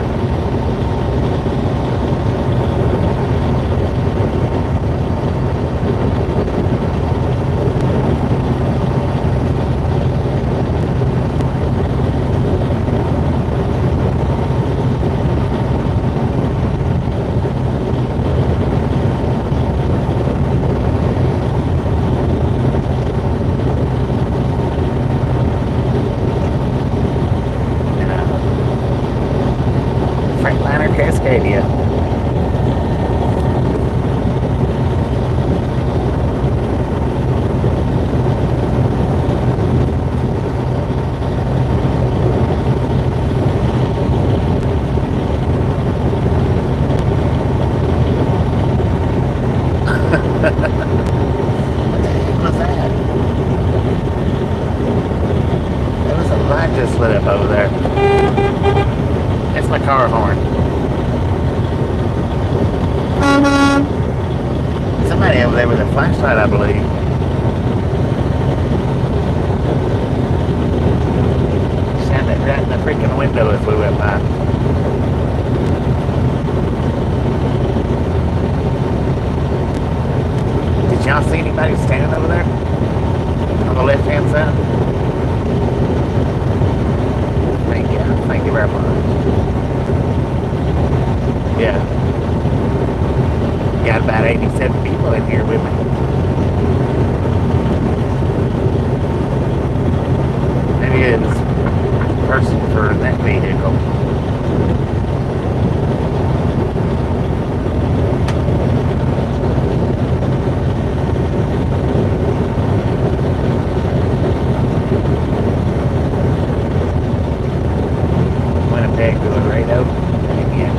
Freightliner Cascadia. What was that? There was a light just lit up over there. It's my car horn. Somebody over there with a flashlight, I believe. Shined it right in the freaking window as we went by. Did y'all see anybody standing over there? On the left-hand side? Thank you. Thank you very much. Yeah. Got about 87 people in here with me. Maybe it's a person for that vehicle. Winnipeg to Laredo. Yeah.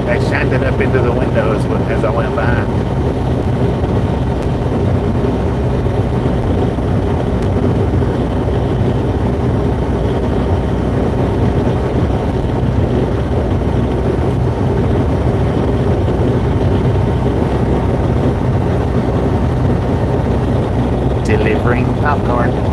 They shined it up into the windows as I went by. Popcorn.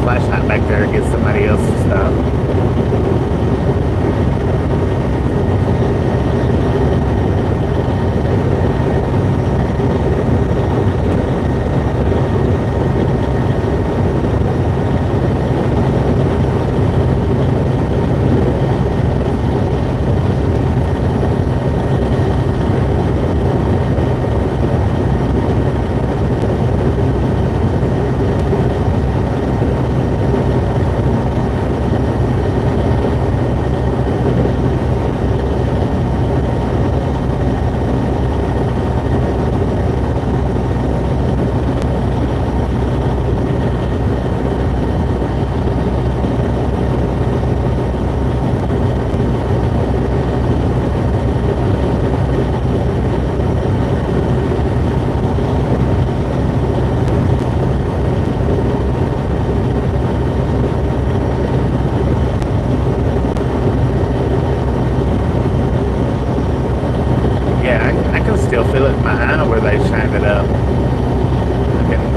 flashlight back there against somebody else's stuff. Still feel it in my eye where they shined it up.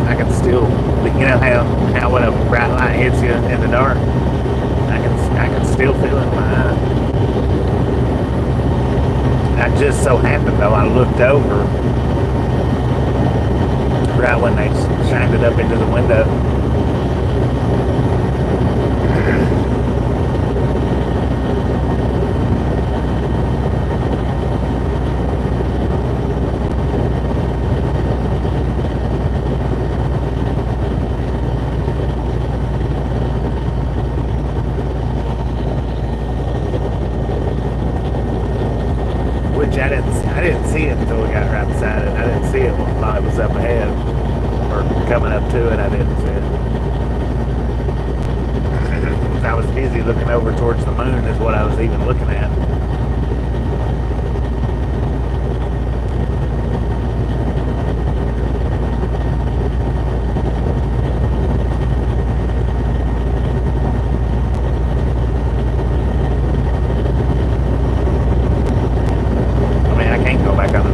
I can still, you know how when a bright light hits you in the dark, I can still feel it in my eye. I just so happened though, I looked over right when they shined it up into the window. I didn't see it until we got right beside it. I didn't see it while it was up ahead or coming up to it. I didn't see it. I was busy looking over towards the moon is what I was even looking at.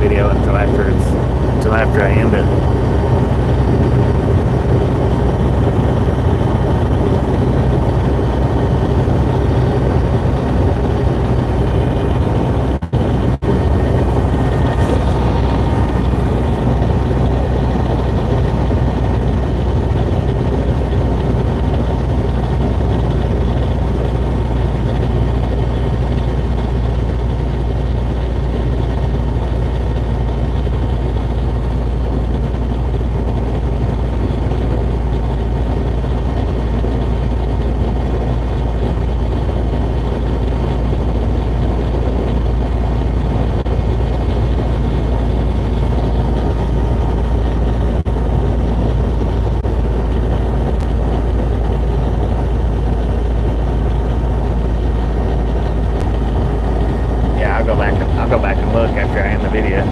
Video until after I end it. I'll go back and look after I end the video.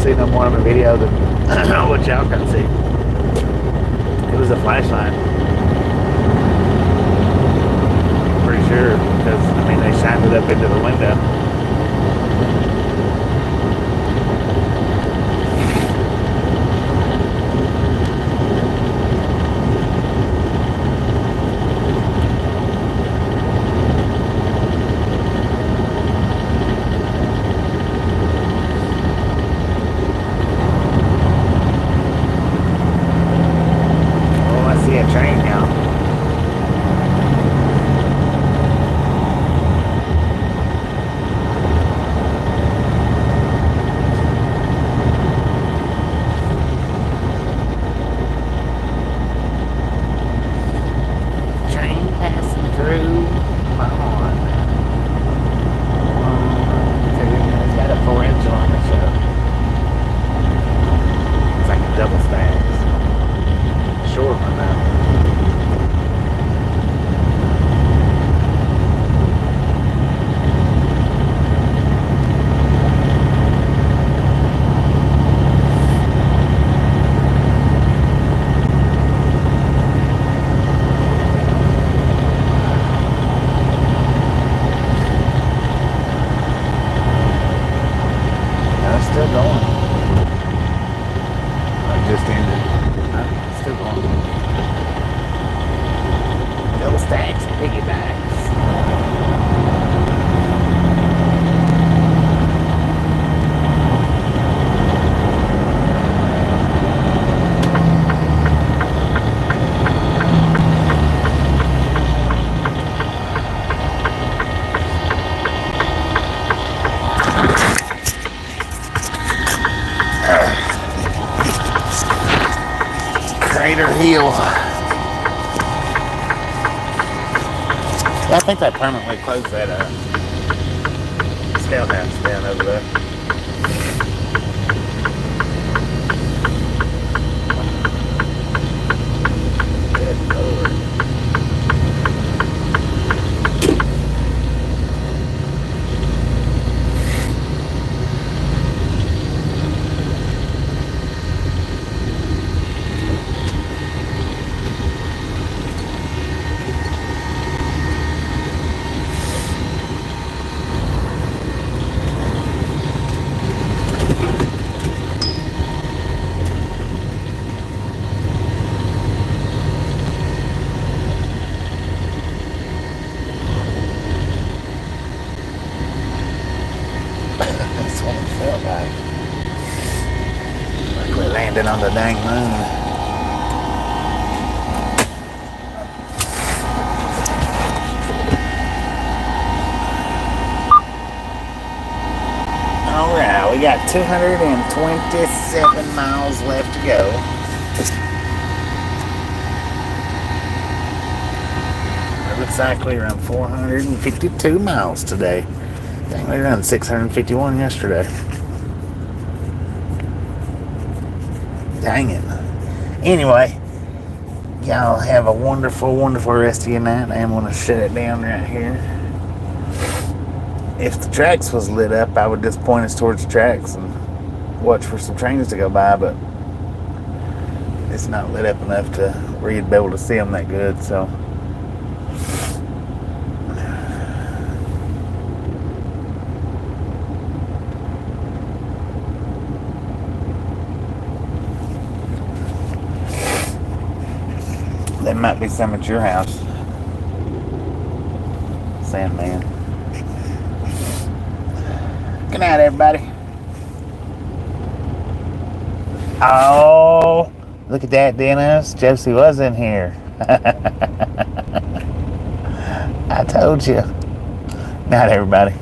See no more on the video than what y'all can see. It was a flashlight. Pretty sure, because I mean they shined it up into the window. Come on. It's got a 4-inch on the show. It's like a double stacks. Short one though. Still going. I just ended. Still going. Double stacks and piggybacks. Crater Hill. Yeah, I think they permanently closed that scout house down over there. Good Lord. That's what it felt like. Like we landed on the dang moon. Alright, we got 227 miles left to go. It looks like we run 452 miles today. Dang, we ran 651 yesterday. Dang it. Anyway, y'all have a wonderful, wonderful rest of your night. I am going to shut it down right here. If the tracks was lit up, I would just point us towards the tracks and watch for some trains to go by, but it's not lit up enough to where you'd be able to see them that good, so. There might be some at your house. Sandman. Good night, everybody. Oh, look at that, Dennis. Josie was in here. I told you. Night, everybody.